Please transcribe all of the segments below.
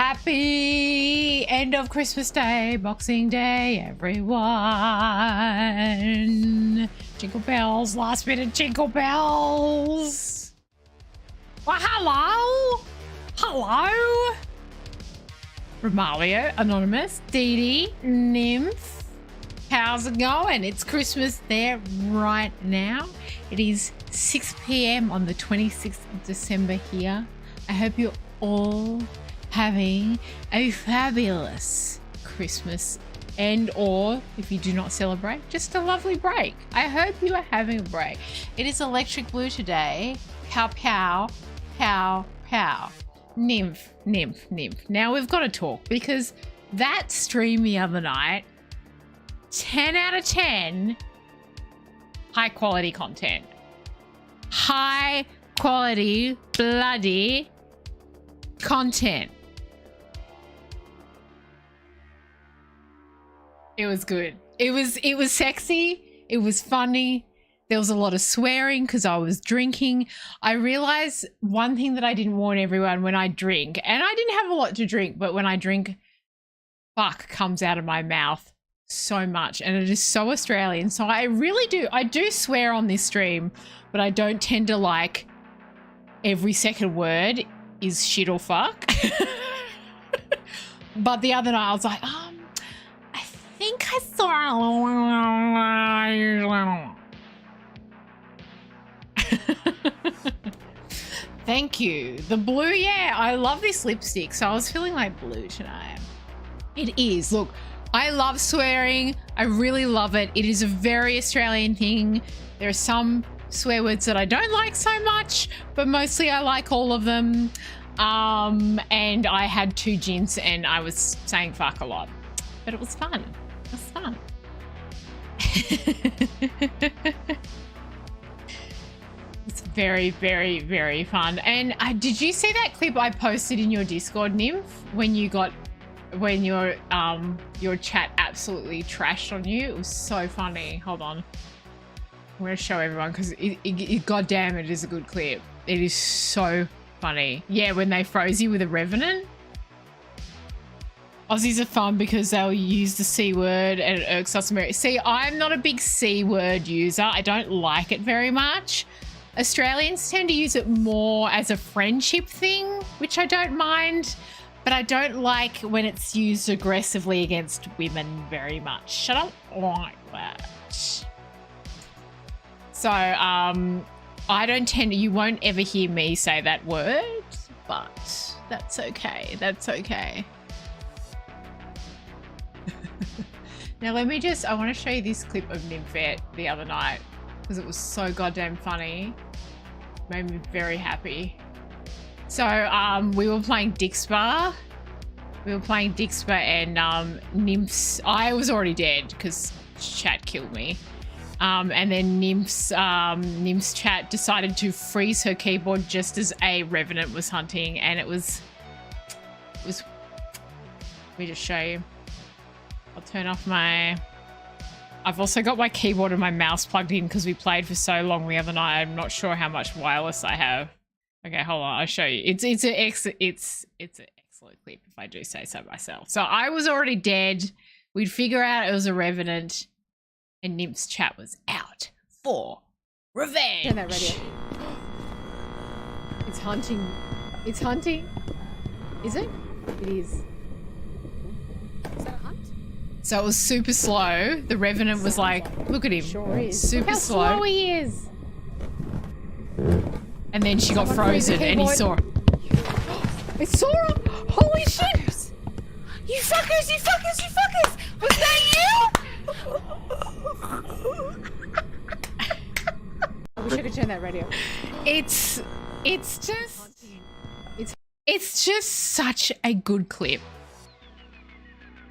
Happy end of Christmas Day, Boxing Day, everyone. Jingle bells, last minute jingle bells. Well, hello. Hello. Romalio, Anonymous, Dee Dee, Nymph. How's it going? It's Christmas there right now. It is 6 p.m. on the 26th of December here. I hope you're all having a fabulous Christmas and or if you do not celebrate, just a lovely break. I hope you are having a break. It is electric blue today. Pow, pow, pow, pow. Nymph, nymph, nymph. Now we've got to talk because that stream the other night, 10 out of 10, high quality content. High quality bloody content. It was good. It was sexy. It was funny. There was a lot of swearing because I was drinking. I realized one thing that I didn't warn everyone when I drink, and I didn't have a lot to drink, but when I drink, fuck comes out of my mouth so much, and it is so Australian. So I do swear on this stream, but I don't tend to like every second word is shit or fuck. But the other night I was like, I think I saw. Thank you. The blue, yeah, I love this lipstick. So I was feeling like blue tonight. It is. Look, I love swearing. I really love it. It is a very Australian thing. There are some swear words that I don't like so much, but mostly I like all of them. And I had 2 gins and I was saying fuck a lot, but it was fun. It was fun. It's very, very, very fun. And did you see that clip I posted in your Discord, Nymph, when your chat absolutely trashed on you? It was so funny. Hold on. I'm going to show everyone because goddamn, it is a good clip. It is so funny. Yeah, when they froze you with a revenant. Aussies are fun because they'll use the C word and it irks us. See, I'm not a big C word user. I don't like it very much. Australians tend to use it more as a friendship thing, which I don't mind, but I don't like when it's used aggressively against women very much. Shut up like that. So, I don't tend to, you won't ever hear me say that word, but that's okay. That's okay. Now let me I want to show you this clip of Nymphette the other night because it was so goddamn funny. Made me very happy. So we were playing Dixbar. And Nymph's, I was already dead because chat killed me. And then Nymph's chat decided to freeze her keyboard just as a revenant was hunting, and it was let me just show you. I'll turn off I've also got my keyboard and my mouse plugged in because we played for so long the other night. I'm not sure how much wireless I have. Okay, hold on. I'll show you. It's an excellent clip if I do say so myself. So I was already dead. We'd figure out it was a revenant, and Nymph's chat was out for revenge. Turn that radio. It's hunting. It's hunting. Is it? It is. Is that a hunt? So it was super slow. The revenant was like, look at him. Sure is. Super Look how slow he is. And then she got frozen and he saw her. I saw her! Holy shit! You fuckers! You fuckers! You fuckers! Was that you? I wish I could turn that radio. It's just such a good clip.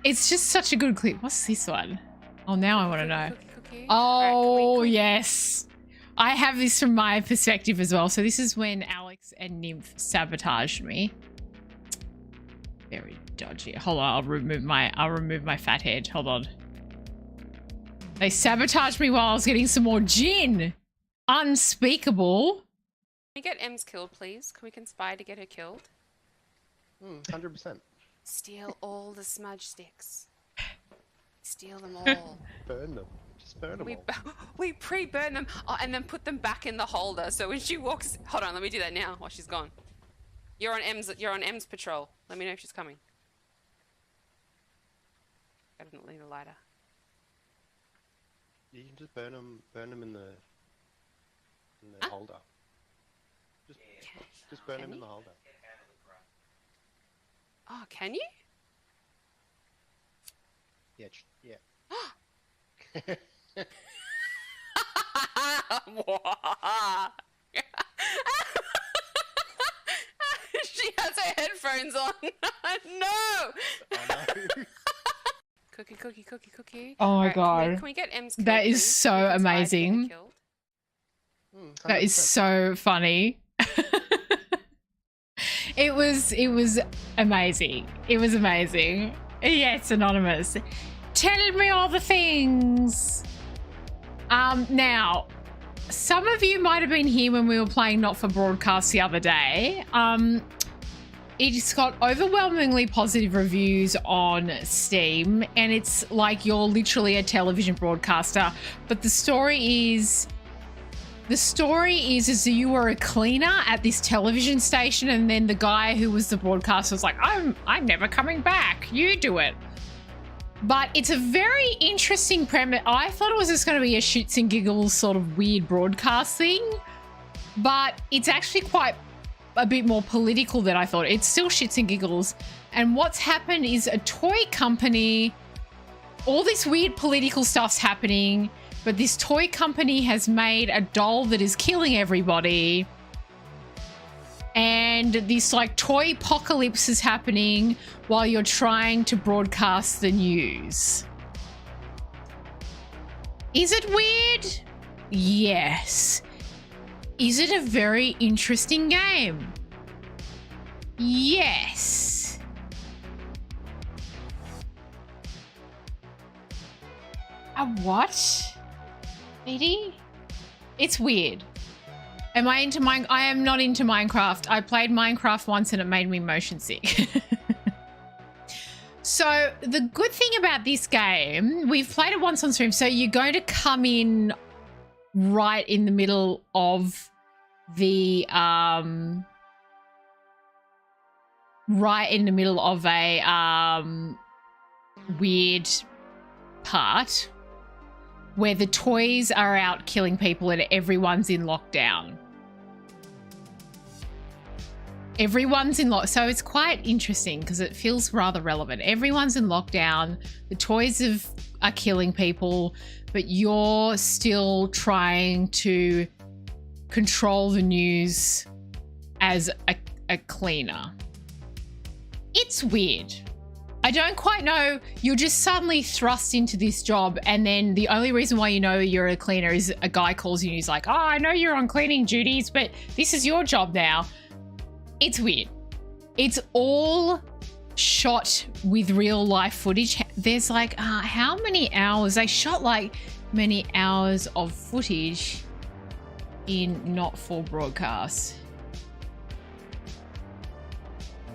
It's just such a good clip. What's this one? Oh, now I want to know. Oh, yes. I have this from my perspective as well. So this is when Alex and Nymph sabotaged me. Very dodgy. Hold on, I'll remove my fat head. Hold on. They sabotaged me while I was getting some more gin. Unspeakable. Can we get Ems killed, please? Can we conspire to get her killed? 100%. Steal all the smudge sticks. Steal them all. Burn them. Just burn them all. We pre-burn them and then put them back in the holder. So when she walks, hold on, let me do that now while she's gone. You're on M's patrol. Let me know if she's coming. I didn't need a lighter. You can just burn them in the holder. Just burn them in the holder. Oh, can you? Yeah, yeah. She has her headphones on. No! I know. Cookie. Oh my Right, God. can we get M's killed, That is please? so Because Ty's getting amazing. killed. That is so funny. It was amazing. It was amazing. Yes, Anonymous. Tell me all the things. Now, some of you might have been here when we were playing Not for Broadcast the other day. It's got overwhelmingly positive reviews on Steam, and it's like you're literally a television broadcaster. But the story is you were a cleaner at this television station, and then the guy who was the broadcaster was like, I'm never coming back. You do it. But it's a very interesting premise. I thought it was just going to be a shits and giggles sort of weird broadcast thing, but it's actually quite a bit more political than I thought. It's still shits and giggles. And what's happened is a toy company, all this weird political stuff's happening, but this toy company has made a doll that is killing everybody. And this like toy apocalypse is happening while you're trying to broadcast the news. Is it weird? Yes. Is it a very interesting game? Yes. A what? Edie? It's weird. Am I into Minecraft? I am not into Minecraft. I played Minecraft once and it made me motion sick. So the good thing about this game, we've played it once on stream. So you're going to come in right in the middle of the, weird part where the toys are out killing people and everyone's in lockdown. Everyone's in lockdown. So it's quite interesting because it feels rather relevant. Everyone's in lockdown. The toys are killing people, but you're still trying to control the news as a cleaner. It's weird. I don't quite know. You're just suddenly thrust into this job, and then the only reason why you know you're a cleaner is a guy calls you and he's like, oh, I know you're on cleaning duties, but this is your job now. It's weird. It's all shot with real life footage. There's like, how many hours? They shot like many hours of footage in Not For Broadcast.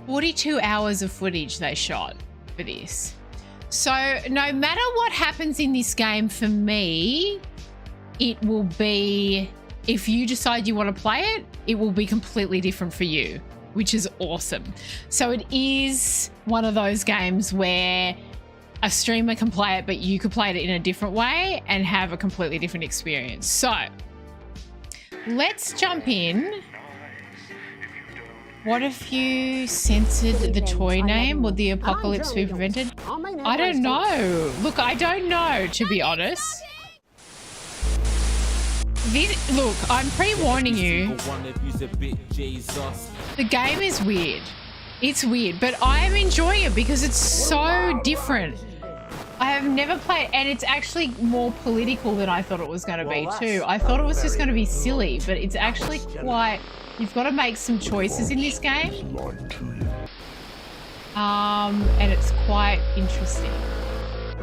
42 hours of footage they shot for this. So no matter what happens in this game, for me, it will be, if you decide you want to play it, it will be completely different for you, which is awesome. So it is one of those games where a streamer can play it, but you could play it in a different way and have a completely different experience. So let's jump in. What if you censored the toy name? Would the apocalypse be prevented? I don't know. Look, I don't know, to be honest. Look, I'm pre-warning you. The game is weird. It's weird, but I am enjoying it because it's so different. I have never played, and it's actually more political than I thought it was going to be too. I thought it was just going to be silly, but it's actually quite, you've got to make some choices in this game. And it's quite interesting.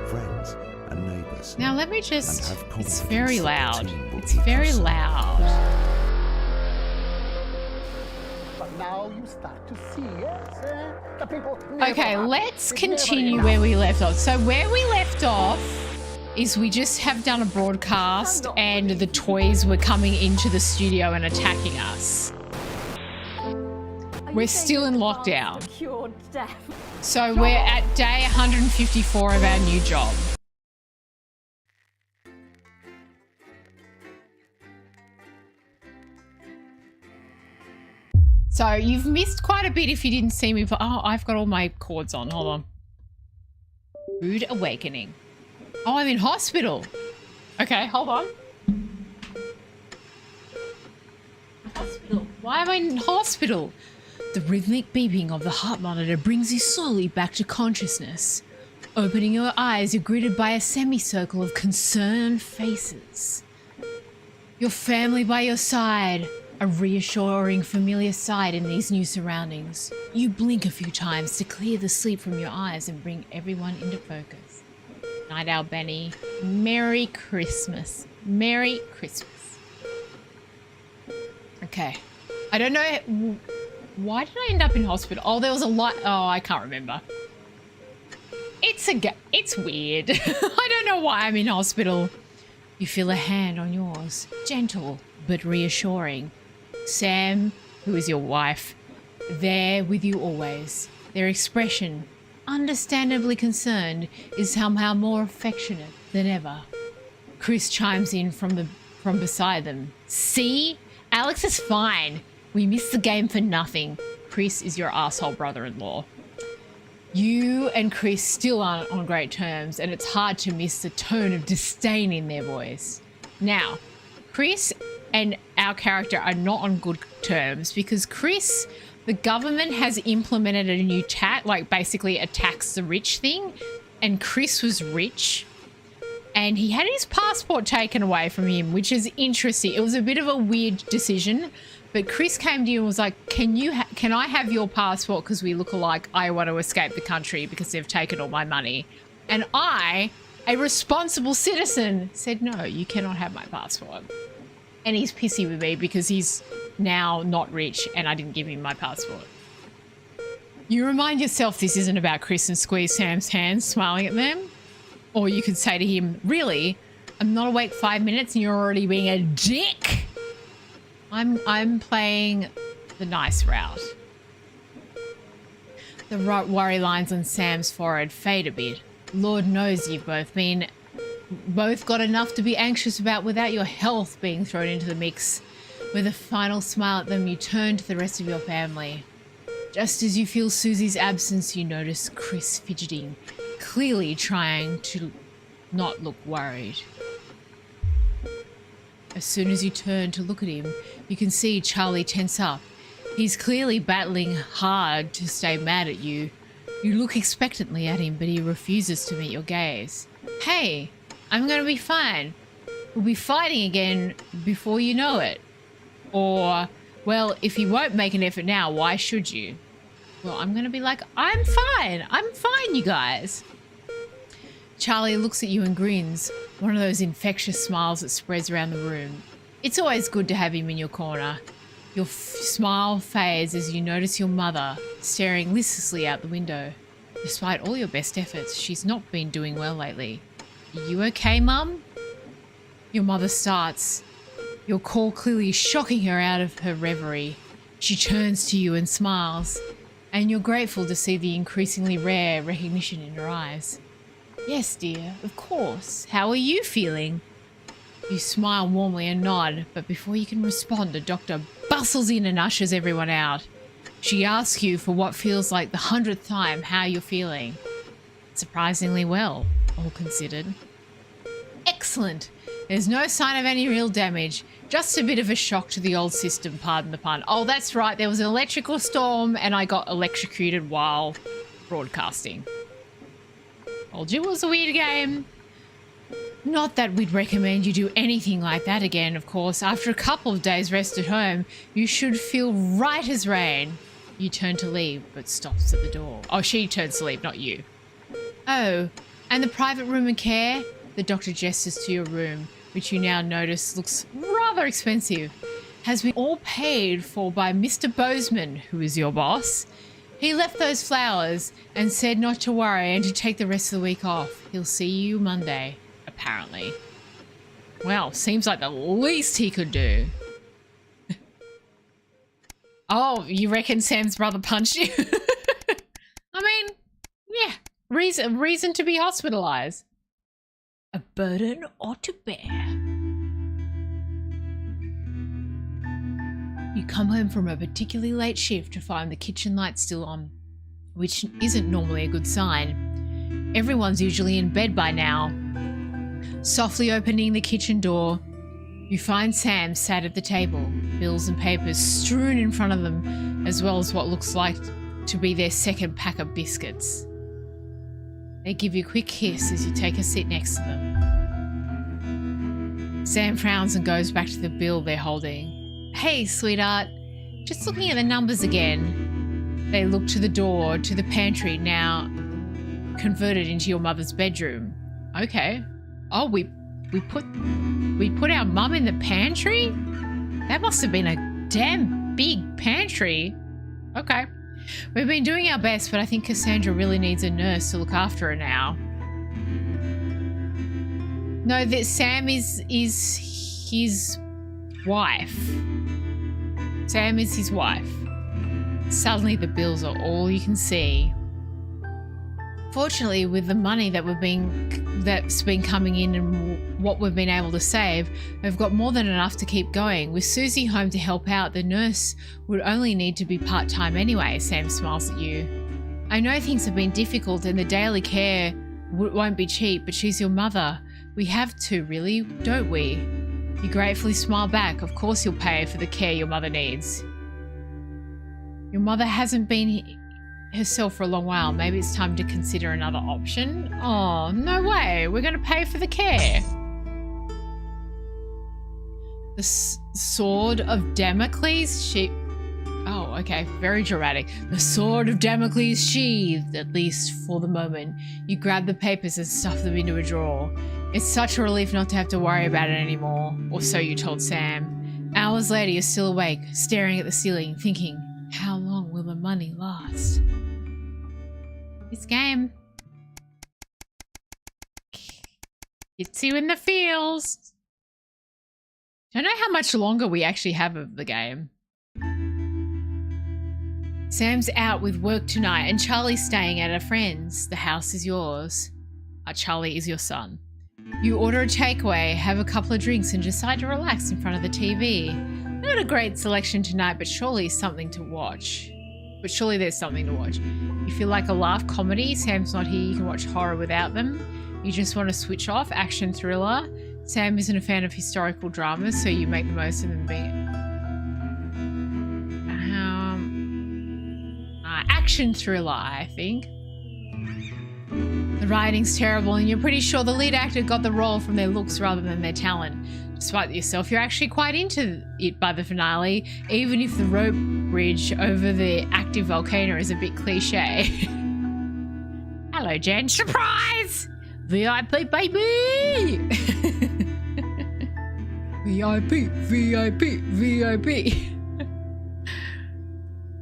Friends and neighbors. Now let me just, it's very loud. It's very loud. But now now you start to see, yes? The people Okay, never let's have. It's never continue enough. where we left off. So where we left off is we just have done a broadcast and the toys were coming into the studio and attacking us. We're still in lockdown. Cured death. So we're at day 154 of our new job. So you've missed quite a bit if you didn't see me. Oh, I've got all my cords on. Hold on. Rude awakening. Oh, I'm in hospital. Okay, hold on. Hospital. Why am I in hospital? The rhythmic beeping of the heart monitor brings you slowly back to consciousness. Opening your eyes, you're greeted by a semicircle of concerned faces. Your family by your side. A reassuring, familiar sight in these new surroundings. You blink a few times to clear the sleep from your eyes and bring everyone into focus. Night Owl Benny, Merry Christmas. Merry Christmas. Okay. I don't know... Why did I end up in hospital? Oh, there was a lot... Oh, I can't remember. It's weird. I don't know why I'm in hospital. You feel a hand on yours. Gentle, but reassuring. Sam, who is your wife, there with you always. Their expression, understandably concerned, is somehow more affectionate than ever. Chris chimes in from beside them. See? Alex is fine. We missed the game for nothing. Chris is your asshole brother-in-law. You and Chris still aren't on great terms, and it's hard to miss the tone of disdain in their voice. Now, Chris and our character are not on good terms because Chris, the government has implemented a new basically a tax the rich thing, and Chris was rich and he had his passport taken away from him, which is interesting. It was a bit of a weird decision, but Chris came to you and was like, can I have your passport because we look alike? I want to escape the country because they've taken all my money. And I, a responsible citizen, said, no, you cannot have my passport. And he's pissy with me because he's now not rich and I didn't give him my passport. You remind yourself this isn't about Chris and squeeze Sam's hands, smiling at them. Or you could say to him, really? I'm not awake 5 minutes and you're already being a dick? I'm playing the nice route. The worry lines on Sam's forehead fade a bit. Lord knows you've both got enough to be anxious about without your health being thrown into the mix. With a final smile at them, you turn to the rest of your family. Just as you feel Susie's absence, you notice Chris fidgeting, clearly trying to not look worried. As soon as you turn to look at him, you can see Charlie tense up. He's clearly battling hard to stay mad at you. You look expectantly at him, but he refuses to meet your gaze. Hey! I'm going to be fine. We'll be fighting again before you know it. Or, well, if you won't make an effort now, why should you? Well, I'm going to be like, I'm fine, you guys. Charlie looks at you and grins, one of those infectious smiles that spreads around the room. It's always good to have him in your corner. Your smile fades as you notice your mother staring listlessly out the window. Despite all your best efforts, she's not been doing well lately. You okay, Mum? Your mother starts. Your call clearly shocking her out of her reverie. She turns to you and smiles, and you're grateful to see the increasingly rare recognition in her eyes. Yes, dear, of course. How are you feeling? You smile warmly and nod, but before you can respond, a doctor bustles in and ushers everyone out. She asks you for what feels like the 100th time how you're feeling. Surprisingly well, all considered. Excellent. There's no sign of any real damage. Just a bit of a shock to the old system, pardon the pun. Oh, that's right. There was an electrical storm and I got electrocuted while broadcasting. Told you it was a weird game. Not that we'd recommend you do anything like that again, of course. After a couple of days rest at home, you should feel right as rain. You turn to leave, but stops at the door. Oh, she turns to leave, not you. Oh, and the private room and care? The doctor gestures to your room, which you now notice looks rather expensive. has been all paid for by Mr. Bozeman, who is your boss. He left those flowers and said not to worry and to take the rest of the week off. He'll see you Monday, apparently. Well, seems like the least he could do. Oh, you reckon Sam's brother punched you? I mean, yeah, reason to be hospitalized. A burden ought to bear. You come home from a particularly late shift to find the kitchen light still on, which isn't normally a good sign. Everyone's usually in bed by now. Softly opening the kitchen door, you find Sam sat at the table, bills and papers strewn in front of them, as well as what looks like to be their second pack of biscuits. They give you a quick kiss as you take a seat next to them. Sam frowns and goes back to the bill they're holding. Hey, sweetheart, just looking at the numbers again. They look to the door, to the pantry, now converted into your mother's bedroom. Okay. Oh, we put our mum in the pantry? That must have been a damn big pantry. Okay. We've been doing our best, but I think Cassandra really needs a nurse to look after her now. No, that Sam is his wife. Sam is his wife. Suddenly the bills are all you can see. Fortunately, with the money that's been coming in and what we've been able to save, we've got more than enough to keep going. With Susie home to help out, the nurse would only need to be part-time anyway. Sam smiles at you. I know things have been difficult and the daily care won't be cheap, but she's your mother. We have to, really, don't we? You gratefully smile back. Of course you'll pay for the care your mother needs. Your mother hasn't been herself for a long while. Maybe it's time to consider another option. Oh, no way. We're going to pay for the care. The sword of Damocles Oh, okay. Very dramatic. The sword of Damocles sheathed, at least for the moment. You grab the papers and stuff them into a drawer. It's such a relief not to have to worry about it anymore, or so you told Sam. Hours later, you're still awake, staring at the ceiling, thinking, how long will the money last? This game gets you in the feels. Don't know how much longer we actually have of the game. Sam's out with work tonight and Charlie's staying at a friend's. The house is yours. Charlie is your son. You order a takeaway, have a couple of drinks and decide to relax in front of the TV. Not a great selection tonight, but surely there's something to watch. You feel like a laugh comedy. Sam's not here, you can watch horror without them. You just want to switch off, action thriller. Sam isn't a fan of historical dramas, so you make the most of them being action thriller, I think. The writing's terrible and you're pretty sure the lead actor got the role from their looks rather than their talent. Despite yourself, you're actually quite into it by the finale, even if the rope bridge over the active volcano is a bit cliche. Hello, Jen. Surprise! VIP, baby! VIP.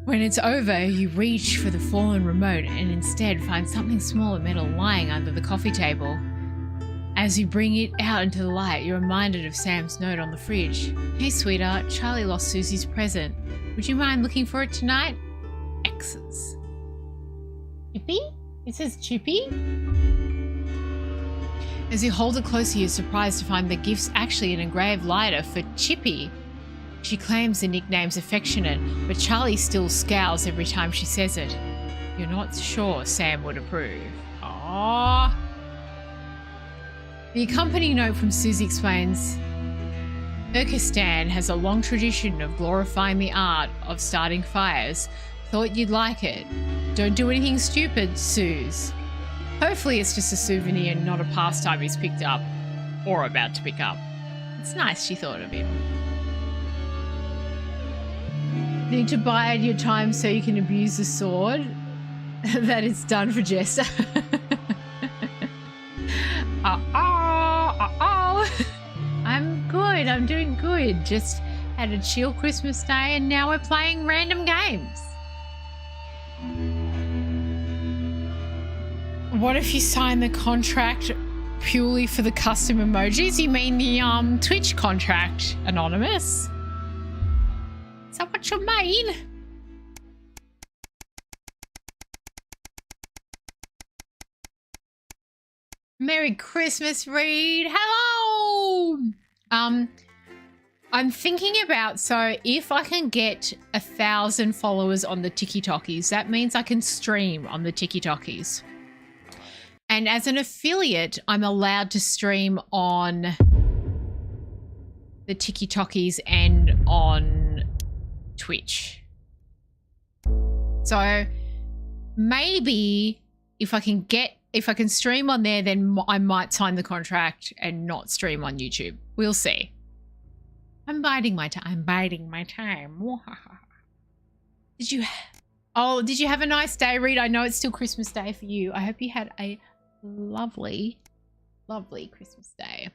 When it's over, you reach for the fallen remote and instead find something small and metal lying under the coffee table. As you bring it out into the light, you're reminded of Sam's note on the fridge. Hey sweetheart, Charlie lost Susie's present. Would you mind looking for it tonight? X's. Chippy? It says Chippy? As you hold it closer, you're surprised to find the gift's actually an engraved lighter for Chippy. She claims the nickname's affectionate, but Charlie still scowls every time she says it. You're not sure Sam would approve. Aww. The accompanying note from Susie explains, Turkestan has a long tradition of glorifying the art of starting fires. Thought you'd like it. Don't do anything stupid, Suze. Hopefully it's just a souvenir and not a pastime he's picked up or about to pick up. It's nice she thought of him. Need to bide your time so you can abuse the sword? That it's done for Jester. I'm good. I'm doing good. Just had a chill Christmas day, and now we're playing random games. What if you sign the contract purely for the custom emojis? You mean the Twitch contract, Anonymous? Is that what you mean? Merry Christmas, Reed. Hello. I'm thinking about, so if I can get 1,000 followers on the TikTokies, that means I can stream on the TikTokies. And as an affiliate, I'm allowed to stream on the TikTokies and on Twitch. So maybe if I can stream on there, then I might sign the contract and not stream on YouTube. We'll see. I'm biding my time. Did you have a nice day, Reed? I know it's still Christmas Day for you. I hope you had a lovely, lovely Christmas Day.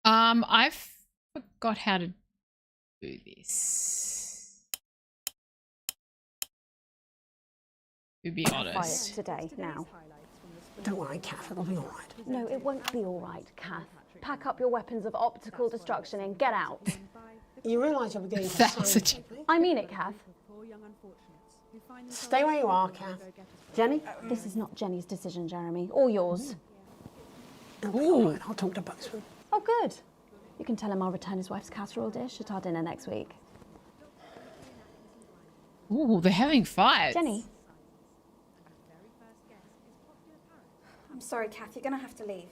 I forgot how to do this. To be honest. Today, now. Don't worry, Kath, it'll be all right. No, it won't be all right, Kath. Pack up your weapons of optical destruction and get out. You realise you'll be getting I mean it, Kath. Stay where you are, Kath. Jenny? This is not Jenny's decision, Jeremy, or yours. It'll be all right. I'll talk to both of them. Oh, good. You can tell him I'll return his wife's casserole dish at our dinner next week. Ooh, they're having fights. Jenny? I'm sorry, Kath, you're going to have to leave.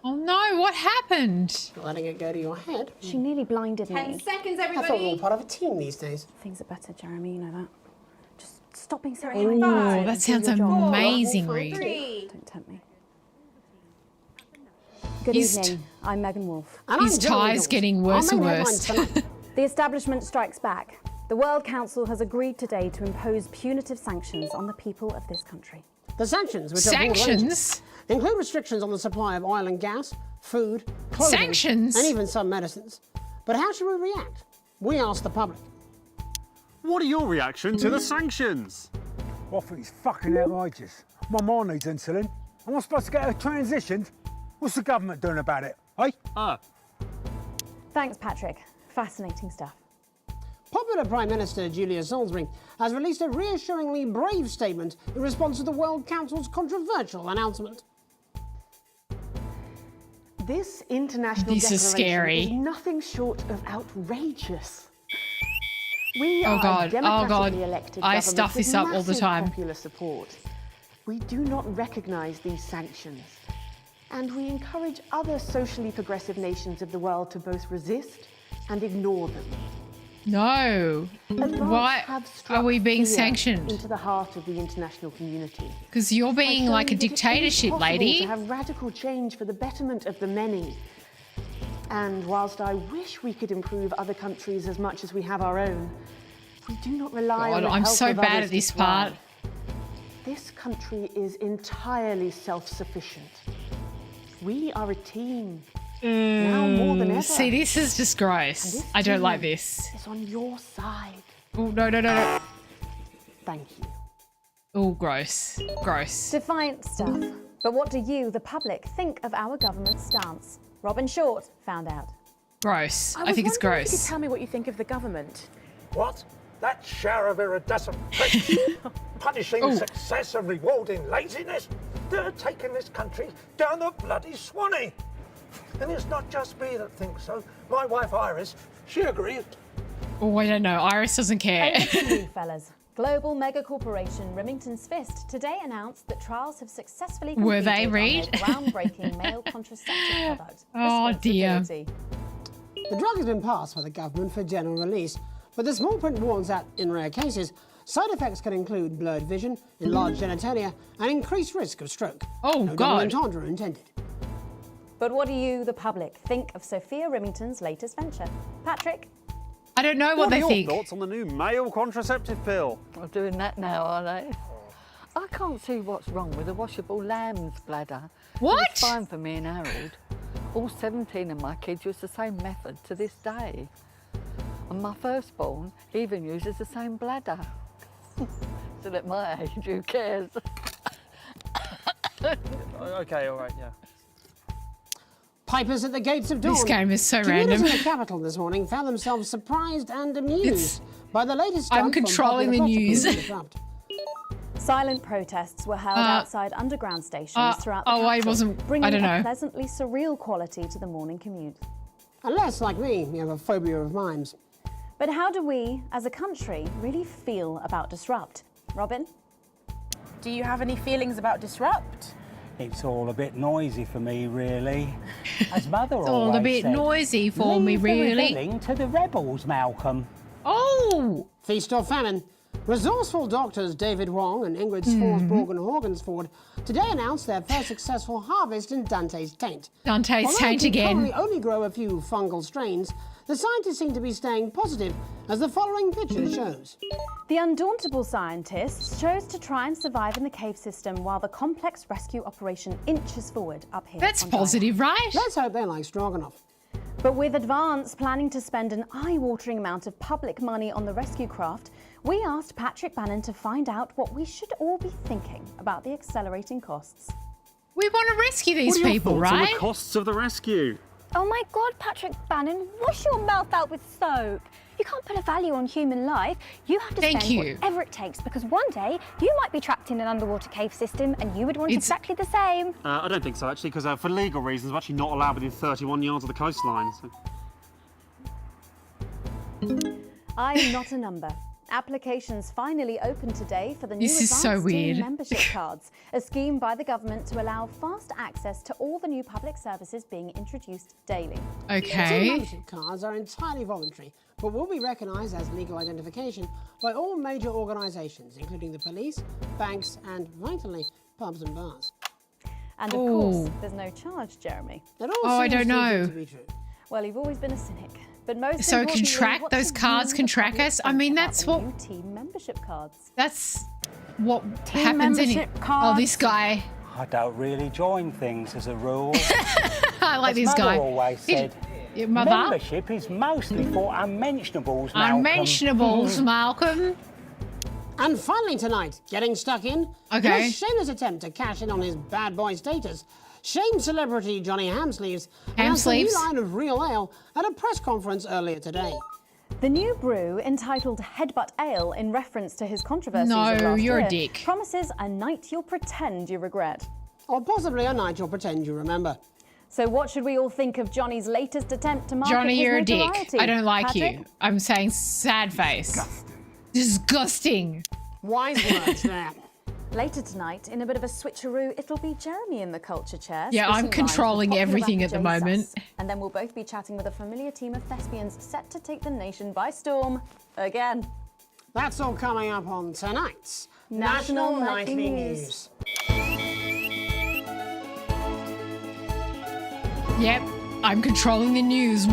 Oh no, what happened? Letting it go to your head. She nearly blinded 10 me. seconds, I thought we were everybody. all part of a team these days. Things are better, Jeremy, you know that. Just stop being so Ooh, Oh, that sounds amazing, Reed. 3. Don't tempt me. Good His evening. I'm Megan Wolf. And His I'm Jeremy tie's Dawes. getting worse Our and main worse. headlines tonight. The establishment strikes back. The World Council has agreed today to impose punitive sanctions on the people of this country. The sanctions, which are broad ranging, Sanctions? include restrictions on the supply of oil and gas, food, clothing, Sanctions? and even some medicines. But how should we react? We asked the public. What are your reaction to the sanctions? I think it's fucking outrageous. My mom needs insulin. Am I supposed to get her transitioned? What's the government doing about it, eh? Thanks, Patrick. Fascinating stuff. Popular Prime Minister Julia Salisbury has released a reassuringly brave statement in response to the World Council's controversial announcement. This international This is declaration scary. is nothing short of outrageous. We Oh are God, a democratically oh God. elected I government stuff with this up all the massive time. popular support. We do not recognise these sanctions, and we encourage other socially progressive nations of the world to both resist and ignore them. No. Advance Why have struck are we being fear sanctioned? into the heart of the international community? Because you're being by like a showing that it is dictatorship, possible lady. To have radical change for the betterment of the many. And whilst I wish we could improve other countries as much as we have our own, we do not rely God, on the I'm help so of bad others at this to thrive. part. This country is entirely self-sufficient. We are a team. Now more than ever. See, this is just And gross. this I don't like team this. is on your side. Oh, no. Thank you. Oh, gross. Gross. Defiant stuff. But what do you, the public, think of our government's stance? Robin Short found out. Gross. I think it's If you could gross. tell me what you think of the government. What? That shower of iridescent pricks, punishing success and rewarding laziness? They're taking this country down the bloody Swanee. And it's not just me that thinks so. My wife Iris, she agrees. Oh, I don't know. Iris doesn't care. Over to you, fellas. Global mega corporation Remington's Fist today announced that trials have successfully Were completed they, on their Reed? groundbreaking male contraceptive product. Oh, dear. Responsibility. The drug has been passed by the government for general release, but the small print warns that, in rare cases, side effects can include blurred vision, enlarged genitalia, and increased risk of stroke. Oh, no God. double entendre intended. But what do you, the public, think of Sophia Remington's latest venture? Patrick? I don't know what What are they your think. thoughts on the new male contraceptive pill? They're doing that now, are they? I can't see what's wrong with a washable lamb's bladder. What? It's fine for me and Harold. All 17 of my kids use the same method to this day. And my firstborn even uses the same bladder. Still at my age, who cares? Okay, all right, yeah. Pipers at the gates of dawn. This game is so Commuters random. in the capital this morning found themselves surprised and amused by the latest I'm stunt from controlling the popular news. prostitute Disrupt. Silent protests were held outside underground stations throughout the capital, I wasn't. bringing I don't a know. pleasantly surreal quality to the morning commute. Unless, like me, you have a phobia of mimes. But how do we, as a country, really feel about Disrupt? Robin? Do you have any feelings about Disrupt? It's all a bit noisy for me, really. As Mother It's all a always bit said, noisy for me, leave the really. rebelling to the rebels, Malcolm. Oh! Feast or famine. Resourceful doctors David Wong and Ingrid Sforsborg and Horgensford today announced their first successful harvest in Dante's taint. Dante's Although taint it can again. probably only grow a few fungal strains, the scientists seem to be staying positive, as the following picture shows. The undauntable scientists chose to try and survive in the cave system while the complex rescue operation inches forward up here. That's on Diana. positive, right? Let's hope they like Stroganoff. But with Advance planning to spend an eye-watering amount of public money on the rescue craft, we asked Patrick Bannon to find out what we should all be thinking about the accelerating costs. We want to rescue these What are your people, thoughts on right? the costs of the rescue? Oh my God, Patrick Bannon, wash your mouth out with soap. You can't put a value on human life. You have to Thank spend you. whatever it takes, because one day you might be trapped in an underwater cave system and you would want exactly the same. I don't think so, actually, because for legal reasons, we're actually not allowed within 31 yards of the coastline. So. I'm not a number. Applications finally opened today for the new This is so Advanced Team weird. membership cards, a scheme by the government to allow fast access to all the new public services being introduced daily. Team Okay. membership cards are entirely voluntary, but will be recognised as legal identification by all major organisations, including the police, banks and, vitally, pubs and bars. And of course, there's no charge, Jeremy. That all Oh, I seems don't too good know. to be true. Well, you've always been a cynic. But most So it can importantly, track, what those should cards you, can the track public, us? I think mean, about that's the what- new team membership cards. That's what Team happens in it. membership Oh, cards. this guy. I don't really join things as a rule. I like As this Mother guy. always said, Your mother? membership is mostly for unmentionables, Malcolm. Unmentionables, Malcolm. And finally tonight, getting stuck in, Okay. in a shameless attempt to cash in on his bad boy status, shamed celebrity Johnny Hamsleeves announced a new Hamsleeves? line of real ale at a press conference earlier today. The new brew, entitled Headbutt Ale, in reference to his controversies No, of last you're a year, dick. promises a night you'll pretend you regret. Or possibly a night you'll pretend you remember. So what should we all think of Johnny's latest attempt to market Johnny, his you're a dick. notoriety? I don't like Patrick? you. I'm saying sad face. Disgusting. Wise words there. Later tonight, in a bit of a switcheroo, it'll be Jeremy in the culture chair. Yeah, I'm spitting lines with controlling popular everything rapper at the Jay moment. Suss. And then we'll both be chatting with a familiar team of thespians set to take the nation by storm again. That's all coming up on tonight's National Nightly Nightly News. Yep, I'm controlling the news.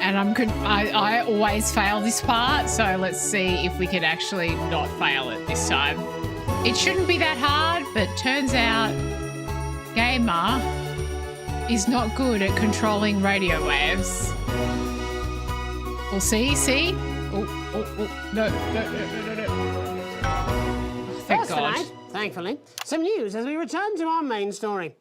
And I always fail this part, so let's see if we can actually not fail it this time. It shouldn't be that hard, but turns out Gamer is not good at controlling radio waves. We'll see. Oh, no. Thank First God. tonight, thankfully, some news as we return to our main story.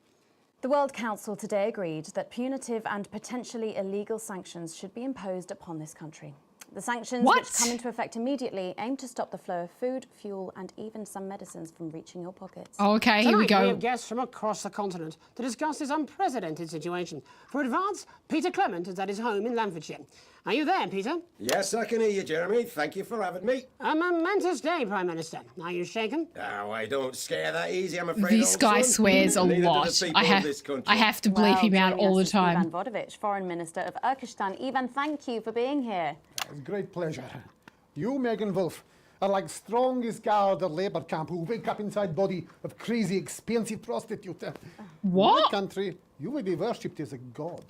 The World Council today agreed that punitive and potentially illegal sanctions should be imposed upon this country. The sanctions, which come into effect immediately, aim to stop the flow of food, fuel and even some medicines from reaching your pockets. Okay, here we Tonight, go. we have guests from across the continent to discuss this unprecedented situation. For Advance, Peter Clement is at his home in Lanfordshire. Are you there, Peter? Yes, I can hear you, Jeremy. Thank you for having me. A momentous day, Prime Minister. Are you shaken? Oh, I don't scare that easy, I'm afraid. This old guy son. swears a Neither do the lot. people I of this country. have to bleep him out joining all the us is time. Ivan Vodovich, Foreign Minister of Urkistan. Ivan, thank you for being here. It's a great pleasure. You, Megan Wolf, are like strongest guard at Labour camp who wake up inside body of crazy, expensive prostitute. What? In my country, you will be worshipped as a god.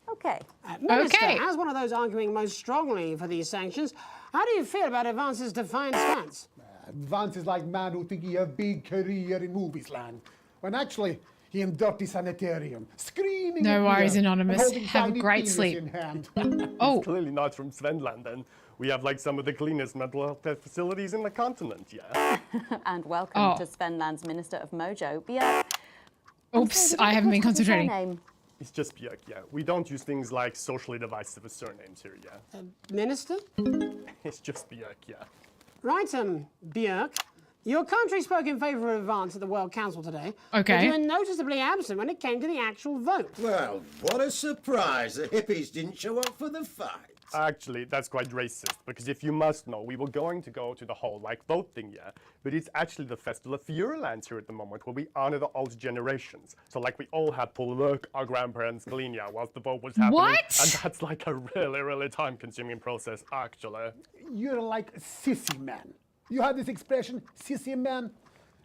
Okay. Minister, as one of those arguing most strongly for these sanctions, how do you feel about Advance's defiant stance? Advance is like man who think he have big career in movies land, when actually in dirty sanitarium, screaming. No at worries, beer, and Anonymous. holding Have a tiny great penis sleep. in hand. Oh. It's clearly not from Svenland, and we have like some of the cleanest mental health care facilities in the continent, yeah. And welcome to Svenland's Minister of Mojo, Björk. Oops, I haven't been concentrating. It's just Björk, yeah. We don't use things like socially divisive surnames here, yeah. Minister? It's just Björk, yeah. Right, Björk. Your country spoke in favour of advance at the World Council today. Okay. But you were noticeably absent when it came to the actual vote. Well, what a surprise. The hippies didn't show up for the fight. Actually, that's quite racist, because if you must know, we were going to go to the whole, like, vote thing, yeah? But it's actually the Festival of Feuerlands here at the moment, where we honor the old generations. So, like, we all had to work our grandparents clean, yeah, whilst the vote was happening. What? And that's, like, a really, really time-consuming process, actually. You're like sissy man. You have this expression, sissy man.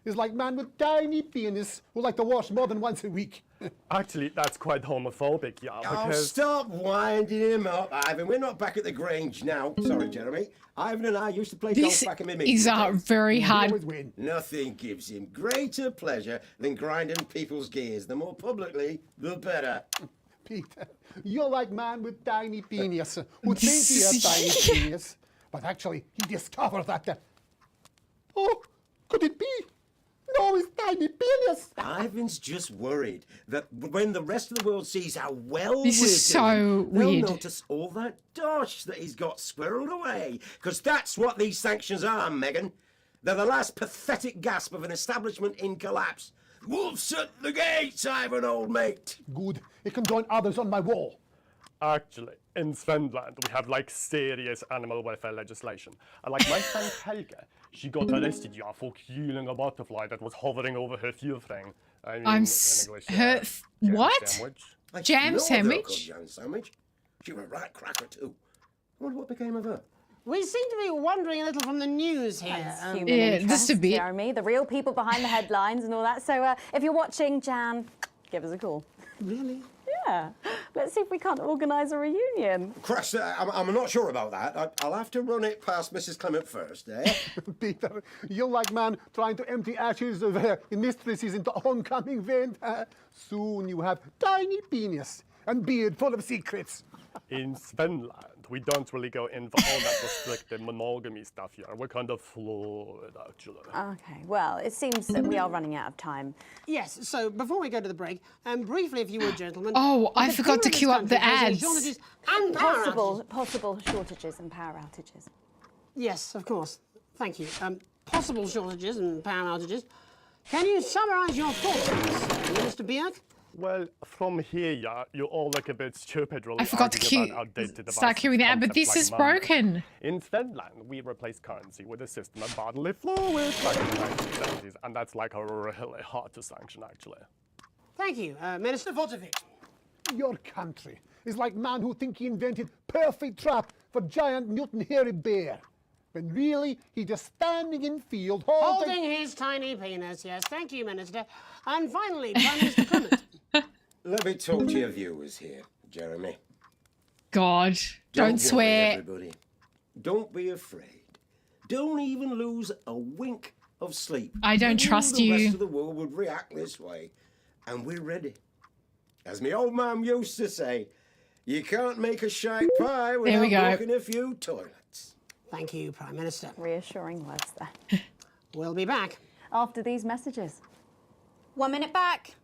Is like man with tiny penis who like to wash more than once a week. Actually, that's quite homophobic, yeah, Oh, because... stop winding him up, Ivan. We're not back at the Grange now. Sorry, Jeremy. Ivan and I used to play golf back in Mimic. Is very hard. Nothing gives him greater pleasure than grinding people's gears. The more publicly, the better. Peter, you're like man with tiny penis who thinks he has tiny penis, but actually he discovered that. Oh, could it be? No, it's tiny penis. Ivan's just worried that when the rest of the world sees how well This we're is so doing, they'll weird. notice all that dosh that he's got squirreled away. Because that's what these sanctions are, Megan. They're the last pathetic gasp of an establishment in collapse. Wolves at the gates, Ivan, old mate. Good. It can join others on my wall. Actually, in Svenland, we have, like, serious animal welfare legislation. And, like, my friend Helge, she got arrested, yeah, for killing a butterfly that was hovering over her fuel thing. I mean, what? Sandwich. Jam No, sandwich? Jam sandwich. She was a right cracker, too. I wonder what became of her. We seem to be wandering a little from the news here. Human interest, Jeremy, the real people behind the headlines and all that. So if you're watching, Jan, give us a call. Really? Yeah. Let's see if we can't organise a reunion. Crash, I'm not sure about that. I'll have to run it past Mrs. Clement first, eh? Peter, you're like man trying to empty ashes of mistresses into oncoming vent. Soon you have tiny penis and beard full of secrets. In Svenland, we don't really go in for all that restricted monogamy stuff here. We're kind of fluid, actually. Okay, well, it seems that we are running out of time. Yes, so before we go to the break, briefly, if you would, gentlemen. Oh, I forgot to queue up the ads. And Possible shortages and power outages. Yes, of course. Thank you. Possible shortages and power outages. Can you summarise your thoughts on this, Mr. Björk? Well, from here, yeah, you all look a bit stupid, really. I forgot to start queuing the ad, but this is broken. In Finland, we replaced currency with a system of bodily fluids back in the 1970s, and that's like really hard to sanction, actually. Thank you, Minister Votovic. Your country is like man who think he invented perfect trap for giant mutant hairy bear. When really he just standing in field Holding his tiny penis, yes. Thank you, Minister. And finally, Prime Minister Clement. Let me talk to your viewers here, Jeremy. God, don't worry, swear. Everybody. Don't be afraid. Don't even lose a wink of sleep. I don't We knew trust the you. rest of the world would react this way, and we're ready. As my old man used to say, you can't make a shite pie There we without go. blocking a few toilets. Thank you, Prime Minister. Reassuring words there. We'll be back. After these messages. 1 minute back.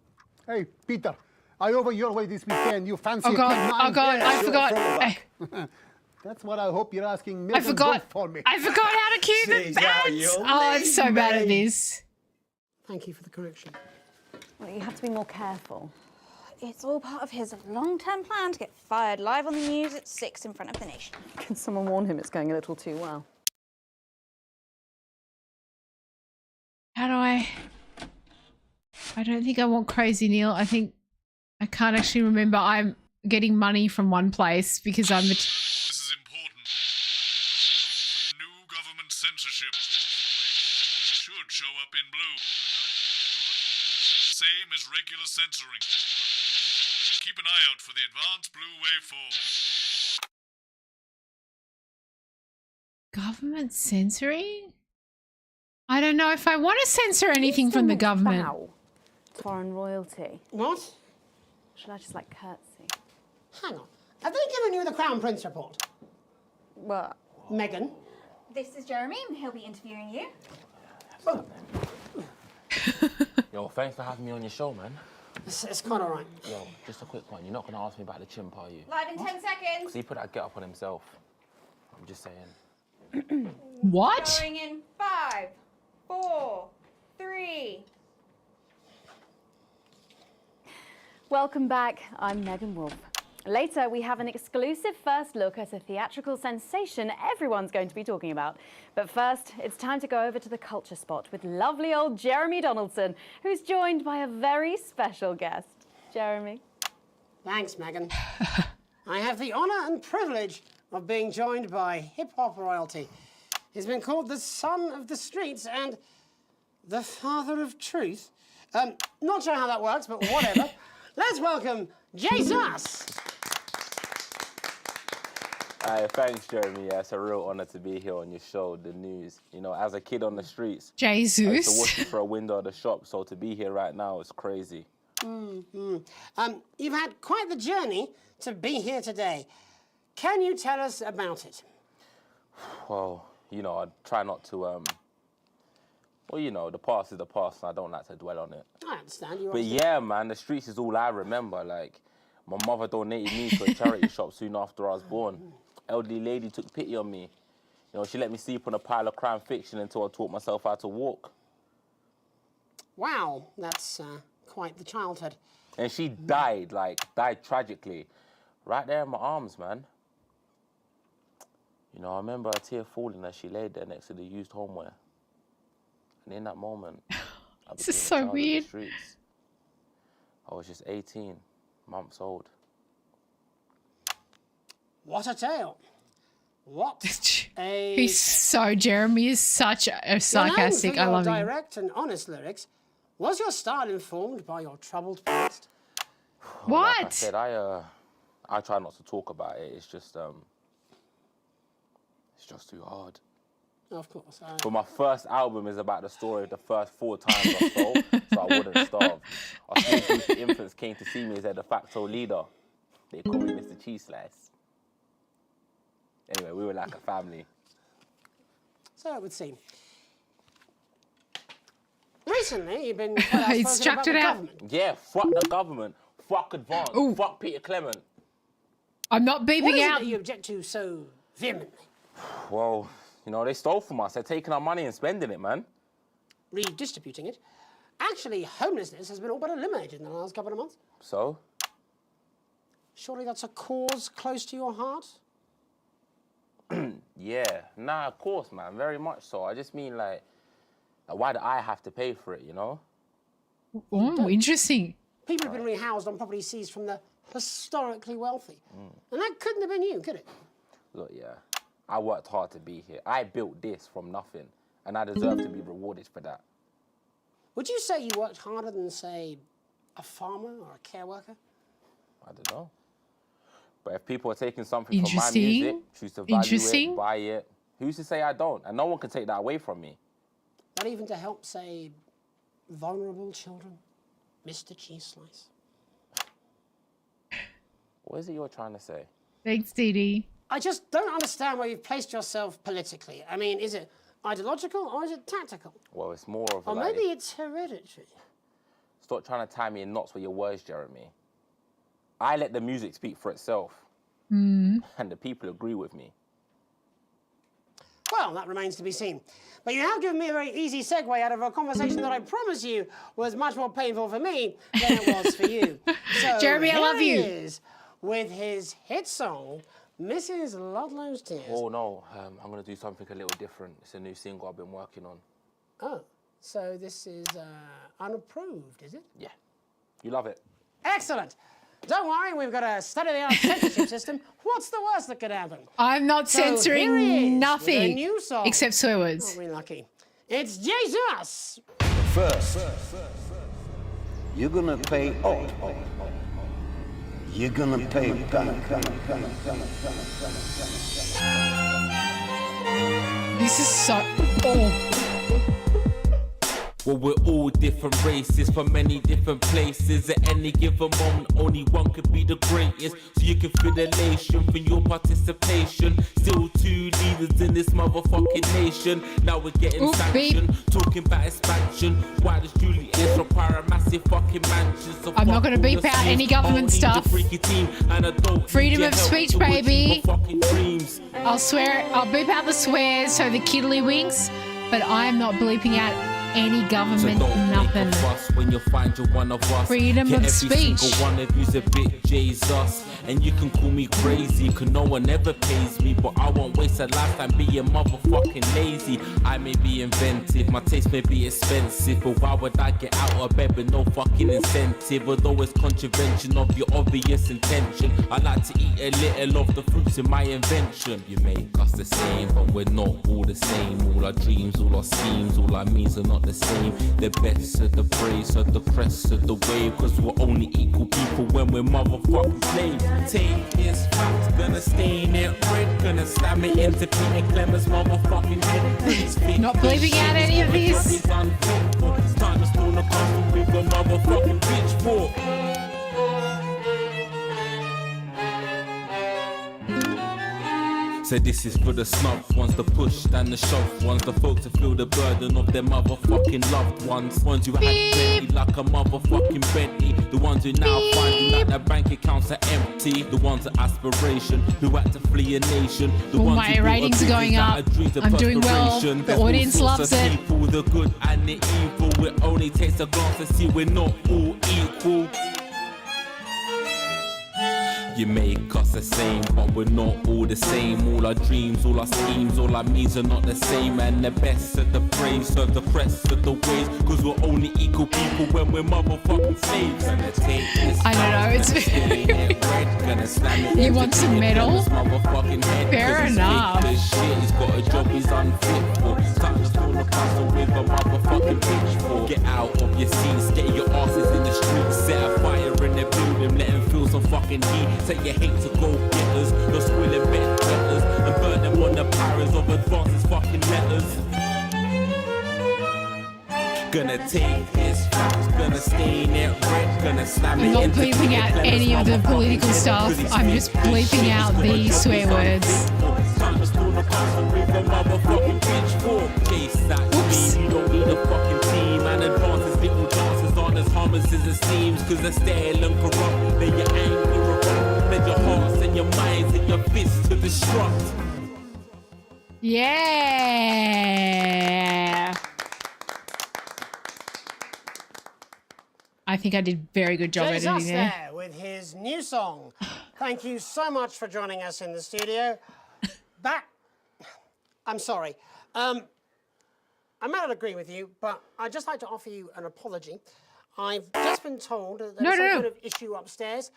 Hey, Peter, I over your way this weekend. You fancy Oh a God, quick oh nine? God, Yeah, I sure, forgot. from the back. That's what I hope you're asking me. I forgot. For me. I forgot how to cue the ads. Oh, I'm so bad at this. Thank you for the correction. Well, you have to be more careful. It's all part of his long-term plan to get fired live on the news at 6 in front of the nation. Can someone warn him it's going a little too well? How do I don't think I want Crazy Neil. I think I can't actually remember. I'm getting money from one place because I'm This is important. New government censorship should show up in blue. Same as regular censoring. Keep an eye out for the advanced blue waveform. government censoring? I don't know if I want to censor anything from the government. Foreign royalty. What? Should I just, like, curtsy? Hang on. Have they given you the Crown Prince report? What? Meghan? This is Jeremy, and he'll be interviewing you. Yo, thanks for having me on your show, man. It's quite all right. Yo, just a quick one. You're not going to ask me about the chimp, are you? Live in 10 seconds. Because he put that get up on himself. I'm just saying. What? Going in 5, 4, 3. Welcome back. I'm Megan Wolf. Later, we have an exclusive first look at a theatrical sensation everyone's going to be talking about. But first, it's time to go over to the culture spot with lovely old Jeremy Donaldson, who's joined by a very special guest. Jeremy. Thanks, Megan. I have the honour and privilege of being joined by hip-hop royalty. He's been called the son of the streets and the father of truth. Not sure how that works, but whatever. Let's welcome Jesus! Thanks, Jeremy. Yeah, it's a real honour to be here on your show, The News. You know, as a kid on the streets, I used to watch you through a window of the shop, so to be here right now is crazy. You've had quite the journey to be here today. Can you tell us about it? Well, you know, I try not to, well, you know, the past is the past and I don't like to dwell on it. I understand. You But yeah, man, the streets is all I remember. Like, my mother donated me to a charity shop soon after I was born. Elderly lady took pity on me. You know, she let me sleep on a pile of crime fiction until I taught myself how to walk. Wow, that's quite the childhood. And she died tragically. Right there in my arms, man. You know, I remember a tear falling as she laid there next to the used homeware. And in that moment, I This became is so a child of the weird. streets. I was just 18 months old. What a tale. What a... He's so, Jeremy is such a sarcastic. You're I known for love your him. direct and honest lyrics. Was your style informed by your troubled past? What? Like I said, I try not to talk about it. It's just too hard. Of course. But my first album is about the story of the first 4 times I stole, so I wouldn't starve. Our school infants came to see me as their de facto leader. They called me Mr. Cheese Slice. Anyway, we were like a family. So it would seem. Recently, you've been He's chucked it out. Yeah, fuck the government. Fuck Advance. Ooh. Fuck Peter Clement. I'm not What beeping is it out. that you object to so vehemently? Well, you know, they stole from us. They're taking our money and spending it, man. Redistributing it. Actually, homelessness has been all but eliminated in the last couple of months. So? Surely that's a cause close to your heart? Yeah. Nah, of course, man. Very much so. I just mean, like, why do I have to pay for it, you know? Oh, interesting. People have been rehoused on property seized from the historically wealthy. And that couldn't have been you, could it? Look, yeah. I worked hard to be here. I built this from nothing, and I deserve to be rewarded for that. Would you say you worked harder than, say, a farmer or a care worker? I don't know. But if people are taking something from my Interesting. music, choose to value Interesting. it, buy it, who's to say I don't? And no one can take that away from me. Not even to help, say, vulnerable children? Mr. Cheese Slice. What is it you're trying to say? Thanks, Dee Dee. I just don't understand where you've placed yourself politically. I mean, is it ideological or is it tactical? Well, it's more of a Or like... maybe it's hereditary. Stop trying to tie me in knots with your words, Jeremy. I let the music speak for itself. And the people agree with me. Well, that remains to be seen. But you have given me a very easy segue out of a conversation that I promise you was much more painful for me than it was for you. So Jeremy, I love here you. he is with his hit song, Mrs. Ludlow's Tears. Oh, no. I'm going to do something a little different. It's a new single I've been working on. Oh, so this is unapproved, is it? Yeah. You love it. Excellent. Don't worry, we've got a state-of-the-art censorship system. What's the worst that could happen? I'm not So here he is censoring with a nothing new song. except swear words. Aren't we lucky? It's Jesus! First, you're gonna pay up. You're gonna pay back. This is so... Oh. Well, we're all different races from many different places. At any given moment, only one could be the greatest. So you can feel elation from your participation. Still two leaders in this motherfucking nation. Now we're getting sanctioned, talking about expansion. Why does Julius require a massive fucking mansion? So I'm not going to beep out any government stuff. Freedom of speech, baby. I'll swear, I'll beep out the swears, so the kiddlywinks, but I'm not bleeping out any government, nothing. When you find you're one of us. Freedom of speech. Single one of you's a bit Jesus. And you can call me crazy, cause no one ever pays me. But I won't waste a lifetime being motherfucking lazy. I may be inventive, my taste may be expensive, but why would I get out of bed with no fucking incentive? Although it's contravention of your obvious intention, I like to eat a little of the fruits in my invention. You make us the same, but we're not all the same. All our dreams, all our schemes, all our means are not the same. The best of the praise of the crest of the wave, cause we're only equal people when we're motherfucking slaves. Take this fact, gonna stain it red, gonna slam it into Peter Clemens' motherfucking head. Not bleeping out any of these. It's time to stone the castle with a motherfucking pitchfork. So this is for the snub ones, the push and the shove ones, the folks that feel the burden of their motherfucking loved ones. Ones who had plenty like a motherfucking Bentley. The ones who now finding that their bank accounts are empty. The ones of aspiration who had to flee a nation. The ones my ratings are going up. I'm doing well. The audience loves it. People, the good and the evil. It only takes a glance to see we're not all equal. You make us the same, but we're not all the same. All our dreams, all our schemes, all our means are not the same. And the best of the praise of the crest of the ways, cause we're only equal people when we're motherfucking slaves. I don't know, it's You want some medal? Fair enough. He's got a job he's unfit for. Time to stone the castle with a motherfucking pitchfork. Get out of your seats, get your asses in the streets. Set a fire in the building, let him feel some fucking heat. Say you hate to go getters, you're squilling bet letters and burn them on the powers of advances fucking letters. Gonna take his facts, gonna stain it red, gonna slam it. I'm not bleeping out any of the political stuff. I'm just bleeping out the swear words. Oops. You don't need a fucking team and advances little chances aren't as harmless as it seems, cause they're stale and corrupt. Then your anger erupt, then your hearts and your minds and your fists to destruct. Yeah. I think I did a very good job Jay's editing us there. with his new song. Thank you so much for joining us in the studio. I'm sorry. I may not agree with you, but I'd just like to offer you an apology. I've just been told that there's some kind of issue upstairs,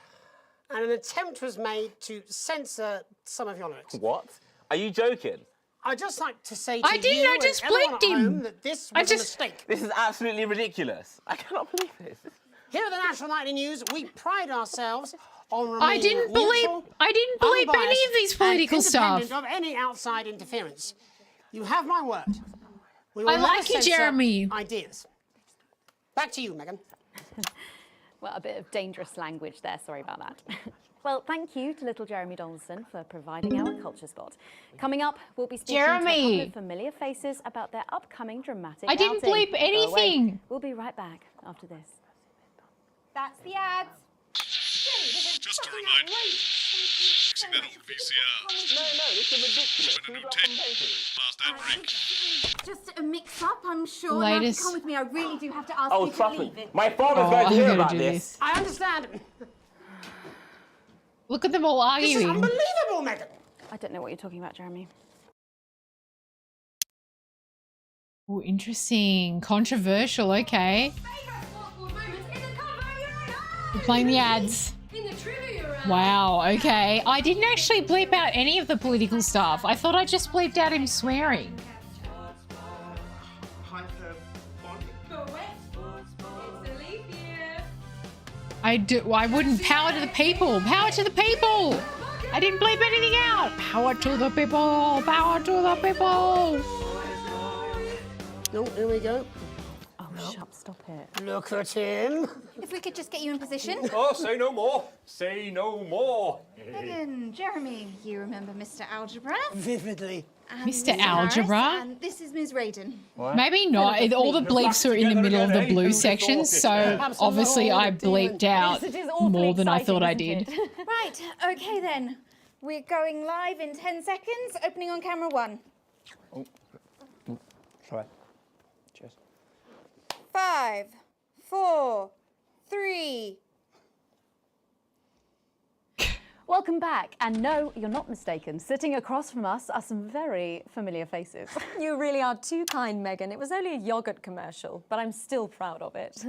and an attempt was made to censor some of your lyrics. What? Are you joking? I'd just like to say to I didn't, you I just and everyone blinked at him. home that this was a mistake. This is absolutely ridiculous. I cannot believe this. Here at the National Nightly News, we pride ourselves on remaining I didn't believe unbiased, any of these political and stuff. independent of any outside interference. You have my word. We will I never like you, censor Jeremy. Ideas. Back to you, Megan. Well, a bit of dangerous language there, sorry about that. Well, thank you to little Jeremy Donaldson for providing our culture spot. Coming up, we'll be speaking to a couple of familiar faces about their upcoming dramatic I didn't outing. bleep Go away. anything. We'll be right back after this. That's the ads. Just a reminder. Fixing that old VCR. No, this is ridiculous. When a new tape. Last ad break. Just a mix-up, I'm sure. Latest. Now, come with me. I really do have to ask Oh, you to trust leave me. it. My father's going to hear I'm about gonna do this. I understand. Look at them all This is arguing. unbelievable, Megan. I don't know what you're talking about, Jeremy. Oh, interesting. Controversial, okay. We're playing the ads. Wow, okay. I didn't actually bleep out any of the political stuff. I thought I just bleeped out him swearing. I wouldn't. Power to the people. Power to the people. I didn't bleep anything out. Power to the people. Power to the people. Oh, here we go. Oh, Shut up, stop it. Look at him. If we could just get you in position. Oh, say no more. Say no more. Megan, Jeremy, you remember Mr. Algebra? Vividly. And Mr. Mrs. Algebra? Harris, and this is Ms. Raiden. Maybe not. All the bleeps are in the middle of the blue section, so obviously I bleeped out Yes, it is awfully more than I thought I exciting, did. isn't it? Right, okay then. We're going live in 10 seconds, opening on camera 1. Sorry. Cheers. 5, 4, 3. Welcome back. And no, you're not mistaken. Sitting across from us are some very familiar faces. You really are too kind, Megan. It was only a yogurt commercial, but I'm still proud of it.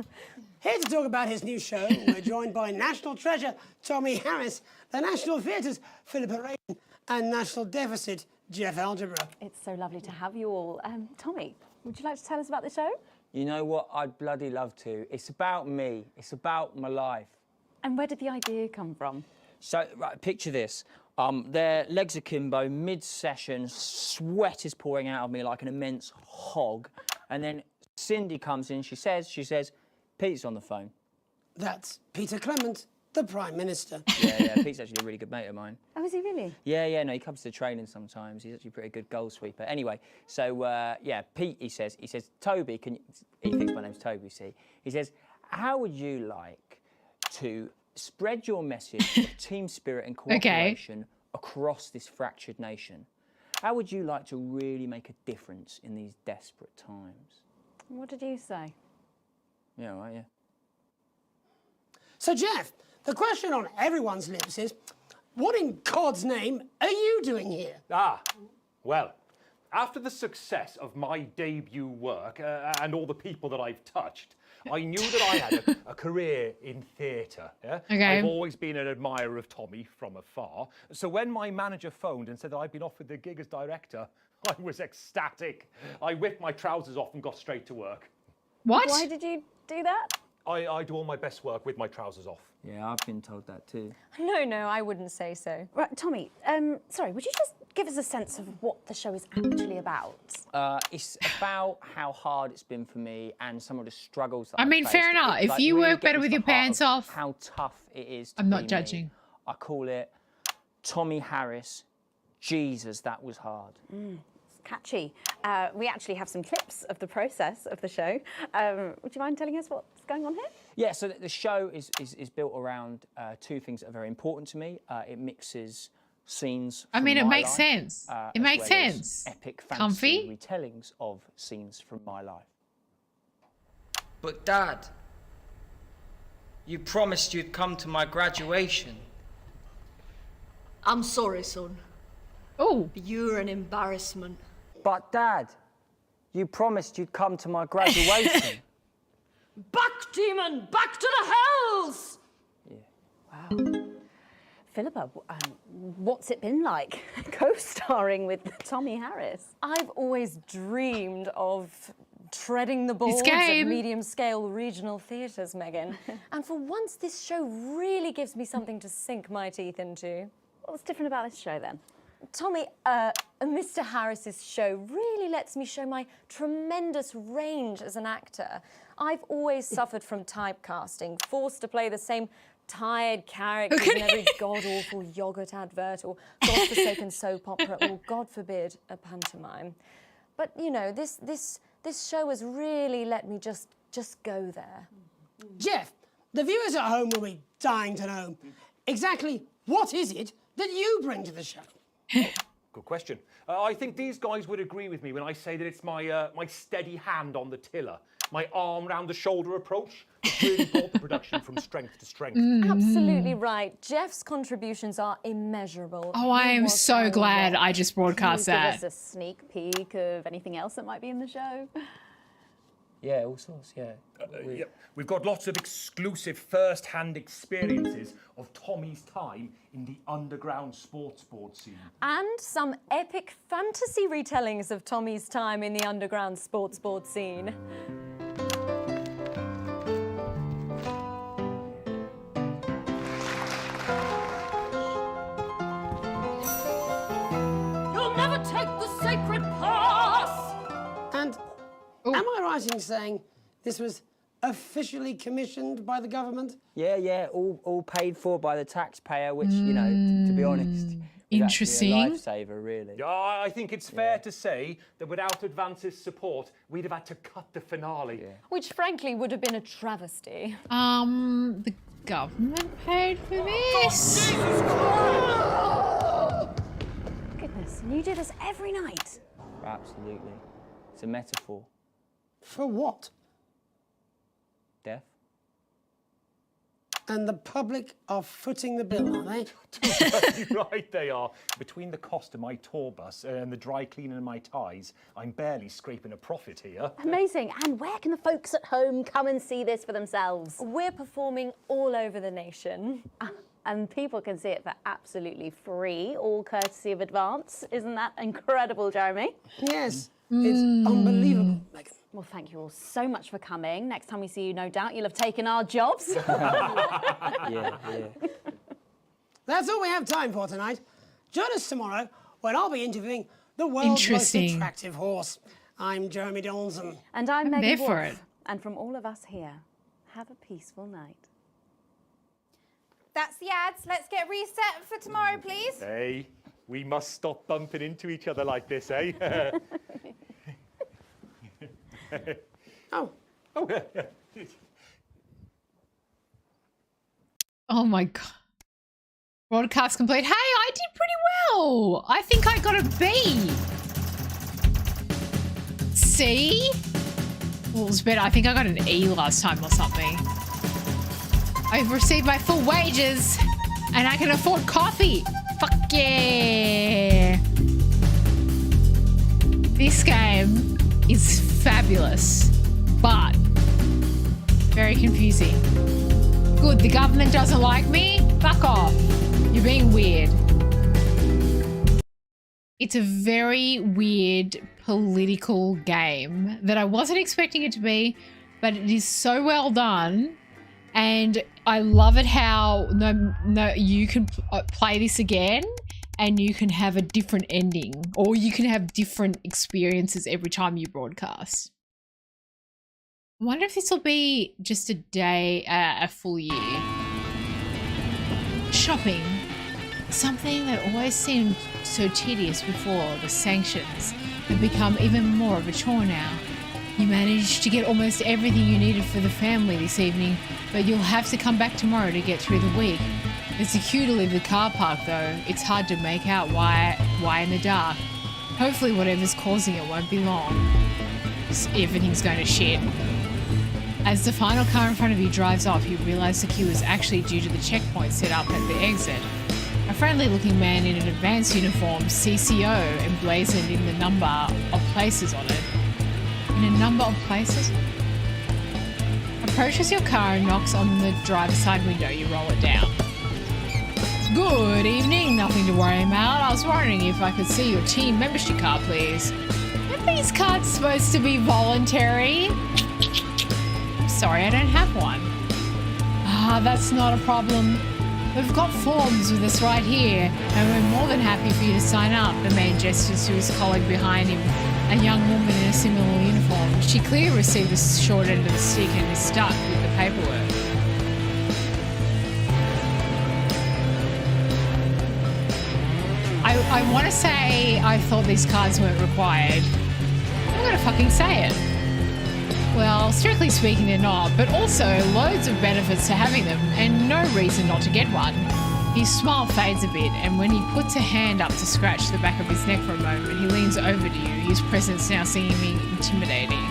Here to talk about his new show, we're joined by national treasure Tommy Harris, the National Theatre's Philippa Raiden, and National Deficit Jeff Algebra. It's so lovely to have you all. Tommy, would you like to tell us about the show? You know what? I'd bloody love to. It's about me. It's about my life. And where did the idea come from? So, right, picture this. Their legs akimbo, mid-session, sweat is pouring out of me like an immense hog. And then Cindy comes in, she says, Pete's on the phone. That's Peter Clement, the Prime Minister. Yeah, Pete's actually a really good mate of mine. Oh, is he really? Yeah, no, he comes to training sometimes. He's actually a pretty good goal sweeper. Anyway, so, yeah, Pete, he says, Toby, he thinks my name's Toby, see? He says, how would you like to spread your message of team spirit and cooperation across this fractured nation? How would you like to really make a difference in these desperate times? What did you say? Yeah, right, yeah. So, Jeff, the question on everyone's lips is, what in God's name are you doing here? Well, after the success of my debut work and all the people that I've touched, I knew that I had a career in theatre. Yeah? Okay. I've always been an admirer of Tommy from afar. So when my manager phoned and said that I'd been offered the gig as director, I was ecstatic. I whipped my trousers off and got straight to work. What? Why did you do that? I do all my best work with my trousers off. Yeah, I've been told that too. No, I wouldn't say so. Right, Tommy, sorry, would you just give us a sense of what the show is actually about? It's about how hard it's been for me and some of the struggles that I I've mean, faced. fair enough. It, If like, you really work better gets with to your the heart pants of off, how tough it is to I'm not be judging. me. I call it Tommy Harris. Jesus, that was hard. It's catchy. We actually have some clips of the process of the show. Would you mind telling us what's going on here? Yeah, so the show is built around two things that are very important to me. It mixes scenes I from mean, it my makes life, sense. It as makes well as sense. epic Comfy. fantasy retellings of scenes from my life. But Dad, you promised you'd come to my graduation. I'm sorry, son. Oh. You're an embarrassment. But Dad, you promised you'd come to my graduation. Back, demon! Back to the hells! Wow. Philippa, what's it been like co-starring with Tommy Harris? I've always dreamed of treading the boards of game. medium-scale regional theatres, Megan. And for once, this show really gives me something to sink my teeth into. What's different about this show, then? Tommy, Mr. Harris's show really lets me show my tremendous range as an actor. I've always suffered from typecasting, forced to play the same tired characters in every god-awful yogurt advert or godforsaken soap opera or, God forbid, a pantomime. But, you know, this show has really let me just go there. Jeff, the viewers at home will be dying to know exactly what is it that you bring to the show? Good question. I think these guys would agree with me when I say that it's my my steady hand on the tiller, my arm round the shoulder approach that really brought the production from strength to strength. Absolutely right. Jeff's contributions are immeasurable. Oh, I am so glad I just broadcast Can you that. give us a sneak peek of anything else that might be in the show? Yeah, all sorts, yeah. Yep. We've got lots of exclusive first-hand experiences of Tommy's time in the underground sports board scene. And some epic fantasy retellings of Tommy's time in the underground sports board scene. You'll never take the sacred path! And am I right in saying This was officially commissioned by the government? Yeah, all paid for by the taxpayer, which, you know, to be honest, is Interesting. actually a lifesaver, really. Yeah, I think it's fair to say that without Advance's support, we'd have had to cut the finale. Which, frankly, would have been a travesty. The government paid for this? Goodness, and you do this every night? Absolutely. It's a metaphor. For what? Death. And the public are footing the bill, are they? Right, they are. Between the cost of my tour bus and the dry cleaning of my ties, I'm barely scraping a profit here. Amazing. And where can the folks at home come and see this for themselves? We're performing all over the nation. And people can see it for absolutely free, all courtesy of Advance. Isn't that incredible, Jeremy? Yes, it's unbelievable, Megan. Well, thank you all so much for coming. Next time we see you, no doubt you'll have taken our jobs. Yeah. That's all we have time for tonight. Join us tomorrow when I'll be interviewing the world's most attractive horse. I'm Jeremy Donaldson. And I'm Megan there for Wolf. it. And from all of us here, have a peaceful night. That's the ads. Let's get reset for tomorrow, please. Hey, we must stop bumping into each other like this, eh? Oh. Oh my God. Broadcast complete. Hey, I did pretty well. I think I got a B. C? Well, it was better. I think I got an E last time or something. I've received my full wages and I can afford coffee. Fuck yeah. This game is fabulous, but very confusing. Good, the government doesn't like me? Fuck off. You're being weird. It's a very weird political game that I wasn't expecting it to be, but it is so well done. And I love it how you can play this again and you can have a different ending, or you can have different experiences every time you broadcast. I wonder if this will be just a day, a full year. Shopping. Something that always seemed so tedious before the sanctions have become even more of a chore now. You managed to get almost everything you needed for the family this evening, but you'll have to come back tomorrow to get through the week. There's a queue to leave the car park though. It's hard to make out why in the dark. Hopefully whatever's causing it won't be long. Everything's going to shit. As the final car in front of you drives off, you realise the queue is actually due to the checkpoint set up at the exit. A friendly-looking man in an advanced uniform, CCO, emblazoned in the number of places on it. In a number of places? Approaches your car and knocks on the driver's side window. You roll it down. Good evening, nothing to worry about. I was wondering if I could see your team membership card, please. Are these cards supposed to be voluntary? I'm sorry, I don't have one. That's not a problem. We've got forms with us right here, and we're more than happy for you to sign up. The man gestures to his colleague behind him, a young woman in a similar uniform. She clearly received the short end of the stick and is stuck with the paperwork. I want to say I thought these cards weren't required. I'm going to fucking say it. Well, strictly speaking, they're not, but also loads of benefits to having them and no reason not to get one. His smile fades a bit, and when he puts a hand up to scratch the back of his neck for a moment, he leans over to you, his presence now seeming intimidating.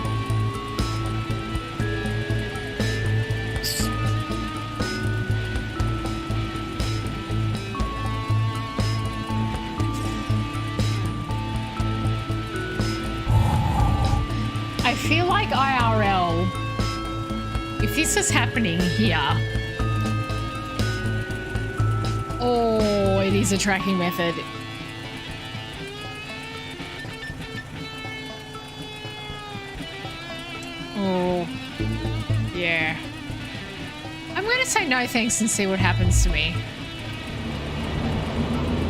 I feel like IRL, if this is happening here, oh, it is a tracking method. Oh, yeah. I'm going to say no thanks and see what happens to me.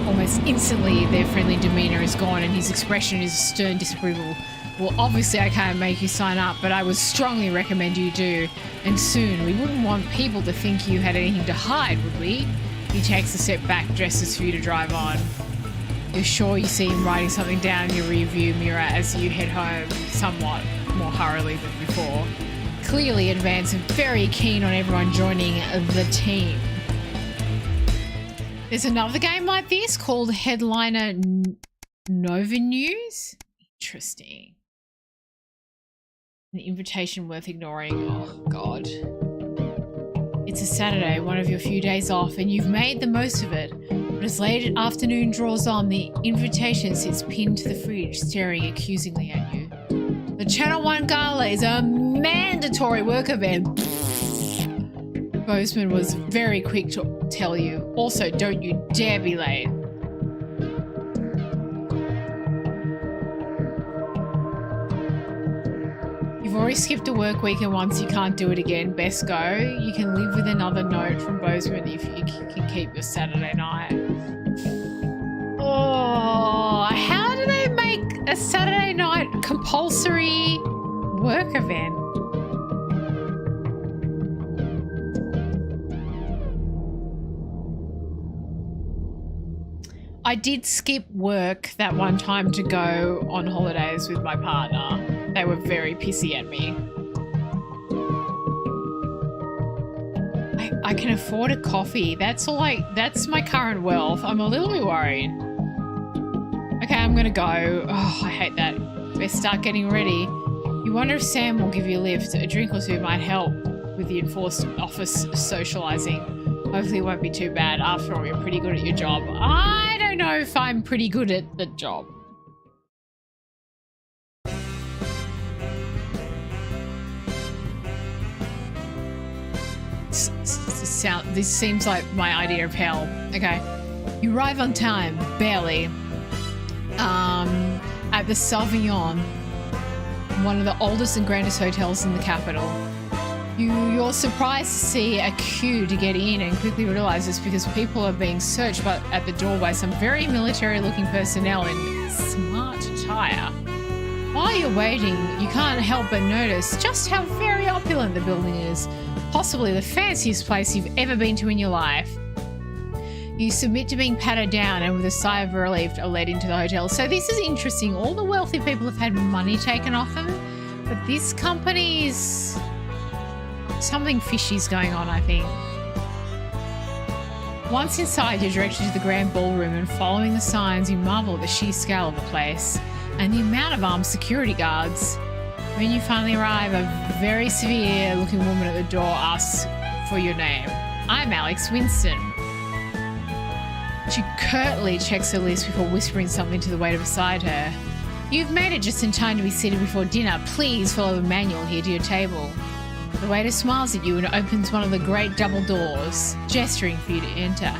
Almost instantly, their friendly demeanour is gone and his expression is stern disapproval. Well, obviously I can't make you sign up, but I would strongly recommend you do. And soon, we wouldn't want people to think you had anything to hide, would we? He takes a step back, dresses for you to drive on. You're sure you see him writing something down in your rearview mirror as you head home, somewhat more hurriedly than before. Clearly advanced and very keen on everyone joining the team. There's another game like this called Headliner Nova News. Interesting. An invitation worth ignoring. Oh, God. It's a Saturday, one of your few days off, and you've made the most of it. But as late afternoon draws on, the invitation sits pinned to the fridge, staring accusingly at you. The Channel 1 Gala is a mandatory work event. Bozeman was very quick to tell you. Also, don't you dare be late. You've already skipped a work week, and once you can't do it again, best go. You can live with another note from Bozeman if you can keep your Saturday night. Oh, how do they make a Saturday night compulsory work event? I did skip work that one time to go on holidays with my partner. They were very pissy at me. I can afford a coffee. That's my current wealth. I'm a little bit worried. Okay, I'm gonna go. Oh, I hate that. Best start getting ready. You wonder if Sam will give you a lift. A drink or two might help with the enforced office socialising. Hopefully it won't be too bad. After all, you're pretty good at your job. I don't know if I'm pretty good at the job. This seems like my idea of hell. Okay. You arrive on time, barely, at the Sauvignon, one of the oldest and grandest hotels in the capital. You're surprised to see a queue to get in and quickly realise it's because people are being searched at the door by some very military-looking personnel in smart attire. While you're waiting, you can't help but notice just how very opulent the building is. Possibly the fanciest place you've ever been to in your life. You submit to being patted down and with a sigh of relief are led into the hotel. So this is interesting. All the wealthy people have had money taken off them, but this company's... something fishy's going on, I think. Once inside, you're directed to the grand ballroom, and following the signs, you marvel at the sheer scale of the place and the amount of armed security guards. When you finally arrive, a very severe-looking woman at the door asks for your name. I'm Alex Winston. She curtly checks her list before whispering something to the waiter beside her. You've made it just in time to be seated before dinner. Please follow the manual here to your table. The waiter smiles at you and opens one of the great double doors, gesturing for you to enter.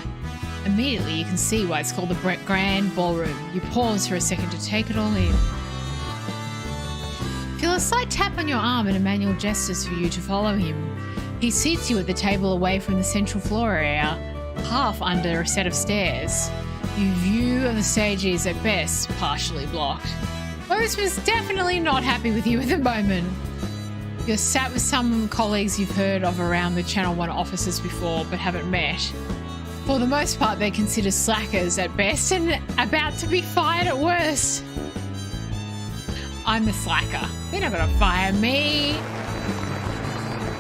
Immediately you can see why it's called the Grand Ballroom. You pause for a second to take it all in. Feel a slight tap on your arm and Emmanuel gestures for you to follow him. He seats you at the table away from the central floor area, half under a set of stairs. Your view of the stage is, at best, partially blocked. Bozeman's definitely not happy with you at the moment. You're sat with some colleagues you've heard of around the Channel 1 offices before but haven't met. For the most part, they're considered slackers at best and about to be fired at worst. I'm the slacker. They're not going to fire me.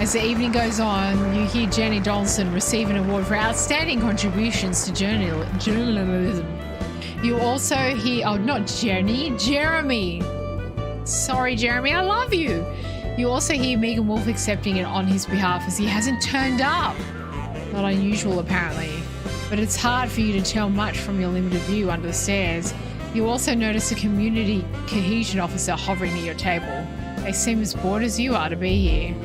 As the evening goes on, you hear Jenny Donaldson receive an award for outstanding contributions to journalism. You also hear, oh, not Jenny, Jeremy. Sorry, Jeremy, I love you. You also hear Megan Wolfe accepting it on his behalf as he hasn't turned up. Not unusual, apparently, but it's hard for you to tell much from your limited view under the stairs. You also notice a community cohesion officer hovering near your table. They seem as bored as you are to be here.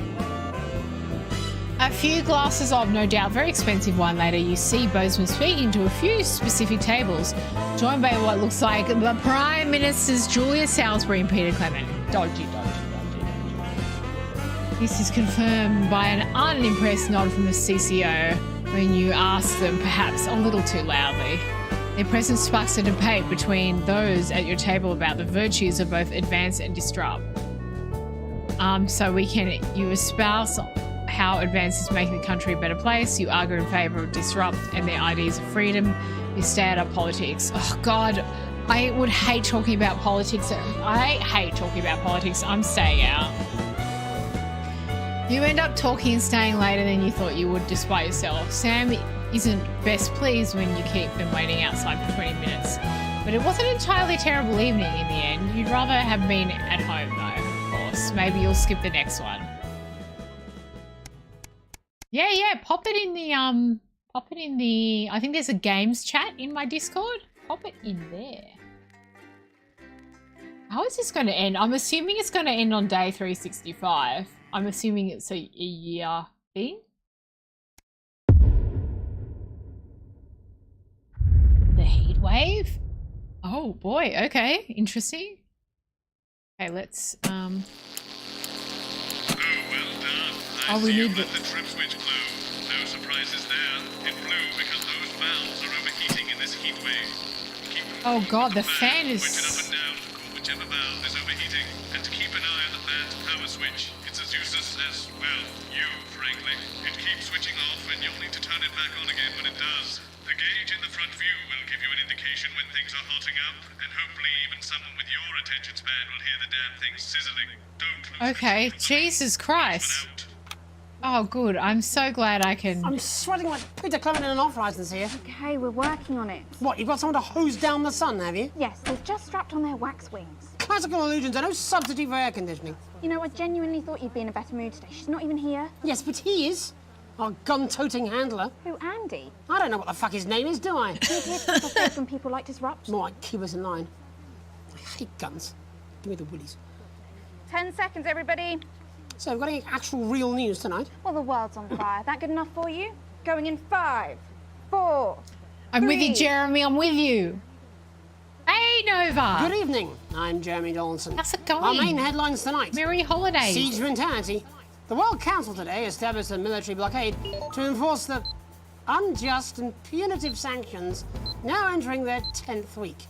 A few glasses of, no doubt, very expensive wine later, you see Bozeman speaking to a few specific tables, joined by what looks like the Prime Ministers Julia Salisbury and Peter Clement. Dodgy. This is confirmed by an unimpressed nod from the CCO when you ask them, perhaps a little too loudly. Their presence sparks a debate between those at your table about the virtues of both advance and disrupt. So you espouse how advance is making the country a better place. You argue in favour of disrupt and their ideas of freedom. You stay out of politics. Oh God, I would hate talking about politics. I hate talking about politics. I'm staying out. You end up talking and staying later than you thought you would despite yourself. Sam isn't best pleased when you keep them waiting outside for 20 minutes. But it wasn't an entirely terrible evening in the end. You'd rather have been at home though, of course. Maybe you'll skip the next one. Yeah, pop it in the, I think there's a games chat in my Discord. Pop it in there. How is this going to end? I'm assuming it's going to end on day 365. I'm assuming it's a year thing. The heat wave? Oh boy, okay, interesting. Okay, let's Oh, we need the trim switch glow. No surprises there. It blew because those valves are overheating in this heat wave. Oh God, the fan is Pointed up and down to cool whichever valve is overheating, and to keep an eye on the fan's power switch. It's as useless as, well, you, frankly. It keeps switching off, and you'll need to turn it back on again when it does. The gauge in the front view will give you an indication when things are hotting up, and hopefully even someone with your attention span will hear the damn thing sizzling. Don't lose okay. Jesus Christ. Oh, good. I'm so glad I can. I'm sweating like Peter Clement in an off-license here. Okay, we're working on it. What, you've got someone to hose down the sun, have you? Yes, they've just strapped on their wax wings. Classical illusions are no substitute for air conditioning. You know, I genuinely thought you'd be in a better mood today. She's not even here. Yes, but he is. Our gun-toting handler. Who, Andy? I don't know what the fuck his name is, do I? He's here to keep us safe when people like disrupt. More like keep us in line. I hate guns. Give me the willies. 10 seconds, everybody. So, we've got any actual real news tonight? Well, the world's on fire. That good enough for you? Going in 5, 4. I'm with you, Jeremy. I'm with you. Hey, Nova. Good evening. I'm Jeremy Donaldson. How's it going? Our main headlines tonight. Merry holidays. Siege mentality. The World Council today established a military blockade to enforce the unjust and punitive sanctions now entering their 10th week.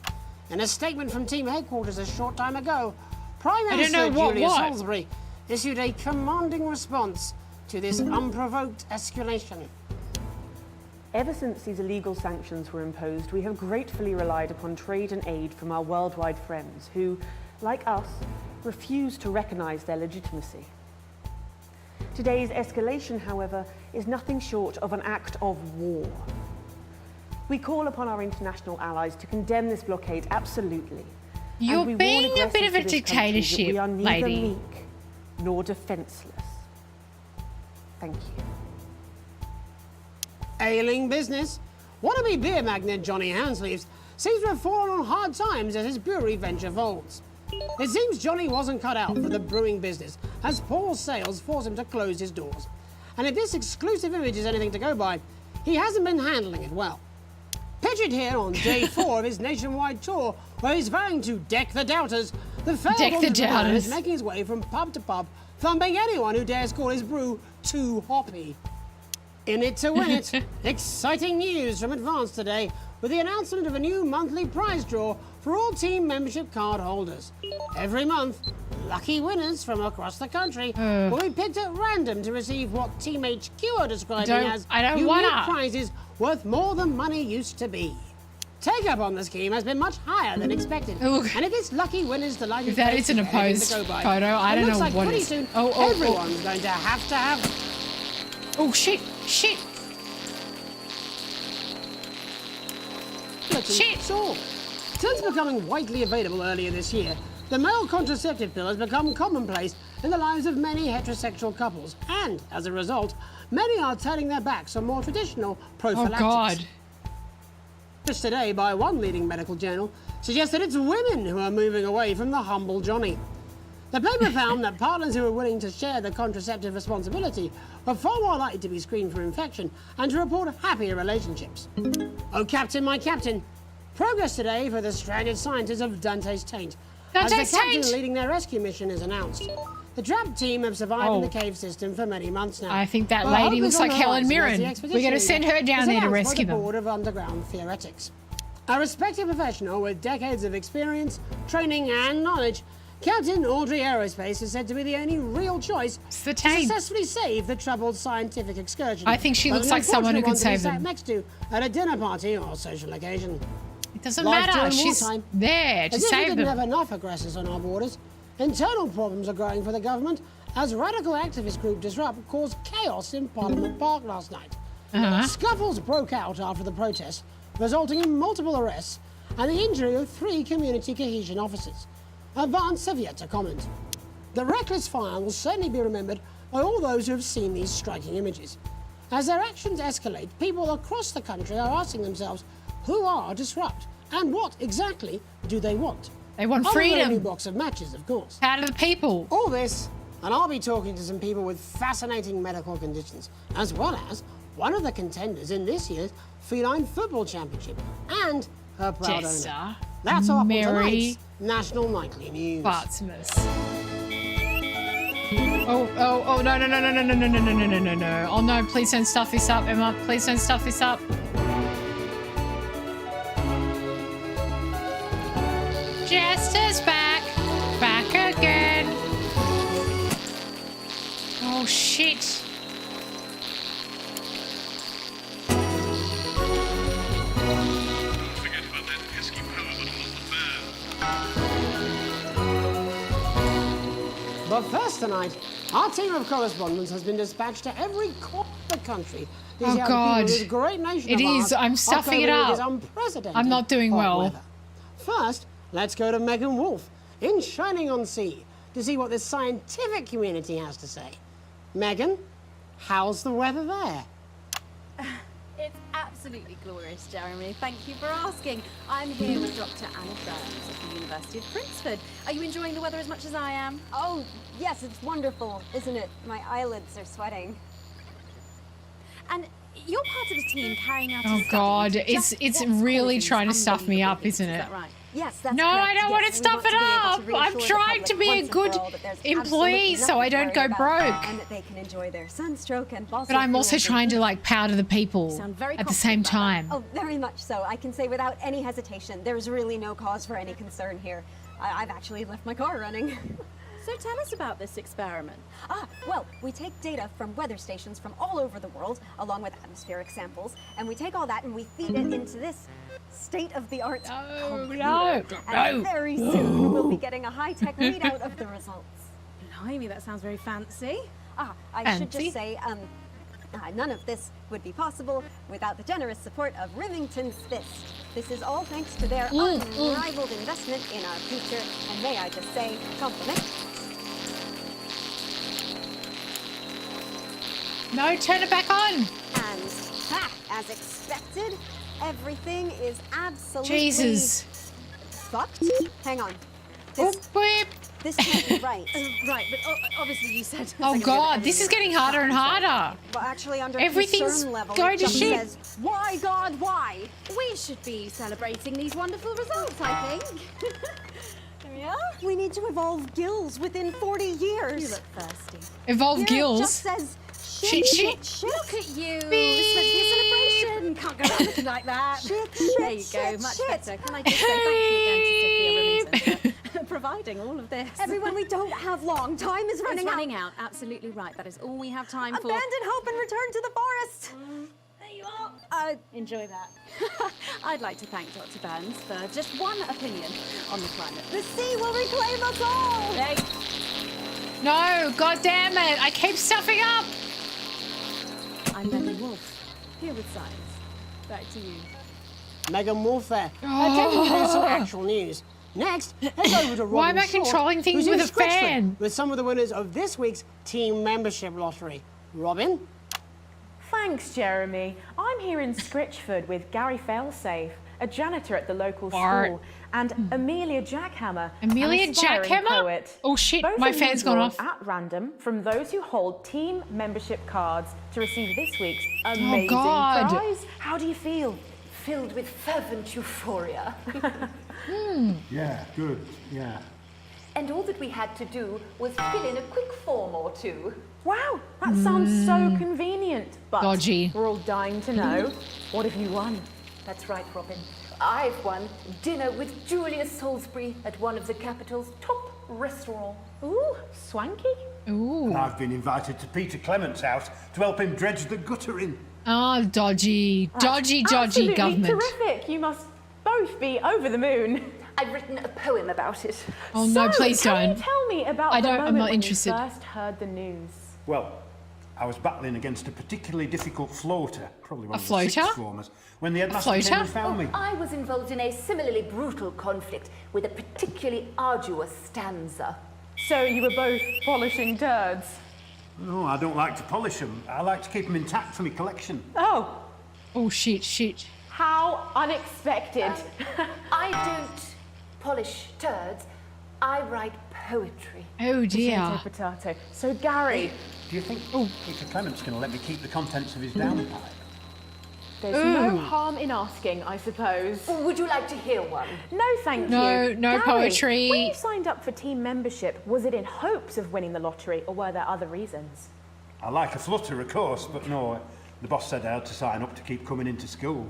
In a statement from team headquarters a short time ago, Prime Minister Julia Salisbury issued a commanding response to this unprovoked escalation. Ever since these illegal sanctions were imposed, we have gratefully relied upon trade and aid from our worldwide friends who, like us, refuse to recognise their legitimacy. Today's escalation, however, is nothing short of an act of war. We call upon our international allies to condemn this blockade absolutely. You're being a bit of a dictatorship, we are neither lady. meek nor defenceless. Thank you. Ailing business. Wannabe beer magnate Johnny Handsleeves seems to have fallen on hard times as his brewery venture folds. It seems Johnny wasn't cut out for the brewing business, as poor sales forced him to close his doors. And if this exclusive image is anything to go by, he hasn't been handling it well. Pictured here on day 4 of his nationwide tour, where he's vowing to deck the doubters, the failed entrepreneur is making his way from pub to pub, thumping anyone who dares call his brew too hoppy. In it to win it, exciting news from Advance today with the announcement of a new monthly prize draw for all team membership card holders. Every month, lucky winners from across the country will be picked at random to receive what Team HQ are describing as unique prizes worth more than money used to be. Take-up on the scheme has been much higher than expected. And if it's lucky winners delighted If that isn't a posed photo, I don't know like what pretty is. soon everyone's going to have. Oh shit! Shit! Shit! So, since becoming widely available earlier this year, the male contraceptive pill has become commonplace in the lives of many heterosexual couples, and as a result, many are turning their backs on more traditional prophylactics. Oh God! Just today, by one leading medical journal, suggests that it's women who are moving away from the humble Johnny. The paper found that partners who are willing to share the contraceptive responsibility are far more likely to be screened for infection and to report happier relationships. Oh, Captain, my Captain. Progress today for the stranded scientists of Dante's Taint. Dante's as the captain Taint! leading their rescue mission is announced. The trapped team have survived in the cave system for many months now. I think that But lady hope looks is on like the Helen horizon as Mirren. the We're expedition going to send her leader down is there to announced by rescue the them. Board of Underground Theoretics. A respected professional with decades of experience, training and knowledge, Captain Audrey Aerospace is said to be the only real choice to successfully save the troubled scientific excursion. I think she looks like someone who could save them. Next to at a dinner party or social occasion. It doesn't matter. She's there to save them. We didn't have enough aggressors on our borders. Internal problems are growing for the government as radical activist group Disrupt caused chaos in Parliament Park last night. Scuffles broke out after the protest, resulting in multiple arrests and the injury of 3 community cohesion officers. Advance have yet to comment. The reckless fire will certainly be remembered by all those who have seen these striking images. As their actions escalate, people across the country are asking themselves, who are Disrupt and what exactly do they want? They want Other than a freedom. new box of matches, of course. Out of the people. All this, and I'll be talking to some people with fascinating medical conditions, as well as one of the contenders in this year's Feline Football Championship and her proud owner. That's all up on tonight's National Nightly News. Bartsmith. Oh, no. Oh no, please don't stuff this up, Emma. Please don't stuff this up. Jester's back. Back again. Oh shit. But first tonight, our team of correspondents has been dispatched to every corner of the country. Oh God. This great nation It of is. ours I'm stuffing it are coping with up. this unprecedented I'm not doing hot well. weather. First, let's go to Megan Wolf in Shining-on-Sea to see what the scientific community has to say. Megan, how's the weather there? It's absolutely glorious, Jeremy. Thank you for asking. I'm here with Dr. Anna Burns at the University of Princeton. Are you enjoying the weather as much as I am? Oh, yes, it's wonderful, isn't it? My eyelids are sweating. And you're part of the team carrying out Oh God, it's really trying to stuff me up, isn't it? Is that right? Yes, that's No, correct. I don't want to Yes, we stuff it to be able up. to I'm reassure the trying to public be a once and good for all that there's employee absolutely so I nothing to don't go worry about, broke. and that they can enjoy their sunstroke and fossil But I'm also fuels and trying to like powder the people sound very at the same time. Oh, very much so. I can say without any hesitation, there's really no cause for any concern here. I've actually left my car running. So tell us about this experiment. Well, we take data from weather stations from all over the world, along with atmospheric samples, and we take all that and we feed it into this state-of-the-art computer. And very soon we'll be getting a high-tech readout of the results. Blimey, that sounds very fancy. I should just say, none of this would be possible without the generous support of Remington's Fist. This is all thanks to their unrivaled investment in our future, and may I just say, compliment. No, turn it back on. And as expected, everything is absolutely fucked. Hang on. This can't be right. Right, but obviously you said. Oh God, this is getting harder and harder. Well, actually, under Everything's concern level, going it to just shit. says, why, God, why? We should be celebrating these wonderful results, I think. There we are. We need to evolve gills within 40 years. You look thirsty. Evolve Here gills? It just says Shit, shit, shit. Look at you. This is meant to be a celebration. Can't go around looking like that. There you go. Much better. Can I just say thank you again to Sophia Remington for providing all of this? Everyone, we don't have long. Time is running out. It's running out. Absolutely right. That is all we have time for. Abandon hope and return to the forest. There you are. Enjoy that. I'd like to thank Dr. Burns for just one opinion on the climate. The sea will reclaim us all. Hey. No, God damn it! I keep stuffing up. I'm Megan Wolf, here with science. Back to you. Megan Wolf there. Attempting to do some actual news. Next, head over to Robin Why am I Shaw, controlling things who's in with a Scritchford fan? With some of the winners of this week's team membership lottery. Robin? Thanks, Jeremy. I'm here in Scritchford with Gary Failsafe, a janitor at the local school, and Amelia Jackhammer, Amelia an aspiring Jackhammer? poet. Oh shit, Both my of you fan's gone drawn off. at random from those who hold team membership cards to receive this week's amazing God. prize. How do you feel? Filled with fervent euphoria. Yeah, good, yeah. And all that we had to do was fill in a quick form or two. Wow, that sounds so convenient. But Dodgy. we're all dying to know, what have you won? That's right, Robin. I've won dinner with Julia Salisbury at one of the capital's top restaurants. Ooh, swanky. Ooh. And I've been invited to Peter Clement's house to help him dredge the gutter in. Oh, dodgy Absolutely government. terrific. You must both be over the moon. I've written a poem about it. Oh no, please can don't. you tell me about I the don't. moment I'm not when interested. you first heard the news? Well, I was battling against a particularly difficult floater, probably one A of floater? the sixth formers, when the headmaster came and found me. I was involved in a similarly brutal conflict with a particularly arduous stanza. So you were both polishing turds? No, I don't like to polish them. I like to keep them intact for my collection. Oh. Oh, shit. How unexpected. I don't polish turds. I write poetry. Oh dear. Potato, potato. So Gary. Do you think Peter Clement's going to let me keep the contents of his downpipe? There's no harm in asking, I suppose. Would you like to hear one? No, thank No, you. no Gary, poetry. When you signed up for team membership, was it in hopes of winning the lottery, or were there other reasons? I like a flutter, of course, but no, the boss said I had to sign up to keep coming into school.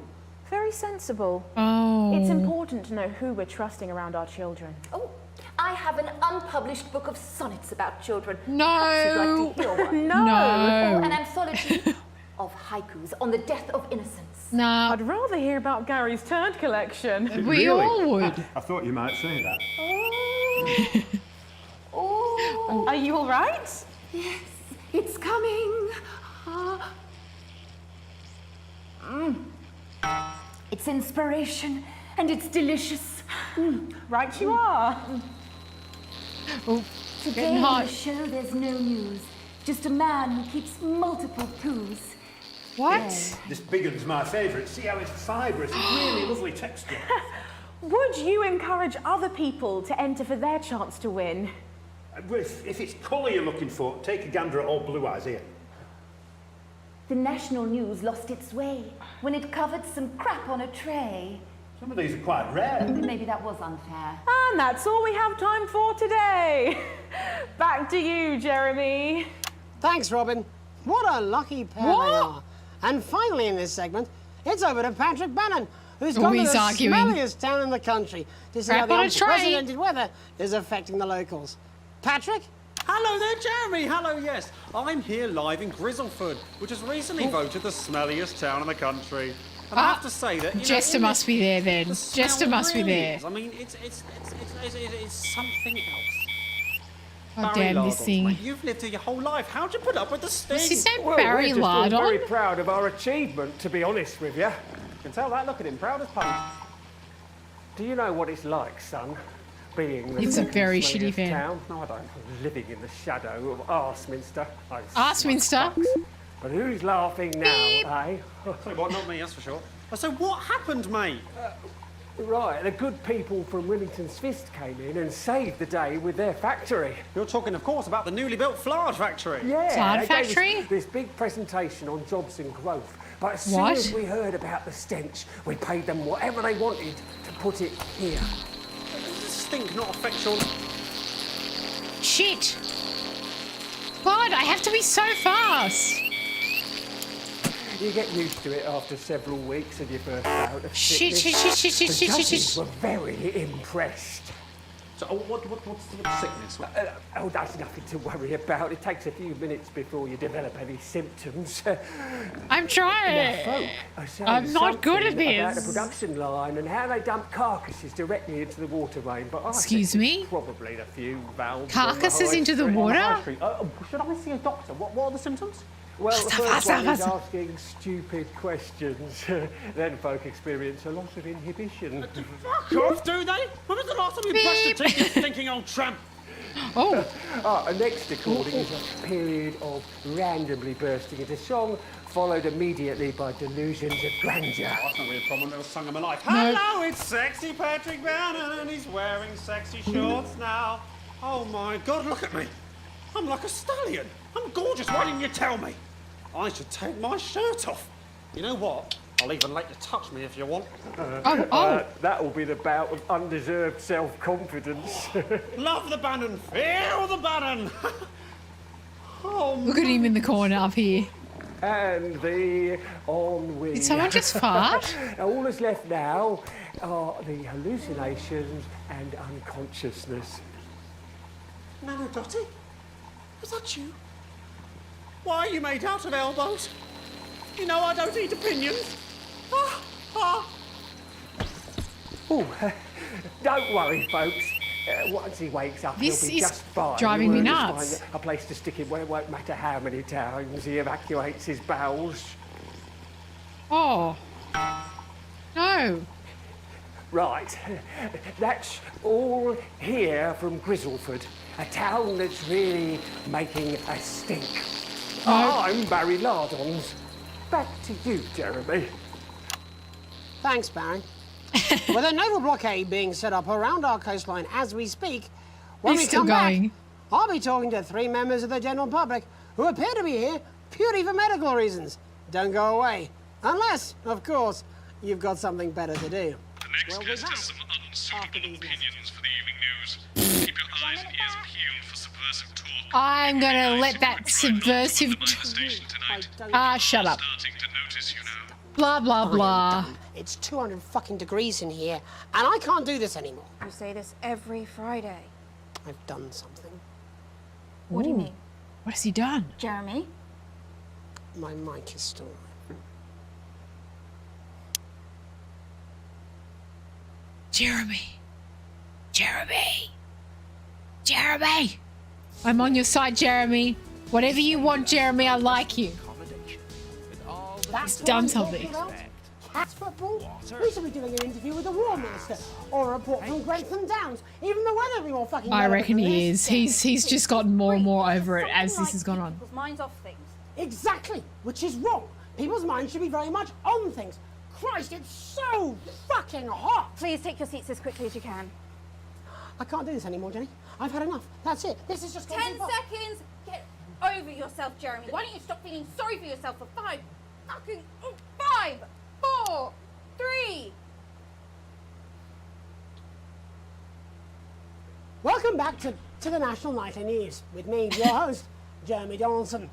Very sensible. Oh. It's important to know who we're trusting around our children. Oh, I have an unpublished book of sonnets about children. No. Perhaps you'd like to hear one. No. Or an anthology of haikus on the death of innocence. Nah. I'd rather hear about Gary's turd collection. We all would. I thought you might say that. Oh. Are you all right? Yes, it's coming. It's inspiration and it's delicious. Right you are. Oh, Today getting on hot. the show there's no news. Just a man who keeps multiple poos. What? This big one's my favourite. See how it's fibrous, really lovely texture. Would you encourage other people to enter for their chance to win? If it's colour you're looking for, take a gander at old Blue Eyes here. The national news lost its way when it covered some crap on a tray. Some of these are quite rare. Maybe that was unfair. And that's all we have time for today. Back to you, Jeremy. Thanks, Robin. What a lucky pair they are. And finally in this segment, it's over to Patrick Bannon, who's gone to he's the arguing. smelliest town in the country to see how Crap the on a train. unprecedented weather is affecting the locals. Patrick? Hello there, Jeremy. Hello, yes. I'm here live in Grizzleford, which has recently voted the smelliest town in the country. And I have to say that Jester must be there then. the Jester smell must be really there. is. I mean, it's something else. God Barry damn this Lardons, thing. mate, you've lived here your whole life. How'd you put up with the sting? What's his name? Well, Barry we're just all Lardon? very proud of our achievement, to be honest with you. You can tell that, look at him, proud as punch. Do you know what it's like, son, being the It's a very second shitty smelliest van. town? No, I don't. Living in the shadow of Arseminster. Arseminster? But who's laughing now, eh? Sorry, what? Not me, that's for sure. So what happened, mate? Right, the good people from Willington's Fist came in and saved the day with their factory. You're talking, of course, about the newly built Flard factory. Yeah, Flard they gave us factory? this big presentation on jobs and growth. But as soon What? as we heard about the stench, we paid them whatever they wanted to put it here. Does this stink not affect your... Shit. God, I have to be so fast. You get used to it after several weeks of your first bout of Shit, sickness. shit, shit, shit, The shit, shit, judges shit. were very impressed. So, what's the sickness? Oh, that's nothing to worry about. It takes a few minutes before you develop any symptoms. I'm trying. Now, folk are saying I'm not good at something about the this. production line and how they dump carcasses directly into the water main. But I Excuse think me? it's probably the few valves. Carcasses on the into the high water? street. Should I see a doctor? What are the symptoms? Well, the Faster, first one is faster. asking stupid questions. Then folk experience a loss of inhibition. Fuck off, do they? When was the last time you brushed your teeth, you stinking old tramp? Oh. A next recording is a period of randomly bursting into song, followed immediately by delusions of grandeur. Oh, that's not really a problem. Little song of my life. No. Hello, it's sexy Patrick Bannon, and he's wearing sexy shorts now. Oh my God, look at me. I'm like a stallion. I'm gorgeous. Why didn't you tell me? I should take my shirt off. You know what? I'll even let you touch me if you want. That will be the bout of undeserved self-confidence. Love the Bannon. Feel the Bannon. Oh, Look at him in the corner up here. and the ennui. Did someone just fart? All that's left now are the hallucinations and unconsciousness. Nana Dottie? Was that you? Why are you made out of elbows? You know I don't eat opinions. Oh, don't worry, folks. Once he wakes up, This he'll be is just fine. driving me We'll just nuts. find a place to stick him where it won't matter how many times he evacuates his bowels. Oh. No. Right. That's all here from Grizzleford, a town that's really making a stink. I'm Barry Lardons. Back to you, Jeremy. Thanks, Barry. With a naval blockade being set up around our coastline as we speak, when He's we still come going. back, I'll be talking to 3 members of the general public who appear to be here purely for medical reasons. Don't go away. Unless, of course, you've got something better to do. The next guest has some unsuitable opinions for the evening news. Keep your eyes and ears peeled for subversive talk. I'm gonna let that subversive. Shut up. Blah blah blah. It's 200 fucking degrees in here, and I can't do this anymore. You say this every Friday. I've done something. What do you mean? What has he done? Jeremy? My mic is still on. Jeremy. Jeremy. Jeremy. I'm on your side, Jeremy. Whatever you want, Jeremy, I like you. He's done something. Cats football? We should be doing an interview with the War Minister, or a report from Grantham Downs. Even the weather will be more fucking I reckon relevant he than is. this. He's just gotten more and more over it as this has gone on. People's minds off things. Exactly, which is wrong. People's minds should be very much on things. Christ, it's so fucking hot. Please take your seats as quickly as you can. I can't do this anymore, Jenny. I've had enough. That's it. This is just 10 seconds. Get over yourself, Jeremy. Why don't you stop feeling sorry for yourself for 5, 4, 3. Welcome back to the National Nightly News with me, your host, Jeremy Donaldson.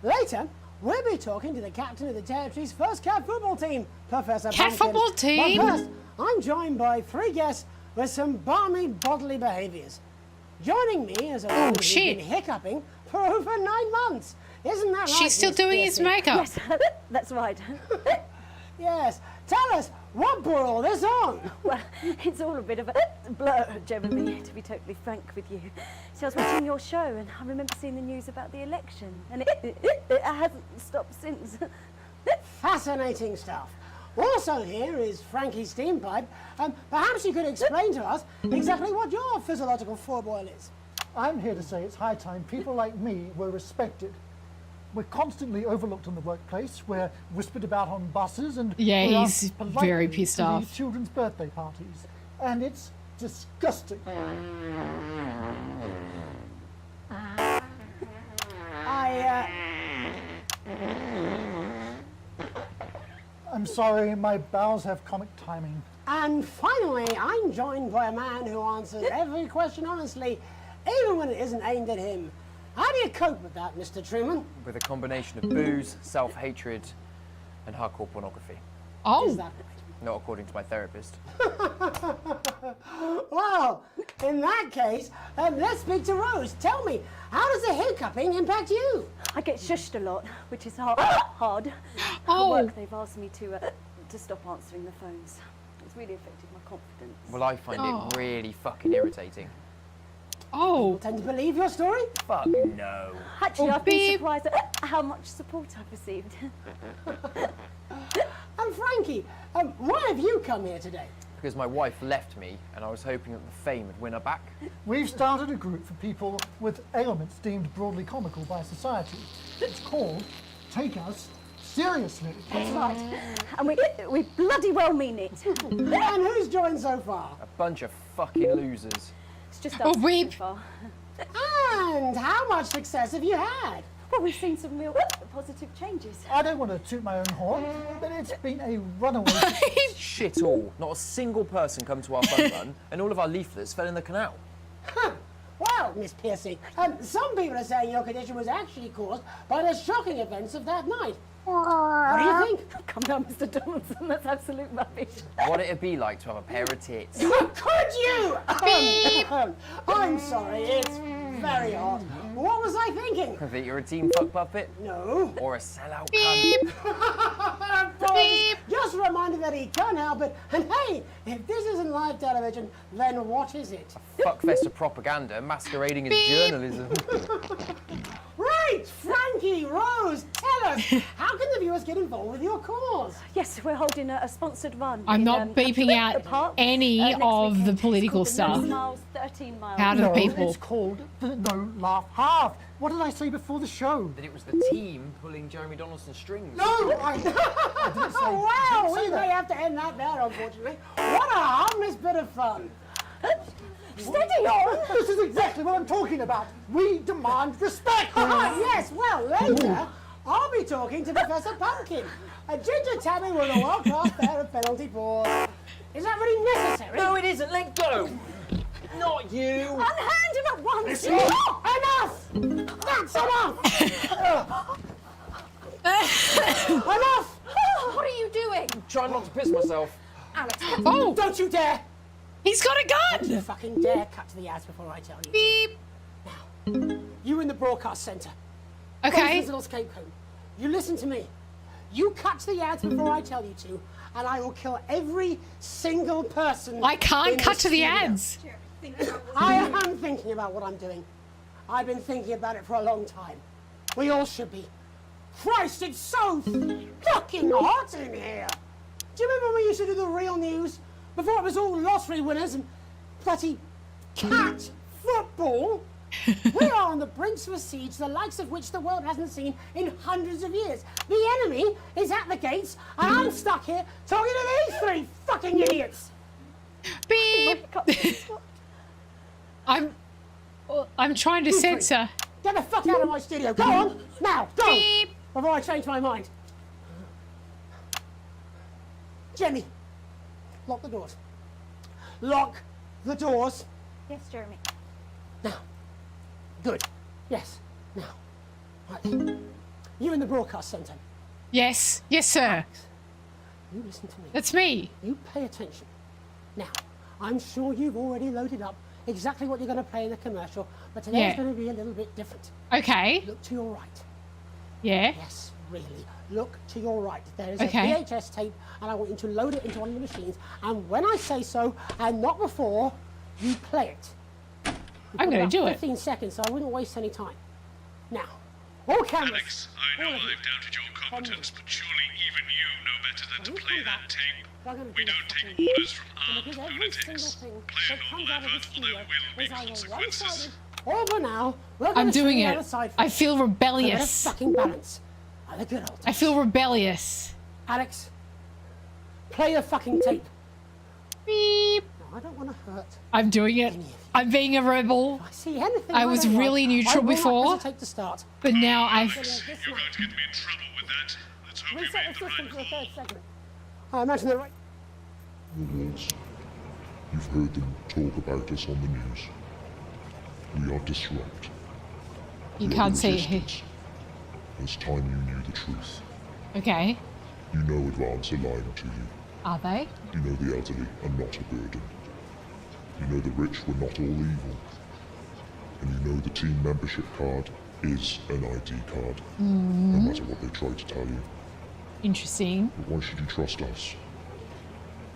Later, we'll be talking to the captain of the territory's first cat football team, Professor Cat Pumpkin. football team? But first, I'm joined by 3 guests with some balmy bodily behaviours. Joining me is a woman who's been hiccuping for over 9 months. Isn't that right? She's still Miss doing his Piercy? makeup. Yes, that's right. Yes. Tell us, what brought all this on? Well, it's all a bit of a blur, Jeremy, to be totally frank with you. So I was watching your show and I remember seeing the news about the election and it hasn't stopped since. Fascinating stuff. Also here is Frankie Steampipe. Perhaps you could explain to us exactly what your physiological foible is. I'm here to say it's high time people like me were respected. We're constantly overlooked in the workplace. We're whispered about on buses, and Yeah, we're he's asked politely very pissed to the off. children's birthday parties, and it's disgusting. I'm sorry, my bowels have comic timing. And finally, I'm joined by a man who answers every question honestly, even when it isn't aimed at him. How do you cope with that, Mr. Truman? With a combination of booze, self-hatred, and hardcore pornography. Oh. Is that Not according to my therapist. Well, in that case, let's speak to Rose. Tell me, how does the hiccuping impact you? I get shushed a lot, which is hard. Oh. At work, they've asked me to stop answering the phones. It's really affected my confidence. Well, I find it really fucking irritating. Oh. People tend to believe your story? Fuck no. Actually, Oh, I've been babe. surprised at how much support I've received. And Frankie, why have you come here today? Because my wife left me, and I was hoping that the fame would win her back. We've started a group for people with ailments deemed broadly comical by society. It's called Take Us Seriously. That's right. And we bloody well mean it. And who's joined so far? A bunch of fucking losers. It's just Oh, us so weep. far. And how much success have you had? Well, we've seen some real positive changes. I don't want to toot my own horn, but it's been a runaway. Shit all. Not a single person come to our fun run, and all of our leaflets fell in the canal. Well, Well, Miss Piercy, some people are saying your condition was actually caused by the shocking events of that night. What do you think? Come down, Mr. Donaldson. That's absolute rubbish. What it'd be like to have a pair of tits. Could you? I'm sorry, it's very hot. What was I thinking? That you're a team fuck puppet? No. Or a sellout cunt? Beep. Just a reminder that he can't help it. And hey, if this isn't live television, then what is it? Fuckfest of propaganda masquerading as journalism. Right, Frankie, Rose, tell us, how can the viewers get involved with your cause? Yes, we're holding a sponsored run. I'm not beeping out any of the political stuff. Miles, 13 miles. How do people? It's called the No Laugh Half. What did I say before the show? That it was the team pulling Jeremy Donaldson's strings. No, I didn't say. Well, we may have to end that there, unfortunately. What a harmless bit of fun. Steady on! This is exactly what I'm talking about. We demand respect. Yes, well, later, I'll be talking to Professor Pumpkin, a ginger tabby with a world-class pair of penalty paws. Is that really necessary? No, it isn't. Let go. Not you. Unhand him at once. Enough! That's enough! Enough! What are you doing? Trying not to piss myself. Alex, Oh! Don't you dare! He's got a gun! Don't you fucking dare cut to the ads before I tell you. Beep! Now, you in the broadcast centre. Okay. Little escape code. You listen to me. You cut to the ads before I tell you to, and I will kill every single person. I can't in cut this to the studio. ads. I am thinking about what I'm doing. I've been thinking about it for a long time. We all should be. Christ, it's so fucking hot in here. Do you remember when we used to do the real news? Before it was all lottery winners and bloody cat football? We are on the brink of a siege, the likes of which the world hasn't seen in hundreds of years. The enemy is at the gates, and I'm stuck here talking to these three fucking idiots. Beep! I'm trying to censor. Get the fuck out of my studio. Go on, now, go! Beep! Before I change my mind. Jenny, lock the doors. Lock the doors. Yes, Jeremy. Now. Good. Yes. Now. Right. You in the broadcast centre. Yes. Yes, sir. You listen to me. That's me. You pay attention. Now, I'm sure you've already loaded up exactly what you're going to play in the commercial, but today's going to be a little bit different. Okay. Look to your right. Yeah. Yes, really. Look to your right. There is Okay. a VHS tape, and I want you to load it into one of the machines. And when I say so, and not before, you play it. I'm going to do it. 15 seconds, so I wouldn't waste any time. Now, all cameras. Alex, I know I've doubted your competence, but surely even you know better than to play that tape. We don't take orders from armed lunatics. Play a normal advert or there will be consequences. Over now, we're I'm gonna doing see the it. other side I first. feel A bit of rebellious. fucking balance. Like the good old I feel rebellious. Alex, play the fucking tape. Beep. No, I don't want to hurt. I'm doing it. I'm being a rebel. I see anything. I was don't really like, neutral I will before, Not hesitate to start. but now I've. You're going to get me in trouble with that. Let's hope you Reset made the the right system for the call. third segment. I imagine they're right. The walls. You've heard them talk about us on the news. We are disrupt. You We are can't see it. resistance. It's time you knew the truth. Okay. You know advance are lying to you. Are they? You know the elderly are not a burden. You know the rich were not all evil. And you know the team membership card is an ID card, no matter what they try to tell you. Interesting. But why should you trust us?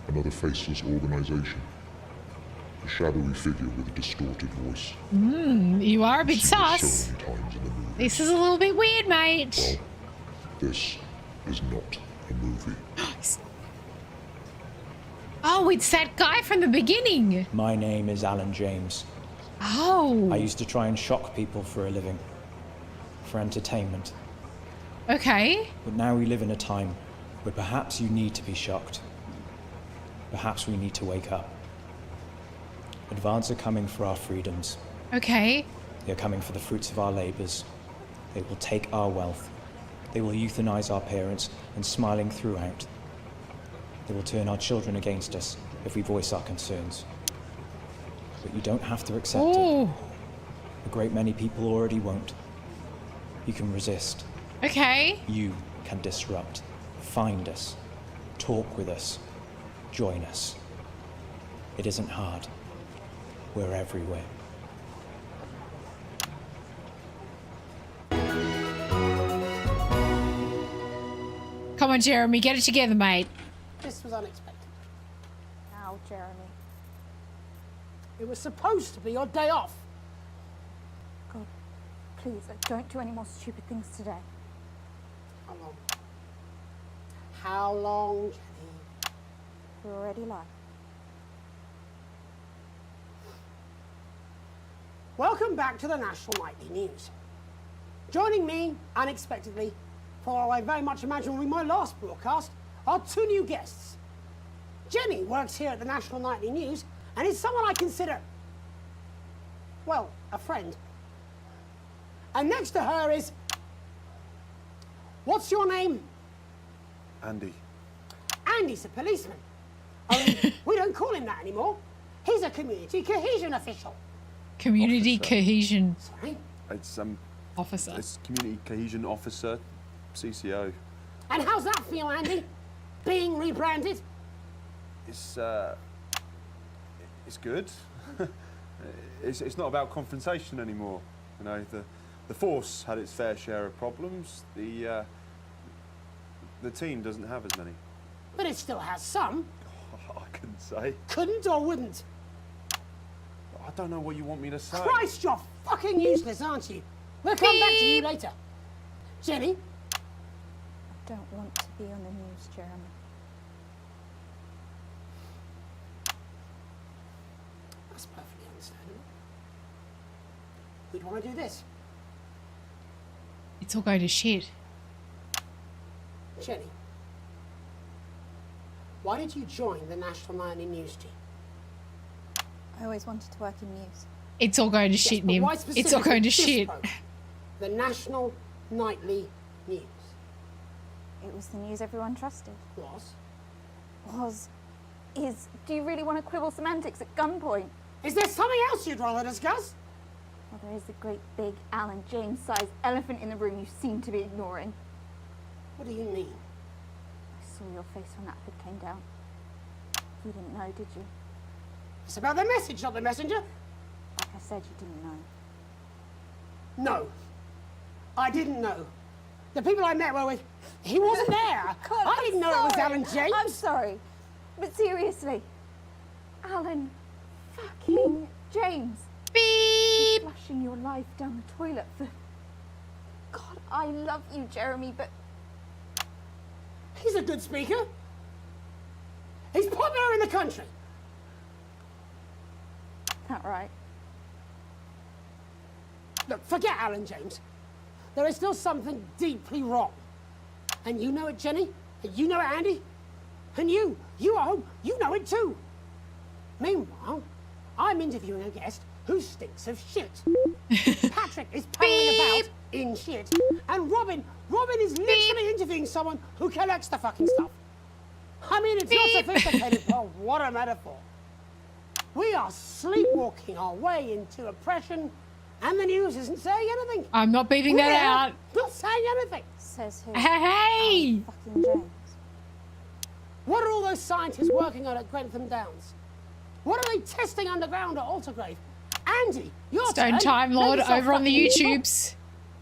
Another faceless organisation. A shadowy figure with a distorted voice. You are a bit sus. So many times in the movie. This is a little bit weird, mate. Well, this is not a movie. Oh, it's that guy from the beginning. My name is Alan James. Oh. I used to try and shock people for a living, for entertainment. Okay. But now we live in a time where perhaps you need to be shocked. Perhaps we need to wake up. Advance are coming for our freedoms. Okay. They are coming for the fruits of our labours. They will take our wealth. They will euthanize our parents and smiling throughout. They will turn our children against us if we voice our concerns. But you don't have to accept it. A great many people already won't. You can resist. Okay. You can disrupt. Find us. Talk with us. Join us. It isn't hard. We're everywhere. Come on, Jeremy, get it together, mate. This was unexpected. Now, Jeremy. It was supposed to be your day off. God, please, don't do any more stupid things today. How long? How long, Jenny? We're already live. Welcome back to the National Nightly News. Joining me, unexpectedly, for what I very much imagine will be my last broadcast, are two new guests. Jenny works here at the National Nightly News and is someone I consider, well, a friend. And next to her is, what's your name? Andy. Andy's a policeman. Only we don't call him that anymore. He's a community cohesion official. Community Officer. cohesion Sorry? It's officer. It's community cohesion officer, CCO. And how's that feel, Andy? Being rebranded? It's good. it's not about confrontation anymore. You know, the force had its fair share of problems. The team doesn't have as many. But it still has some. I couldn't say. Couldn't or wouldn't? I don't know what you want me to say. Christ, you're fucking useless, aren't you? We'll come back to you later. Jenny? I don't want to be on the news, Jeremy. That's perfectly understandable. We'd want to do this. It's all going to shit. Jenny, why did you join the National Nightly News team? I always wanted to work in news. It's all going to Yes, shit, but Nim. why It's all going to specifically shit. this program? The National Nightly News. It was the news everyone trusted. Was? Is. Do you really want to quibble semantics at gunpoint? Is there something else you'd rather discuss? Well, there is a great big Alan James-sized elephant in the room you seem to be ignoring. What do you mean? I saw your face when that hood came down. You didn't know, did you? It's about the message, not the messenger. Like I said, you didn't know. No, I didn't know. The people I met were with, he wasn't there. God, I didn't know it was Alan James. I'm sorry, but seriously, Alan fucking James. Beep. Flushing your life down the toilet for. God, I love you, Jeremy, but He's a good speaker. He's popular in the country. that right? Look, forget Alan James. There is still something deeply wrong. And you know it, Jenny. And you know it, Andy. And you at home, you know it too. Meanwhile, I'm interviewing a guest who stinks of shit. Patrick is pulling about in shit. And Robin is literally interviewing someone who collects the fucking stuff. I mean, it's not sophisticated, but what a metaphor. We are sleepwalking our way into oppression, and the news isn't saying anything. I'm not beeping that out. Not saying anything. Says who? Hey! Fucking James. What are all those scientists working on at Grentham Downs? What are they testing underground at Altergrave? Andy, your Stone turn. Time Lord Make yourself over on the fucking useful. YouTubes.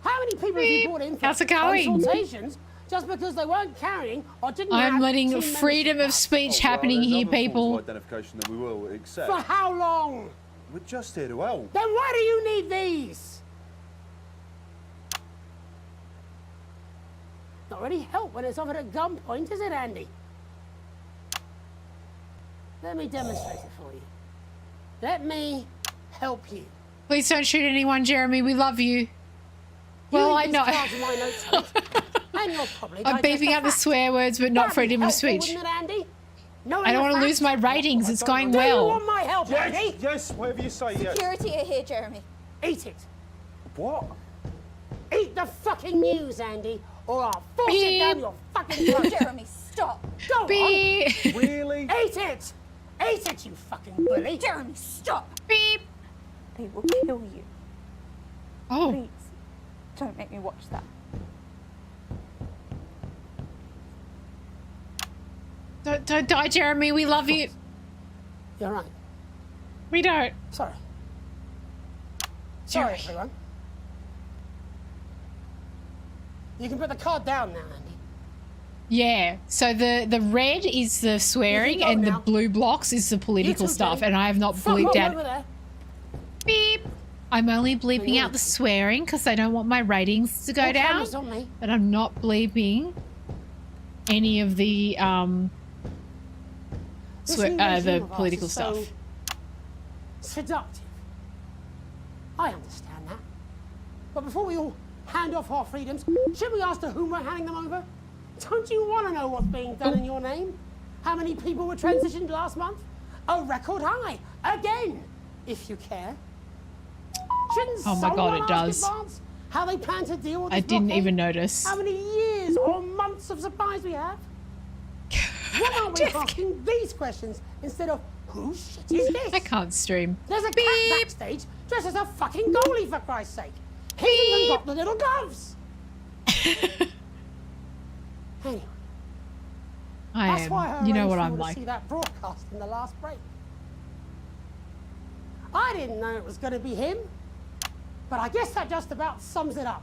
How many people have you brought in for How's it going? consultations just because they weren't carrying or didn't have I'm letting team freedom of speech happening here, people. Identification that we will accept. For how long? We're just here to help. Then why do you need these? Not really help when it's offered at gunpoint, is it, Andy? Let me demonstrate it for you. Let me help you. Please don't shoot anyone, Jeremy. We love you. Well, I know. And you'll probably I'm digest beeping out the swear words, but not freedom of helpful, speech. wouldn't it, Andy? Knowing I don't the want to lose facts? my ratings. It's going Do you well. want my help, Andy? Yes, whatever you say, yes. Security are here, Jeremy. Eat it. What? Eat the fucking news, Andy, or I'll force it down your fucking throat. Jeremy, stop. Go Beep. on. Really? Eat it. Eat it, you fucking bully. Jeremy, stop. Beep. They will kill you. Oh. Please, don't make me watch that. Don't die, Jeremy. We love you. You're right. We don't. Sorry. Sorry, everyone. You can put the card down now, Andy. Yeah. So the red is the swearing and the blue blocks is the political stuff. And I have not bleeped out. Beep. I'm only bleeping out the swearing because I don't want my ratings to go down. But I'm not bleeping any of the the political stuff. Seductive. I understand that. But before we all hand off our freedoms, should we ask to whom we're handing them over? Don't you want to know what's being done in your name? How many people were transitioned last month? A record high. Again, if you care. Shouldn't oh my God, it does. How they plan to deal with this I didn't blockade? even notice. How many years or months of supplies we have? Why aren't we asking these questions instead of whose shit is this? I can't stream. There's a cat backstage dressed as a fucking goalie, for Christ's sake. He's even got the little gloves. Anyway, that's why I you know what arranged I'm for you like. to see that broadcast in the last break. I didn't know it was going to be him, but I guess that just about sums it up.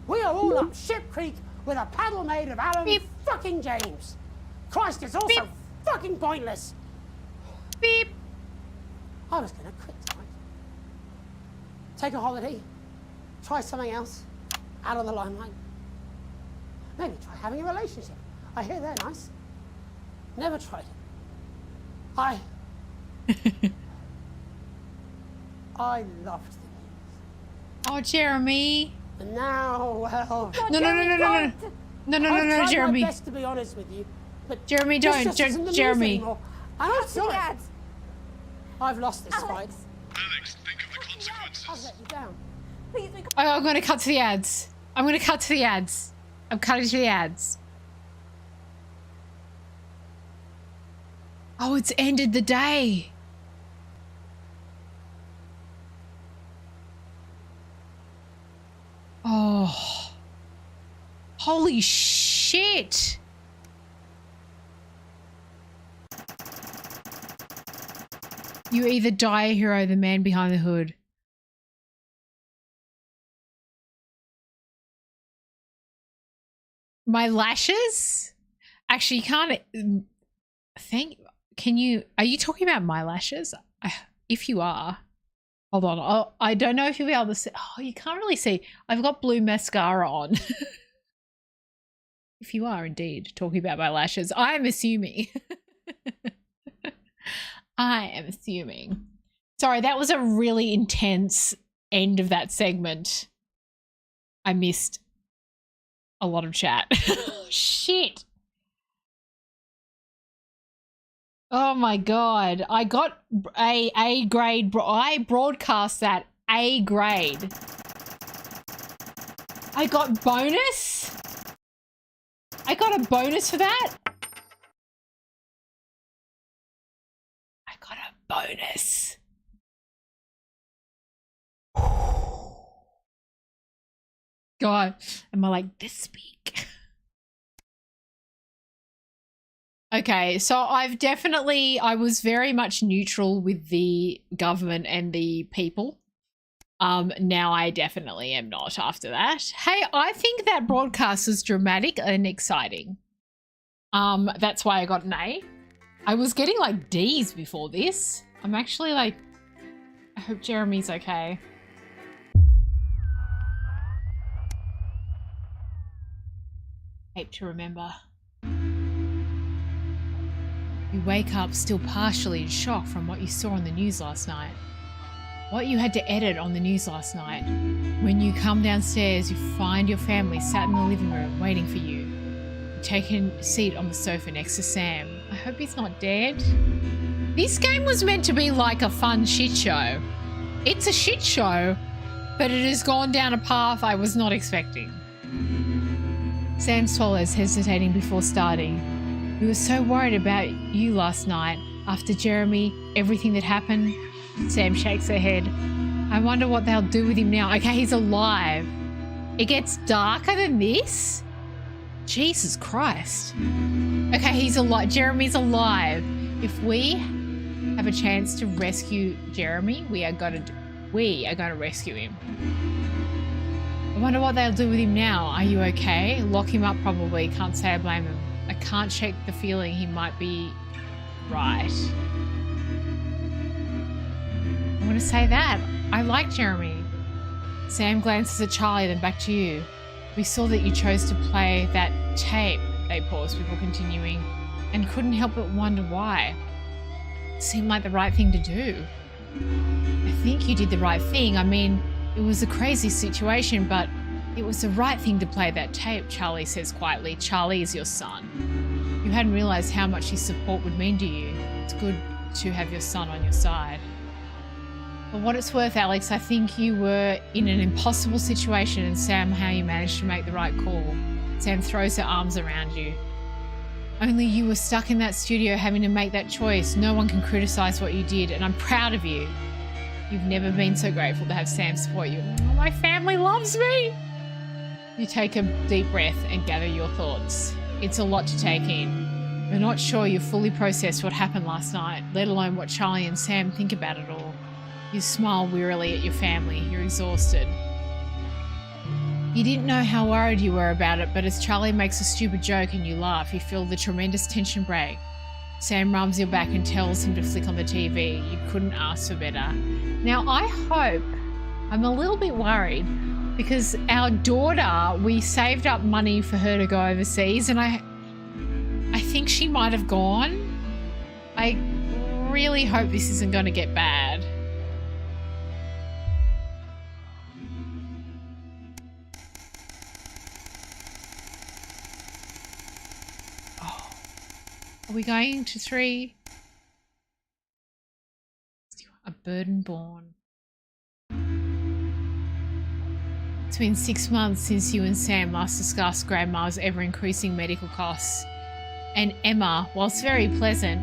We are all up Ship Creek with a paddle made of Alan fucking James. Christ, it's all so fucking pointless. Beep. I was going to quit tonight. Take a holiday. Try something else. Out of the limelight. Maybe try having a relationship. I hear they're nice. Never tried it. I loved them. Oh, Jeremy. And now, well... No, I've tried Jeremy. my best to be honest with you, but Jeremy, this don't. just isn't the Jeremy. news anymore. And I'm sorry. I've lost this fight. Alex, think of the consequences. I've let you down. Please, I'm going to cut to the ads. I'm going to cut to the ads. I'm cutting to the ads. Oh, it's ended the day. Oh. Holy shit. You either die a hero, the man behind the hood. My lashes? Actually, you can't think. Are you talking about my lashes? If you are, hold on. I don't know if you'll be able to see. Oh, you can't really see. I've got blue mascara on. If you are indeed talking about my lashes, I am assuming. I am assuming. Sorry, that was a really intense end of that segment. I missed a lot of chat. Shit. Oh my God. I got A grade. I broadcast that A grade. I got bonus. I got a bonus for that. I got a bonus. God, am I like this big? Okay, so I was very much neutral with the government and the people. Now I definitely am not after that. Hey, I think that broadcast was dramatic and exciting. That's why I got an A. I was getting like D's before this. I'm actually like, I hope Jeremy's okay. Hate to remember. You wake up still partially in shock from what you saw on the news last night. What you had to edit on the news last night. When you come downstairs, you find your family sat in the living room waiting for you. You take a seat on the sofa next to Sam. I hope he's not dead. This game was meant to be like a fun shit show. It's a shit show, but it has gone down a path I was not expecting. Sam swallows, hesitating before starting. We were so worried about you last night. After Jeremy, everything that happened. Sam shakes her head. I wonder what they'll do with him now. Okay, he's alive. It gets darker than this? Jesus Christ. Okay, he's alive. Jeremy's alive. If we have a chance to rescue Jeremy, we are gonna rescue him. I wonder what they'll do with him now. Are you okay? Lock him up probably. Can't say I blame him. I can't shake the feeling he might be right. I'm gonna say that. I like Jeremy. Sam glances at Charlie, then back to you. We saw that you chose to play that tape. They paused before continuing, and couldn't help but wonder why. It seemed like the right thing to do. I think you did the right thing. I mean, it was a crazy situation, but it was the right thing to play that tape, Charlie says quietly. Charlie is your son. You hadn't realised how much his support would mean to you. It's good to have your son on your side. For what it's worth, Alex, I think you were in an impossible situation, and somehow you managed to make the right call. Sam throws her arms around you. Only you were stuck in that studio having to make that choice. No one can criticise what you did, and I'm proud of you. You've never been so grateful to have Sam support you. Oh, my family loves me! You take a deep breath and gather your thoughts. It's a lot to take in. We're not sure you've fully processed what happened last night, let alone what Charlie and Sam think about it all. You smile wearily at your family. You're exhausted. You didn't know how worried you were about it, but as Charlie makes a stupid joke and you laugh, you feel the tremendous tension break. Sam rubs your back and tells him to flick on the TV. You couldn't ask for better. Now, I hope, I'm a little bit worried because our daughter, we saved up money for her to go overseas, and I think she might have gone. I really hope this isn't going to get bad. Are we going to 3? A burden born. It's been 6 months since you and Sam last discussed Grandma's ever-increasing medical costs. And Emma, whilst very pleasant,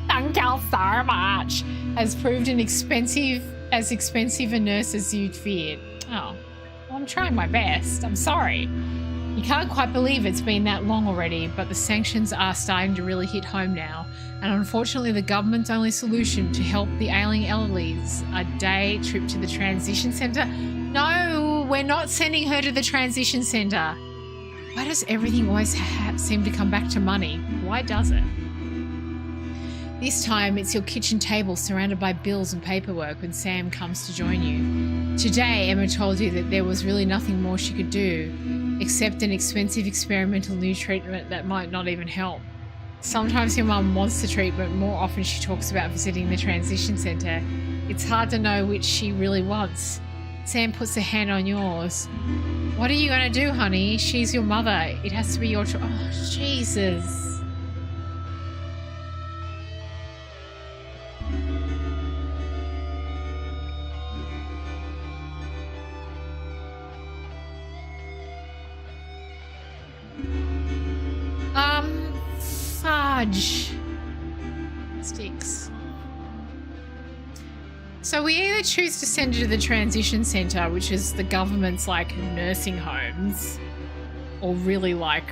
thank you so much, has proved as expensive a nurse as you'd feared. Oh, well, I'm trying my best. I'm sorry. You can't quite believe it's been that long already, but the sanctions are starting to really hit home now. And unfortunately, the government's only solution to help the ailing elderly is a day trip to the transition centre. No, we're not sending her to the transition centre. Why does everything always seem to come back to money? Why does it? This time, it's your kitchen table surrounded by bills and paperwork when Sam comes to join you. Today, Emma told you that there was really nothing more she could do, except an expensive experimental new treatment that might not even help. Sometimes your mum wants the treatment, more often she talks about visiting the transition centre. It's hard to know which she really wants. Sam puts a hand on yours. What are you going to do, honey? She's your mother. It has to be your choice. Oh, Jesus. Fudge sticks. So we either choose to send her to the transition centre, which is the government's like nursing homes, or really like,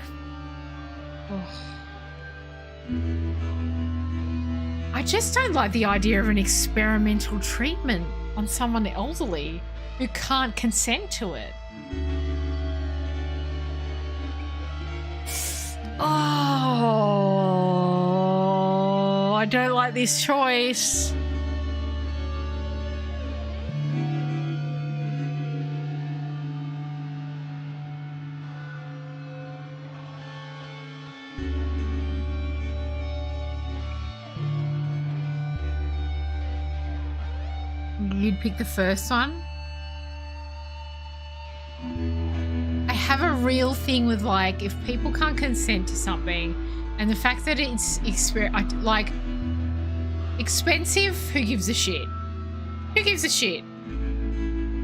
I just don't like the idea of an experimental treatment on someone elderly who can't consent to it. Oh, I don't like this choice. You'd pick the first one? I have a real thing with, like, if people can't consent to something, and the fact that it's expensive, who gives a shit? Who gives a shit?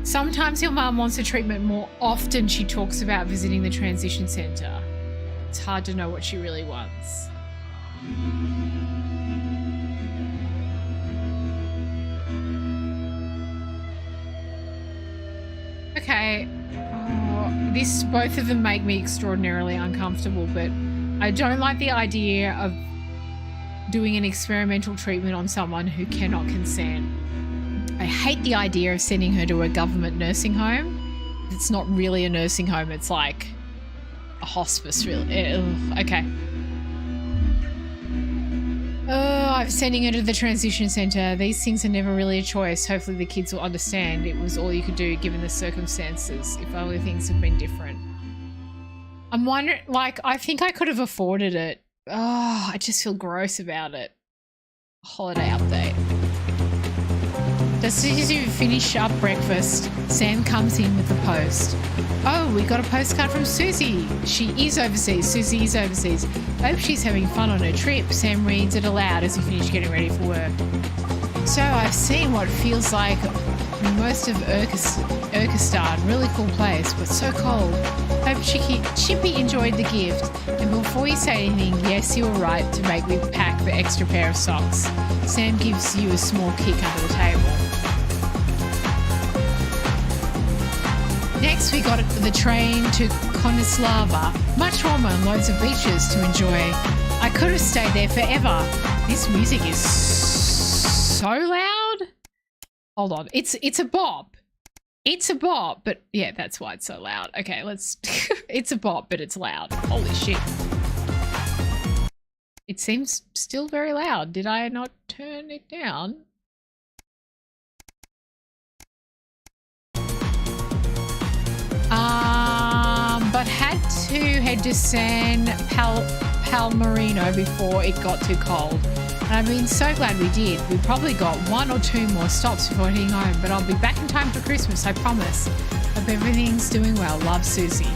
Sometimes your mum wants a treatment, more often she talks about visiting the transition centre. It's hard to know what she really wants. Okay. Oh, both of them make me extraordinarily uncomfortable, but I don't like the idea of doing an experimental treatment on someone who cannot consent. I hate the idea of sending her to a government nursing home. It's not really a nursing home, it's like a hospice, really. Ugh, okay. Oh, I'm sending her to the transition centre. These things are never really a choice. Hopefully the kids will understand it was all you could do given the circumstances, if only things had been different. I'm wondering, like, I think I could have afforded it. Oh, I just feel gross about it. Holiday update. Just as you finish up breakfast, Sam comes in with the post. Oh, we got a postcard from Susie. She is overseas. Susie is overseas. Hope she's having fun on her trip. Sam reads it aloud as you finish getting ready for work. So I've seen what feels like most of Urkestad. Really cool place, but so cold. Hope Chippy enjoyed the gift. And before you say anything, yes, you were right to make me pack the extra pair of socks. Sam gives you a small kick under the table. Next, we got the train to Konislava. Much warmer and loads of beaches to enjoy. I could have stayed there forever. This music is so loud. Hold on. It's a bop. It's a bop, but yeah, that's why it's so loud. Okay, let's... It's a bop, but it's loud. Holy shit. It seems still very loud. Did I not turn it down? But had to head to San Palmerino before it got too cold. And I've been so glad we did. We probably got 1 or 2 more stops before heading home, but I'll be back in time for Christmas, I promise. Hope everything's doing well. Love, Susie.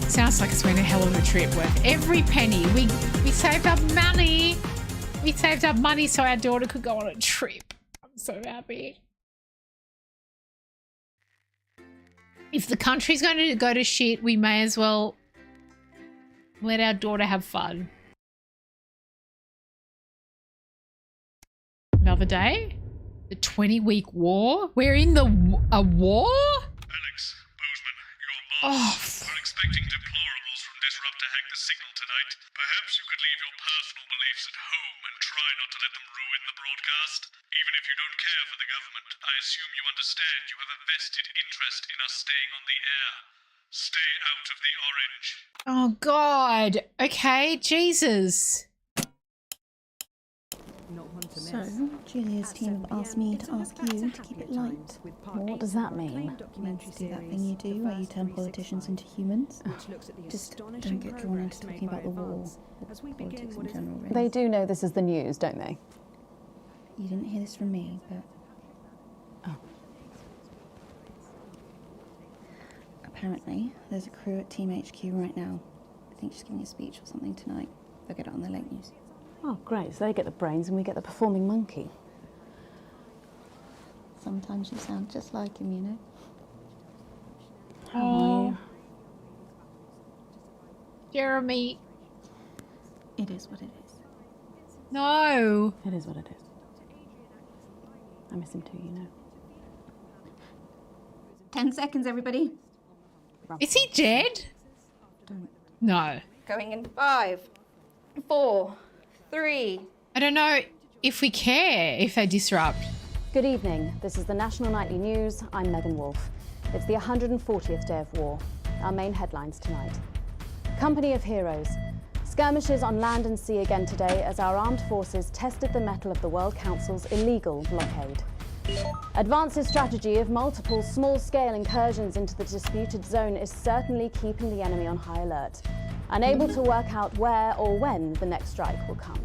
Sounds like it's been a hell of a trip, worth every penny. We saved up money. We saved up money so our daughter could go on a trip. I'm so happy. If the country's going to go to shit, we may as well let our daughter have fun. Another day? The 20-week war? We're in a war? Alex, Bozeman, your boss. We're expecting deplorables from Disrupt to hack the signal tonight. Perhaps you could leave your personal beliefs at home and try not to let them ruin the broadcast. Even if you don't care for the government, I assume you understand you have a vested interest in us staying on the air. Stay out of the orange. Oh, God. Okay, Jesus. So, Julia's team have asked me to ask you to keep it light. Well, what does that mean? It means to do that thing you do where you turn politicians into humans. Just don't get drawn into talking about the war or politics in general, really. They do know this is the news, don't they? You didn't hear this from me, but... Oh. Apparently, there's a crew at Team HQ right now. I think she's giving a speech or something tonight. They'll get it on the late news. Oh, great. So they get the brains and we get the performing monkey. Sometimes you sound just like him, you know. How are you? Jeremy. It is what it is. No. It is what it is. I miss him too, you know. 10 seconds, everybody. Is he dead? No. Going in 5, 4, 3. I don't know if we care if they disrupt. Good evening. This is the National Nightly News. I'm Megan Wolfe. It's the 140th day of war. Our main headlines tonight. Company of Heroes. Skirmishes on land and sea again today as our armed forces tested the mettle of the World Council's illegal blockade. Advance's strategy of multiple small-scale incursions into the disputed zone is certainly keeping the enemy on high alert, unable to work out where or when the next strike will come.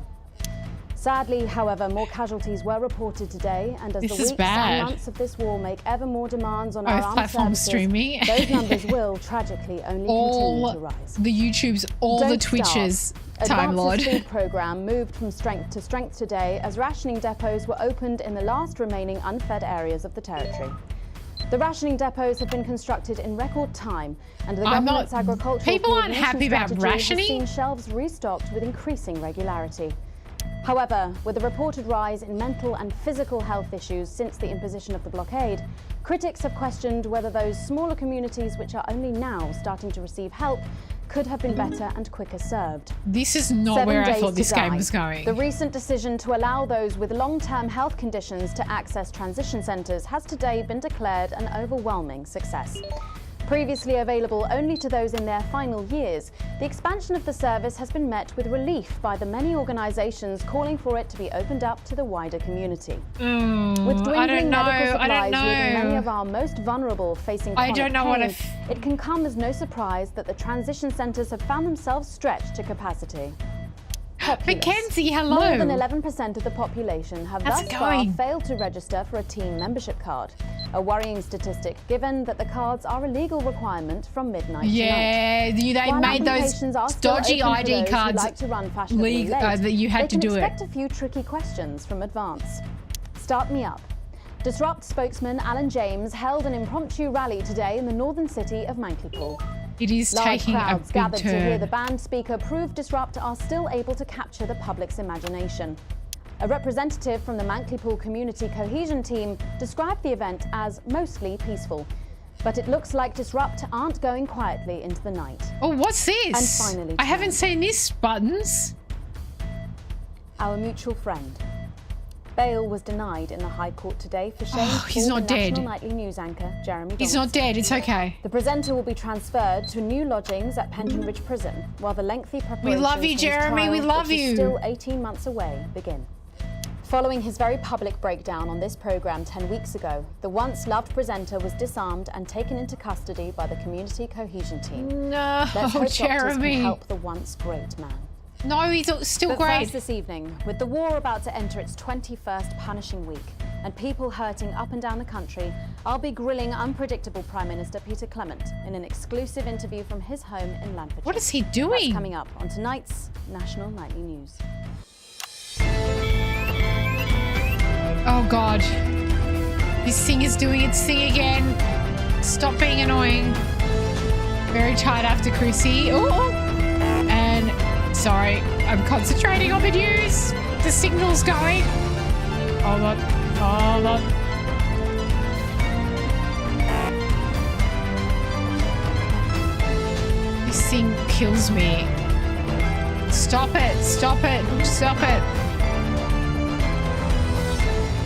Sadly, however, more casualties were reported today, and as the weeks and months of this war make ever more demands on our armed services, those numbers will tragically only continue to rise. The YouTubes, all the Twitches, Time Lord. Advance's food programme moved from strength to strength today as rationing depots were opened in the last remaining unfed areas of the territory. The rationing depots have been constructed in record time, and the government's agricultural coordination strategy has seen shelves restocked with increasing regularity. However, with a reported rise in mental and physical health issues since the imposition of the blockade, Critics have questioned whether those smaller communities, which are only now starting to receive help, could have been better and quicker served. This is not 7 where I days thought to this game die. was going. The recent decision to allow those with long-term health conditions to access transition centres has today been declared an overwhelming success. Previously available only to those in their final years, the expansion of the service has been met with relief by the many organisations calling for it to be opened up to the wider community. With dwindling medical supplies leaving many of our most vulnerable facing chronic pain, it can come as no surprise that the transition centres have found themselves stretched to capacity. Mackenzie, hello. More than 11% of the population have How's thus it far going? failed to register for a team membership card. A worrying statistic given that the cards are a legal requirement from midnight Yeah, tonight. they While made those applications are still dodgy open for ID those who cards like to run fashionably late, that you had to they do can it. expect a few tricky questions from advance. Start me up. Disrupt spokesman Alan James held an impromptu rally today in the northern city of Mankleypool. It is Large taking a crowds big gathered to hear turn. the band speaker prove Disrupt are still able to capture the public's imagination. A representative from the Mankleypool Community Cohesion Team described the event as mostly peaceful. But it looks like Disrupt aren't going quietly into the night. Oh, what's this? And finally, I haven't seen this buttons. Our mutual friend. Bail was denied in the High Court today for shame he's for not the dead. national nightly news anchor, Jeremy He's not Donaldson. dead, it's okay. The presenter will be transferred to new lodgings at Penton Ridge Prison, while the lengthy preparations love you, for his Jeremy, trial, we love which is you. still 18 months away, begin. Following his very public breakdown on this programme 10 weeks ago, the once loved presenter was disarmed and taken into custody by the Community Cohesion Team. No, Let's hope doctors Jeremy. can help the once great man. No, he's still But great. first this evening, with the war about to enter its 21st punishing week and people hurting up and down the country, I'll be grilling unpredictable Prime Minister Peter Clement in an exclusive interview from his home in Lanfordshire. What is he That's doing? coming up on tonight's National Nightly News. Oh God. This thing is doing its thing again. Stop being annoying. Very tired after Chrissy. Oh, and sorry, I'm concentrating on the news. The signal's going. Hold on. Hold on. This thing kills me. Stop it. Stop it. Stop it.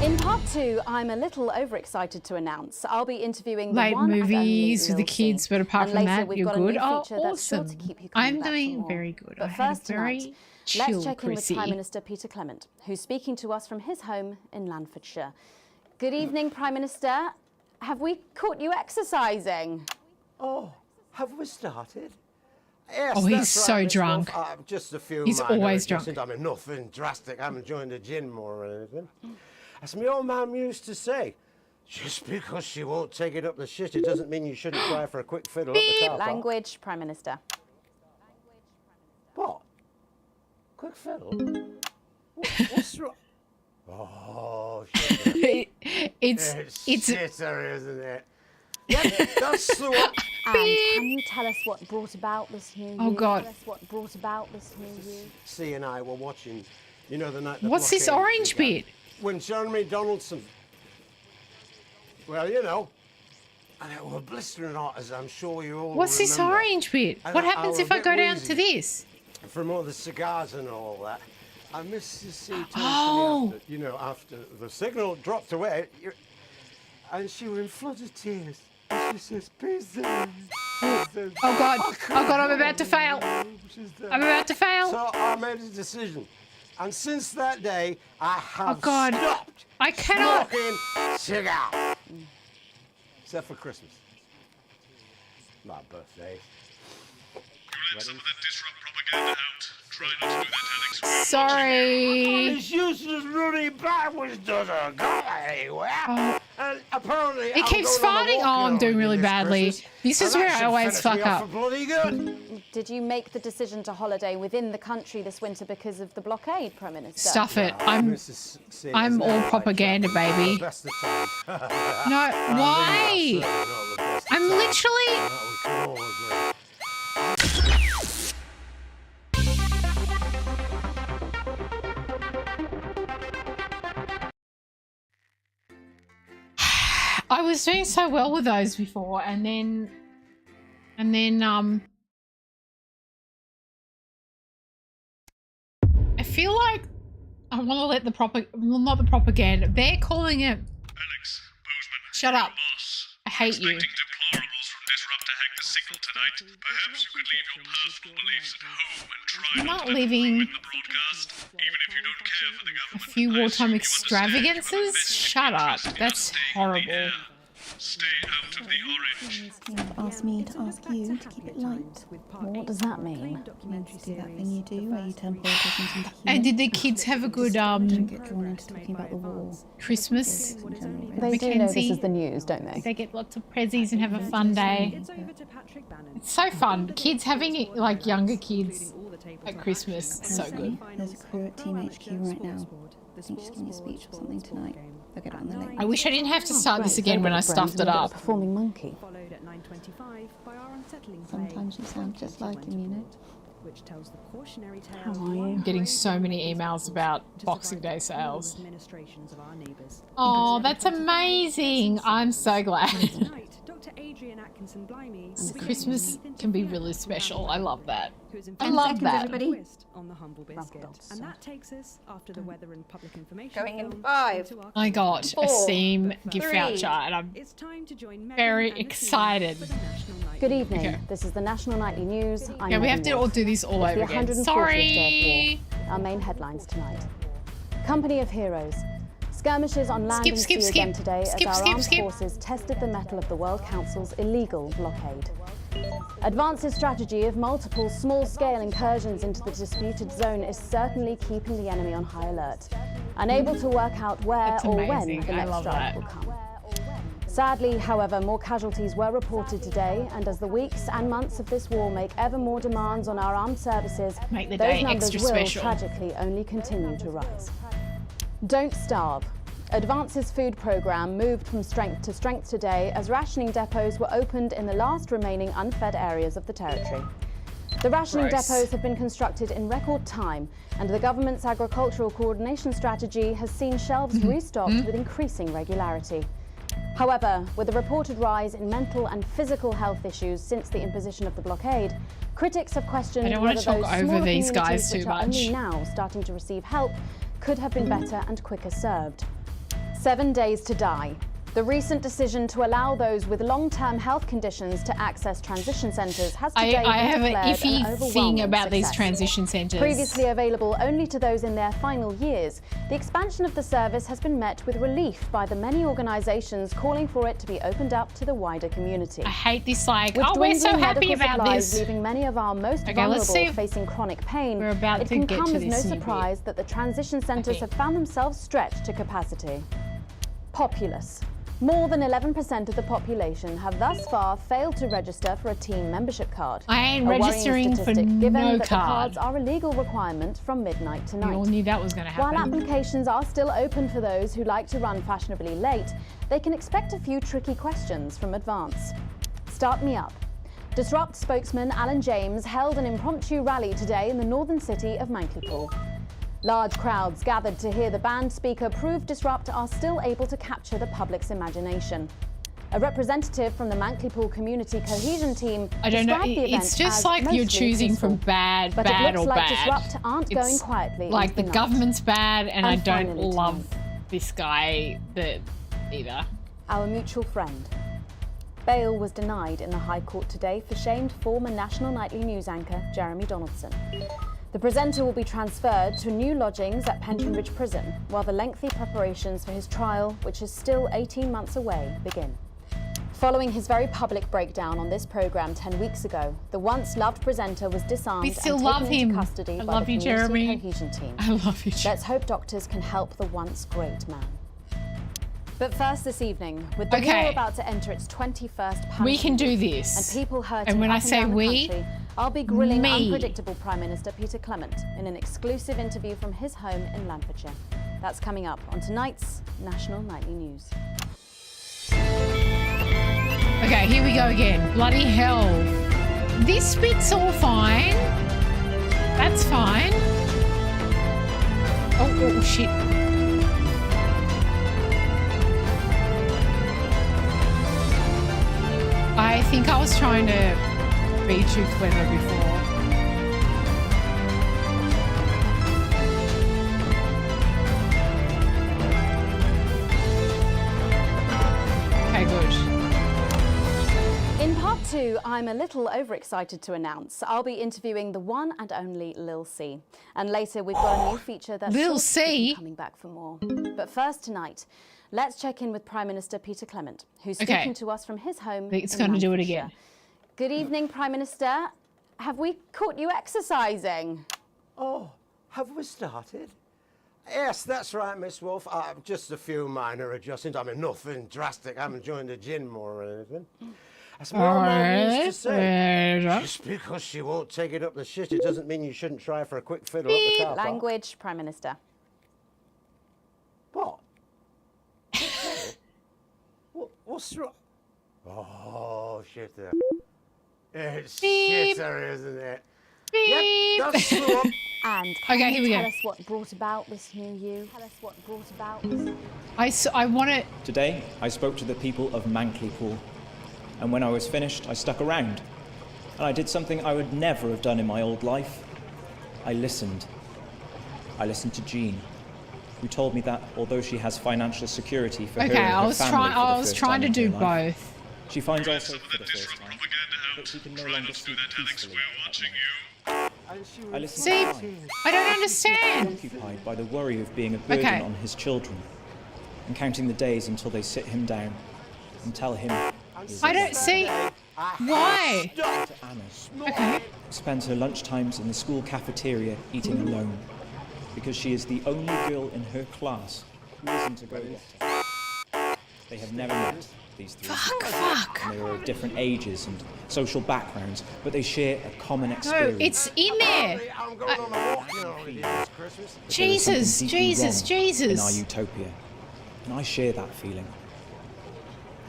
In part two, I'm a little overexcited to announce I'll be interviewing the Late one and only movies with the Lil kids, C. but apart And from later that, we've you're got a good. new Oh, feature that's sure to awesome. keep you coming I'm back for doing more. very good. But I had a first very tonight, chill let's check in with Chrissy. Prime Minister Peter Clement, who's speaking to us from his home in Lanfordshire. Good evening, Prime Minister. Have we caught you exercising? Oh, have we started? Yes, Oh, he's that's so right, Miss drunk. Wolf. Just a few He's minor always drunk. adjustments. I mean, nothing drastic. I haven't joined the gym or anything. As my old mum used to say, just because she won't take it up the shit, it doesn't mean you shouldn't try for a quick fiddle up the car park. Language, Prime Minister. What? Quick fiddle? What's wrong? Oh, shit. It's shitter, isn't it? Yeah, that's the one. And can you tell us what brought about this new year? Oh, God. Tell us what brought about this new year. C and I were watching, you know, the night. the What's this blockade orange began. bit? When Jeremy Donaldson. Well, you know, and it were blistering hot, as I'm sure you all What's this remember. orange bit? And What I happens were if a I bit go down wheezy to this? From all the cigars and all that. And Mrs. C turned Oh. to me after, you know, after the signal dropped away, and she was in floods of tears. And she says, Peter. Oh God! Oh God! I'm about to fail. I'm about to fail. So I made a decision. And since that day, I have Oh God! stopped I cannot. smoking cigars. Except for Christmas. My birthday. Let some of that disrupt propaganda out. Try not to do that, Alex. Sorry. This useless running backwards doesn't go anywhere. And apparently It keeps farting. Oh, I'm doing really badly. This is where I always fuck up. Bloody good. Did you make the decision to holiday within the country this winter because of the blockade, Prime Minister? Stuff it. I'm all propaganda, baby. Best of times. No, why? I'm literally. I was doing so well with those before, and then I feel like I want to let not the propaganda. They're calling it. Alex, Bozeman. Shut up. Boss. I hate you. Expecting deplorables from Disrupt to hack the signal tonight. Perhaps you could leave your personal beliefs at home and try I'm not not to leaving ruin the broadcast, even if you don't care for the a government. few wartime extravagances. Shut up. That's horrible. Stay out of the orange. You've asked me to ask you to keep it light. What does that mean? It means to do that thing you do where you turn politicians into humans. And did the kids have a good Don't get drawn into talking about the war. Christmas? They do know this is the news, don't they? They get lots of prezzies and have a fun day. It's so fun. Kids having like younger kids at Christmas. So good. There's a crew at Team HQ right now. I think she's giving a speech or something tonight. They'll get it on the link. I wish I didn't have to start this again when I stuffed it up. Performing monkey. Sometimes you sound just like him, you know. How are you? I'm getting so many emails about Boxing Day sales. Oh, that's amazing. I'm so glad. Christmas can be really special. I love that. I love that. Everybody. On the humble biscuit. And that takes us after the weather and public information. Going in 5. I got a 4, Steam gift 3. voucher and I'm very excited. Good evening. This is the National Nightly News. I'm Yeah, we have Megan to all Wolf. do this all It's over the again. 140th Sorry. Day of war. Our main headlines tonight. Company of Heroes. Skirmishes on land and sea again today as our armed forces tested the mettle of the World Council's illegal blockade. Advance's strategy of multiple small-scale incursions into the disputed zone is certainly keeping the enemy on high alert, unable to work out where That's or when amazing. the I next love strike that. will come. Sadly, however, more casualties were reported today, and as the weeks and months of this war make ever more demands on our armed services, Make the those day numbers extra will special. tragically only continue to rise. Don't starve. Advance's food programme moved from strength to strength today as rationing depots were opened in the last remaining unfed areas of the territory. The rationing Gross. depots have been constructed in record time, and the government's agricultural coordination strategy has seen shelves restocked with increasing regularity. However, with the reported rise in mental and physical health issues since the imposition of the blockade, critics have questioned I don't want whether to talk those over smaller these communities guys which too are only much. now starting to receive help could have been better and quicker served. 7 days to die. The recent decision to allow those with long-term health conditions to access transition centres has today I been have an declared an iffy thing overwhelming about these success. transition centres. Previously available only to those in their final years, the expansion of the service has been met with relief by the many organisations calling for it to be opened up to the wider community. I hate this like, With oh, we're so dwindling happy medical about supplies this. leaving many of our most Okay, let's see vulnerable if facing chronic pain, we're about it to can get come to as no this new bit. surprise that the transition centres have found themselves stretched to capacity. Populace. More than 11% of the population have thus far failed to register for a team membership card. I ain't A worrying registering for statistic, given no that card. the cards are a legal requirement from midnight We tonight. all knew that was going to While happen. applications are still open for those who like to run fashionably late, they can expect a few tricky questions from Advance. Start me up. Disrupt spokesman Alan James held an impromptu rally today in the northern city of Mankleypool. Large crowds gathered to hear the band speaker prove Disrupt are still able to capture the public's imagination. A representative from the Mankleypool Community Cohesion Team I don't know. described the event It's just as like you're mostly choosing from peaceful. bad, But bad, it looks or like bad. Disrupt aren't going It's quietly like into the night. government's bad, and I don't finally love this guy either. Our mutual friend. Bail was denied in the High Court today for shamed former National Nightly News anchor Jeremy Donaldson. The presenter will be transferred to new lodgings at Pentonbridge Prison, while the lengthy preparations for his trial, which is still 18 months away, begin. Following his very public breakdown on this programme 10 weeks ago, the once-loved presenter was disarmed We still and love taken into him. custody I by love the you, Community Jeremy. Cohesion Team. I love you, Let's hope doctors can help the once great man. But first this evening, with the Okay. war about to enter its 21st punishment We can do week this. and people hurting And when up I say down the we, country, I'll be grilling me. unpredictable Prime Minister Peter Clement in an exclusive interview from his home in Lancashire. That's coming up on tonight's National Nightly News. Okay, here we go again. Bloody hell. This bit's all fine. That's fine. Oh shit. I think I was trying to be too clever before. Okay, good. In part 2, I'm a little overexcited to announce I'll be interviewing the one and only Lil C. And later we've got a new feature that's Lil C? coming back for more. But first tonight, let's check in with Prime Minister Peter Clement, who's speaking to us from his home. It's going to do it again. Good evening, Prime Minister. Have we caught you exercising? Oh, have we started? Yes, that's right, Miss Wolf. Just a few minor adjustments. I mean, nothing drastic. I haven't joined the gym or anything. As my old man used to say, just because she won't take it up the shit, it doesn't mean you shouldn't try for a quick fiddle up the car park. Language, Prime Minister. What? What's wrong? Oh, shitter. It's shitter, isn't it? Beep. Yep, that's true. And Okay, here we go. Tell us what brought about this new you. Tell us what brought about this. I want to... Today, I spoke to the people of Mankleypool. And when I was finished, I stuck around. And I did something I would never have done in my old life. I listened. I listened to Jean, who told me that although she has financial security for her and her family I was trying to do both. She finds also for the first time that she can no longer speak peacefully. I listened. See, I don't understand. Occupied by the worry of being a burden on his children, and counting the days until they sit him down and tell him. I don't see why. Okay. Spends her lunchtimes in the school cafeteria eating alone, because she is the only girl in her class who isn't a go-getter. They have never met, these three. Fuck. And they are of different ages and social backgrounds, but they share a common experience. No, it's in there. I'm going on a walk, you know, this Christmas. Jesus. In our utopia, and I share that feeling.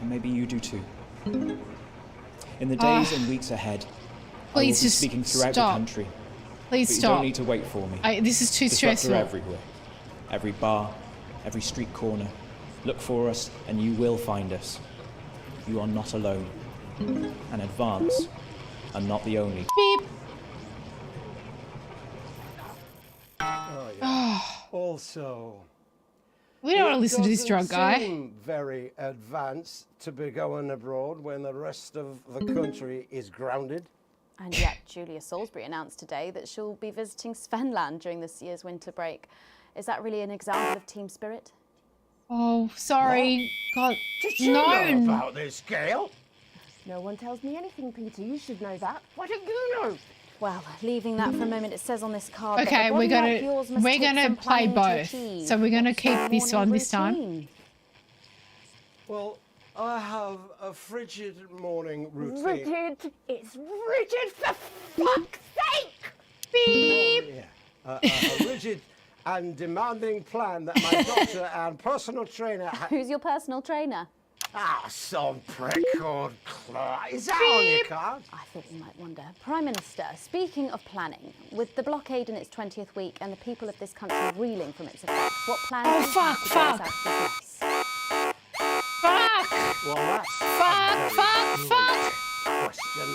And maybe you do too. In the days and weeks ahead, I will be speaking throughout the country. Please but stop. You don't need to wait for me. This is too stressful. Everywhere. Every bar, every street corner. Look for us and you will find us. You are not alone. And advance are not the only. Beep. Oh, yeah. Also, we don't want to listen to this drunk guy. Seem very advanced to be going abroad when the rest of the country is grounded. And yet, Julia Salisbury announced today that she'll be visiting Svenland during this year's winter break. Is that really an example of team spirit? Oh, sorry. God, did you know about this, Gail? No one tells me anything, Peter. You should know that. Why don't you know? Well, leaving that for a moment, it says on this card. Okay, that we're gonna play both. So we're gonna keep this one this time. Well, I have a frigid morning routine. Rigid? It's rigid for fuck's sake! Beep! Oh, yeah. A rigid and demanding plan that my doctor and personal trainer... Who's your personal trainer? Some prick called Clark. Is that on your card? I thought you might wonder. Prime Minister, speaking of planning, with the blockade in its 20th week and the people of this country reeling from its effects, what plans do you have to get us out of this mess? Well, that's Fuck! Question.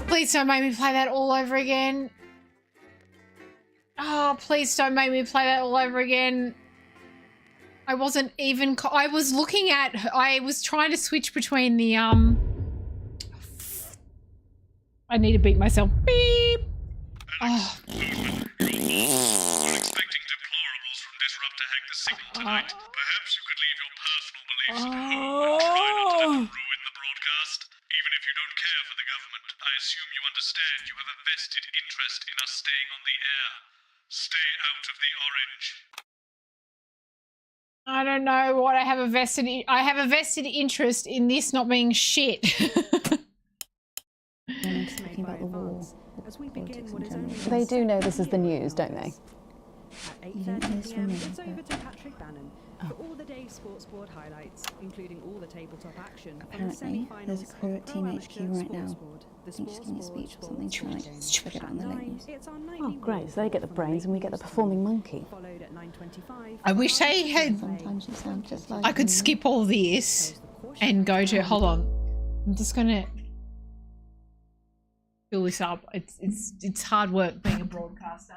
Please don't make me play that all over again. Oh, please don't make me play that all over again. I wasn't even... I was looking at... I was trying to switch between the, I need to beat myself. Beep! Oh. Expecting deplorables from Disruptor hack the signal tonight. Perhaps you could leave your personal beliefs at home and try not to ruin the broadcast. Even if you don't care for the government, I assume you understand you have a vested interest in us staying on the air. Stay out of the orange. I don't know what I have a vested... I have a vested interest in this not being shit. They do know this is the news, don't they? At 8:30 p.m. it's over to Patrick Bannon for all the day's sports board highlights, including all the tabletop action. Apparently, there's a crew at Team HQ right now. I think she's giving a speech or something to like spread it on the news. Oh, great. So they get the brains and we get the performing monkey. I wish they had. Sometimes you sound just like I could skip all this and go to. Hold on. I'm just gonna fill this up. It's hard work being a broadcaster.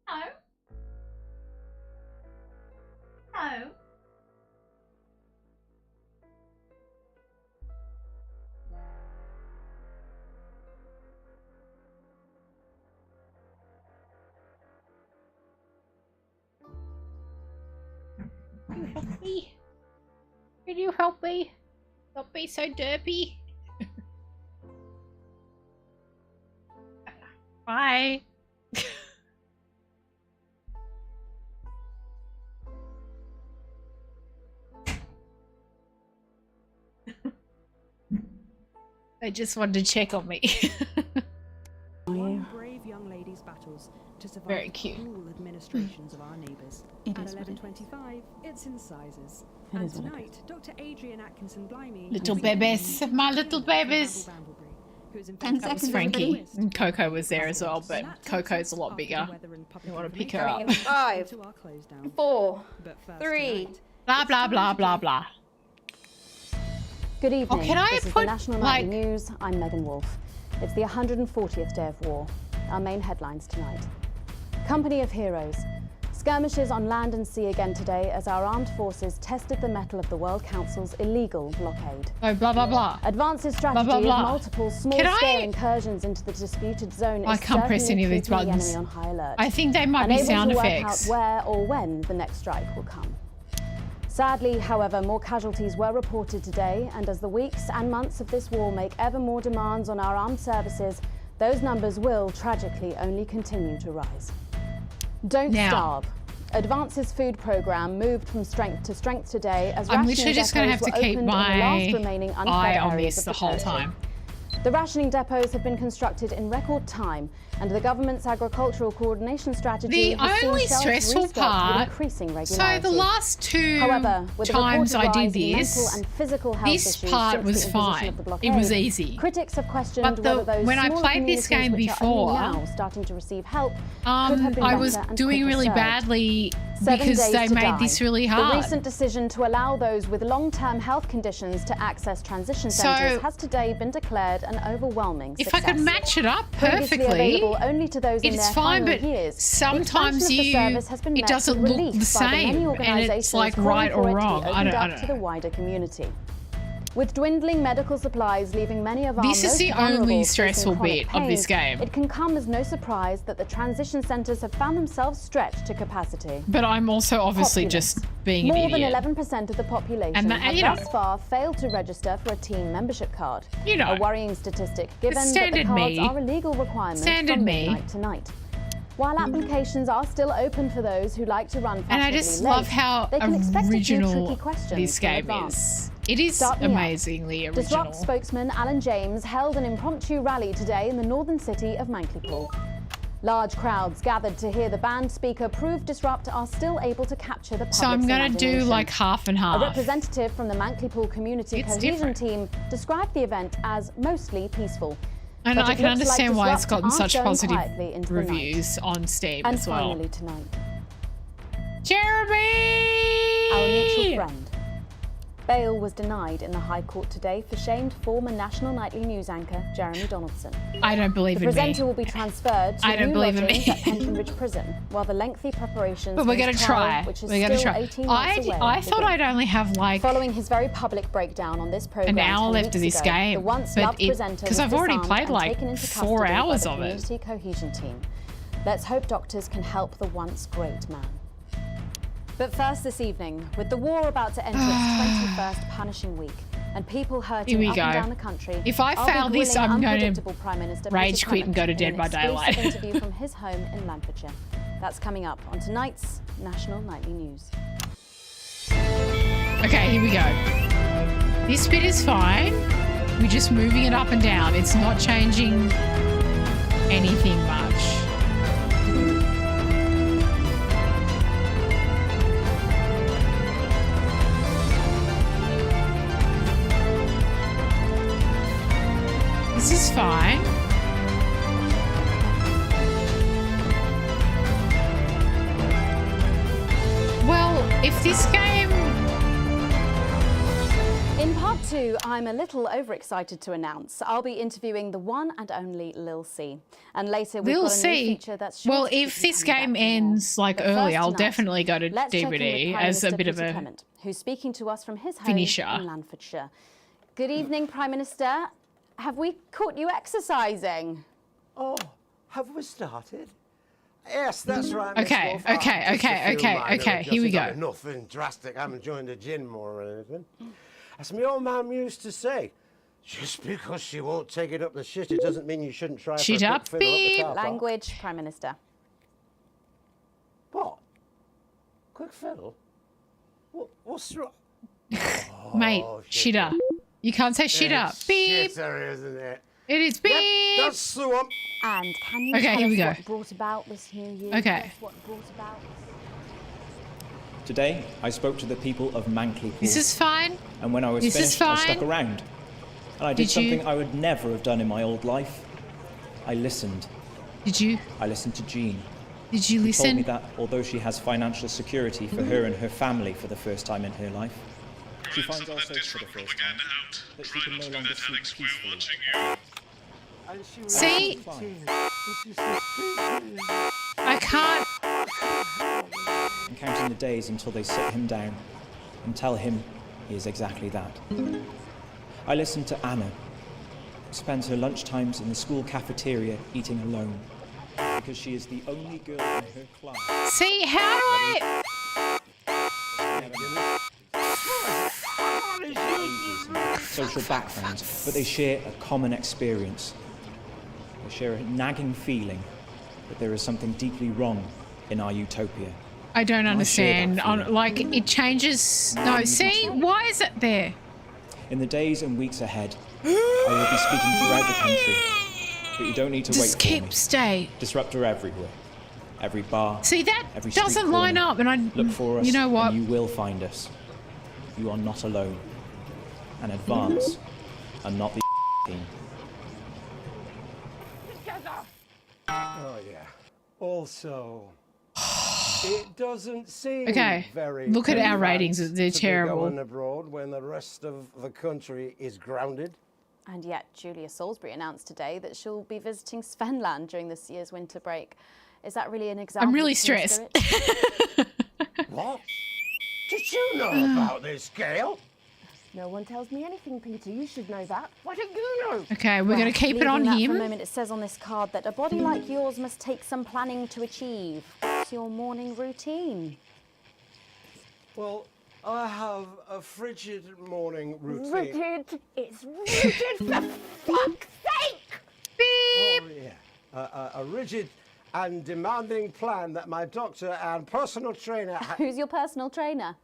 No. No. Can you help me? Can you help me? Not be so derpy. Bye. They just wanted to check on me. One brave young lady's battles to survive Very cute. cruel administrations of our neighbours. It At is what it is. 11:25, it's Incisors. It And is what it tonight, Dr. Adrian Atkinson Blimey, Little babies, my little babies. 10 That was seconds, Frankie. everybody. And Coco was there as well, but Coco's a lot bigger. You want to pick her up. 5, 4, 3. Blah blah blah blah blah. Good evening. can I this is put, the National like- Nightly News. I'm Megan Wolfe. It's the 140th day of war. Our main headlines tonight. Company of Heroes. Skirmishes on land and sea again today as our armed forces tested the mettle of the World Council's illegal blockade. Oh, blah blah blah. Advances strategy Blah, blah, blah. of multiple small-scale incursions into the disputed zone I is can't press certainly any of these keeping the buttons. enemy on high alert. I think they might be Unable sound to work effects. out where or when the next strike will come. Sadly, however, more casualties were reported today, and as the weeks and months of this war make ever more demands on our armed services, those numbers will tragically only continue to rise. Don't Now. starve. Advances food programme moved from strength to strength today as I'm rationing literally just going to have depots to were keep opened in the my last remaining unfed eye on areas this of the whole territory. time. The rationing depots have been constructed in record time, and the government's agricultural coordination strategy The has seen only shelves stressful restocked with part. increasing So regularity. the last two However, with the times reported I did rise in this, mental and physical health this issues part since was the imposition fine. of the It blockade, was easy. Critics have questioned But the- whether those when I smaller played this game communities which are only before, now starting to receive help could have been I better was and doing quicker really served. badly 7 because days they to made die. this really The hard. recent decision to allow those with long-term health conditions to access transition So, centres has today been declared an overwhelming If success. I could match it up Previously perfectly, available only to those in it's their fine, final but years, sometimes the expansion of the service has been it met doesn't with look relief the by same, many and organisations it's like calling right for or it to be wrong. I opened don't up know. to the wider community. With dwindling medical supplies leaving many of our This is most the vulnerable only facing stressful chronic bit of this pain, game. It can come as no surprise that the transition centres have found themselves stretched to capacity. But I'm also obviously Populace. just being More an idiot. than 11% of the population And have you know. thus far failed to register for a team membership card. You know. A worrying statistic, given that the standard cards me. are a legal requirement Standard from me. midnight tonight. While applications are still open for those who like to run And I fashionably just late, love how they can expect a few original tricky questions this in game advance. is. It is Start me up. amazingly original. Disrupt spokesman Alan James held an impromptu rally today in the northern city of Mankleypool. Large crowds gathered to hear the band speaker prove Disrupt are still able to capture the public's So I'm going to do imagination. like half and A half. representative from the Mankleypool Community It's Cohesion different. Team described the event as mostly peaceful. And But I it can looks like understand why it's Disrupt gotten aren't such going positive quietly into the night. reviews on Steam And as well. finally tonight, Jeremy! our mutual friend. Bail was denied in the High Court today for shamed former National Nightly News anchor Jeremy Donaldson. I don't believe The in me. presenter will be transferred to I don't new believe in lodgings me. at Pentonbridge Prison, while the lengthy preparations But for we're his going to trial, try. which is We're going to still try. 18 months away, I thought begin. I'd only have like Following his very public breakdown on this program an hour 10 left weeks of this ago, game. the once But loved presenter because was I've already disarmed played and like taken into 4 custody hours by of the it. Community Cohesion Team. Let's hope doctors can help the once great man. But first this evening, with the war about to enter its 21st punishing week, and people hurting Here we up go. and down the country. If I I'll be fail this, grilling I'm going unpredictable to Prime Minister rage Peter quit and go to Clement Dead by in an exclusive Daylight. interview from his home in Lancashire. That's coming up on tonight's National Nightly News. Okay, here we go. This bit is fine. We're just moving it up and down. It's not changing anything much. This is fine. Well, if this game... In part 2, I'm a little overexcited to announce I'll be interviewing the one and only Lil C. And later we've We'll got a new see. feature that's sure Well, to keep if you this coming game back for more. ends like But early, first I'll tonight, definitely go to let's check in with DVD Prime as a Minister bit of Peter a Clement, who's speaking to us from his home finisher. in Lancashire. Good evening, Prime Minister. Have we caught you exercising? Oh, have we started? Yes, that's right. Okay, Miss Wolf. okay, Just a okay, few okay, minor okay, here we adjustments. go. Nothing drastic. I haven't joined the gym or anything. As my old man used to say, just because she won't take it up the shit, it doesn't mean you shouldn't try Shit for a up, quick fiddle up the beep. car park. Language, Prime Minister. What? Quick fiddle? What's wrong? Mate, shitter. You can't say shit up. Beep. Shitter, isn't it? It is beep. Yep, that's the one. And can you Okay, tell here us we go. what brought about this new year? Okay. Tell us what brought about Today, I spoke to the people of Mankley Pool. This is fine. And when I was This is finished, I stuck fine. around. And I did Did you- something I would never have done in my old life. I listened. Did you? I listened to Jean. Did you who told me listen? that although she has financial security for her and her family for the first time in her life, she finds also for the first time that she can no longer sleep peacefully. See? I can't. And counting the days until they sit him down and tell him he is exactly that. I listened to Anna, who spends her lunchtimes in the school cafeteria eating alone, because she is the only girl in her class. See, how do I... Social backgrounds, but they share a common experience. They share a nagging feeling that there is something deeply wrong in our utopia. I don't I share understand. that feeling. Like, it changes... No, see? Why is it there? In the days and weeks ahead, I will be speaking throughout the country, but you don't need to Just wait for keep me. stay. Disruptor everywhere. Every bar, See, that every street doesn't line corner. up, and I... Look for us, You know what? and you will find us. You are not alone. And advance are not the team. Oh, yeah. Also, it doesn't seem Okay, very look at our advanced ratings. They're to be terrible. going abroad when the rest of the country is grounded. And yet, Julia Salisbury announced today that she'll be visiting Svenland during this year's winter break. Is that really an example? I'm really of team stressed. spirit? What? Did you know about this, Gail? No one tells me anything, Peter. You should know that. Why don't you know? Okay, we're going to keep it Leaving on that For a him. moment, it says on this card that a body like yours must take some planning to achieve. What's your morning routine? Well, I have a frigid morning routine. Rigid. It's rigid for fuck's sake! Oh, yeah. A rigid and demanding plan that my doctor and personal trainer... Who's your personal trainer?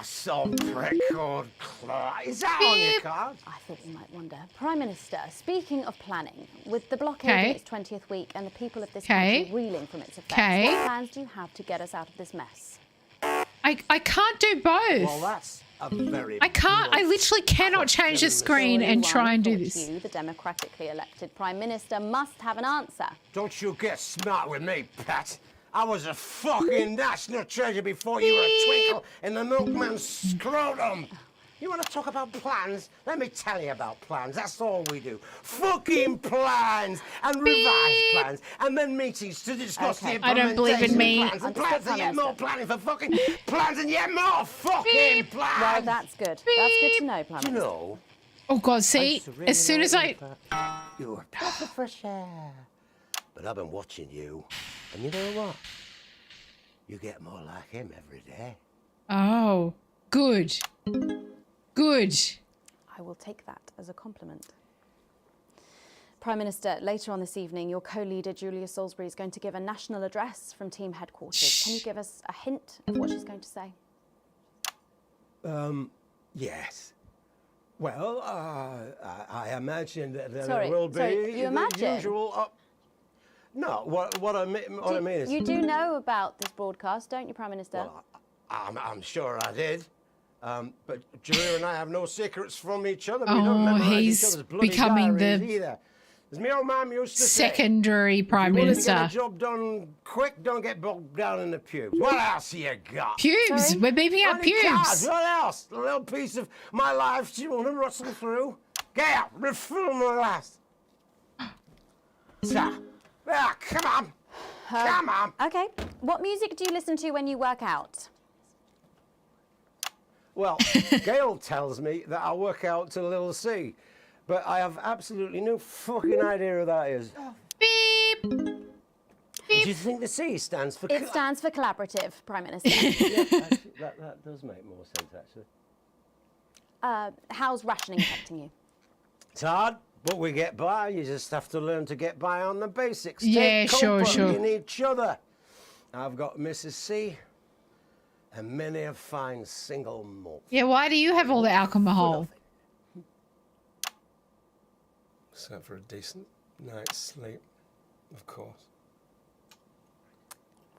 Some prick called Clark. Is that on your card? I thought you might wonder. Prime Minister, speaking of planning, with the blockade Okay. in its 20th week and the people of this Okay. country reeling from its effects, Okay. what plans do you have to get us out of this mess? I can't do both. Well, that's a very... I can't. I literally cannot change the screen and try and do this. You, the democratically elected Prime Minister, must have an answer. Don't you get smart with me, Pat. I was a fucking national treasure before you were a twinkle in the milkman's scrotum. You want to talk about plans? Let me tell you about plans. That's all we do. Fucking plans and revised plans, and then meetings to discuss the I don't believe in implementation me. of plans and plans and yet more planning for fucking plans and yet more fucking plans. Well, that's good. That's good to know, Prime You Minister. know, Oh, God, see? As soon as I... you're a breath of fresh air. But I've been watching you, and you know what? You get more like him every day. Oh, good. Good. I I will take that as a compliment. Prime Minister, later on this evening, your co-leader Julia Salisbury is going to give a national address from team headquarters. Can you give us a hint of what she's going to say? Yes. Well, I imagine that there Sorry, will be you the imagine? usual. No, what I mean is. You do know about this broadcast, don't you, Prime Minister? Well, I'm sure I did. But Julia and I have no secrets from each other. We don't memorize he's each other's bloody becoming diaries the either. As my old mum used to secondary say, Prime if you Minister. want to get a job done quick, don't get bogged down in the pubes. What else you got? Pubes. Sorry? We're beeping out Only pubes. cards. What else? A little piece of my life you want to rustle through? Get out. Refill my glass. So, come on. Come on. Okay. What music do you listen to when you work out? Well, Gail tells me that I work out to Little C, but I have absolutely no fucking idea who that is. Beep. Do you think the C stands for? It stands for collaborative, Prime Minister. Yeah, actually, that does make more sense, actually. How's rationing affecting you? It's hard, but we get by. You just have to learn to get by on the basics. Yeah, Take sure. comfort in each other. I've got Mrs. C and many a fine single malt. Yeah, why do you have all the alcohol? So for a decent night's sleep, of course.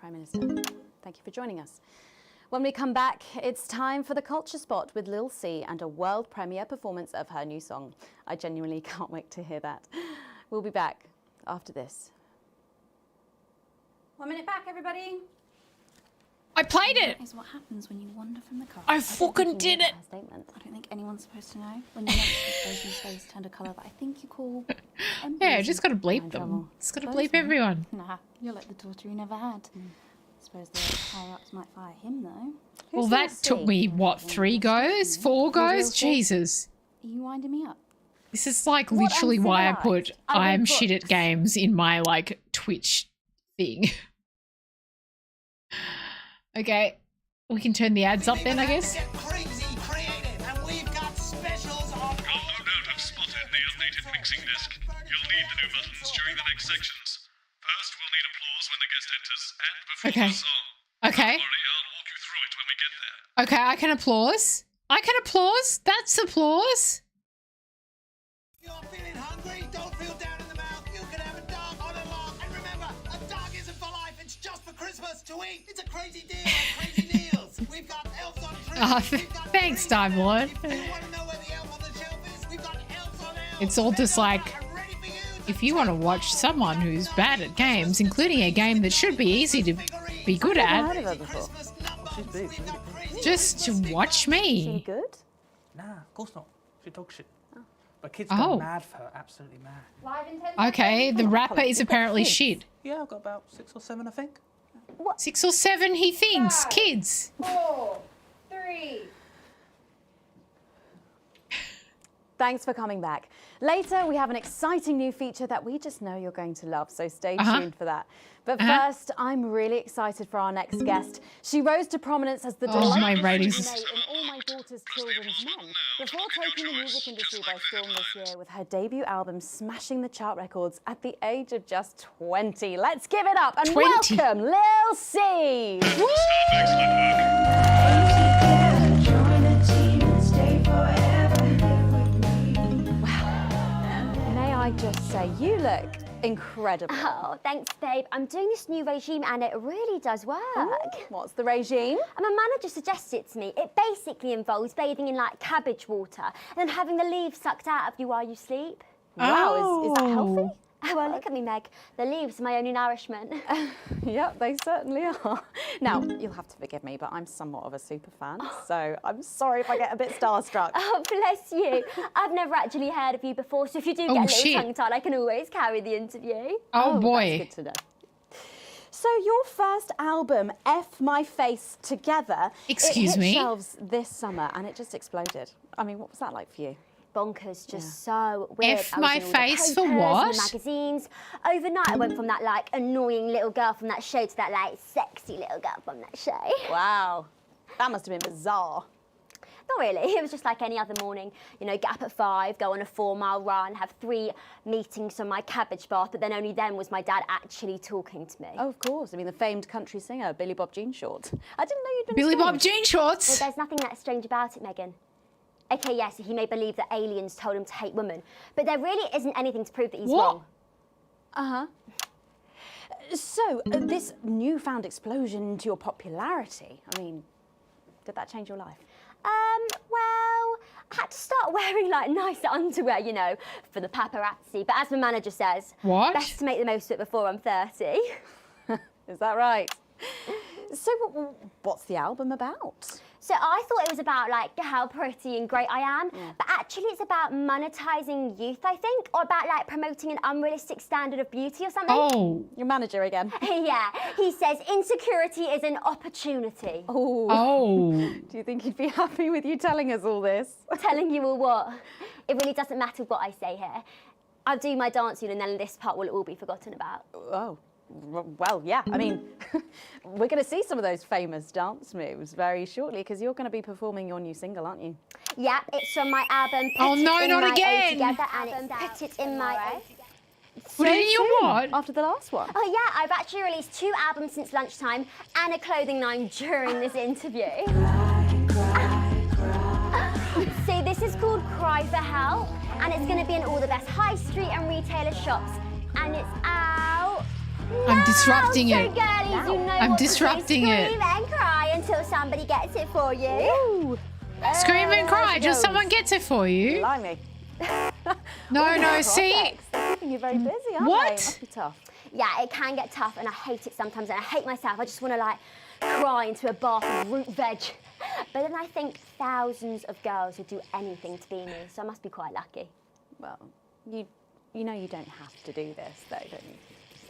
Prime Minister, thank you for joining us. When we come back, it's time for the Culture Spot with Lil C and a world premiere performance of her new song. I genuinely can't wait to hear that. We'll be back after this. 1 minute back, everybody. I played it. That is what happens when you wander from the car. I fucking did it. I don't think anyone's supposed to know. When your next person's face turned a colour that I think you call Yeah, just got to bleep them. Just got to bleep everyone. Nah, you're like the daughter he never had. I suppose the higher-ups might fire him, though. Well, that took me, what, 3 goes? 4 goes? Jesus. Are you winding me up? This is like literally why I put I'm shit at games in my like Twitch thing. Okay, we can turn the ads up then, I guess. Got no doubt I've spotted the updated mixing disc. You'll need the new buttons during the next sections. First, we'll need applause when the guest enters and before Okay. the song. Okay. Don't worry, I'll walk you through it when we get there. Okay, I can applause. I can applause. That's applause. You're feeling hungry? Don't feel down in the mouth. You can have a dog on a log. And remember, a dog isn't for life. It's just for Christmas to eat. It's a crazy deal on Crazy Deals. We've got elves on trees. Thanks, Time Lord. It's all just like, if you want to watch someone who's bad at games, including a game that should be easy to be good I've never at, heard of her before. just watch me. Good? Nah, of course not. She's dog shit. But kids Oh. go mad for her, absolutely mad. Okay, the rapper is apparently shit. Yeah, I've got about 6 or 7, I think. 6 or 7, he thinks. Kids. 4, 3. Thanks for coming back. Later, we have an exciting new feature that we just know you're going to love, so stay tuned for that. But first, I'm really excited for our next guest. She rose to prominence as the my delightful ratings. Renee in All My Daughter's Children's Men, before taking the music industry by storm this year with her debut album smashing the chart records at the age of just 20. Let's give it up and 20. welcome Lil C. May I just say, you look incredible. Oh, thanks, babe. I'm doing this new regime and it really does work. What's the regime? And my manager suggested it to me. It basically involves bathing in like cabbage water and then having the leaves sucked out of you while you sleep. Wow, is that healthy? Oh, well, look at me, Meg. The leaves are my only nourishment. Yep, they certainly are. Now, you'll have to forgive me, but I'm somewhat of a super fan, so I'm sorry if I get a bit starstruck. Oh, bless you. I've never actually heard of you before, so if you do get a little tongue-tied, I can always carry the interview. Oh, boy. That's good to know. So your first album, F My Face Together, Excuse it hit me? shelves this summer and it just exploded. I mean, what was that like for you? Bonkers, just so weird. F I was my in all the face for papers and what? the magazines. Overnight, I went from that like annoying little girl from that show to that like sexy little girl from that show. Wow, that must have been bizarre. Not really. It was just like any other morning. You know, get up at 5, go on a 4-mile run, have 3 meetings on my cabbage bath, but then only then was my dad actually talking to me. Oh, of course. I mean, the famed country singer, Billy Bob Jean Shorts. I didn't know you'd been Billy Bob strange. Jean Shorts? Well, there's nothing that strange about it, Megan. Okay, yes, he may believe that aliens told him to hate women, but there really isn't anything to prove that he's wrong. Uh-huh. So, this newfound explosion to your popularity, I mean, did that change your life? Well, I had to start wearing like nicer underwear, you know, for the paparazzi. But as my manager says, what? Best to make the most of it before I'm 30. Is that right? So what's the album about? So I thought it was about like how pretty and great I am, but actually it's about monetizing youth, I think, or about like promoting an unrealistic standard of beauty or something. Oh, your manager again. Yeah, he says insecurity is an opportunity. Oh. Do you think he'd be happy with you telling us all this? Telling you all what? It really doesn't matter what I say here. I'll do my dance, and then this part will all be forgotten about. Oh. Well, yeah, I mean, we're going to see some of those famous dance moves very shortly because you're going to be performing your new single, aren't you? Yep, it's from my album. Oh, no, not again. Together, and it's Put It In My Put It In Your what? After the last one? Oh, yeah, I've actually released 2 albums since lunchtime and a clothing line during this interview. See, this is called Cry for Help, and it's going to be in all the best high street and retailer shops, and it's out. I'm disrupting so it. Girlies, you know I'm what to do. disrupting it. Scream and cry until somebody gets it for you. Ooh. Scream and cry till someone gets it for you. Blimey. No, see? They're keeping you very busy, aren't What? they? It must be tough. Yeah, it can get tough, and I hate it sometimes, and I hate myself. I just want to, like, cry into a bath of root veg. But then I think thousands of girls would do anything to be me, so I must be quite lucky. Well, you know you don't have to do this, though, don't you?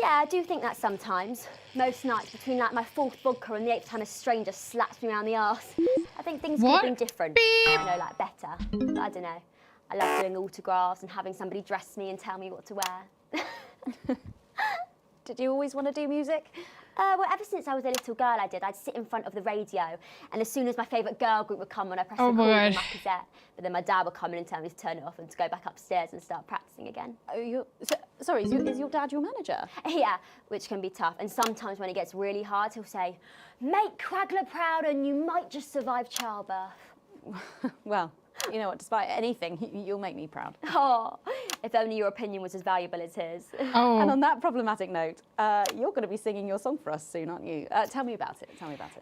Yeah, I do think that sometimes. Most nights between like my 4th vodka and the 8th time a stranger slaps me around the arse. I think things could have been different. You know, like better. But I don't know. I love doing autographs and having somebody dress me and tell me what to wear. Did you always want to do music? Well, ever since I was a little girl, I did. I'd sit in front of the radio, and as soon as my favourite girl group would come on, I'd press record on my cassette. But then my dad would come in and tell me to turn it off and to go back upstairs and start practicing again. Oh, sorry, is your dad your manager? Yeah, which can be tough. And sometimes when it gets really hard, he'll say, "Make Quagler proud and you might just survive childbirth." Well, you know what, despite anything, you'll make me proud. Oh, if only your opinion was as valuable as his. Oh. And on that problematic note, you're going to be singing your song for us soon, aren't you? Tell me about it.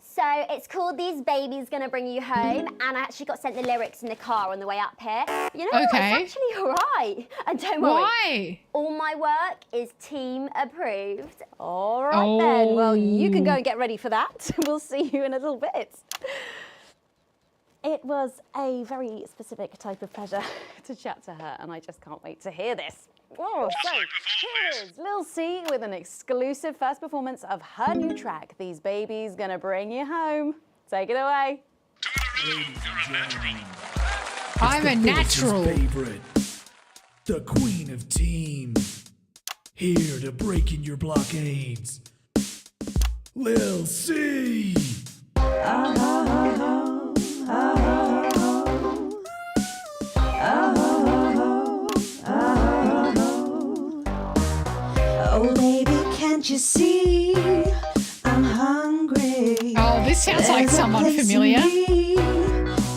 So it's called These Babies Gonna Bring You Home, and I actually got sent the lyrics in the car on the way up here. You know, Okay. it's actually all right. And don't worry. Why? All my work is team approved. All right then. Well, you can go and get ready for that. We'll see you in a little bit. It was a very specific type of pleasure to chat to her, and I just can't wait to hear this. Oh, so here is Lil C with an exclusive first performance of her new track, These Babies Gonna Bring You Home. Take it away. I'm a natural. Favorite, the queen of teen, here to break in your blockades. Lil C. Oh baby, can't you see I'm hungry? Oh, this sounds like someone familiar.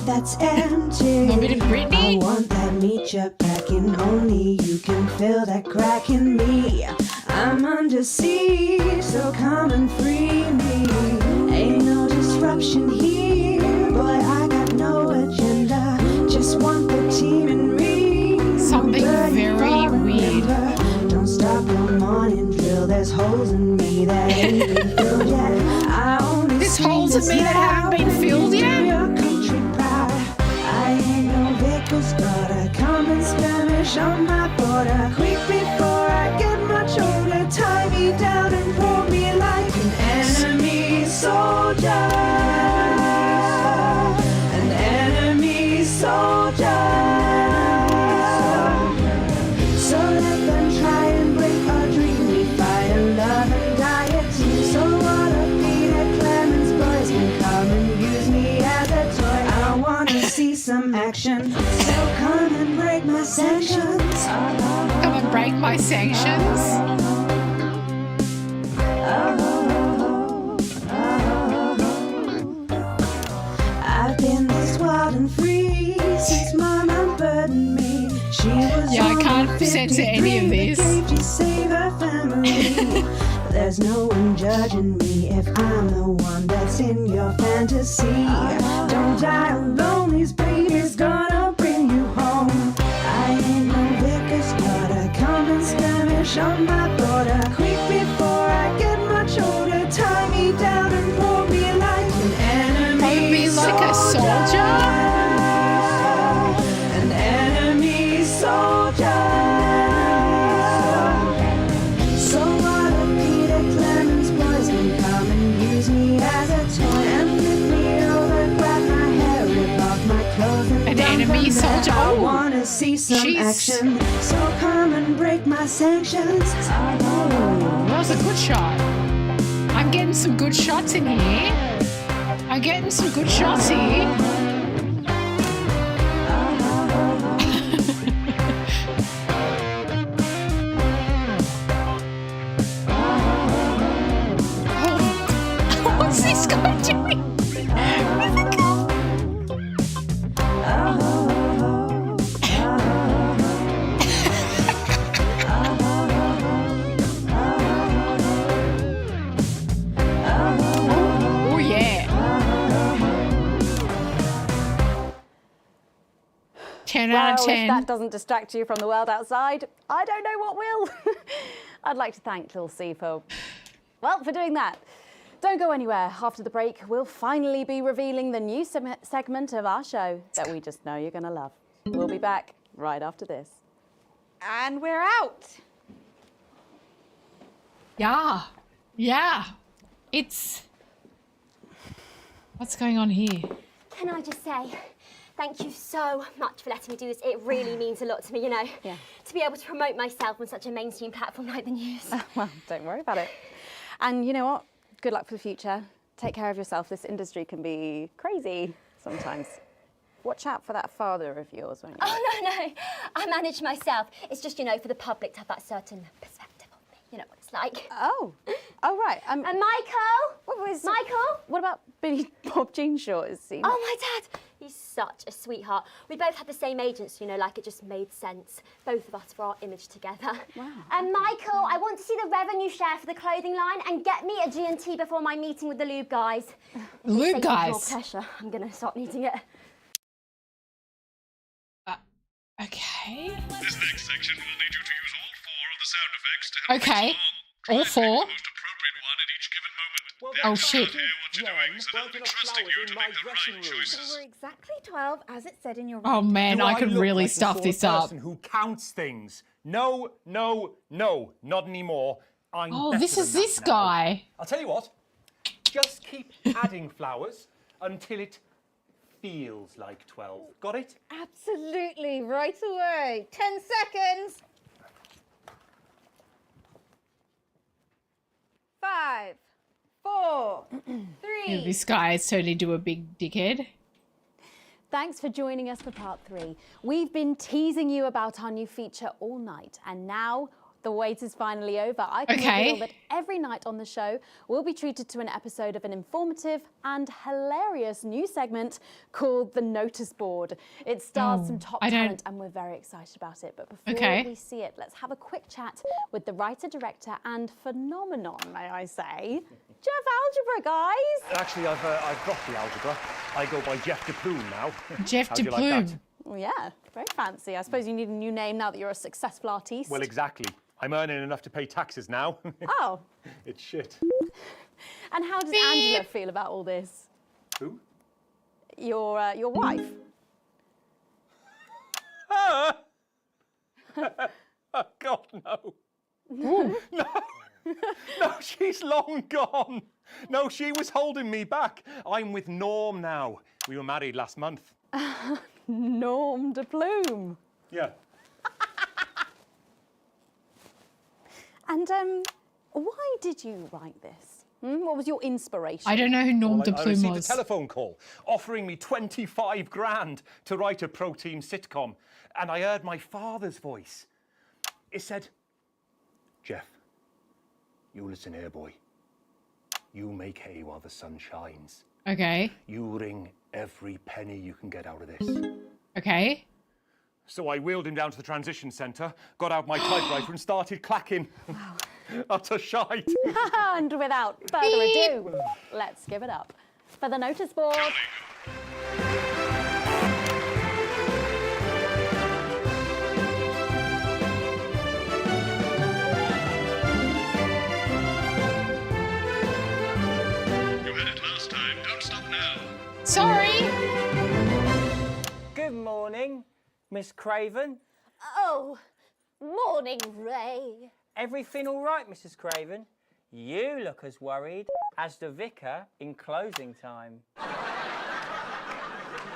That's empty. A bit of Britney. I want that meat you're packing. Only you can fill that crack in me. I'm under siege, so come and free me. Ain't no disruption here, boy. I got no agenda. Just want the team and me. Something very weird. Don't stop the morning drill. There's holes in me that ain't been filled yet. I only There's holes in me that haven't been filled yet. I ain't no Vickers daughter. Come and Spanish on my border. Quick before I get much older. Tie me down and pull me like an enemy soldier. An enemy soldier. So let them try and break our dream. We fight and love and diet too. So what a Peter Clemens boys can come and use me as a toy. I wanna see break my sanctions? I've been this wild and free since Mom unburdened me. She was Yeah, I can't censor any of this. to save her family. There's no one judging me if I'm the one that's in your fantasy. Don't die alone, this baby's gonna bring you home. I ain't no vicar's daughter, come and skirmish on my border. Quick before I get much older, tie me down and hold me like an enemy. Hold me like a soldier? An enemy soldier. So what if Peter Clemens poison come and use me as a toy and flip me over, grab my hair, rip off my clothes and An enemy soldier? I Oh, wanna see some jeez. action. So come and break my sanctions. That was a good shot. I'm getting some good shots in here. I'm getting some good shots here. What's this guy doing? Oh yeah. 10 out of 10. If that doesn't distract you from the world outside, I don't know what will. I'd like to thank Lil C for doing that. Don't go anywhere. After the break, we'll finally be revealing the new segment of our show that we just know you're going to love. We'll be back right after this. And we're out. Yeah. Yeah. It's... What's going on here? Can I just say, thank you so much for letting me do this. It really means a lot to me, you know. Yeah. To be able to promote myself on such a mainstream platform like the news. Well, don't worry about it. And you know what? Good luck for the future. Take care of yourself. This industry can be crazy sometimes. Watch out for that father of yours, won't you? Oh, no. I manage myself. It's just, you know, for the public to have that certain perspective of me. You know what it's like. Oh, right. And Michael? Michael? What about Billy Bob Jean Short? Is he? Oh, my dad. He's such a sweetheart. We both had the same agents, you know, like it just made sense. Both of us for our image together. Wow. And Michael, I want to see the revenue share for the clothing line and get me a G&T before my meeting with the lube guys. Lube guys? More pressure. I'm going to stop needing it. Okay. This next section will need you to use all 4 of the sound effects to help Okay. make song. All 4? The most appropriate one at each given moment. Oh, shit. Hear what you're doing, so they'll be trusting you to make the right choices. So we're exactly 12, as it said in your... Oh man, Do I could look really like the stuff sort this of up. person who counts things. No, not anymore. I'm Oh, better this is than that this now. guy. I'll tell you what. Just keep adding flowers until it feels like 12. Got it? Absolutely, right away. 10 seconds. 5, 4, 3. Yeah, this guy is totally do a big dickhead. Thanks for joining us for part 3. We've been teasing you about our new feature all night, and now the wait is finally over. I can reveal that every night on the show, we'll be treated to an episode of an informative and hilarious new segment called The Notice Board. It stars some top talent, and we're very excited about it. But before we see it, let's have a quick chat with the writer, director, and phenomenon, may I say, Jeff Algebra, guys. Actually, I've dropped the algebra. I go by Jeff DePlume now. Jeff How do you like that? DePlume. Well, yeah, very fancy. I suppose you need a new name now that you're a successful artiste. Well, exactly. I'm earning enough to pay taxes now. Oh. It's shit. And how does Angela feel about all this? Who? Your wife. Oh, God, no. No. No, she's long gone. No, she was holding me back. I'm with Norm now. We were married last month. Norm DePlume. Yeah. And why did you write this? What was your inspiration? I don't know who Norm I DePlume received was. a telephone call offering me 25 grand to write a pro-team sitcom, and I heard my father's voice. It said, Jeff, you listen here, boy. You make hay while the sun shines. Okay. You wring every penny you can get out of this. Okay. So I wheeled him down to the transition centre, got out my typewriter and started clacking. Wow. Utter shite. And without further ado, let's give it up for the notice board. Sorry. Good morning, Miss Craven. Oh, morning, Ray. Everything all right, Mrs. Craven? You look as worried as the vicar in closing time.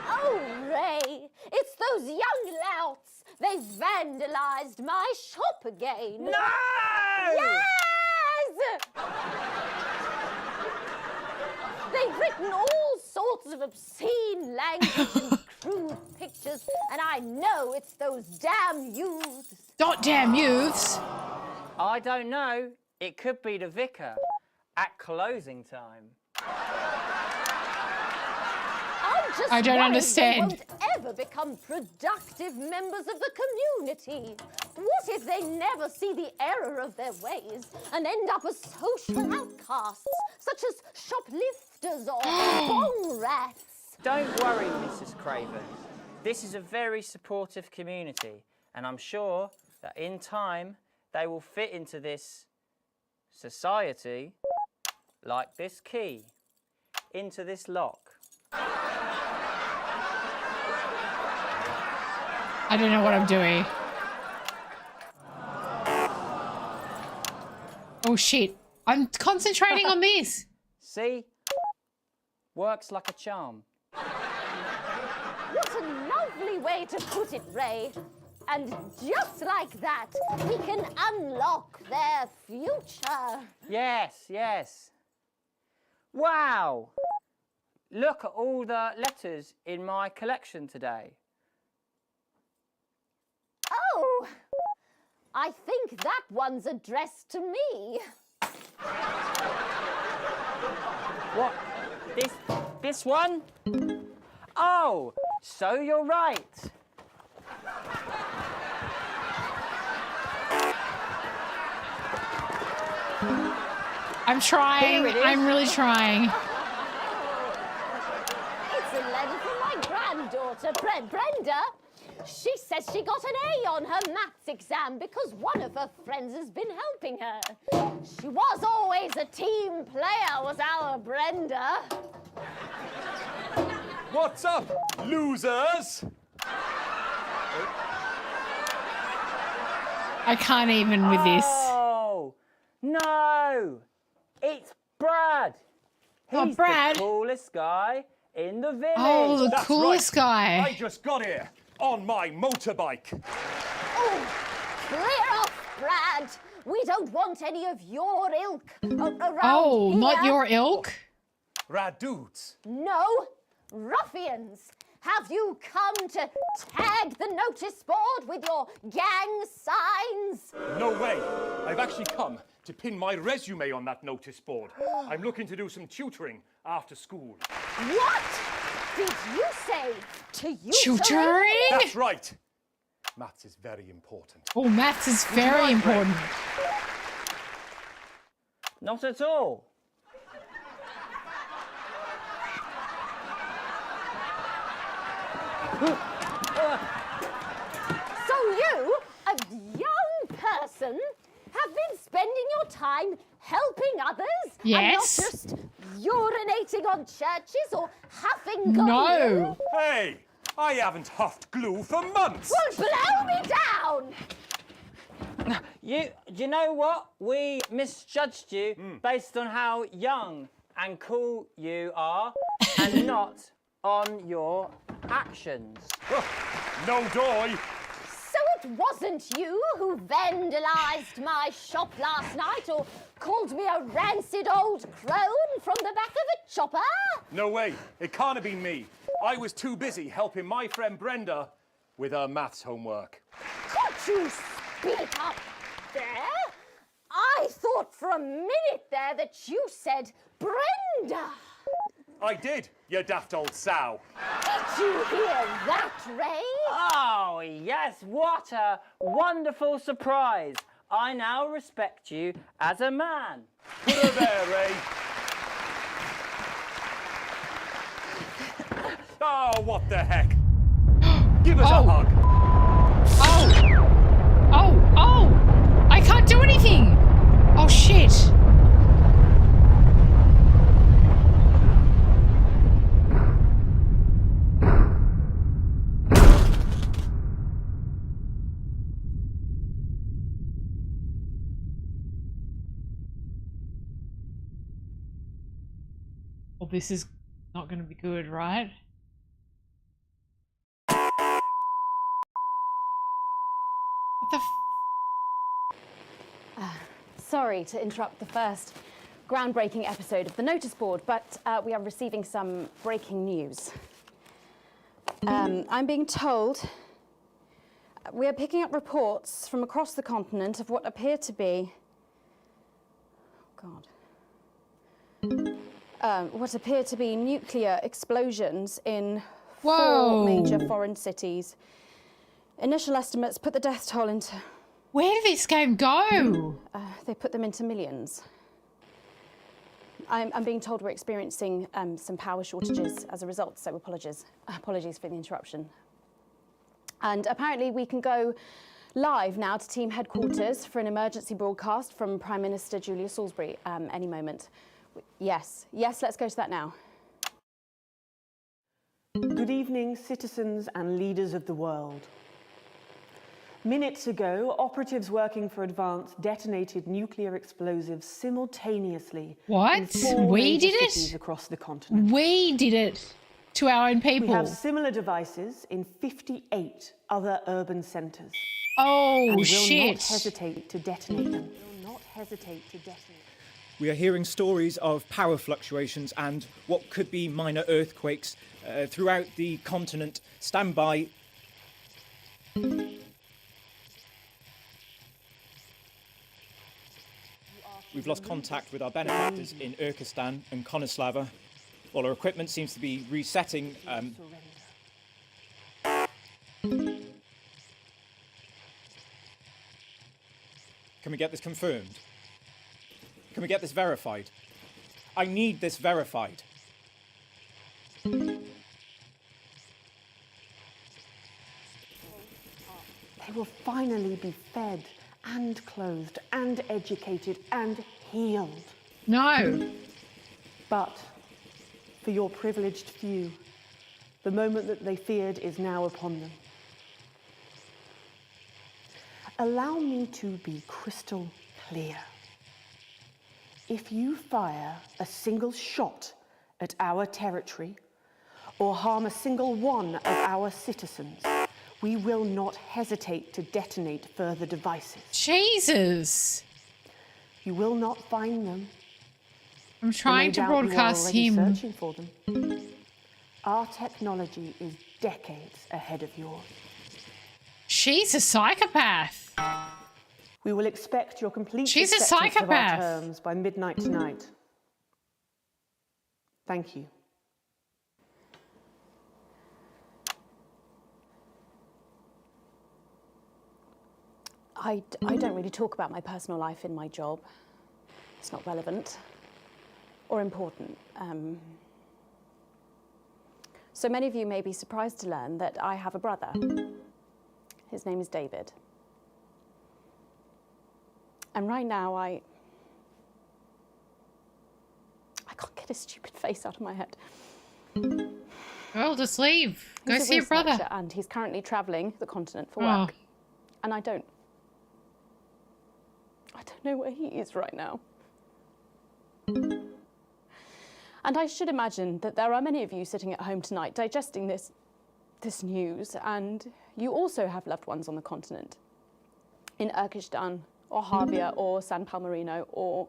Oh, Ray, it's those young louts. They've vandalised my shop again. No! Yes! They've written all sorts of obscene language and crude pictures, and I know it's those damn youths. Not damn youths. I don't know. It could be the vicar at closing time. I don't understand. They won't ever become productive members of the community. What if they never see the error of their ways and end up as social outcasts, such as shoplifters or bong rats? Don't worry, Mrs. Craven. This is a very supportive community, and I'm sure that in time they will fit into this society like this key into this lock. I don't know what I'm doing. Oh shit. I'm concentrating on this. See? Works like a charm. What a lovely way to put it, Ray. And just like that, we can unlock their future. Yes, yes. Wow! Look at all the letters in my collection today. Oh, I think that one's addressed to me. What? This one? Oh, so you're right. I'm trying. I'm really trying. It's a letter from my granddaughter, Brenda. She says she got an A on her maths exam because one of her friends has been helping her. She was always a team player, was our Brenda. What's up, losers? I can't even with this. Oh, no. It's Brad. He's Brad. the coolest guy in the village. Oh, the coolest guy. I just got here on my motorbike. Oh, clear off, Brad. We don't want any of your ilk around Oh, here. not your ilk? Rad dudes. No, ruffians. Have you come to tag the notice board with your gang signs? No way. I've actually come to pin my resume on that notice board. I'm looking to do some tutoring after school. What did you say? Tutoring? That's right. Maths is very important. Oh, maths is very important. Not at all. So you, a young person, have been spending your time helping others? Yes. And not just urinating on churches or huffing glue? No. Hey, I haven't huffed glue for months. Well, blow me down! Do you know what? We misjudged you based on how young and cool you are and not on your actions. No doy. So it wasn't you who vandalised my shop last night or called me a rancid old crone from the back of a chopper? No way. It can't have been me. I was too busy helping my friend Brenda with her maths homework. Could you speak up there? I thought for a minute there that you said Brenda. I did, you daft old sow. Did you hear that, Ray? Oh, yes, what a wonderful surprise. I now respect you as a man. Put her there, Ray. Oh, what the heck? Give us a hug. Oh! I can't do anything! Oh, shit. Well, this is not going to be good, right? What the Sorry to interrupt the first groundbreaking episode of the notice board, but we are receiving some breaking news. I'm being told we are picking up reports from across the continent of what appear to be... what appear to be nuclear explosions in 4 major foreign cities. Initial estimates put the death toll into... Where did this game go? They put them into millions. I'm being told we're experiencing some power shortages as a result, so apologies for the interruption. And apparently we can go live now to team headquarters for an emergency broadcast from Prime Minister Julia Salisbury any moment. Yes, let's go to that now. Good evening, citizens and leaders of the world. Minutes ago, operatives working for Advance detonated nuclear explosives simultaneously What? in 4 We major did it? cities across the continent. We did it to our own people. We have similar devices in 58 other urban centres. Oh, and will shit. not hesitate to detonate them. Will not hesitate to detonate. We are hearing stories of power fluctuations and what could be minor earthquakes throughout the continent. Stand by. We've lost contact with our benefactors in Urkistan and Konoslava. While our equipment seems to be resetting. Can we get this confirmed? Can we get this verified? I need this verified. They will finally be fed and clothed and educated and healed. No. But for your privileged few, the moment that they feared is now upon them. Allow me to be crystal clear. If you fire a single shot at our territory or harm a single one of our citizens, we will not hesitate to detonate further devices. Jesus. You will not find them. I'm trying to broadcast him. Searching for them. Our technology is decades ahead of yours. She's a psychopath. We will expect your complete She's a acceptance of our psychopath. terms by midnight tonight. Thank you. I don't really talk about my personal life in my job. It's not relevant or important. So many of you may be surprised to learn that I have a brother. His name is David. And right now, I can't get his stupid face out of my head. Well, just leave. Go He's a see your brother. researcher, and he's currently travelling the continent for work. And I don't know where he is right now. And I should imagine that there are many of you sitting at home tonight digesting this news, and you also have loved ones on the continent. In Urkistan, or Havia, or San Palmerino, or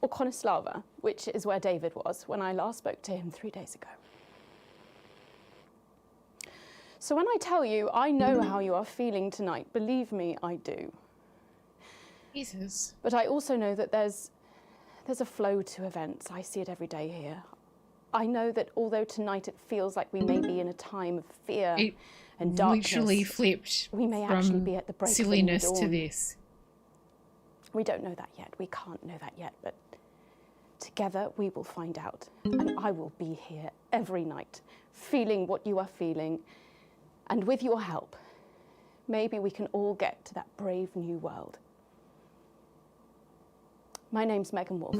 Konoslava, which is where David was when I last spoke to him 3 days ago. So when I tell you I know how you are feeling tonight, believe me, I do. Jesus. But I also know that there's a flow to events. I see it every day here. I know that although tonight it feels like we may be in a time of fear and darkness, literally flipped we may actually be at the break silliness of the to dawn. this. We don't know that yet. We can't know that yet, but together we will find out. And I will be here every night, feeling what you are feeling. And with your help, maybe we can all get to that brave new world. My name's Megan Wolf.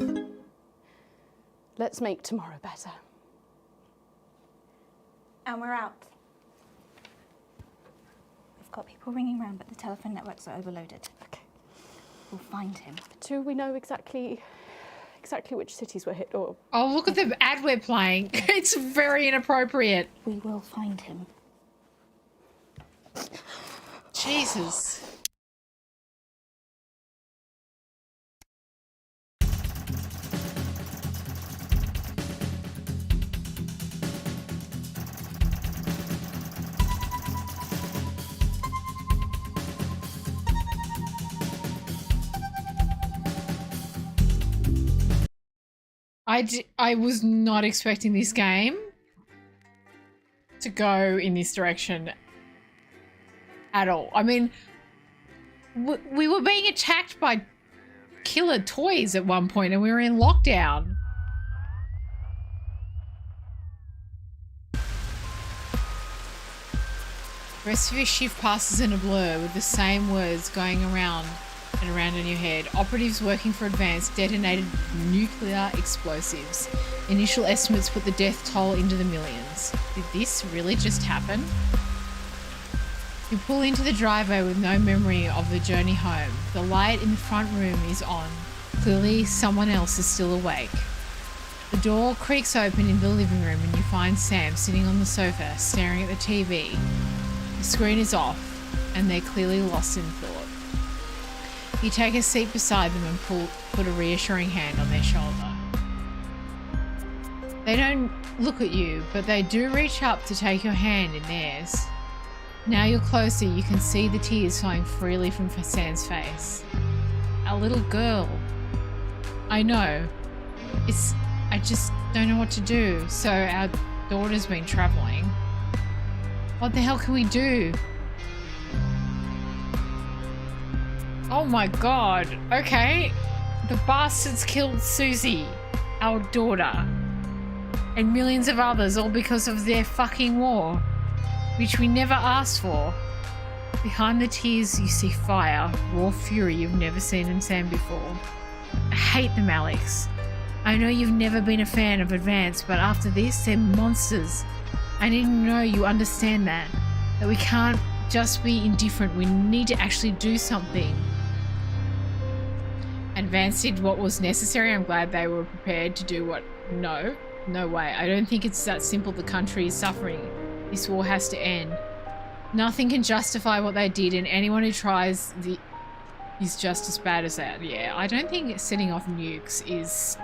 Let's make tomorrow better. And we're out. We've got people ringing round, but the telephone networks are overloaded. Okay. We'll find him. Do we know exactly which cities were hit, or? Oh, look at the ad we're playing. It's very inappropriate. We will find him. Jesus. I was not expecting this game to go in this direction at all. I mean, we were being attacked by killer toys at one point and we were in lockdown. The rest of your shift passes in a blur with the same words going around and around in your head. Operatives working for Advanced detonated nuclear explosives. Initial estimates put the death toll into the millions. Did this really just happen? You pull into the driveway with no memory of the journey home. The light in the front room is on. Clearly someone else is still awake. The door creaks open into the living room and you find Sam sitting on the sofa staring at the TV. The screen is off and they're clearly lost in thought. You take a seat beside them and put a reassuring hand on their shoulder. They don't look at you, but they do reach up to take your hand in theirs. Now you're closer, you can see the tears flowing freely from Sam's face. A little girl. I know. I just don't know what to do. So our daughter's been travelling. What the hell can we do? Oh my god. Okay. The bastards killed Susie, our daughter, and millions of others, all because of their fucking war, which we never asked for. Behind the tears you see fire, raw fury you've never seen in Sam before. I hate them, Alex. I know you've never been a fan of Advance, but after this, they're monsters. I need to know you understand that we can't just be indifferent. We need to actually do something. Advance did what was necessary. I'm glad they were prepared to do what... No way. I don't think it's that simple. The country is suffering. This war has to end. Nothing can justify what they did, and anyone who tries is just as bad as that. Yeah, I don't think setting off nukes is...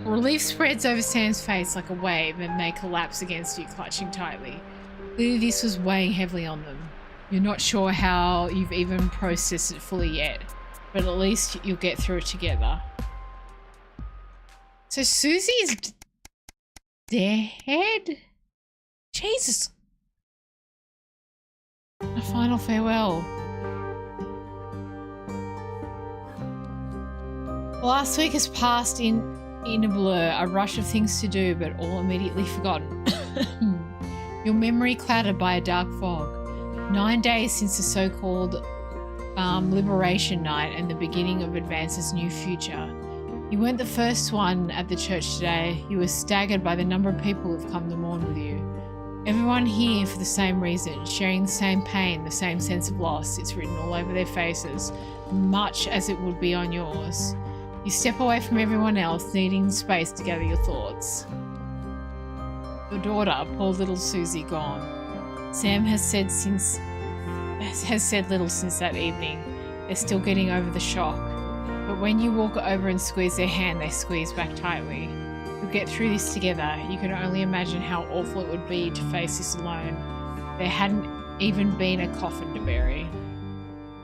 Relief spreads over Sam's face like a wave and they collapse against you, clutching tightly. Clearly this was weighing heavily on them. You're not sure how you've even processed it fully yet, but at least you'll get through it together. So Susie is dead? Jesus. A final farewell. Last week has passed in a blur, a rush of things to do, but all immediately forgotten. Your memory clouded by a dark fog. 9 days since the so-called Liberation Night and the beginning of Advance's new future. You weren't the first one at the church today. You were staggered by the number of people who've come to mourn with you. Everyone here for the same reason, sharing the same pain, the same sense of loss. It's written all over their faces, much as it would be on yours. You step away from everyone else, needing space to gather your thoughts. Your daughter, poor little Susie, gone. Sam has said little since that evening. They're still getting over the shock. But when you walk over and squeeze their hand, they squeeze back tightly. The could get through this together. You can only imagine how awful it would be to face this alone. There hadn't even been a coffin to bury.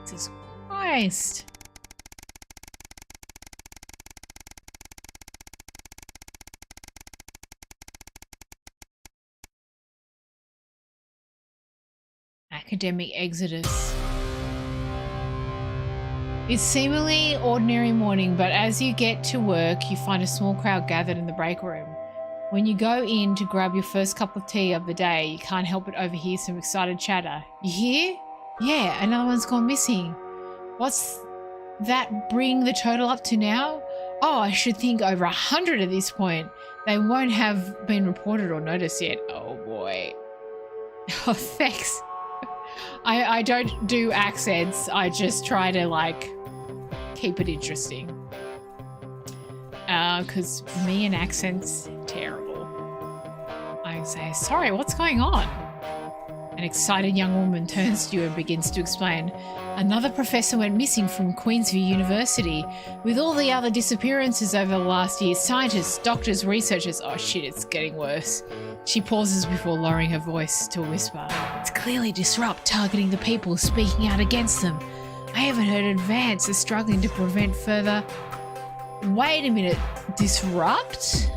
Jesus Christ. Academic exodus. It's seemingly ordinary morning, but as you get to work, you find a small crowd gathered in the break room. When you go in to grab your first cup of tea of the day, you can't help but overhear some excited chatter. You hear? Yeah, another one's gone missing. What's that bring the total up to now? Oh, I should think over 100 at this point. They won't have been reported or noticed yet. Oh boy. Oh, thanks. I don't do accents. I just try to like keep it interesting. Because me and accents, terrible. I say, sorry, what's going on? An excited young woman turns to you and begins to explain. Another professor went missing from Queensview University. With all the other disappearances over the last year, scientists, doctors, researchers... Oh shit, it's getting worse. She pauses before lowering her voice to a whisper. It's clearly disrupt, targeting the people speaking out against them. I haven't heard Advance is struggling to prevent further... Wait a minute, disrupt?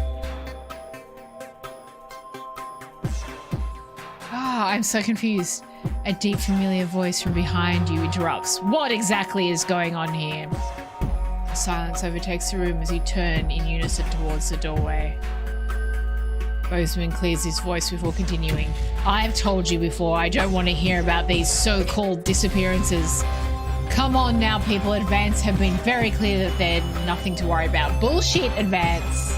I'm so confused. A deep, familiar voice from behind you interrupts. What exactly is going on here? Silence overtakes the room as you turn in unison towards the doorway. Bozeman clears his voice before continuing. I've told you before, I don't want to hear about these so-called disappearances. Come on now, people. Advance have been very clear that they're nothing to worry about. Bullshit, Advance.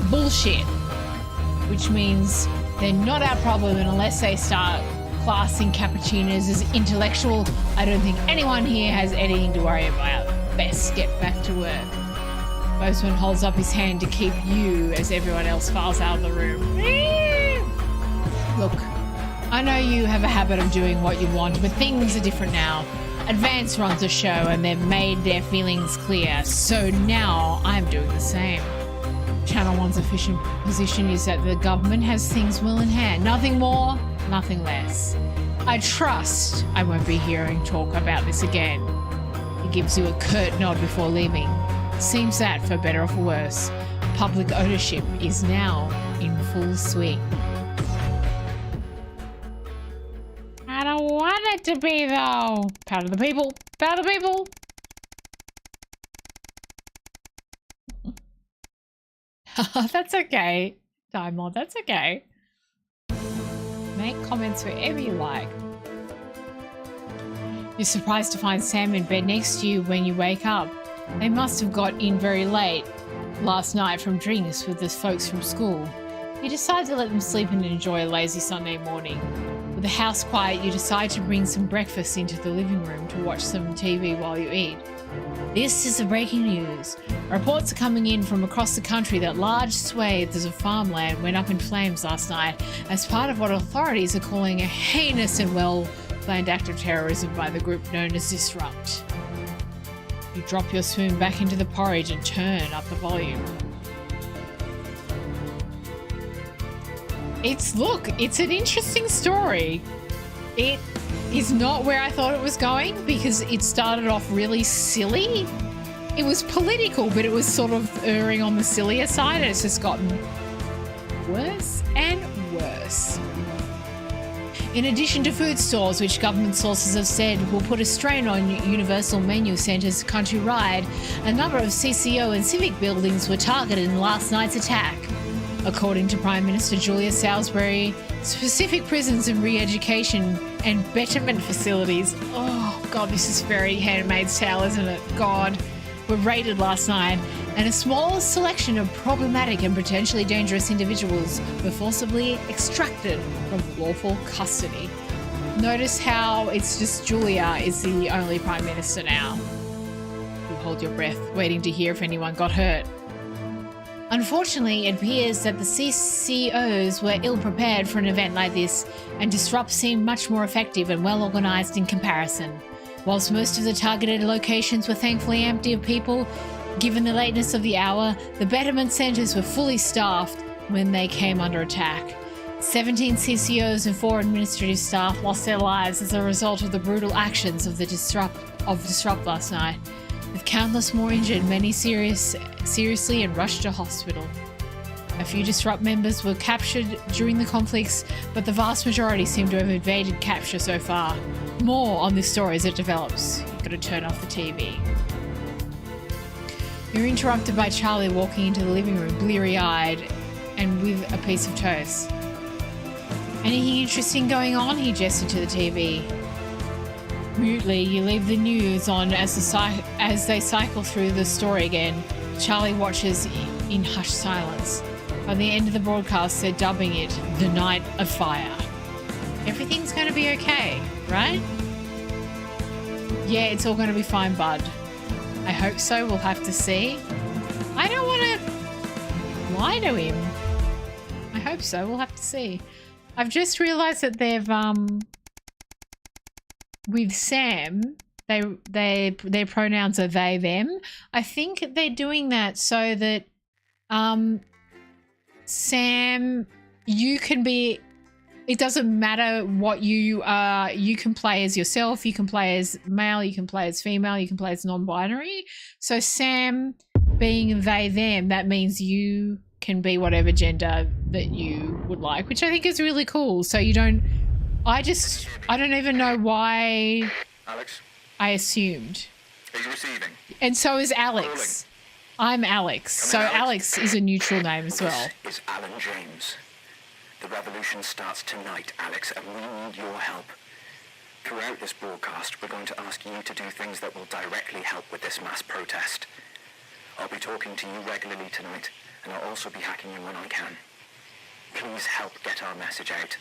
Bullshit. Which means they're not our problem, and unless they start classing cappuccinos as intellectual, I don't think anyone here has anything to worry about. Best get back to work. Bozeman holds up his hand to keep you as everyone else files out of the room. Look, I know you have a habit of doing what you want, but things are different now. Advance runs a show and they've made their feelings clear, so now I'm doing the same. Channel 1's official position is that the government has things well in hand. Nothing more, nothing less. I trust I won't be hearing talk about this again. He gives you a curt nod before leaving. Seems that, for better or for worse, public ownership is now in full swing. I don't want it to be, though. Power to the people. Power to the people. That's okay, Time Lord. That's okay. Make comments wherever you like. You're surprised to find Sam in bed next to you when you wake up. They must have got in very late last night from drinks with the folks from school. You decide to let them sleep and enjoy a lazy Sunday morning. With the house quiet, you decide to bring some breakfast into the living room to watch some TV while you eat. This is the breaking news. Reports are coming in from across the country that large swathes of farmland went up in flames last night as part of what authorities are calling a heinous and well-planned act of terrorism by the group known as Disrupt. You drop your spoon back into the porridge and turn up the volume. It's an interesting story. It is not where I thought it was going because it started off really silly. It was political, but it was sort of erring on the sillier side, and it's just gotten worse and worse. In addition to food stores, which government sources have said will put a strain on universal menu centres countrywide, a number of CCO and civic buildings were targeted in last night's attack. According to Prime Minister Julia Salisbury, specific prisons and re-education and betterment facilities, oh God, this is very Handmaid's Tale, isn't it? God, were raided last night, and a small selection of problematic and potentially dangerous individuals were forcibly extracted from lawful custody. Notice how it's just Julia is the only Prime Minister now. You hold your breath, waiting to hear if anyone got hurt. Unfortunately, it appears that the CCOs were ill-prepared for an event like this, and Disrupt seemed much more effective and well-organised in comparison. Whilst most of the targeted locations were thankfully empty of people, Given the lateness of the hour, the betterment centres were fully staffed when they came under attack. 17 CCOs and 4 administrative staff lost their lives as a result of the brutal actions of the Disrupt last night, with countless more injured, many seriously and rushed to hospital. A few Disrupt members were captured during the conflicts, but the vast majority seem to have evaded capture so far. More on this story as it develops. You've got to turn off the TV. You're interrupted by Charlie walking into the living room, bleary-eyed and with a piece of toast. Anything interesting going on? He gestured to the TV. Mutely, you leave the news on as they cycle through the story again. Charlie watches in hushed silence. By the end of the broadcast, they're dubbing it The Night of Fire. Everything's going to be okay, right? Yeah, it's all going to be fine, bud. I hope so. We'll have to see. I don't want to lie to him. I hope so. We'll have to see. I've just realised that they've with Sam, their pronouns are they, them. I think they're doing that so that Sam, you can be, it doesn't matter what you are, you can play as yourself, you can play as male, you can play as female, you can play as non-binary. So Sam being they, them, that means you can be whatever gender that you would like, which I think is really cool. So you don't, I don't even know why Alex, I assumed. are you receiving? And so is Alex. I'm Alex. So Alex is a neutral name as well. This is Alan James. The revolution starts tonight, Alex, and we need your help. Throughout this broadcast, we're going to ask you to do things that will directly help with this mass protest. I'll be talking to you regularly tonight, and I'll also be hacking you when I can. Please help get our message out.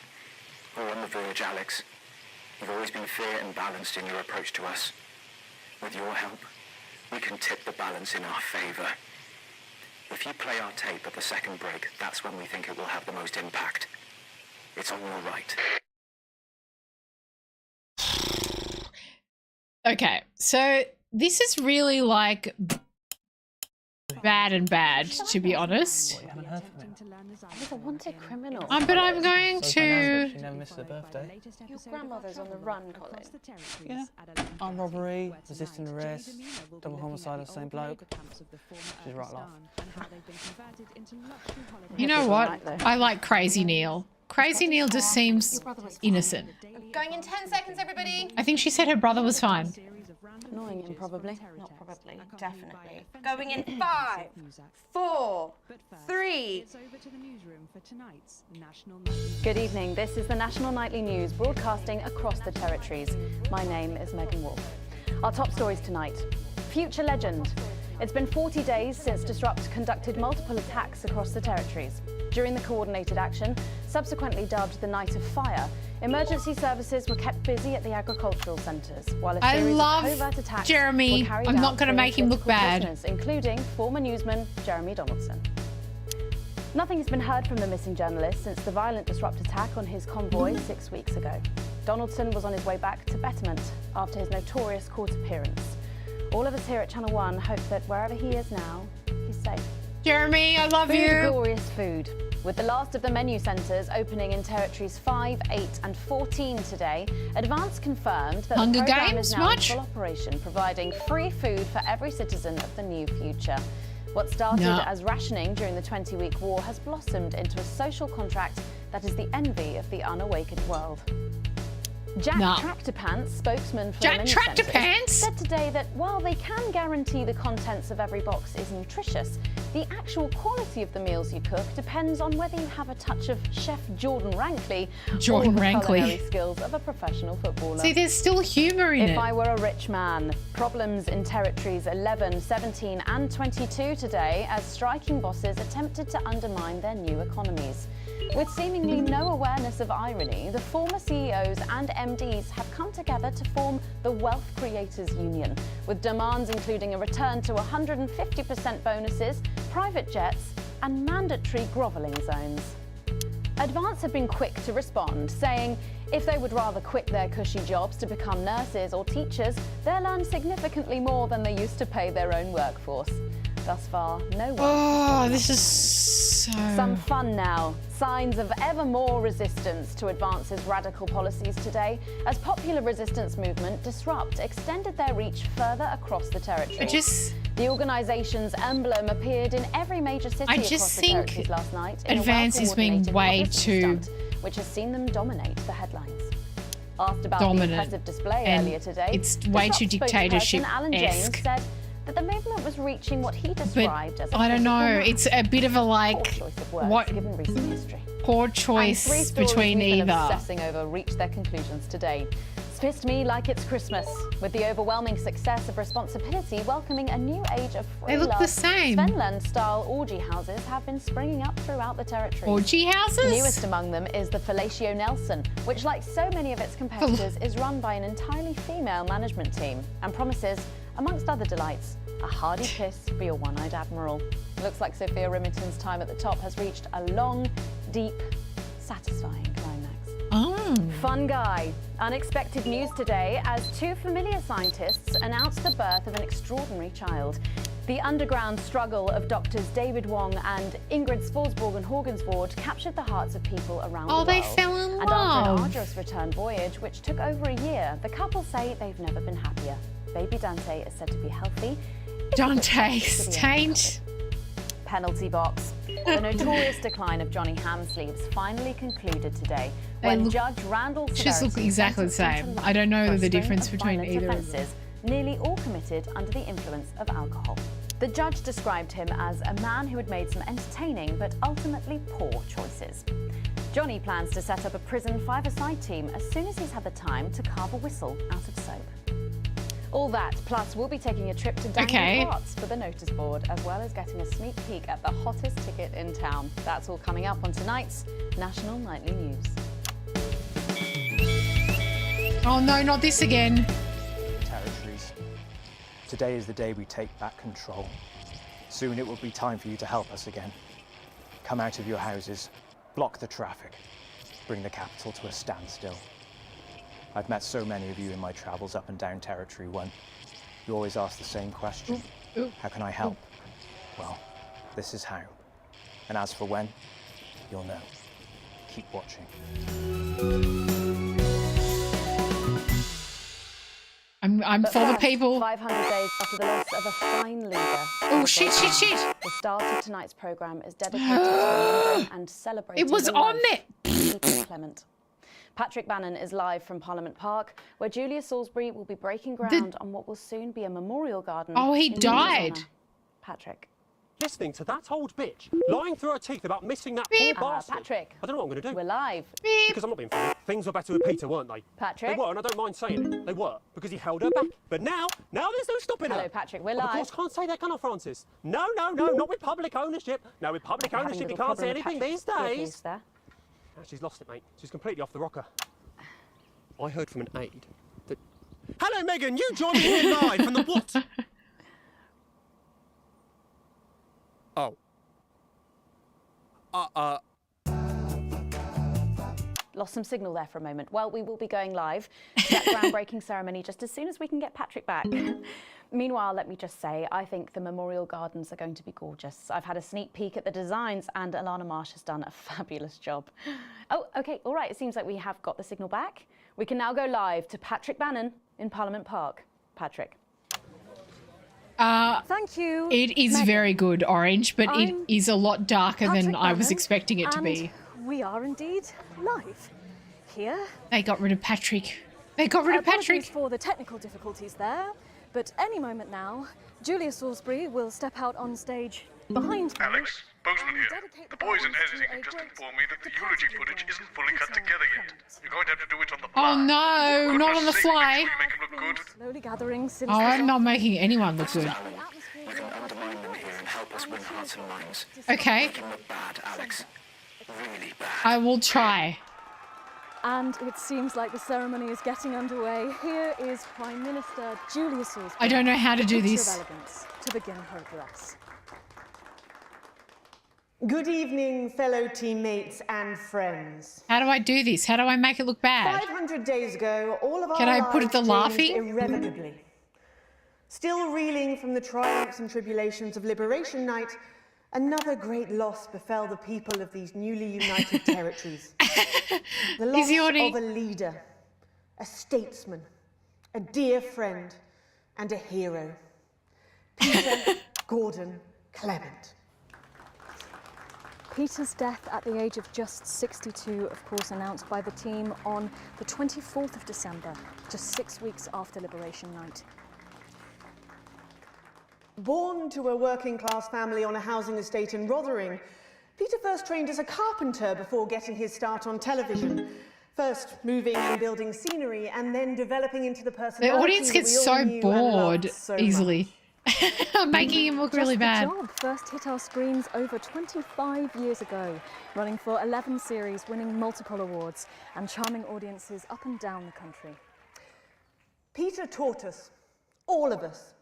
We're on the verge, Alex. You've always been fair and balanced in your approach to us. With your help, we can tip the balance in our favour. If you play our tape at the second break, that's when we think it will have the most impact. It's on your right. Okay, so this is really like bad and bad, to be honest. He's a wanted criminal. But I'm going to... She never misses her birthday. Your grandmother's on the run, Colin. Yeah. Armed robbery, resisting arrest, double homicide of the same bloke. She's right laugh. You know what? I like Crazy Neil. Crazy Neil just seems innocent. Going in 10 seconds, everybody. I think she said her brother was fine. Annoying him, probably. Not probably, definitely. Going in 5, 4, 3. Good evening. This is the National Nightly News, broadcasting across the territories. My name is Megan Wolf. Our top stories tonight. Future legend. It's been 40 days since Disrupt conducted multiple attacks across the territories. During the coordinated action, subsequently dubbed the Night of Fire, emergency services were kept busy at the agricultural centres, while a series of covert attacks Jeremy. were carried I'm out not going to make him look bad. including former newsman Jeremy Donaldson. Nothing has been heard from the missing journalist since the violent Disrupt attack on his convoy 6 weeks ago. Donaldson was on his way back to Betterment after his notorious court appearance. All of us here at Channel 1 hope that wherever he is now, he's safe. Jeremy, I love you. Glorious food. With the last of the menu centres opening in territories 5, 8 and 14 today, Advance confirmed that Hunger the programme Games is now much? in full operation, providing free food for every citizen of the new future. What started as rationing during the 20-week war has blossomed into a social contract that is the envy of the unawakened world. Jack Tractorpants, spokesman for the menu centres, said today that while they can guarantee the contents of every box is nutritious, the actual quality of the meals you cook depends on whether you have a touch of Chef Jordan Rankley or the culinary skills of a professional footballer. See, there's still humour in it. If I were a rich man. Problems in territories 11, 17 and 22 today as striking bosses attempted to undermine their new economies. With seemingly no awareness of irony, the former CEOs and MDs have come together to form the Wealth Creators Union, with demands including a return to 150% bonuses, private jets, and mandatory grovelling zones. Advance have been quick to respond, saying if they would rather quit their cushy jobs to become nurses or teachers, they'll earn significantly more than they used to pay their own workforce. Thus far, no one. Oh, this is so... Some fun now. Signs of ever more resistance to advance's radical policies today, as popular resistance movement Disrupt extended their reach further across the territory. The organisation's emblem appeared in every major city across the territories last night. Advance is being way too... which has seen them dominate the headlines. Asked about the impressive display earlier today, it's way too dictatorship-esque. Alan James said that the movement was reaching what he described as a I don't know. It's a bit of a like what given recent history. Poor choice between either. Obsessing over reached their conclusions today. Spissed me like it's Christmas, with the overwhelming success of Responsibility welcoming a new age of free They look love. the same. Svenland-style orgy houses have been springing up throughout the territory. Orgy houses? Newest among them is the Fellatio Nelson, which, like so many of its competitors, is run by an entirely female management team and promises, amongst other delights, a hearty kiss for your one-eyed admiral. Looks like Sophia Remington's time at the top has reached a long, deep, satisfying climax. Fun guy. Unexpected news today as two familiar scientists announced the birth of an extraordinary child. The underground struggle of doctors David Wong and Ingrid Svolsborg and Horgensvoord captured the hearts of people around the world. they fell in And after an love. arduous return voyage, which took over a year, the couple say they've never been happier. Baby Dante is said to be healthy. Dante, stained. Penalty box. The notorious decline of Johnny Hamsleeves finally concluded today when Judge Randall Just look Severity exactly the sentenced him same. to I don't know life for the a string difference of between violent either of them. offences, nearly all committed under the influence of alcohol. The judge described him as a man who had made some entertaining but ultimately poor choices. Johnny plans to set up a prison five-a-side team as soon as he's had the time to carve a whistle out of soap. All that, plus we'll be taking a trip to Daniel Parts for the notice board, as well as getting a sneak peek at the hottest ticket in town. That's all coming up on tonight's National Nightly News. Oh no, not this again. Territories. Today is the day we take back control. Soon it will be time for you to help us again. Come out of your houses, block the traffic, bring the capital to a standstill. I've met so many of you in my travels up and down Territory 1. You always ask the same question. How can I help? Well, this is how. And as for when, you'll know. Keep watching. I'm for the people. 500 days after the loss of a fine leader. Oh, shit. The start of tonight's programme is dedicated to remembering and celebrating It was the on life of Peter Clement. Patrick Bannon is live from Parliament Park, where Julia Salisbury will be breaking ground on what will soon be a memorial garden. Oh, he in his died. honour. Patrick. Listening to that old bitch lying through her teeth about missing that poor bastard. Patrick. I don't know what I'm going to do. We're live. Because I'm not being funny. Things were better with Peter, weren't they? Patrick. They were, and I don't mind saying it. They were, because he held her back. But now there's no stopping her. Hello, Patrick. We're Of live. course, can't say that, can I, Francis? No, not with public ownership. No, with public Having a ownership, you little can't say problem with anything these Patrick's days. earpiece there. Ah, she's lost it, mate. She's completely off the rocker. I heard from an aide that... Hello, Megan. You joined me here live from the what? Oh. Lost some signal there for a moment. Well, we will be going live to that groundbreaking ceremony just as soon as we can get Patrick back. Meanwhile, let me just say, I think the memorial gardens are going to be gorgeous. I've had a sneak peek at the designs and Alana Marsh has done a fabulous job. Oh, OK, all right, it seems like we have got the signal back. We can now go live to Patrick Bannon in Parliament Park. Patrick. Thank you. It is Megan. very good, Orange, but it I'm is a lot darker than Patrick I was Bannon, expecting it to be. and we are indeed live here. They got rid of Patrick. They got rid of Patrick. Apologies for the technical difficulties there, but any moment now, Julia Salisbury will step out on stage behind me. Alex, Bozeman here. The boys in editing have just informed me that the eulogy footage isn't fully cut together yet. You're going to have to do it on the fly. Oh no, not on the fly. Make him look good. Slowly gathering since Oh, I'm not making anyone look good. You can undermine them here and help us win hearts and minds. Okay. Make him look bad, Alex. Really bad. I will try. And it seems like the ceremony is getting underway. Here is Prime Minister Julia Salisbury. I don't know how to do Picture this. of elegance to begin her address. Good evening, fellow teammates and friends. How do I do this? How do I make it look bad? 500 days ago, all of our Can I put lives the laughing? changed irrevocably. Still reeling from the triumphs and tribulations of Liberation Night, another great loss befell the people of these newly united territories. The loss of a leader, a statesman, a dear friend, and a hero. Peter Gordon Clement. Peter's death at the age of just 62, of course, announced by the team on the 24th of December, just 6 weeks after Liberation Night. Born to a working-class family on a housing estate in Rotherham, Peter first trained as a carpenter before getting his start on television. First moving and building scenery, and then developing into the personality. The audience gets so bored easily. Making him look really bad. Just the Job first hit our screens over 25 years ago, running for 11 series, winning multiple awards, and charming audiences up and down the country. Peter taught us, all of us,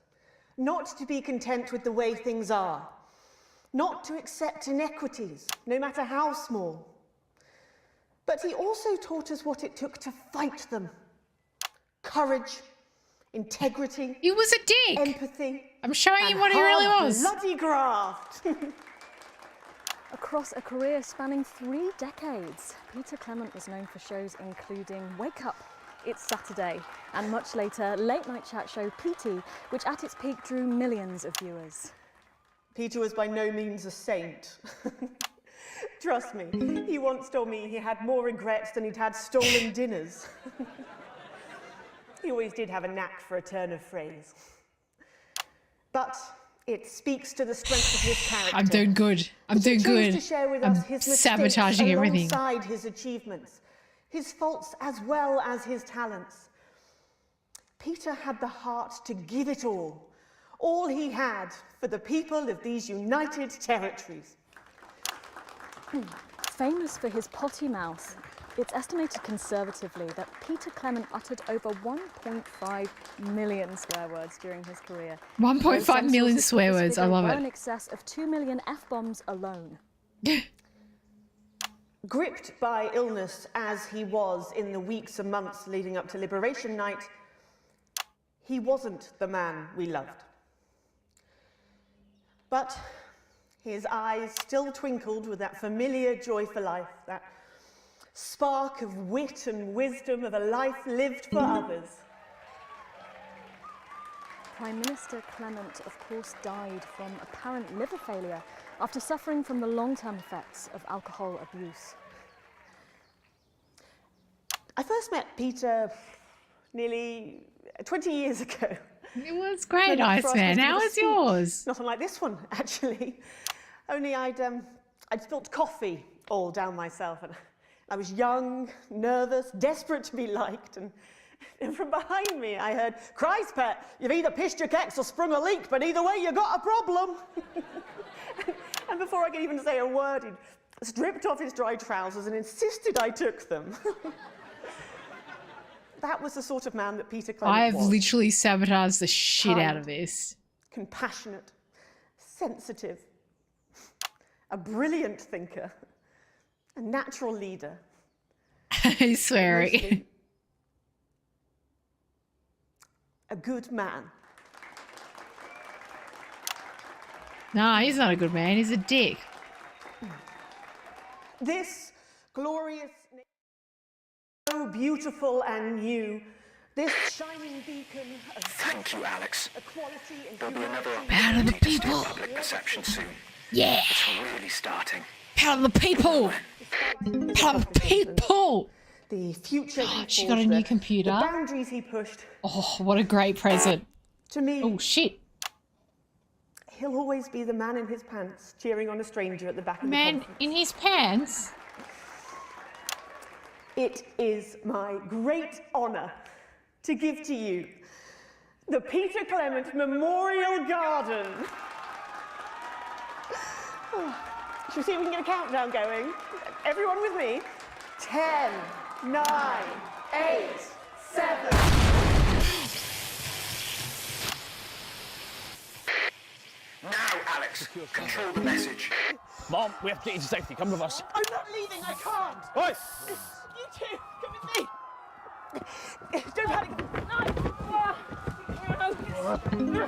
not to be content with the way things are, not to accept inequities, no matter how small. But he also taught us what it took to fight them. Courage, integrity. He was a dick. Empathy. I'm showing you what he really was. Bloody graft. Across a career spanning 3 decades, Peter Clement was known for shows including Wake Up, It's Saturday, and much later, late night chat show PT, which at its peak drew millions of viewers. Peter was by no means a saint. Trust me, he once told me he had more regrets than he'd had stolen dinners. He always did have a knack for a turn of phrase. But it speaks to the strength of his character. I'm doing good. I'm doing good. To share with us his sabotaging everything. Alongside his achievements, his faults as well as his talents. Peter had the heart to give it all he had for the people of these united territories. Famous for his potty mouth, it's estimated conservatively that Peter Clement uttered over 1.5 million swear words during his career. 1.5 million swear words, I love it. In excess of 2 million F-bombs alone. Gripped by illness as he was in the weeks and months leading up to Liberation Night, he wasn't the man we loved. But his eyes still twinkled with that familiar joy for life, that spark of wit and wisdom of a life lived for others. Prime Minister Clement, of course, died from apparent liver failure after suffering from the long-term effects of alcohol abuse. I first met Peter nearly 20 years ago. It was great, Iceman. How was yours? Nothing like this one, actually. Only I'd spilt coffee all down myself, and I was young, nervous, desperate to be liked, and from behind me I heard, "Christ, pet, you've either pissed your kecks or sprung a leak, but either way you got a problem." And before I could even say a word, he'd stripped off his dry trousers and insisted I took them. That was the sort of man that Peter Clement was. I've literally sabotaged the shit out of this. Compassionate, sensitive, a brilliant thinker, a natural leader. He's swearing. Mostly, a good man. No, he's not a good man. He's a dick. This glorious, so beautiful and new, this shining beacon of Thank you, Alex. equality and There'll be another Power of the opportunity to people. spread public perception soon. Yeah. It's really starting. Power of the people. Power of the people. The future. She got a new computer. The boundaries he pushed. Oh, what a great present. To me. Oh, shit. He'll always be the man in his pants, cheering on a stranger at the back of the Man conference. in his pants? It is my great honour to give to you the Peter Clement Memorial Garden. Shall we see if we can get a countdown going? Everyone with me? 10, 9, 8, 7. Now, Alex, control the message. Mom, we have to get you to safety. Come with us. I'm not leaving, I can't. Oi! You two, come with me. Don't panic. No. You're hurting me.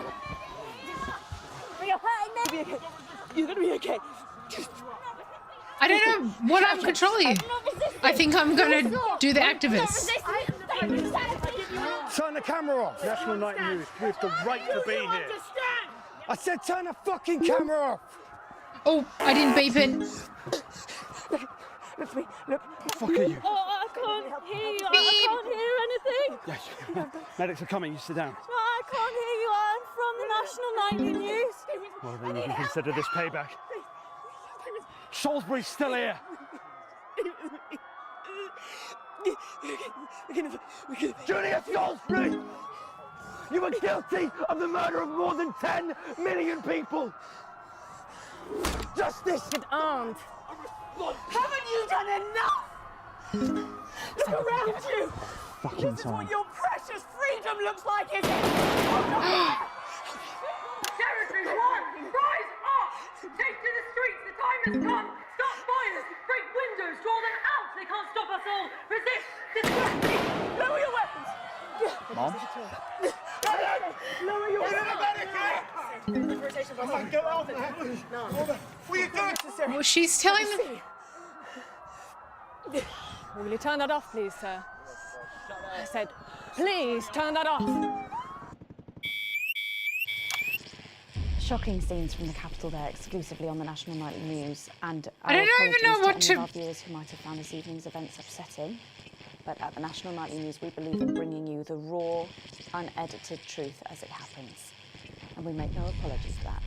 You're gonna be okay. I don't know what I'm controlling. I think I'm gonna do the activist. Turn the camera off. National Night News. We have the right to be here. I said turn the fucking camera off. Oh, I didn't beep it. Look, the fuck are you? Oh, I can't hear you. I can't hear anything. Yes. Medics are coming. You sit down. No, I can't hear you. I'm from the National Nightly News. Well, then you can consider this payback. Salisbury's still here. Julia Salisbury! You were guilty of the murder of more than 10 million people. Justice! Aren't. Haven't you done enough? Look around you. Fucking This is what your precious freedom looks like, is it? Territory 1, rise up! Take to the streets, the time has come! Stop fires, break windows, draw them out! They can't stop us all! Resist! Disruptive! Lower your weapons! Mom? Lower your weapons! Go out now. What are you doing? Well, she's telling them. Will you turn that off, please, sir? I said, please turn that off. Shocking scenes from the capital there, exclusively on the National Nightly News. And I don't even know what to any to. of our viewers who might have found this evening's events upsetting. But at the National Nightly News, we believe in bringing you the raw, unedited truth as it happens. And we make no apologies for that.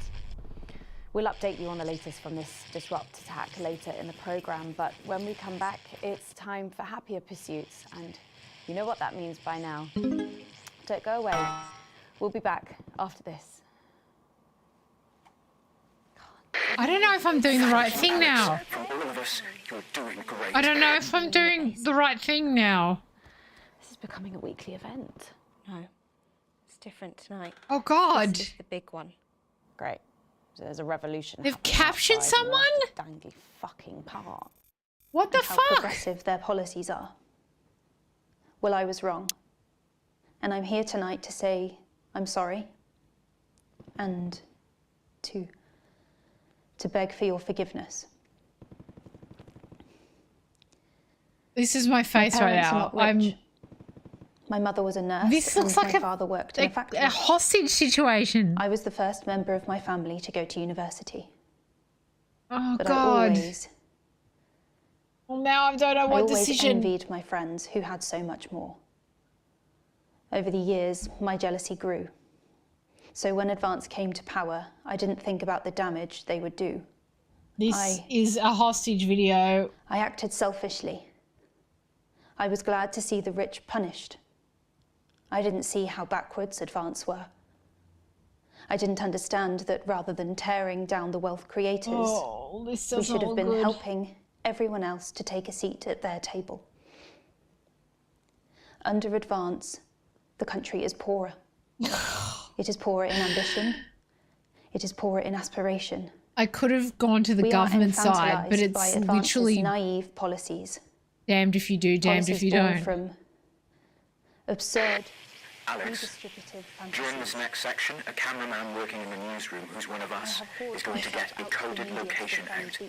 We'll update you on the latest from this disrupt attack later in the programme, but when we come back, it's time for happier pursuits, and you know what that means by now. Don't go away. We'll be back after this. I don't know if I'm doing the right thing now. From all of us, you're doing great. I don't know if I'm doing the right thing now. This is becoming a weekly event. No, it's different tonight. Oh, God. This is the big one. Great. So there's a revolution. They've happening captured outside the someone? dangly fucking park. What the And fuck? How progressive their policies are. Well, I was wrong. And I'm here tonight to say I'm sorry. And to beg for your forgiveness. This is my face right Parents are now. not rich. My mother was a nurse. This looks and like my father worked in a factory. a hostage situation. I was the first member of my family to go to university. Oh, But God. Well, now I don't know what I always decision. envied my friends who had so much more. Over the years, my jealousy grew. So when Advance came to power, I didn't think about the damage they would do. This is a hostage video. I acted selfishly. I was glad to see the rich punished. I didn't see how backwards Advance were. I didn't understand that rather than tearing down the wealth creators, this we doesn't should have look been good. helping everyone else to take a seat at their table. Under Advance, the country is poorer. It is poorer in ambition. It is poorer in aspiration. I could have gone to the We government are side, but infantilized it's by Advance's literally naive policies. damned if you do, damned if you Policies born don't. From absurd, Alex, redistributive during fantasies. this next section, a cameraman working in the newsroom who's one of us is going to get encoded location out.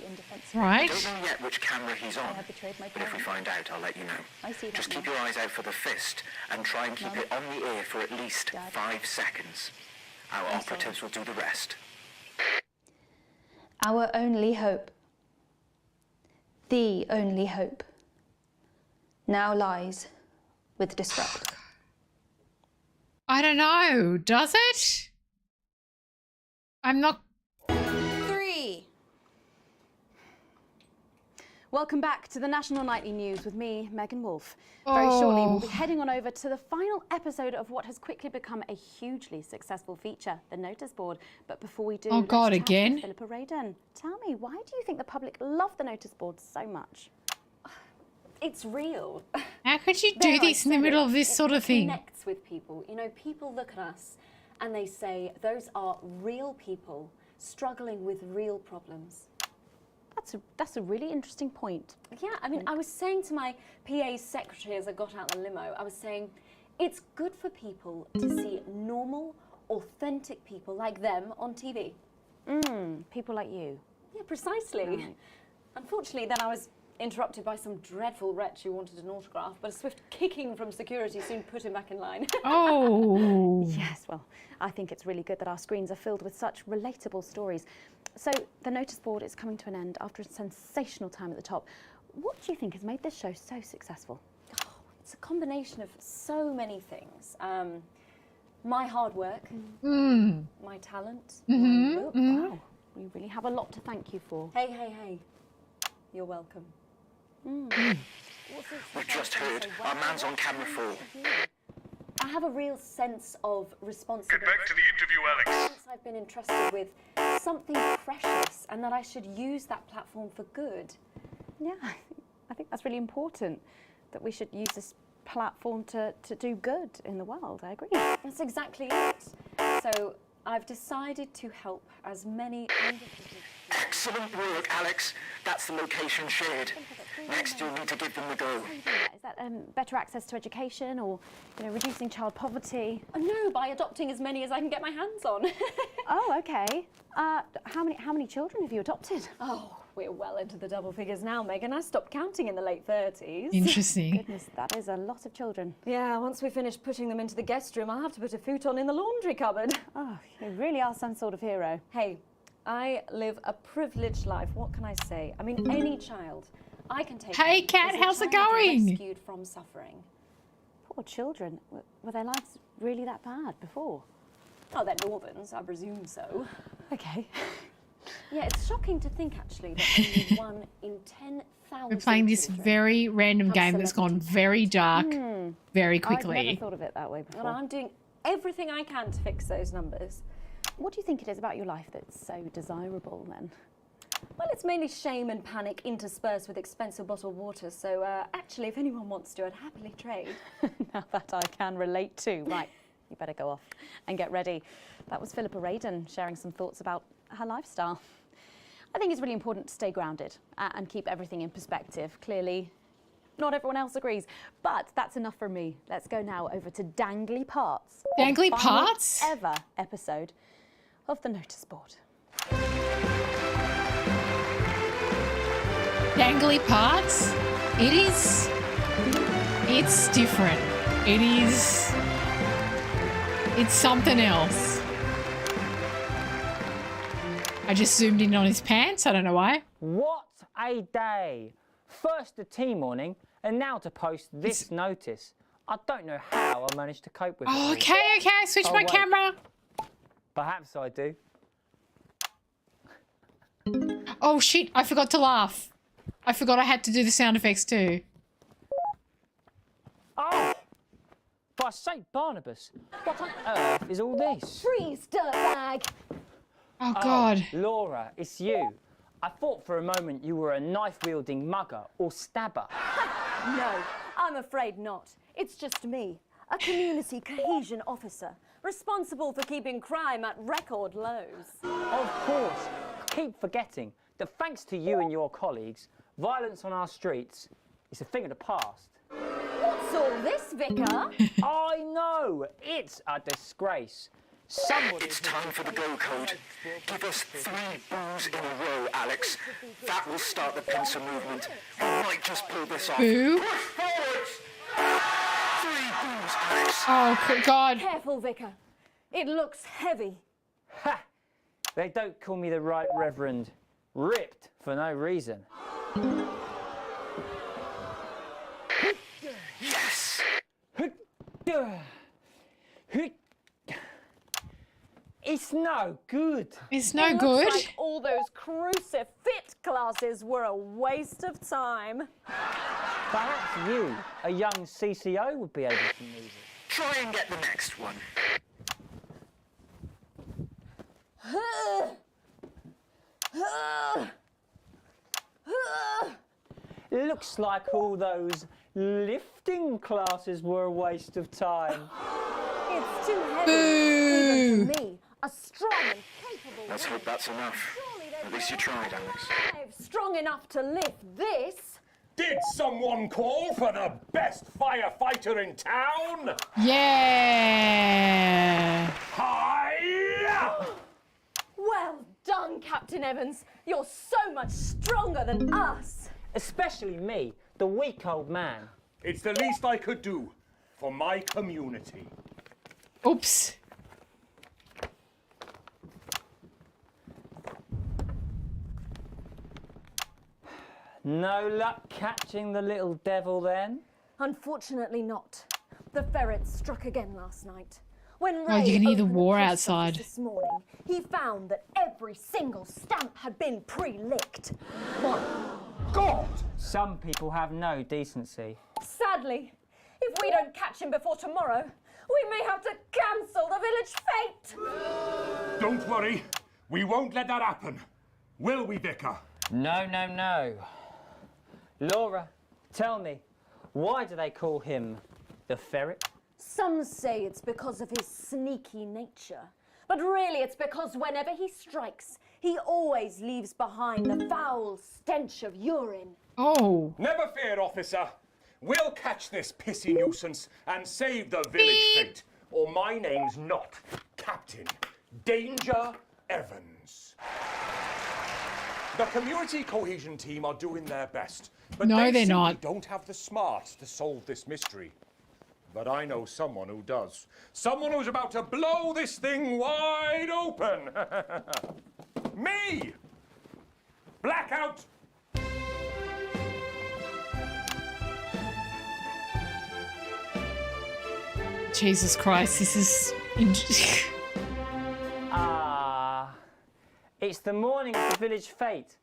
Right. We don't know yet which camera he's on, but if we find out, I'll let you know. Just keep your eyes out for the fist and try and keep it on the ear for at least 5 seconds. Our operatives will do the rest. Our only hope, the only hope, now lies with Disrupt. I don't know. Does it? I'm not. 3. Welcome back to the National Nightly News with me, Megan Wolfe. Very shortly, we'll be heading on over to the final episode of what has quickly become a hugely successful feature, the notice board. But before we do, Oh, God, let's chat again? with Philippa Radin. Tell me, why do you think the public love the notice board so much? It's real. How could you There, do I this in the said middle it. of this sort of It thing? connects with people. You know, people look at us and they say, those are real people struggling with real problems. That's a really interesting point. Yeah, I mean, I was saying to my PA's secretary as I got out the limo, I was saying, it's good for people to see normal, authentic people like them on TV. People like you. Yeah, precisely. Right. Unfortunately, then I was interrupted by some dreadful wretch who wanted an autograph, but a swift kicking from security soon put him back in line. Oh. Yes, well, I think it's really good that our screens are filled with such relatable stories. So the notice board is coming to an end after a sensational time at the top. What do you think has made this show so successful? Oh, it's a combination of so many things. My hard work, my talent, my look. Wow, we really have a lot to thank you for. Hey, hey, hey. You're welcome. We've just heard our man's on camera 4. I have a real sense of responsibility. Get back to the interview, Alex. Since I've been entrusted with something precious and that I should use that platform for good. Yeah, I think that's really important, that we should use this platform to do good in the world. I agree. That's exactly it. So I've decided to help as many Excellent work, Alex. That's the location shared. Next, you'll need to give them the go. Is that better access to education, or reducing child poverty? No, by adopting as many as I can get my hands on. Oh, okay. How many children have you adopted? Oh, we're well into the double figures now, Megan. I stopped counting in the late 30s. Interesting. Goodness, that is a lot of children. Yeah, once we finish putting them into the guest room, I'll have to put a futon in the laundry cupboard. Oh, you really are some sort of hero. Hey, I live a privileged life. What can I say? I mean, any child I can take. Hey, Kat, is a how's it child going? Rescued from suffering. Poor children. Were their lives really that bad before? Oh, they're Northerns, I presume so. Okay. Yeah, it's shocking to think actually that only 1 in 10,000. We're playing this very random game that's gone very dark very quickly. I've never thought of it that way before. And I'm doing everything I can to fix those numbers. What do you think it is about your life that's so desirable then? Well, it's mainly shame and panic interspersed with expensive bottled water. So actually, if anyone wants to, I'd happily trade. Now that I can relate to. Right, you better go off and get ready. That was Philippa Radin sharing some thoughts about her lifestyle. I think it's really important to stay grounded and keep everything in perspective. Clearly, not everyone else agrees, but that's enough for me. Let's go now over to Dangly Parts. Dangly the final Parts? Ever episode of the notice board. Dangly Parts? It's different. It's something else. I just zoomed in on his pants, I don't know why. What a day. First the tea morning, and now to post this notice. I don't know how I managed to cope with it. Oh, okay, switch my wait. camera. Perhaps I do. Oh shit, I forgot to laugh. I forgot I had to do the sound effects too. Oh! By St. Barnabas, what on earth is all this? Freeze, dirtbag! Oh God. Laura, it's you. I thought for a moment you were a knife-wielding mugger or stabber. No, I'm afraid not. It's just me, a community cohesion officer, responsible for keeping crime at record lows. Of course. Keep forgetting that thanks to you and your colleagues, violence on our streets is a thing of the past. What's all this, Vicar? I know! It's a disgrace. It's time for the go code. Give us 3 boos in a row, Alex. That will start the pincer movement. We might just pull this off. Boo. Push forwards! 3 boos, Alex. Oh, God. Careful, Vicar. It looks heavy. Ha! They don't call me the Right Reverend. Ripped for no reason. Yes! It's no good. It's no It looks good. like all those crucifit classes were a waste of time. Perhaps you, a young CCO, would be able to move it. Try and get the next one. Looks like all those lifting classes were a waste of time. It's too heavy, even for me, a strong and capable Let's hope that's enough. At least you tried, Alex. woman, strong enough to lift this. Did someone call for the best firefighter in town? Yeah. Hi! on, Captain Evans. You're so much stronger than us. Especially me, the weak old man. It's the least I could do for my community. Oops. No luck catching the little devil then? Unfortunately not. The ferret struck again last night. When Oh, Ray you can hear the opened war post office outside. this morning, he found that every single stamp had been pre-licked. What? God! Some people have no decency. Sadly, if we don't catch him before tomorrow, we may have to cancel the village fete. Don't worry, we won't let that happen. Will we, Vicar? No, no, no. Laura, tell me, why do they call him the ferret? Some say it's because of his sneaky nature. But really it's because whenever he strikes, he always leaves behind the foul stench of urine. Oh. Never fear, officer. We'll catch this pissy nuisance and save the village fate. Or my name's not Captain Danger Evans. The community cohesion team are doing their best. But No, they they're simply not. don't have the smarts to solve this mystery. But I know someone who does. Someone who's about to blow this thing wide open. Me! Blackout! Jesus Christ, this is... It's the morning of the village fete,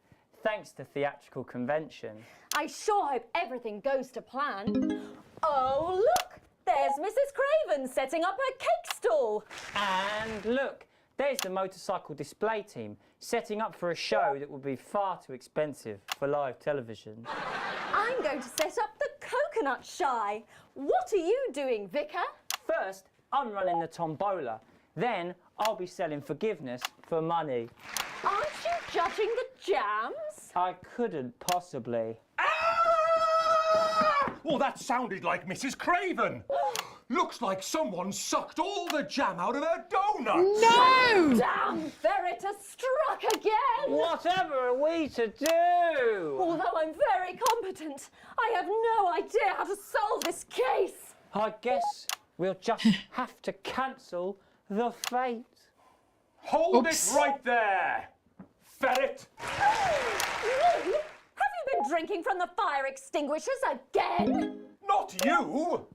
thanks to theatrical convention. I sure hope everything goes to plan. Oh, look! There's Mrs. Craven setting up her cake stall. And look, there's the motorcycle display team setting up for a show that will be far too expensive for live television. I'm going to set up the coconut shy. What are you doing, Vicar? First, I'm running the tombola. Then, I'll be selling forgiveness for money. Aren't you judging the jams? I couldn't possibly. Well, that sounded like Mrs. Craven. Looks like someone sucked all the jam out of her donuts. No! Damn ferret has struck again! Whatever are we to do? Although I'm very competent, I have no idea how to solve this case. I guess we'll just have to cancel the fete. Hold it right there, ferret. Really? Have you been drinking from the fire extinguishers again? Not you,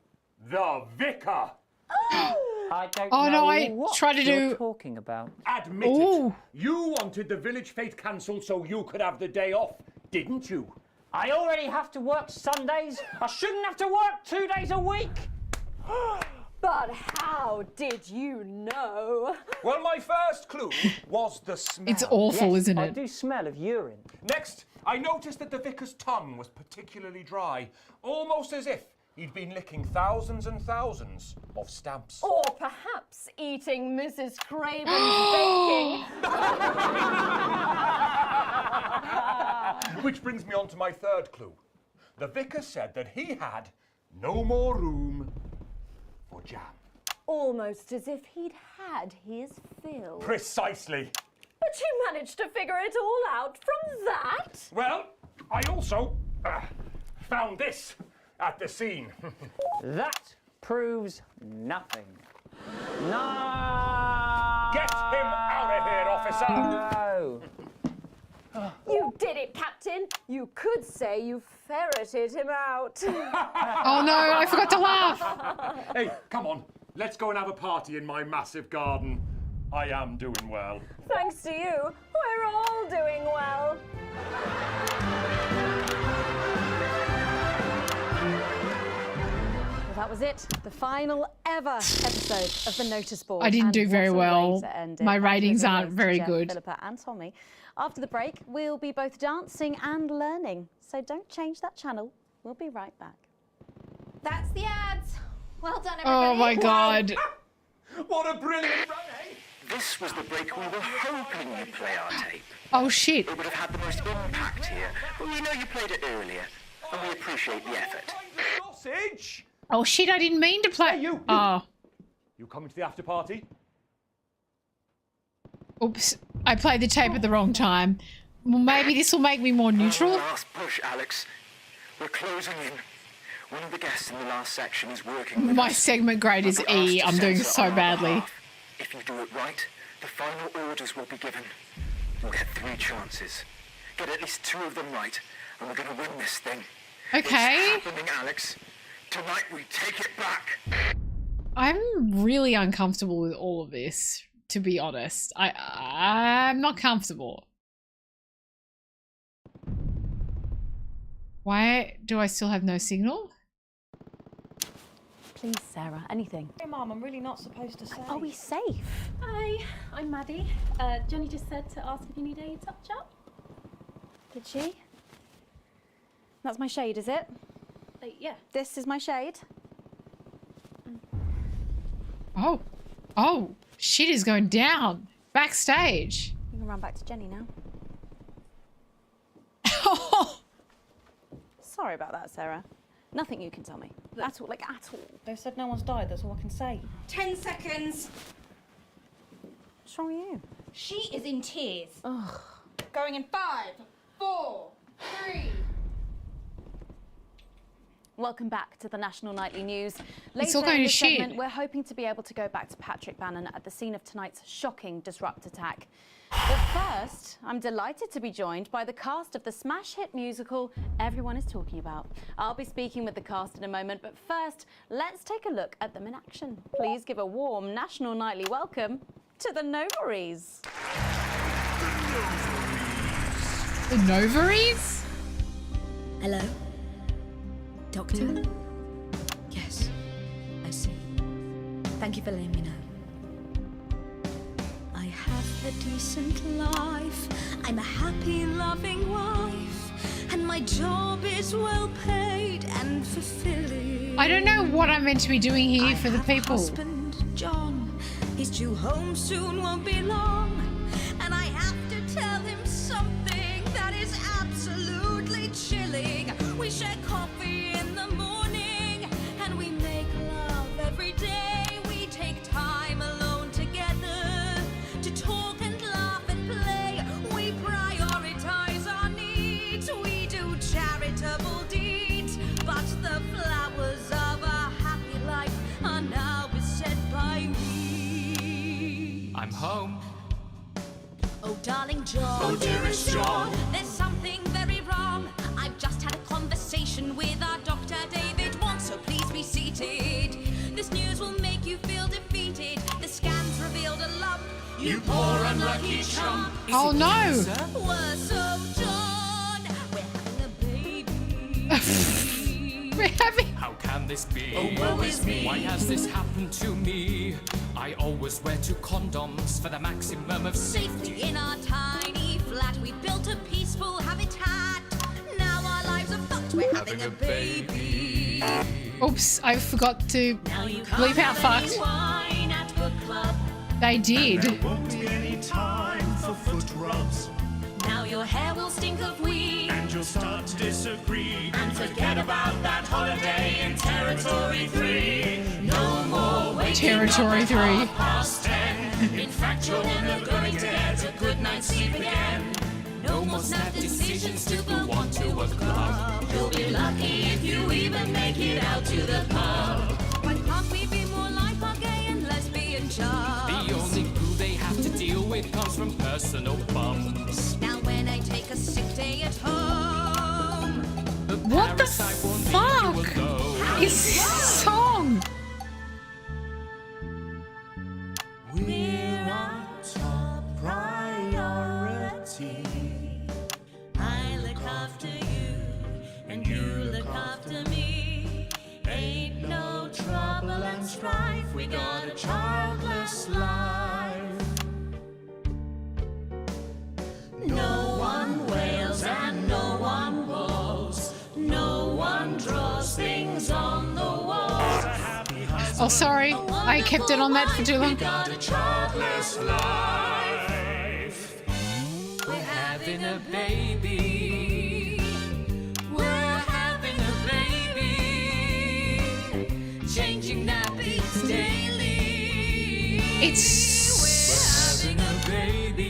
the vicar. I don't Oh, know no, I what tried to you're do- talking about. Admit it. You wanted the village fete cancelled so you could have the day off, didn't you? I already have to work Sundays. I shouldn't have to work 2 days a week. But how did you know? Well, my first clue was the smell. It's awful, Yes, isn't I it? do smell of urine. Next, I noticed that the vicar's tongue was particularly dry, almost as if he'd been licking thousands and thousands of stamps. Or perhaps eating Mrs. Craven's baking. Which brings me on to my third clue. The vicar said that he had no more room for jam. Almost as if he'd had his fill. Precisely. But you managed to figure it all out from that? Well, I also found this at the scene. That proves nothing. No! Get him out of here, officer! No! You did it, Captain. You could say you ferreted him out. Oh no, I forgot to laugh. Hey, come on. Let's go and have a party in my massive garden. I am doing well. Thanks to you, we're all doing well. Well, that was it. The final ever episode of the Notice Board. I didn't And do very what a way well. to end it. My Thank you ratings as aren't always to very Jeff, good. Philippa and Tommy. After the break, we'll be both dancing and learning. So don't change that channel. We'll be right back. That's the ads. Well done, everybody. Oh my god. What a brilliant run, eh? This was the break we were hoping you'd play our tape. Oh shit. It would have had the most impact here, but we know you played it earlier, and we appreciate the effort. Sausage! Oh shit, I didn't mean to play. Hey, you. Oh. You coming to the after party? Oops, I played the tape at the wrong time. Well, maybe this will make me more neutral. Last push, Alex. We're closing in. One of the guests in the last section is working with My us. segment grade is E. I'm doing so badly. If you do it right, the final orders will be given. You'll get 3 chances. Get at least 2 of them right, and we're going to win this thing. Okay. It's happening, Alex. Tonight we take it back. I'm really uncomfortable with all of this, to be honest. I'm not comfortable. Why do I still have no signal? Please, Sarah, anything. Hey, Mum, I'm really not supposed to say. Are we safe? Hi, I'm Maddie. Johnny just said to ask if you need a touch-up. Did she? That's my shade, is it? Yeah. This is my shade? Oh. Oh, shit is going down. Backstage. You can run back to Jenny now. Sorry about that, Sarah. Nothing you can tell me. At all, like at all. They said no one's died, that's all I can say. 10 seconds. What's wrong with you? She is in tears. Ugh. Going in 5, 4, 3. Welcome back to the National Nightly News. It's all Later going in to this shit. segment, we're hoping to be able to go back to Patrick Bannon at the scene of tonight's shocking disrupt attack. But first, I'm delighted to be joined by the cast of the smash hit musical everyone is talking about. I'll be speaking with the cast in a moment, but first, let's take a look at them in action. Please give a warm National Nightly welcome to the Novaries. The Novaries? Hello? Doctor? Yes, I see. Thank you for letting me know. I have a decent life. I'm a happy, loving wife. And my job is well paid and fulfilling. I don't know what I'm meant to be doing here for the people. Husband, John, he's due home soon, won't be long. And I have to tell him something that is absolutely chilling. We share coffee in the morning, and we make love every day. We take time alone together to talk and laugh and play. We prioritize our needs. We do charitable deeds. But the flowers of a happy life are now beset by weeds. I'm home. Oh, darling John. Oh, dearest John. There's something very wrong. I've just had a conversation with our doctor, David Wong, so please be seated. This news will make you feel defeated. The scans revealed a lump. You poor unlucky chump. Oh no! We're so John. We're having a baby. We're having... How can this be? Oh, woe is me. Why has this happened to me? I always wear 2 condoms for the maximum of Safety in our tiny flat. We built a peaceful habitat. Now our lives are fucked. We're having a baby. Oops, I forgot to bleep out fucked. Wine at book club. They did. There won't be any time for foot rubs. Now your hair will stink of weed. And you'll start to disagree. And forget about that holiday in Territory 3. No more waking Territory up 3. at 10:30. In fact, you're never going to get a good night's sleep again. No more snap decisions to go on to a club. You'll be lucky if you even make it out to the pub. Why can't we be more like our gay and lesbian chums? The only glue they have to deal with comes from personal bums. Now when I take a sick day at home. What the fuck is this song? We're our top priority. I look after you, and you look after me. Ain't no trouble and strife. We got a childless life. No one wails and no one walls. No one draws things on the walls. Oh, sorry. I kept it on that for too long. Got a childless life. We're having a baby. We're having a baby. Changing nappies daily. It's... We're having a baby.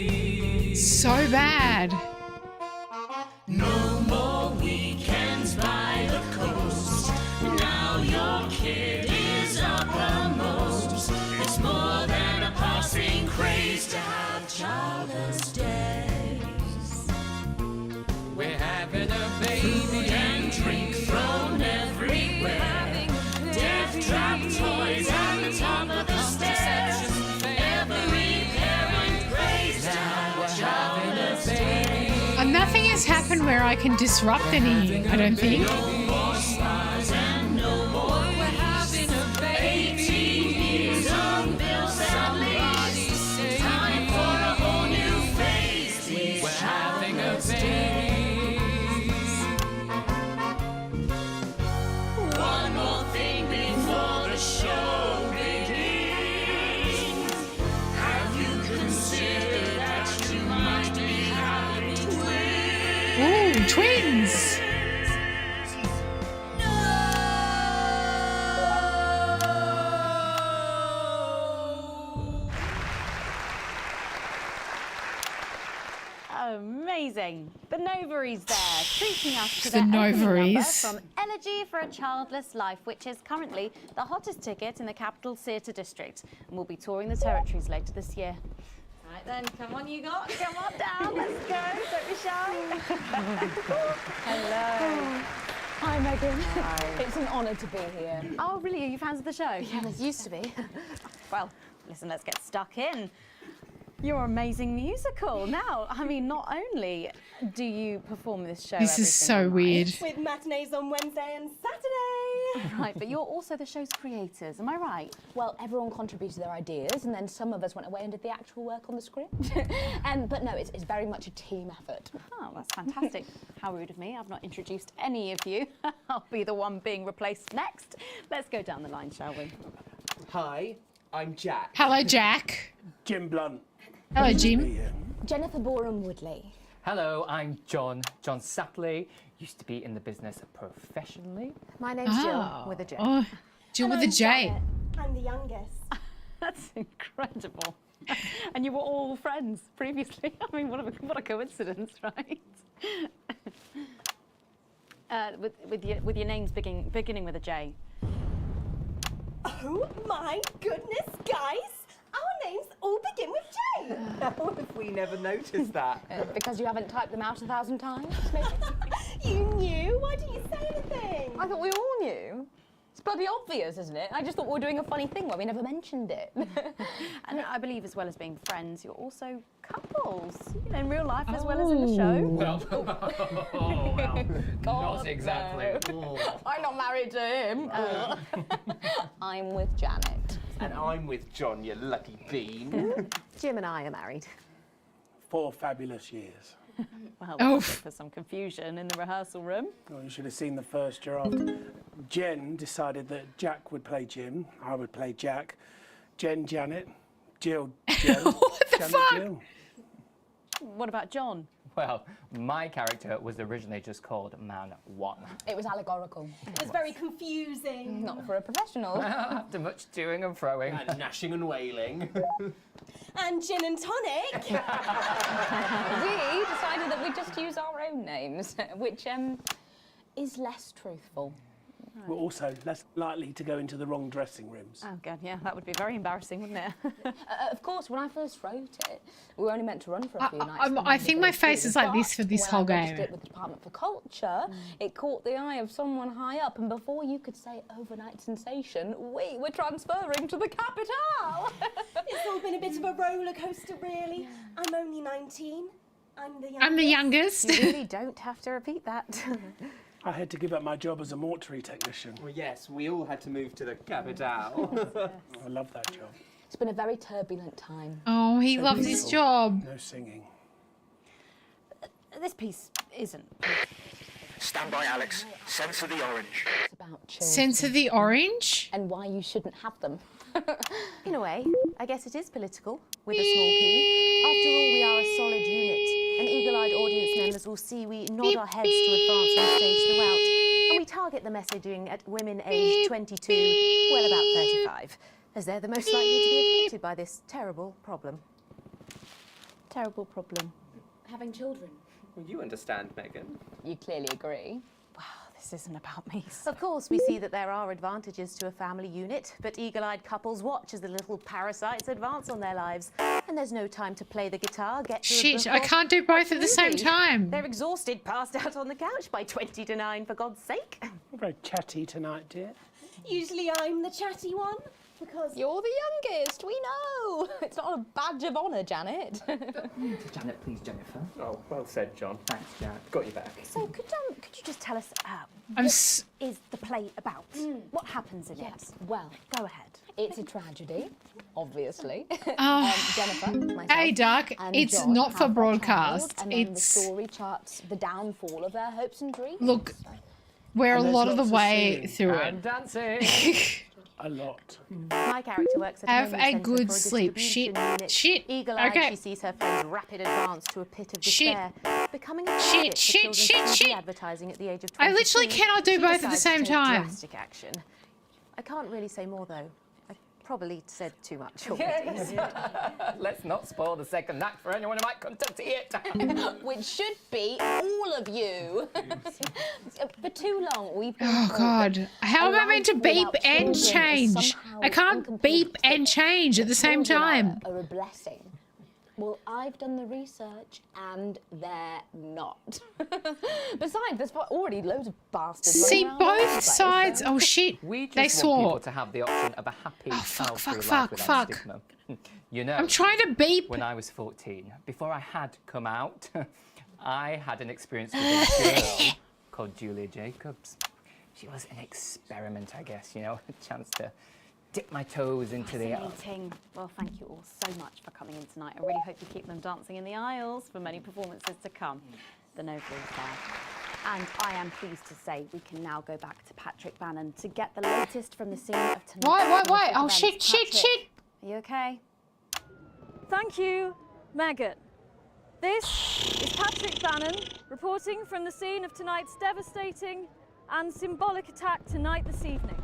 so bad. No more weekends by the coast. Now your kid is uppermost. It's more than a passing craze to have childless days. We're having a baby. Food and drink thrown everywhere. Death trap toys at the top of the stairs. Every parent prays to have childless days. Nothing has happened where I can disrupt any, I don't think. No more spas and no more having a baby. 18 years on bills and leaves. Time for a whole new phase. We're having a baby. One more thing before the show begins. Have you considered that you might be having twins? Ooh, twins! Amazing. The Novaries there, treating us to The their opening number Novaries. from Elegy for a Childless Life, which is currently the hottest ticket in the Capital Theatre District, and will be touring the territories later this year. Right then, come on you lot, come on down, let's go, don't be shy. Hello. Hi Megan. Hi. It's an honour to be here. Oh really, are you fans of the show? Yeah, it used to be. Well, listen, let's get stuck in. Your amazing musical. Now, I mean, not only do you perform this show This every is so single night, weird. With matinees on Wednesday and Saturday. Right, but you're also the show's creators, am I right? Well, everyone contributed their ideas, and then some of us went away and did the actual work on the script. But no, it's very much a team effort. Oh, that's fantastic. How rude of me. I've not introduced any of you. I'll be the one being replaced next. Let's go down the line, shall we? Hi, I'm Jack. Hello, Jack. Jim Blunt. Hello, Jim. Jennifer Boram Woodley. Hello, I'm John Sapley. Used to be in the business professionally. My name's Jill, with a J. Oh, Jill with a J. I'm the youngest. That's incredible. And you were all friends previously. I mean, what a coincidence, right? With your names beginning with a J. Oh my goodness, guys! Our names all begin with J. How have we never noticed that? Because you haven't typed them out 1,000 times, maybe? You knew? Why didn't you say anything? I thought we all knew. It's bloody obvious, isn't it? I just thought we were doing a funny thing where we never mentioned it. And I believe as well as being friends, you're also couples, you know, in real life as well as in the show. Well, God, not exactly. no. I'm not married to him. I'm with Janet. And I'm with John, you lucky bean. Jim and I are married. 4 fabulous years. Well, Oh. for some confusion in the rehearsal room. Well, you should have seen the first draft. Jen decided that Jack would play Jim, I would play Jack, Jen Janet, Jill Joe, What the Janet fuck? Jill. What about John? Well, my character was originally just called Man 1. It was allegorical. It was very confusing. Not for a professional. After much toing and froing. And gnashing and wailing. And gin and tonic. We decided that we'd just use our own names, which is less truthful. We're also less likely to go into the wrong dressing rooms. Oh God, yeah, that would be very embarrassing, wouldn't it? Of course, when I first wrote it, we were only meant to run for a few nights. I think my face is like this for this whole When I registered game. it with the Department for Culture, it caught the eye of someone high up, and before you could say overnight sensation, we were transferring to the capital. It's all been a bit of a roller coaster, really. I'm only 19. I'm the youngest. I'm the youngest. You really don't have to repeat that. I had to give up my job as a mortuary technician. Well, yes, we all had to move to the capital. I love that job. It's been a very turbulent time. Oh, he So loves his beautiful. job. No singing. This piece isn't. Stand by, Alex. Censor the orange. It's about children. Censor the orange? And why you shouldn't have them. In a way, I guess it is political, with a small p. After all, we are a solid unit, and eagle-eyed audience members will see we nod our heads to advance on stage throughout, and we target the messaging at women aged 22, well about 35, as they're the most likely to be affected by this terrible problem. Terrible problem. having children. Well, you understand, Megan. You clearly agree. This isn't about me. Of course, we see that there are advantages to a family unit, but eagle-eyed couples watch as the little parasites advance on their lives. And there's no time to play the guitar, get to a Shit, book I or can't do both at the same movie. time. They're exhausted, passed out on the couch by 20 to 9, for God's sake. You're very chatty tonight, dear. Usually I'm the chatty one. Because you're the youngest, we know. It's not a badge of honour, Janet. Janet, please, Jennifer. Oh, well said, John. Thanks, Jack. Got you back. So could you just tell us I'm what is the play about? What happens in it? Well, go ahead. It's a tragedy, obviously. Oh. Jennifer, myself, Hey, Duck, and it's John not for have their broadcast. child, and then It's- the story charts the downfall of their hopes and dreams. Look, we're a lot of the way through it. dancing. A lot. My character works at Have a a good sleep. Shit. Shit. Eagle-eyed, Okay. she sees her friend's rapid advance to a pit of Shit. despair, becoming a Shit, target for shit, children's shit, TV shit. advertising at the age of I 22. literally cannot do She both at the decides same to take time. Drastic action. I can't really say more though. I probably said too much already. Let's not spoil the second act for anyone who might come to see it. Which should be all of you. For too long, we've been Oh, told God. that How am I allowed meant to beep without and children is change? somehow I can't beep and change at the same children time. Are a blessing. Well, I've done the research and they're not. Besides, there's already loads of bastards See, running around all over the both place, sides. so- Oh, shit. We just They want saw. people to have the option of a happy, child-free life without stigma. You know, I'm trying to beep. When I was 14, before I had come out, I had an experience with a girl called Julia Jacobs. She was an experiment, I guess, you know, a chance to dip my toes into the... Fascinating. Well, thank you all so much for coming in tonight. I really hope you keep them dancing in the aisles for many performances to come. The Noble is there. And I am pleased to say we can now go back to Patrick Bannon to get the latest from the scene of tonight's Wait. Oh, events. shit. Patrick, are you okay? Thank you, Megan. This is Patrick Bannon reporting from the scene of tonight's devastating and symbolic attack tonight this evening.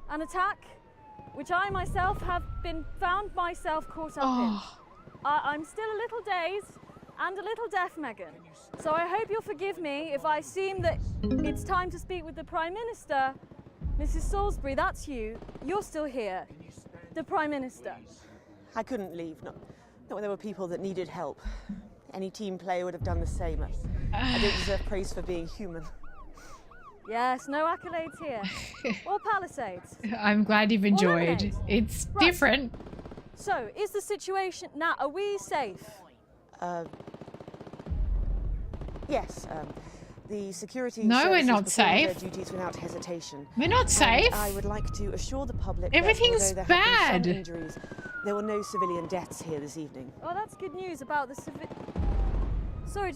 An attack which I myself have found myself caught up in. I'm still a little dazed and a little deaf, Megan. So I hope you'll forgive me if I seem that it's time to speak with the Prime Minister. Mrs. Salisbury, that's you. You're still here. The Prime Minister. I couldn't leave, not when there were people that needed help. Any team player would have done the same. I don't deserve praise for being human. Yes, no accolades here. Or Palisades. I'm glad you've enjoyed. lemonade. It's Right. different. So, is the situation now, are we safe? Yes, the security No, we're services not perform their safe. duties without hesitation. We're not And safe. I would like to assure the public Everything's that although there have bad. been some injuries, there were no civilian deaths here this evening. Oh, that's good news about the Sorry,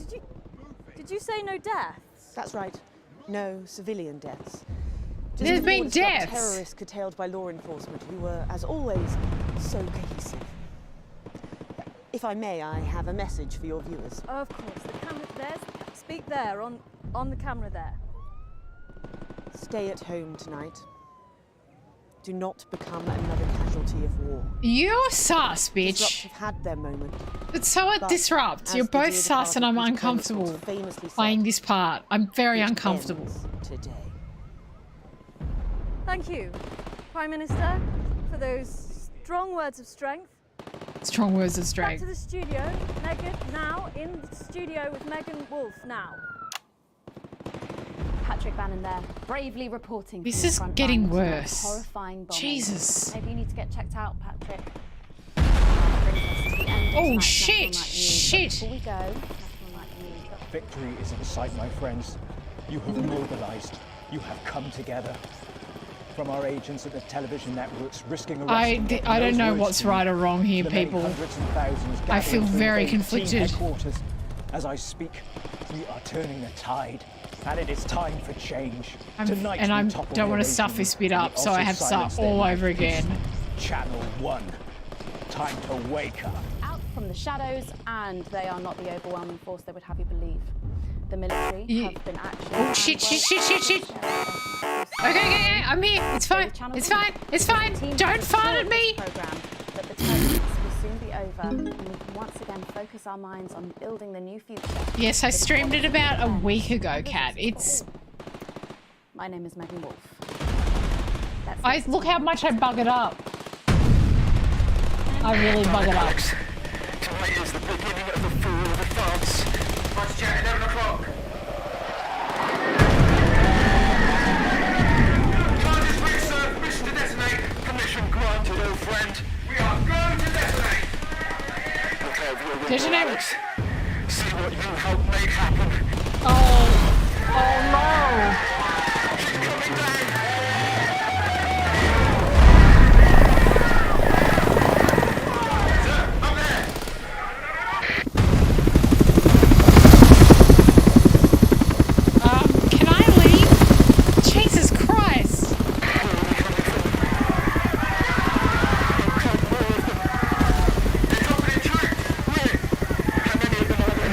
did you say no deaths? That's right. No civilian deaths. There's been before the deaths. terrorists curtailed by law enforcement who were, as always, so cohesive. If I may, I have a message for your viewers. Oh, of course, the camera, speak there, on the camera there. Stay at home tonight. Do not become another casualty of war. You're sus, bitch. Disruptive had their moment. But so at But Disrupt. as You're the both dear sus and departed I'm Peter uncomfortable Clements famously playing said, this part. I'm very "It uncomfortable. ends today." Thank you, Prime Minister, for those strong words of strength. Strong words of Back strength. to the studio. Megan, now in the studio with Megan Wolf now. Patrick Bannon there, bravely reporting. This from the is front getting line of tonight's worse. Horrifying bombing. Jesus. Maybe you need to get checked out, Patrick. That brings us to the end of Oh, tonight's shit, National Night News. But shit. before we go, National Night News. Victory is in sight, my friends. You have mobilized. You have come together. From our agents at the television networks, risking arrest. I don't know what's right or wrong here, The many people. hundreds and thousands I feel gathering to very invade team conflicted. headquarters. As I speak, we are turning the tide, and it is time for change. Tonight, And I we topple don't want their to stuff regime. this bit We up, so I also have to silence start their all over mouthpiece. again. Channel 1. Time to wake up. Out from the shadows, and they are not the overwhelming force they would have you believe. The military have been actually... Oh, shit. Okay, I'm here. It's fine. It's fine. Don't fart at me. Program that the terrorists will soon be over, and we can once again focus our minds on building the new future. Yes, I streamed it about a week ago, Kat. It's... My name is Megan Wolf. Look how much I bug it up. I really bug it up. Tonight is the beginning of the fall of the thugs. Let's chat 11 o'clock. Charges reserved, mission to detonate. Permission granted, old friend. We are going to detonate. Look over your window, Detonate. Alex. See what you helped make happen. Oh no. Keep coming down. Can I leave? Jesus Christ.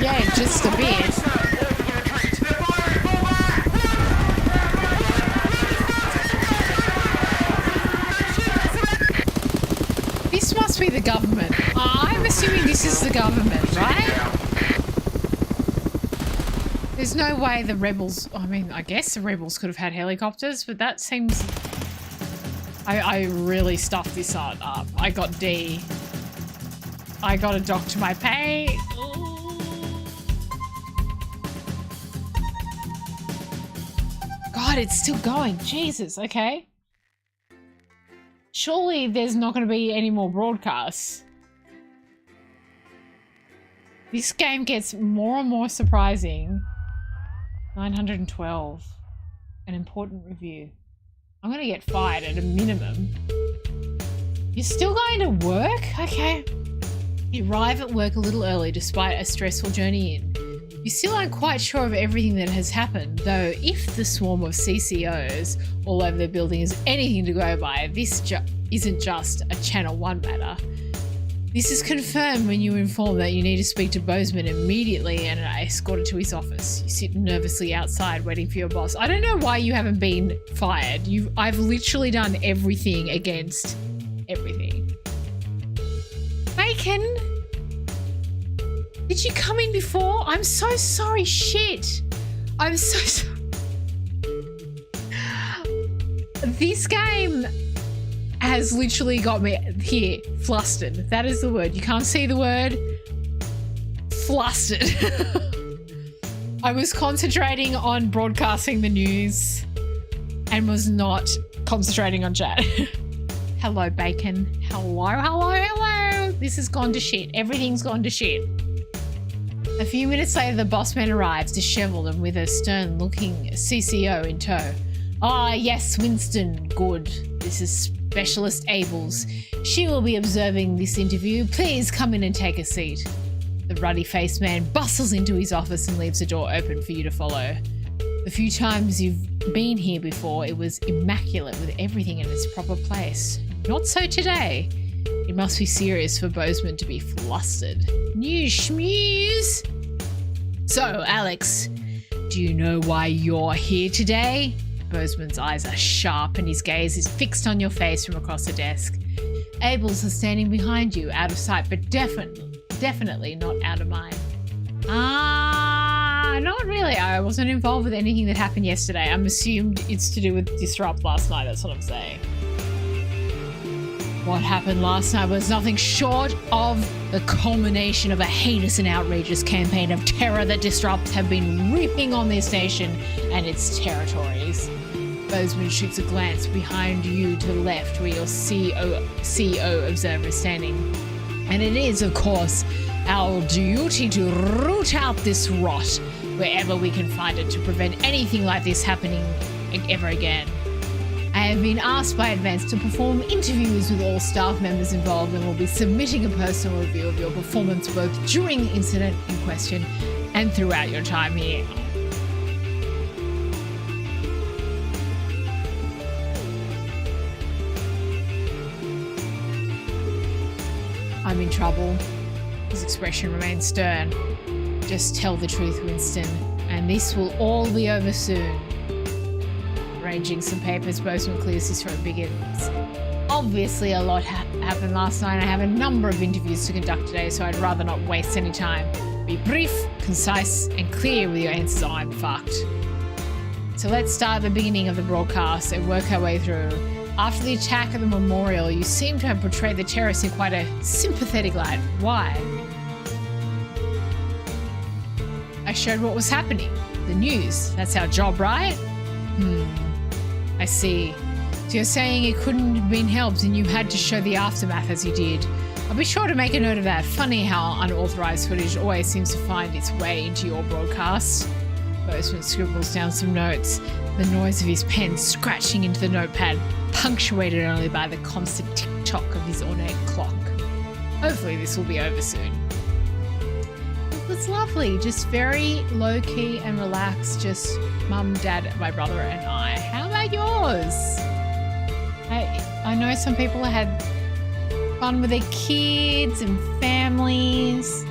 Yeah, just a bit. This must be the government. I'm assuming this is the government, right? There's no way the rebels... I mean, I guess the rebels could have had helicopters, but that seems... I really stuffed this up. I got D. I got a dock to my pay. God, it's still going. Jesus, okay. Surely there's not going to be any more broadcasts. This game gets more and more surprising. 912. An important review. I'm going to get fired at a minimum. You're still going to work? Okay. You arrive at work a little early despite a stressful journey in. You still aren't quite sure of everything that has happened, though if the swarm of CCOs all over the building is anything to go by, this isn't just a Channel 1 matter. This is confirmed when you inform that you need to speak to Bozeman immediately and are escorted to his office. You sit nervously outside waiting for your boss. I don't know why you haven't been fired. I've literally done everything against everything. Bacon! Did you come in before? I'm so sorry, shit. I'm so sorry. This game has literally got me here, flustered. That is the word. You can't see the word. Flustered. I was concentrating on broadcasting the news and was not concentrating on chat. Hello, Bacon. Hello, hello, hello. This has gone to shit. Everything's gone to shit. A few minutes later, the boss man arrives, disheveled and with a stern-looking CCO in tow. Ah, yes, Winston. Good. This is Specialist Abels. She will be observing this interview. Please come in and take a seat. The ruddy-faced man bustles into his office and leaves the door open for you to follow. The few times you've been here before, it was immaculate with everything in its proper place. Not so today. It must be serious for Bozeman to be flustered. New schmooze! So, Alex, do you know why you're here today? Bozeman's eyes are sharp and his gaze is fixed on your face from across the desk. Abels is standing behind you, out of sight, but definitely not out of mind. Not really. I wasn't involved with anything that happened yesterday. I'm assumed it's to do with Disrupt last night, that's what I'm saying. What happened last night was nothing short of the culmination of a heinous and outrageous campaign of terror that Disrupt have been reaping on this nation and its territories. Bozeman shoots a glance behind you to the left where your CEO observer is standing. And it is, of course, our duty to root out this rot wherever we can find it to prevent anything like this happening ever again. I have been asked by Advance to perform interviews with all staff members involved and will be submitting a personal review of your performance both during the incident in question and throughout your time here. I'm in trouble. His expression remains stern. Just tell the truth, Winston, and this will all be over soon. Arranging some papers, Bozeman clears his throat, begins. Obviously, a lot happened last night. I have a number of interviews to conduct today, so I'd rather not waste any time. Be brief, concise, and clear with your answers. I'm fucked. So let's start at the beginning of the broadcast and work our way through. After the attack at the memorial, you seem to have portrayed the terrorists in quite a sympathetic light. Why? I showed what was happening. The news. That's our job, right? I see. So you're saying it couldn't have been helped and you had to show the aftermath as you did. I'll be sure to make a note of that. Funny how unauthorized footage always seems to find its way into your broadcast. Bozeman scribbles down some notes. The noise of his pen scratching into the notepad, punctuated only by the constant tick-tock of his ornate clock. Hopefully this will be over soon. It was lovely, just very low-key and relaxed, just mum, dad, my brother and I. How about yours? I know some people had fun with their kids and families.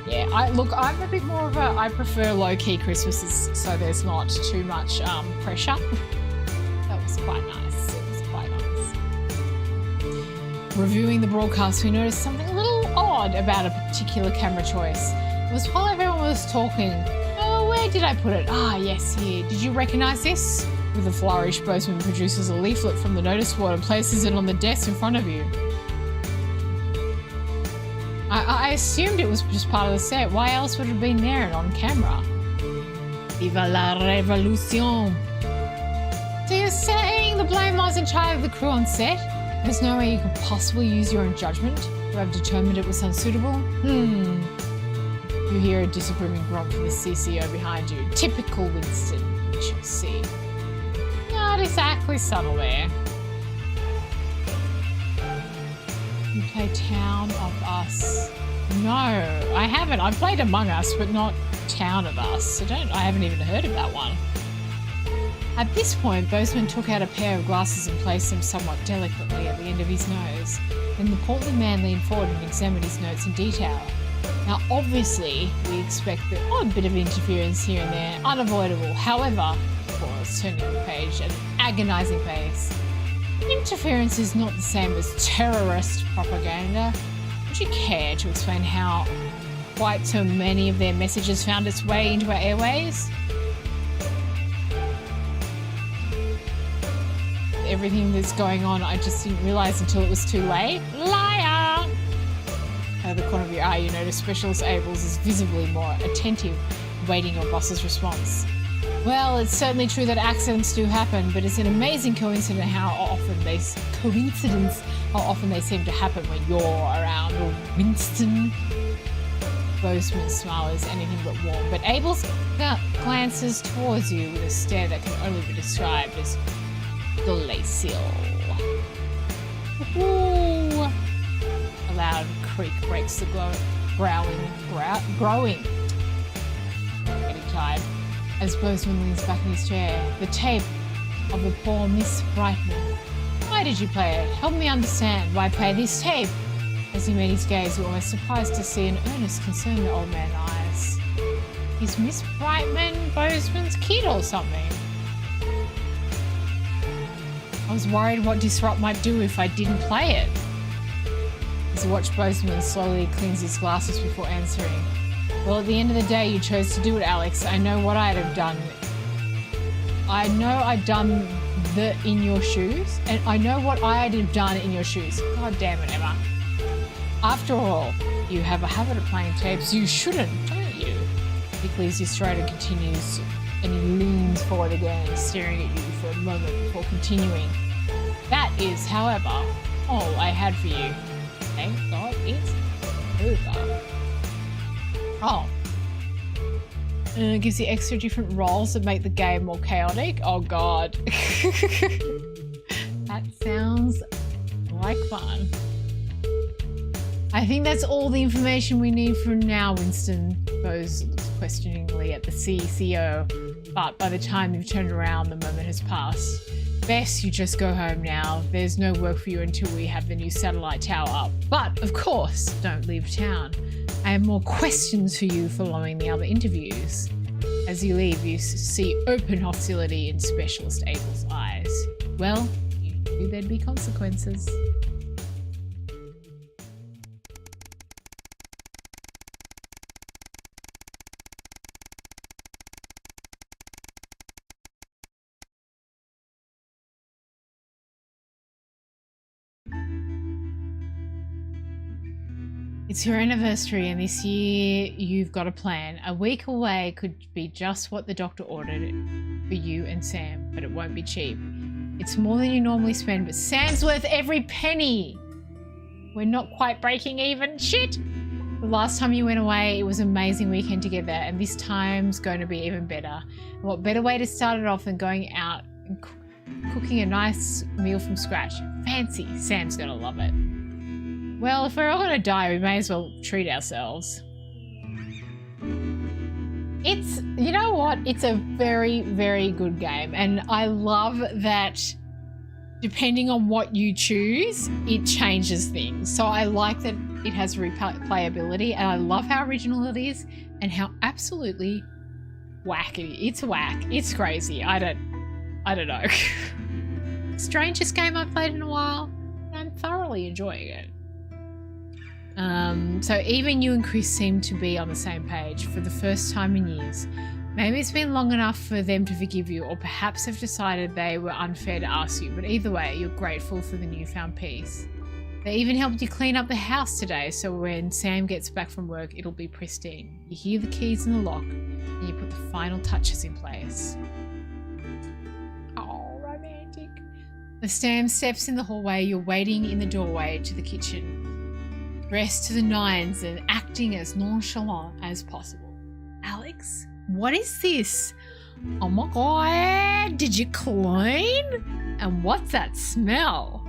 Yeah, I'm a bit more of I prefer low-key Christmases, so there's not too much pressure. That was quite nice. It was quite nice. Reviewing the broadcast, we noticed something a little odd about a particular camera choice. It was while everyone was talking. Oh, where did I put it? Ah, yes, here. Did you recognise this? With a flourish, Bozeman produces a leaflet from the notice board and places it on the desk in front of you. I assumed it was just part of the set. Why else would it have been there and on camera? Viva la revolution. So you're saying the blame lies entirely of the crew on set? There's no way you could possibly use your own judgment to have determined it was unsuitable? You hear a disapproving grunt from the CCO behind you. Typical Winston, we shall see. Not exactly subtle there. You play Town of Us. No, I haven't. I've played Among Us, but not Town of Us. I haven't even heard of that one. At this point, Bozeman took out a pair of glasses and placed them somewhat delicately at the end of his nose. Then the portly man leaned forward and examined his notes in detail. Now, obviously, we expect the odd bit of interference here and there, unavoidable. However, pause, turning the page at an agonising pace. Interference is not the same as terrorist propaganda. Would you care to explain how quite so many of their messages found its way into our airways? Everything that's going on, I just didn't realise until it was too late. Liar! Out of the corner of your eye, you notice Specialist Abels is visibly more attentive, waiting your boss's response. Well, it's certainly true that accidents do happen, but it's an amazing coincidence how often they seem to happen when you're around. Or Winston. Bozeman's smile is anything but warm, but Abel's glances towards you with a stare that can only be described as glacial. Ooh. A loud creak breaks the growing. Getting tired. As Bozeman leans back in his chair, the tape of the poor Miss Brightman. Why did you play it? Help me understand why play this tape. As he made his gaze, you were almost surprised to see an earnest concern in the old man's eyes. Is Miss Brightman Bozeman's kid or something? I was worried what Disrupt might do if I didn't play it. As he watched Bozeman slowly cleanse his glasses before answering. Well, at the end of the day, you chose to do it, Alex. I know what I'd have done. I know I'd done the in your shoes, and I know what I'd have done in your shoes. God damn it, Emma. After all, you have a habit of playing tapes. You shouldn't, don't you? He clears his throat and continues, and he leans forward again, staring at you for a moment before continuing. That is, however, all I had for you. Thank God it's over. Oh. And it gives you extra different roles that make the game more chaotic. Oh God. That sounds like fun. I think that's all the information we need for now, Winston. Rose looks questioningly at the CCO, but by the time you've turned around, the moment has passed. Bess, you just go home now. There's no work for you until we have the new satellite tower up. But, of course, don't leave town. I have more questions for you following the other interviews. As you leave, you see open hostility in Specialist Abel's eyes. Well, you knew there'd be consequences. It's your anniversary and this year you've got a plan. A week away could be just what the doctor ordered for you and Sam, but it won't be cheap. It's more than you normally spend, but Sam's worth every penny. We're not quite breaking even. Shit! The last time you went away, it was an amazing weekend together, and this time's going to be even better. And what better way to start it off than going out and cooking a nice meal from scratch? Fancy. Sam's going to love it. Well, if we're all going to die, we may as well treat ourselves. It's, you know what? It's a very, very good game. And I love that depending on what you choose, it changes things. So I like that it has replayability, and I love how original it is and how absolutely wacky. It's whack. It's crazy. I don't know. Strangest game I've played in a while. I'm thoroughly enjoying it. So even you and Chris seem to be on the same page for the first time in years. Maybe it's been long enough for them to forgive you, or perhaps they've decided they were unfair to ask you, but either way, you're grateful for the newfound peace. They even helped you clean up the house today, so when Sam gets back from work, it'll be pristine. You hear the keys in the lock, and you put the final touches in place. Oh, romantic. As Sam steps in the hallway, you're waiting in the doorway to the kitchen, dressed to the nines and acting as nonchalant as possible. Alex? What is this? Oh my god, did you clean? And what's that smell?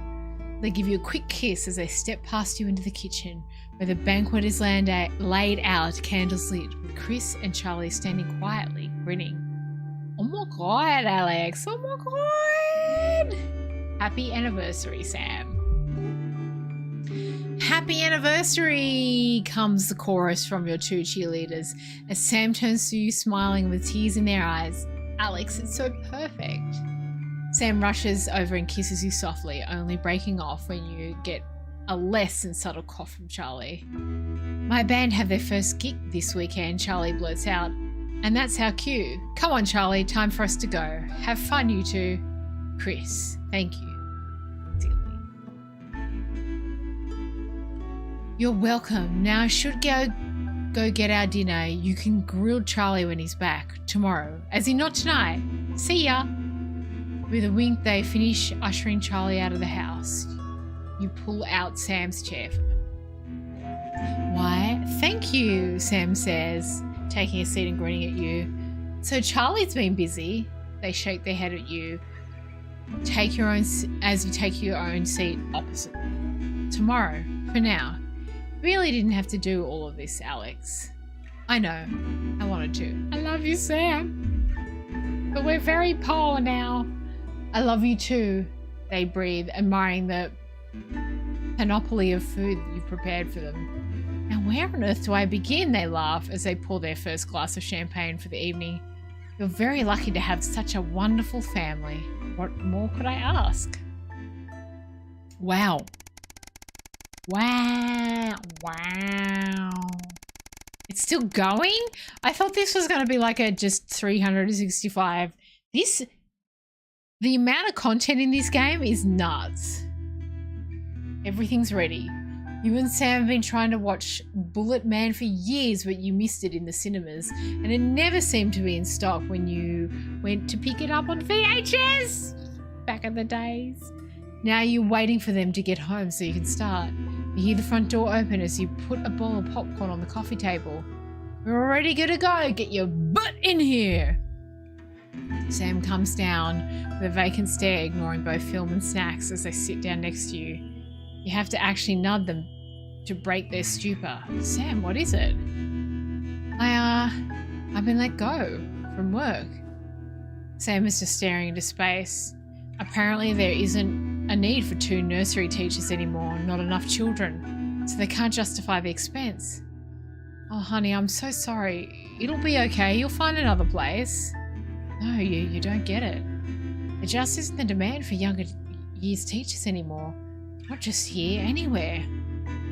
They give you a quick kiss as they step past you into the kitchen, where the banquet is laid out, candles lit, with Chris and Charlie standing quietly, grinning. Oh my god, Alex, oh my god! Happy anniversary, Sam. Happy anniversary, comes the chorus from your two cheerleaders as Sam turns to you smiling with tears in their eyes. Alex, it's so perfect. Sam rushes over and kisses you softly, only breaking off when you get a less than subtle cough from Charlie. My band have their first gig this weekend, Charlie blurts out. And that's our cue. Come on, Charlie, time for us to go. Have fun, you two. Chris, thank you. You're welcome. Now I should go get our dinner. You can grill Charlie when he's back tomorrow. As in not tonight. See ya. With a wink, they finish ushering Charlie out of the house. You pull out Sam's chair for them. Why, thank you, Sam says, taking a seat and grinning at you. So Charlie's been busy. They shake their head at you. Take your own seat opposite. Tomorrow, for now. Really didn't have to do all of this, Alex. I know. I wanted to. I love you, Sam. But we're very poor now. I love you too, they breathe, admiring the panoply of food you've prepared for them. Now where on earth do I begin? They laugh as they pour their first glass of champagne for the evening. You're very lucky to have such a wonderful family. What more could I ask? Wow. Wow. It's still going? I thought this was going to be like a just 365. The amount of content in this game is nuts. Everything's ready. You and Sam have been trying to watch Bullet Man for years, but you missed it in the cinemas, and it never seemed to be in stock when you went to pick it up on VHS back in the days. Now you're waiting for them to get home so you can start. You hear the front door open as you put a bowl of popcorn on the coffee table. We're already good to go. Get your butt in here. Sam comes down with a vacant stare, ignoring both film and snacks as they sit down next to you. You have to actually nudge them to break their stupor. Sam, what is it? I've been let go from work. Sam is just staring into space. Apparently there isn't a need for 2 nursery teachers anymore, not enough children, so they can't justify the expense. Oh honey, I'm so sorry. It'll be okay, you'll find another place. No, you don't get it. There just isn't the demand for younger years teachers anymore. Not just here, anywhere.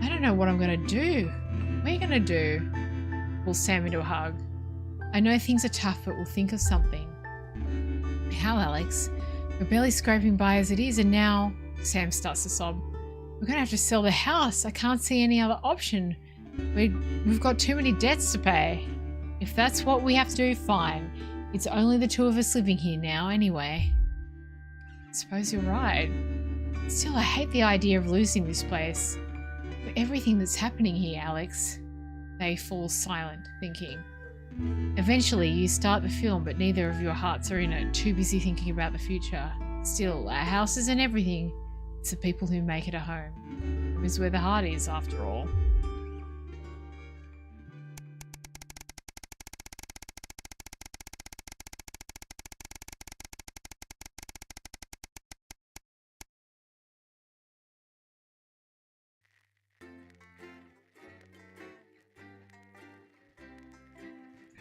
I don't know what I'm going to do. What are you going to do? Pulls Sam into a hug. I know things are tough, but we'll think of something. How, Alex? We're barely scraping by as it is, and now... Sam starts to sob. We're going to have to sell the house. I can't see any other option. We've got too many debts to pay. If that's what we have to do, fine. It's only the two of us living here now anyway. I suppose you're right. Still, I hate the idea of losing this place. For everything that's happening here, Alex. They fall silent, thinking. Eventually, you start the film, but neither of your hearts are in it, too busy thinking about the future. Still, our house isn't everything. It's the people who make it a home. Home is where the heart is, after all.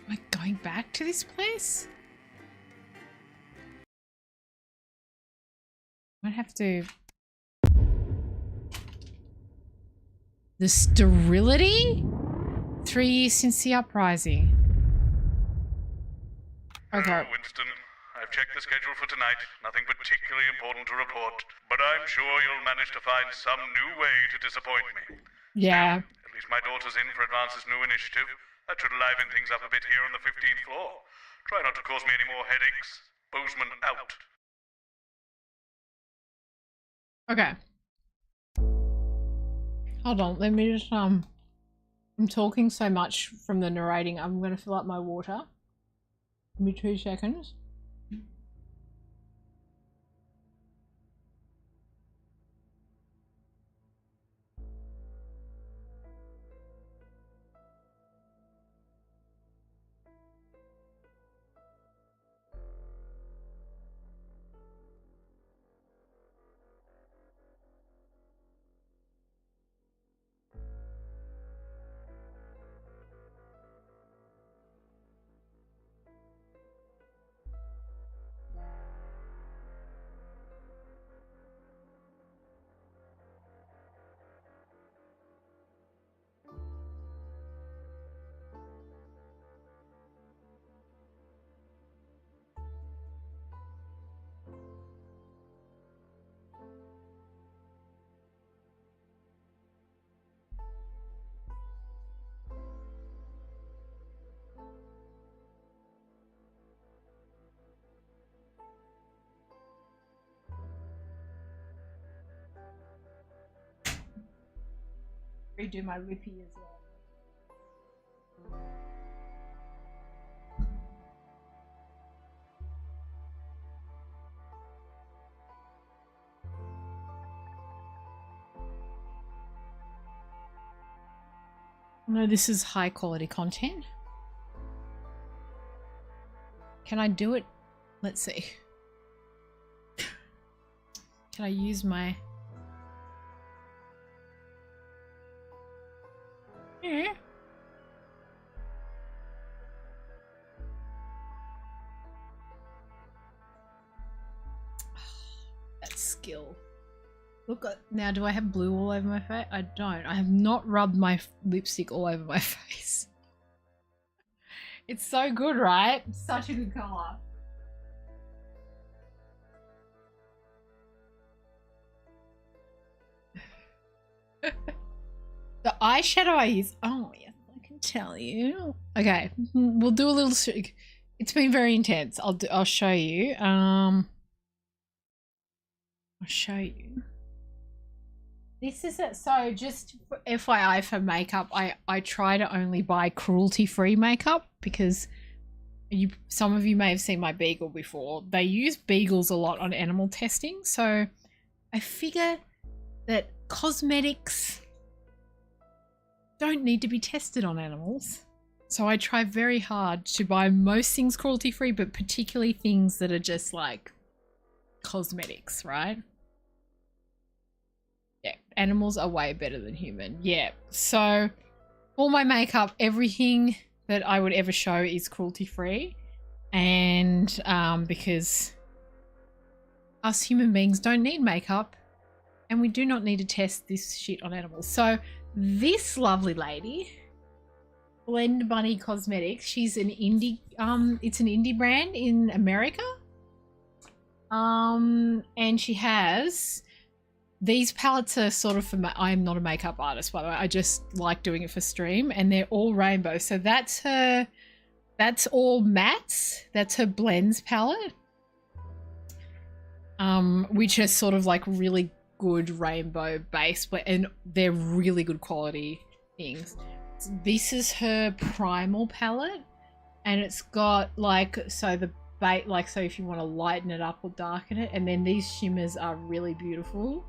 Am I going back to this place? Might have to... The sterility? 3 years since the uprising. Okay. Hello, Winston. I've checked the schedule for tonight. Nothing particularly important to report, but I'm sure you'll manage to find some new way to disappoint me. Yeah. At least my daughter's in for Advance's new initiative. That should liven things up a bit here on the 15th floor. Try not to cause me any more headaches. Bozeman out. Okay. Hold on, let me just, I'm talking so much from the narrating, I'm going to fill up my water. Give me 2 seconds. Redo my lippy as well. No, this is high quality content. Can I do it? Let's see. Can I use my... Yeah. That skill. Look, now do I have blue all over my face? I don't. I have not rubbed my lipstick all over my face. It's so good, right? Such a good colour. The eyeshadow I use. Oh, yes, I can tell you. Okay, we'll do a little. It's been very intense. I'll show you. I'll show you. This is it. So just FYI for makeup, I try to only buy cruelty-free makeup because some of you may have seen my beagle before. They use beagles a lot on animal testing, so I figure that cosmetics don't need to be tested on animals. So I try very hard to buy most things cruelty-free, but particularly things that are just like cosmetics, right? Yeah, animals are way better than human. Yeah, so all my makeup, everything that I would ever show is cruelty-free. And because us human beings don't need makeup and we do not need to test this shit on animals. So this lovely lady, Blend Bunny Cosmetics, she's an indie, it's an indie brand in America. And she has these palettes are sort of for I'm not a makeup artist, by the way. I just like doing it for stream, and they're all rainbow. So that's all mattes. That's her blends palette. Which is sort of like really good rainbow base, and they're really good quality things. This is her primal palette, and it's got like, so the bait, like, so if you want to lighten it up or darken it, and then these shimmers are really beautiful,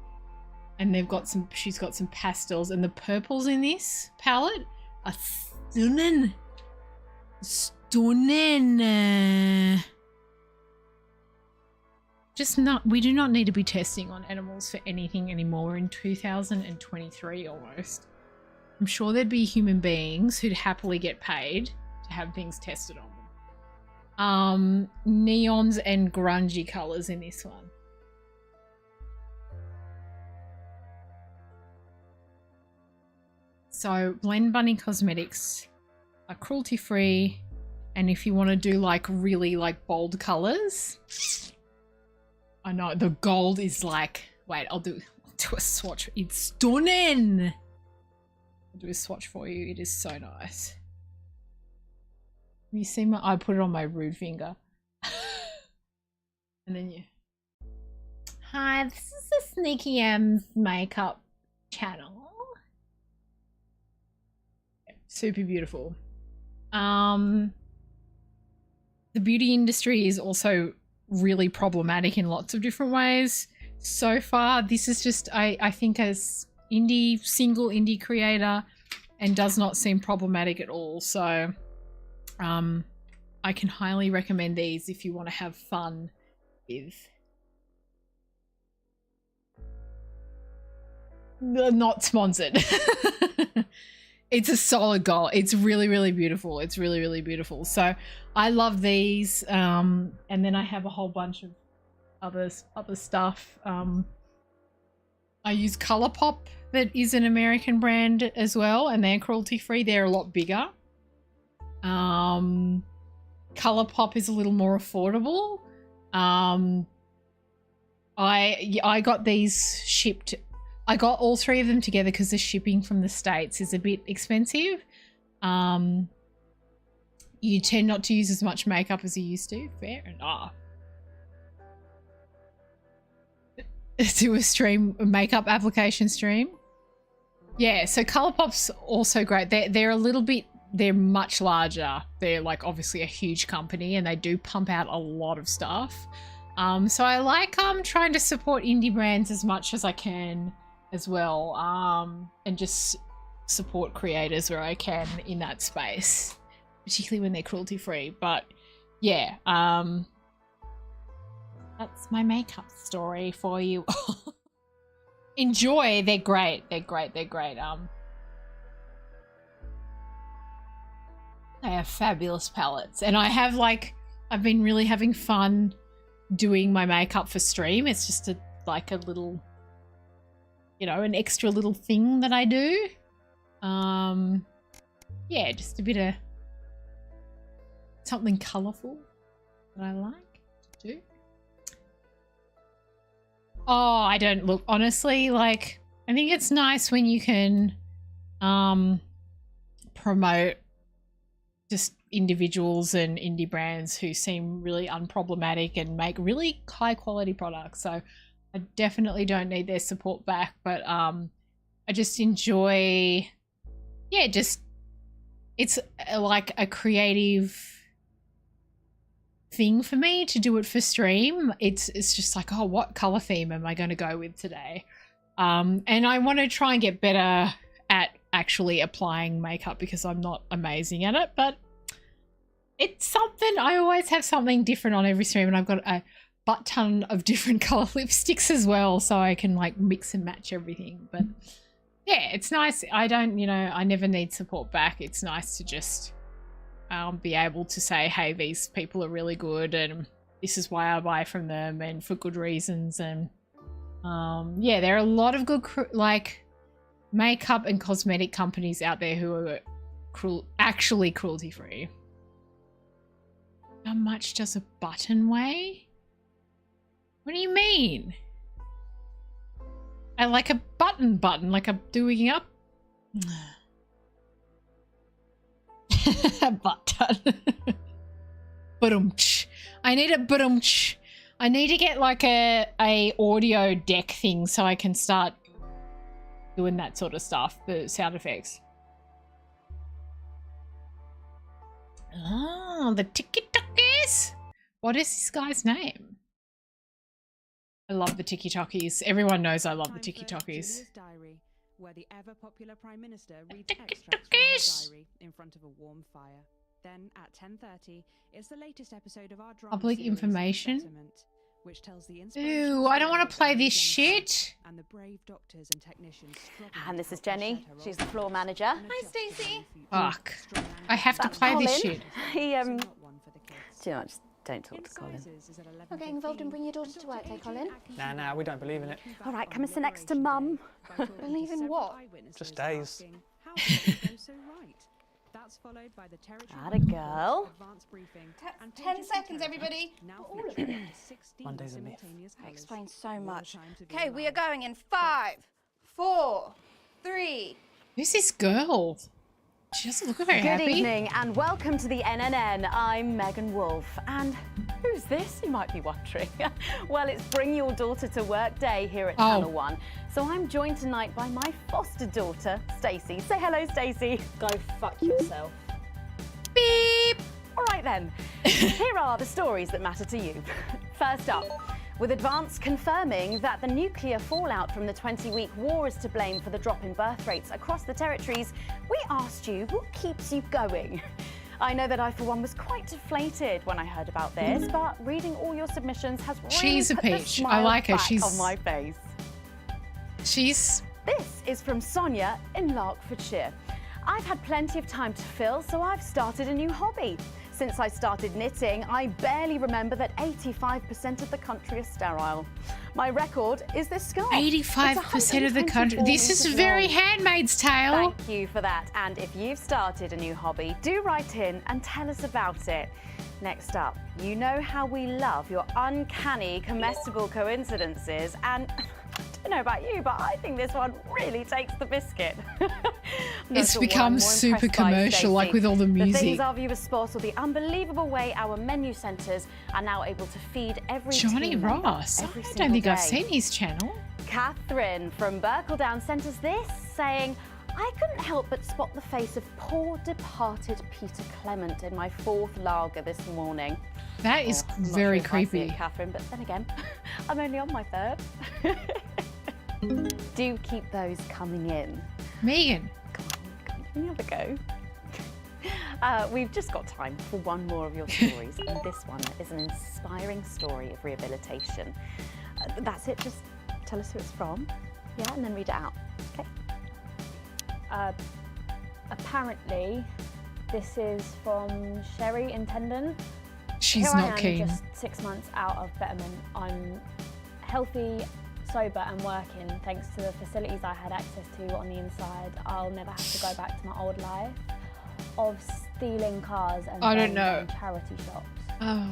and they've got some, she's got some pastels, and the purples in this palette are stunning. Just not, we do not need to be testing on animals for anything anymore in 2023 almost. I'm sure there'd be human beings who'd happily get paid to have things tested on them. Neons and grungy colours in this one. So Blend Bunny Cosmetics are cruelty free, and if you want to do like really like bold colours, I know the gold is like, wait, I'll do a swatch. It's stunning. I'll do a swatch for you. It is so nice. You see I put it on my rude finger. And then you. Hi, this is the Sneaky M's makeup channel. Super beautiful. The beauty industry is also really problematic in lots of different ways. So far, this is just, I think, as single indie creator, and does not seem problematic at all. So I can highly recommend these if you want to have fun with. Not sponsored. It's a solid goal. It's really, really beautiful. It's really, really beautiful. So I love these. And then I have a whole bunch of other stuff. I use Colourpop, that is an American brand as well, and they're cruelty free. They're a lot bigger. Colourpop is a little more affordable. I got these shipped. I got all three of them together because the shipping from the States is a bit expensive. You tend not to use as much makeup as you used to. Fair enough. Do a stream, a makeup application stream. Yeah, so Colourpop's also great. They're a little bit, they're much larger. They're like obviously a huge company, and they do pump out a lot of stuff. So I like trying to support indie brands as much as I can as well, and just support creators where I can in that space, particularly when they're cruelty free. But yeah, that's my makeup story for you. Enjoy. They're great. They're great. They're great. They have fabulous palettes, and I have I've been really having fun doing my makeup for stream. It's just like a little, you know, an extra little thing that I do. Yeah, just a bit of something colourful that I like to do. Oh, I don't look, honestly, like, I think it's nice when you can promote just individuals and indie brands who seem really unproblematic and make really high quality products. So I definitely don't need their support back, but I just enjoy, yeah, just, it's like a creative thing for me to do it for stream. It's just like, oh, what color theme am I going to go with today? And I want to try and get better at actually applying makeup because I'm not amazing at it, but it's something. I always have something different on every stream, and I've got a butt ton of different color lipsticks as well, so I can like mix and match everything. But yeah, it's nice. I don't, you know, I never need support back. It's nice to just be able to say, hey, these people are really good and this is why I buy from them and for good reasons. And yeah, there are a lot of good like makeup and cosmetic companies out there who are actually cruelty free. How much does a button weigh? What do you mean? I like a button, like I'm doing up. Button. Ba-dum-tsh. I need a ba-dum-tsh. I need to get like a audio deck thing so I can start doing that sort of stuff, the sound effects. Oh, the tiki-talkies. What is this guy's name? I love the tiki-talkies. Everyone knows I love the tiki-talkies. Diary, where the ever-popular Prime Minister reads extracts from her diary in front of a warm fire. Then at 10:30, it's the latest episode of our drama Public series, information. Betterment, which tells the Ew, I don't want to play this shit. and the brave doctors and technicians. And this is Jenny. She's the floor manager. Hi, Stacey. Fuck. I have to play this shit. He, do you know, just don't talk to Colin. Not getting involved and bring your daughter to work, eh, Colin? Nah, we don't believe in it. All right, come and sit next to Mum. Believe in what? Just days. That's followed by the territory. Atta girl. Advanced briefing. 10 seconds, everybody. Now All of it. Mondays a myth. That explains so much. Okay, we are going in 5, 4, 3. Who's this girl? She doesn't look very Good happy. evening and welcome to the NNN. I'm Megan Wolf. And who's this, you might be wondering? Well, it's Bring Your Daughter to Work Day here at Channel 1. So I'm joined tonight by my foster daughter, Stacey. Say hello, Stacey. Go fuck yourself. Beep. All right then. Here are the stories that matter to you. First up, with Advance confirming that the nuclear fallout from the 20-week war is to blame for the drop in birth rates across the territories, we asked you what keeps you going. I know that I, for one, was quite deflated when I heard about this, but reading all your submissions has really She's a put the peach. smile I like her. back She's on my face. She's. This is from Sonia in Larkfordshire. I've had plenty of time to fill, so I've started a new hobby. Since I started knitting, I barely remember that 85% of the country is sterile. My record is this scarf. 85% of the country. This is very Handmaid's Tale. Thank you for that. And if you've started a new hobby, do write in and tell us about it. Next up, you know how we love your uncanny comestible coincidences, and I don't know about you, but I think this one really takes the biscuit. It's become super commercial, like with all the The music. things our viewers spot, or the unbelievable way our menu centres are now able to feed every Johnny team member Ross. every I single don't think I've day. seen his channel. Catherine from Berkeldown sent us this, saying, I couldn't help but spot the face of poor departed Peter Clement in my 4th lager this morning. That is I'm not very sure if I see creepy. it, Catherine, but then again, I'm only on my 3rd. Do keep those coming in. Megan. Can you have a go? We've just got time for one more of your stories, and this one is an inspiring story of rehabilitation. That's it, just tell us who it's from, yeah, and then read it out, okay? Apparently, this is from Sherry Intendant. She's Here not I am, keen. just 6 months out of Betterment. I'm healthy, sober and working thanks to the facilities I had access to on the inside. I'll never have to go back to my old life of stealing cars and I don't going know. down charity shops. Oh.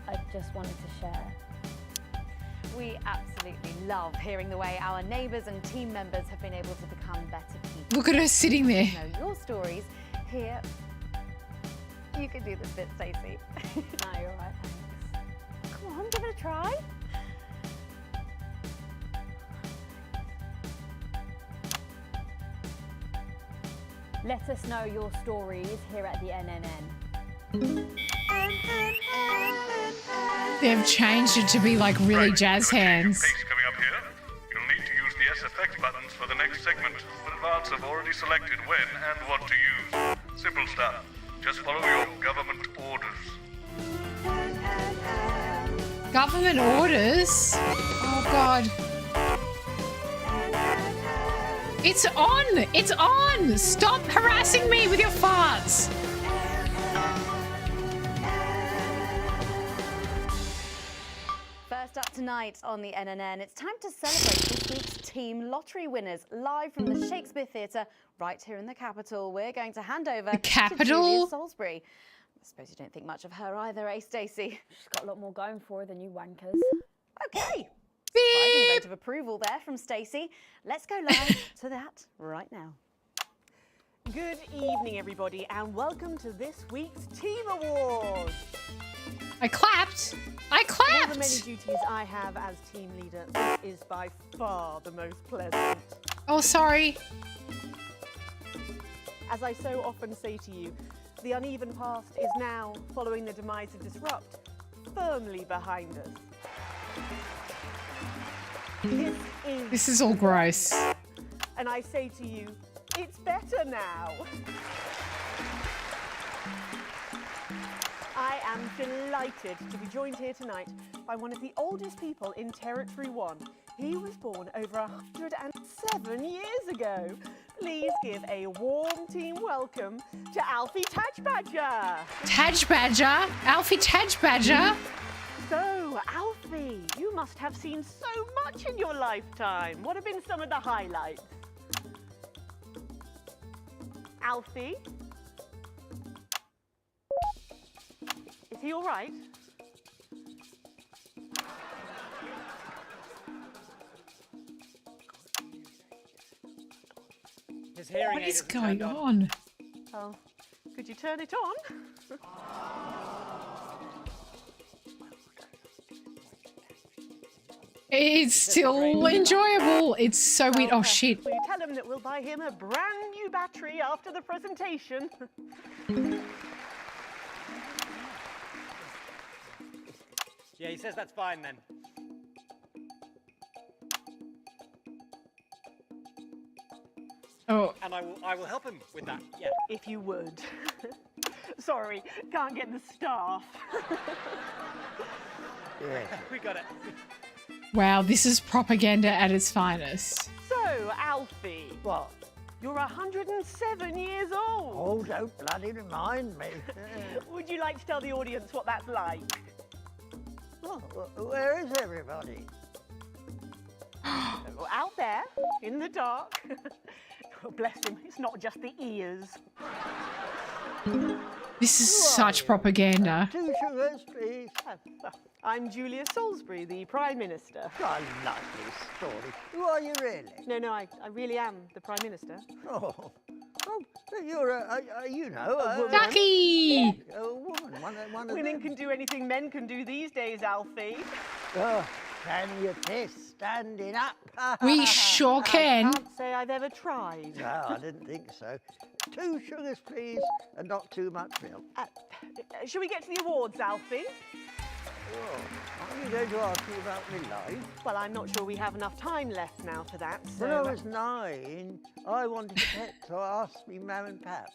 I just wanted to share. We absolutely love hearing the way our neighbours and team members have been able to become better people. Look at her sitting there. You know your stories here. You can do this bit, Stacey. No, you're right, thanks. Come on, give it a try. Let us know your stories here at the NNN. They've changed it to be like really jazz hands. Coming up here, you'll need to use the S effect buttons for the next segment, but Advance have already selected when and what to use. Simple stuff. Just follow your government orders. Government orders? Oh God. It's on! It's on! Stop harassing me with your farts! First up tonight on the NNN, it's time to celebrate this week's team lottery winners live from the Shakespeare Theatre right here in the capital. We're going to hand over to capital? Julia Salisbury. I suppose you don't think much of her either, eh, Stacey? She's got a lot more going for her than you wankers. Okay, Surprising vote of approval there from Stacey. Let's go live to that right now. Good evening, everybody, and welcome to this week's Team Awards. I clapped. I clapped. One of the many duties I have as team leader, this is by far the most pleasant. Oh, sorry. As I so often say to you, the uneven past is now, following the demise of Disrupt, firmly behind us. This is all gross. And I say to you, it's better now. I am delighted to be joined here tonight by one of the oldest people in Territory 1. He was born over 107 years ago. Please give a warm team welcome to Alfie Tadgebadger. Tadgebadger? Alfie Tadgebadger? So, Alfie, you must have seen so much in your lifetime. What have been some of the highlights? Alfie? Is he all right? His hearing What aid is isn't going turned on? Oh, could you turn it on? It's still enjoyable. It's so weird. Oh, shit. Will you tell him that we'll buy him a brand new battery after the presentation? Yeah, he says that's fine then. Oh. And I will help him with that. Yeah. If you would. Sorry, can't get the staff. Yeah. We got it. Wow, this is propaganda at its finest. So, Alfie. What? You're 107 years old. Oh, don't bloody remind me. Would you like to tell the audience what that's like? Oh, where is everybody? Out there, in the dark. Oh, bless him, it's not just the ears. This is such propaganda. 2 sugars, please. I'm Julia Salisbury, the Prime Minister. I like this story. Who are you really? No, I really am the Prime Minister. Oh, you're you know, a woman. Ducky! A woman, one of Women them. can do anything men can do these days, Alfie. Oh, can you piss standing up? We sure can. I can't say I've ever tried. No, I didn't think so. 2 sugars, please, and not too much milk. Shall we get to the awards, Alfie? Oh, are you going to ask me about my life? Well, I'm not sure we have enough time left now for that, so... When I was 9, I wanted a pet, so I asked me Mam and Pap.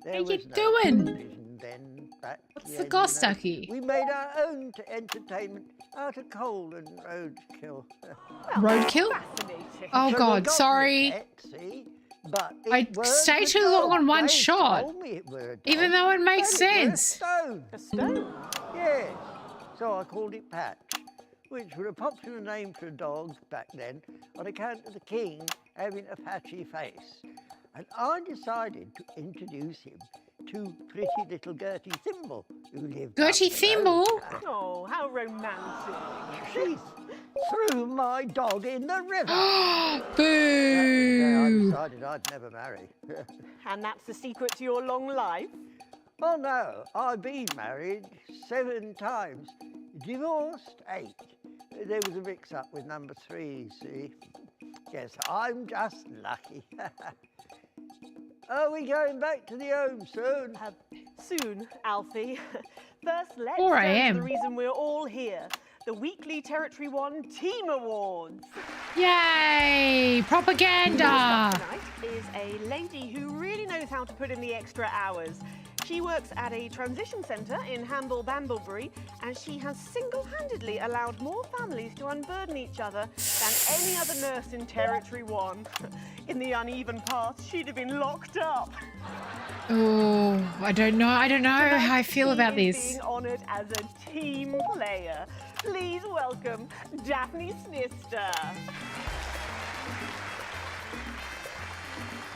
How you doing? Then back What's then, the goss, you know, Ducky? we made our own entertainment out of coal and roadkill. Roadkill? Oh, So God, they got sorry. me a pet, see? But I it weren't stay a too long dog. on one They shot. told me it were a dog. Even though it makes And it were sense. A stone. A stone? Yes. So I called it Patch, which was a popular name for a dog back then on account of the king having a patchy face. And I decided to introduce him to pretty little Gertie Thimble, who lived Gertie up the road. Thimble? Oh, how romantic. She threw my dog in the river. Boo! I decided I'd never marry. And that's the secret to your long life? Oh no, I've been married 7 times, divorced 8. There was a mix-up with number 3, see? Yes, I'm just lucky. Are we going back to the home soon? Soon, Alfie. First, let's 4 turn to a.m. the reason we're all here. The weekly Territory 1 Team Awards. Yay! Propaganda! Tonight is a lady who really knows how to put in the extra hours. She works at a transition centre in Hamble-Bamblebury, and she has single-handedly allowed more families to unburden each other than any other nurse in Territory 1. In the uneven past, she'd have been locked up. Oh, I don't know how I feel about She is this. being honoured as a team player. Please welcome Daphne Snister.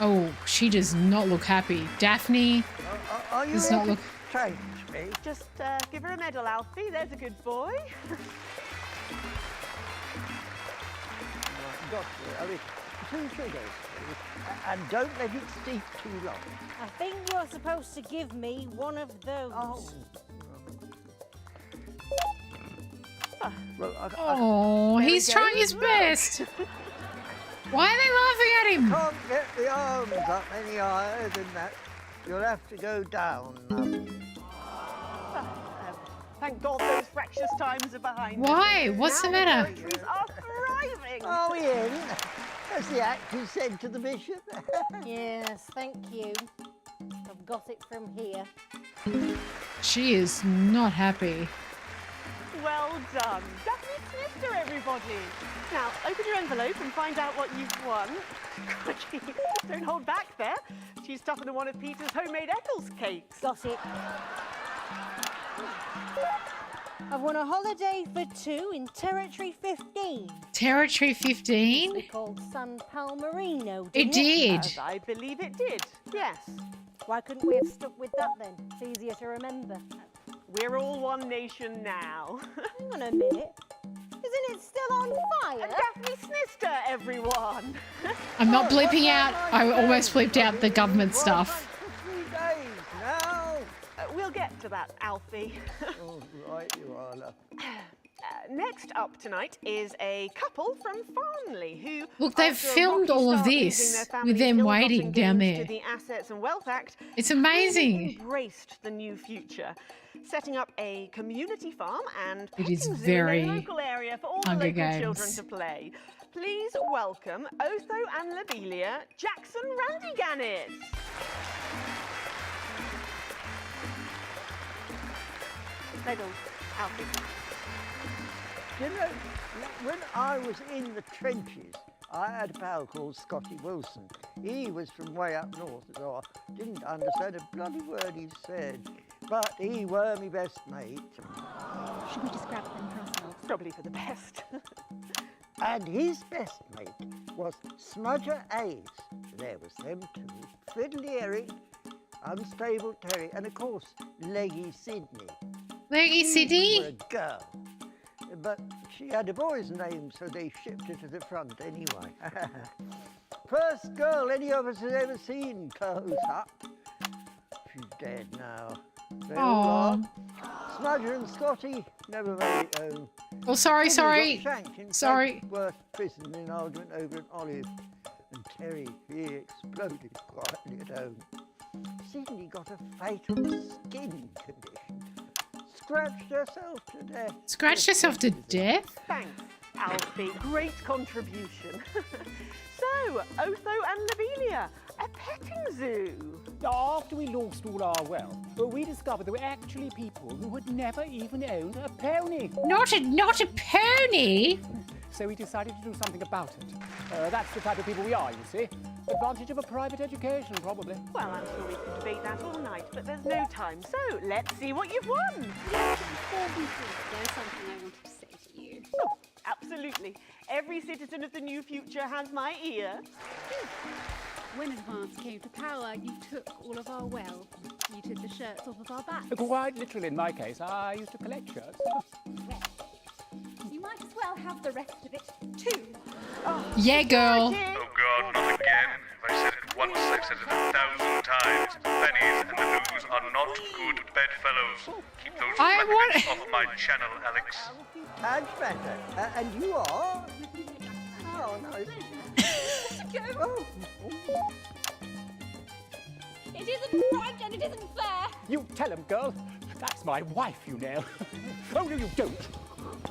Oh, she does not look happy. Daphne Are you does here not to look... change me? Just give her a medal, Alfie. There's a good boy. got to. I mean, 2 sugars. And don't let it steep too long. I think you're supposed to give me one of those. Oh, he's trying his best. Why are they laughing at him? Can't get the arms up any higher than that. You'll have to go down. Thank God those fractious times are behind us. Why? What's the Now matter? territories are thriving. Are we in? As the actress said to the bishop. Yes, thank you. I've got it from here. She is not happy. Well done. Daphne Snifter, everybody. Now, open your envelope and find out what you've won. Crikey, don't hold back there. She's stuffing in one of Peter's homemade Eccles cakes. Got it. I've won a holiday for 2 in Territory 15. Territory 15? It's called San Palmerino, It didn't it? did. As I believe it did, yes. Why couldn't we have stuck with that then? It's easier to remember. We're all one nation now. Hang on a minute. Isn't it still on fire? Daphne Snister, everyone. I'm not bleeping out. I almost bleeped out the government stuff. 3 days now. We'll get to that, Alfie. Oh, right you are, love. Next up tonight is a couple from Farnley who, Look, they've after a filmed rocky all of start losing this their with family's them ill-gotten waiting down gains there. to the Assets and Wealth Act. It's amazing. Really embraced the new future, setting up a community farm and It is petting zoo very in their local area for all the Hunger local Games. children to play. Please welcome Otho and Lobelia Jackson Randy-Gannett. Medals, Alfie. You know, when I was in the trenches, I had a pal called Scotty Wilson. He was from way up north, so I didn't understand a bloody word he said. But he were my best mate. Should we just grab them for ourselves? Probably for the best. And his best mate was Smudger Ace. There was them two, Fiddly Eric, Unstable Terry, and of course, Leggy Sydney. Leggy Sydney? For a girl. But she had a boy's name, so they shipped her to the front anyway. First girl any of us has ever seen close up. She's dead now. They all are. Smudger and Scotty never made it home. Oh, sorry, Fiddly sorry. got shanked in Sorry. Worth prison in an argument over an olive. And Terry, he exploded quietly at home. Sydney got a fatal skin condition. Scratched herself to death. Scratched herself to death? Thanks, Alfie. Great contribution. So, Otho and Lobelia, a petting zoo. After we lost all our wealth, we discovered there were actually people who had never even owned a pony. Not a pony? So we decided to do something about it. That's the type of people we are, you see. Advantage of a private education, probably. Well, I'm sure we could debate that all night, but there's no time. So, let's see what you've won. Before we finish, there's something I wanted to say to you. Oh, absolutely. Every citizen of the new future has my ear. When advance came to power, you took all of our wealth. You took the shirts off of our backs. Quite literally, in my case, I used to collect shirts. You might as well have the rest of it, too. Yeah, girl. Oh God, not again. If I said it once, I've said it 1,000 times. Pennies and the news are not good bedfellows. Keep those records off my channel, Alex. And better. And you are? Oh, nice. Go. It isn't right and it isn't fair. You tell him, girl. That's my wife, you know. Oh, no, you don't.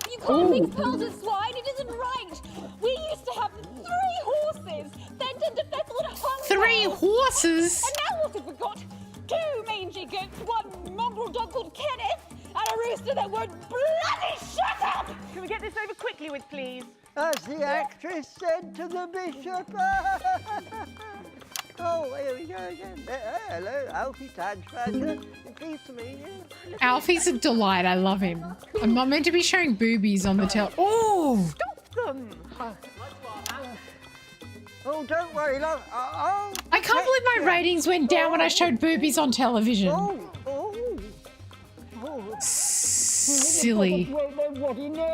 You can't mix pearls with swine. It isn't right. We used to have 3 horses. Then turned to Bethel and hung 3 them. horses? And now what have we got? 2 mangy goats, 1 mongrel dog called Kenneth, and a rooster that won't bloody shut up! Can we get this over quickly with, please? As the actress said to the bishop. Oh, here we go again. Hello, Alfie Tadge-Badger. Pleased to meet you. Alfie's a delight. I love him. I'm not meant to be showing boobies on the Oh! Stop them! Oh, don't worry, love. I can't believe my ratings went down when I showed boobies on television. Oh. Silly.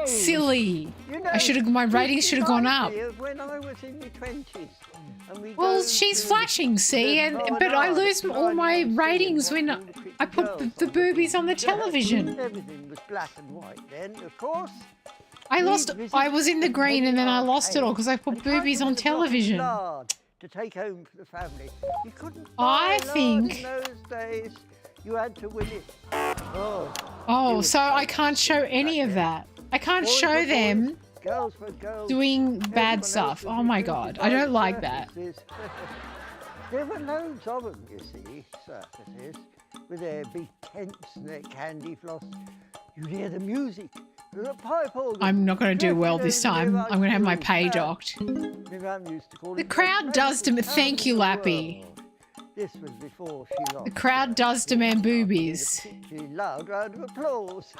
Silly. My ratings should have gone up. When I was in my 20s. Well, she's flashing, see, but I lose all my ratings when I put the boobies on the television. Everything was black and white then, of course. I was in the green and then I lost it all because I put boobies on television. To take home for the family. You couldn't I buy think. in those days. You had to win it. Oh, so I can't show any of that. I can't show them girls for girls. doing bad stuff. Oh my god, I don't like that. There were loads of them, you see, circuses, with their big tents and their candy floss. You'd hear the music. The pipe organ. I'm not going to do well this time. I'm going to have my pay docked. The crowd does demand. Thank you, Lappy. This was before she lost. The crowd does demand boobies. Particularly loud round of applause.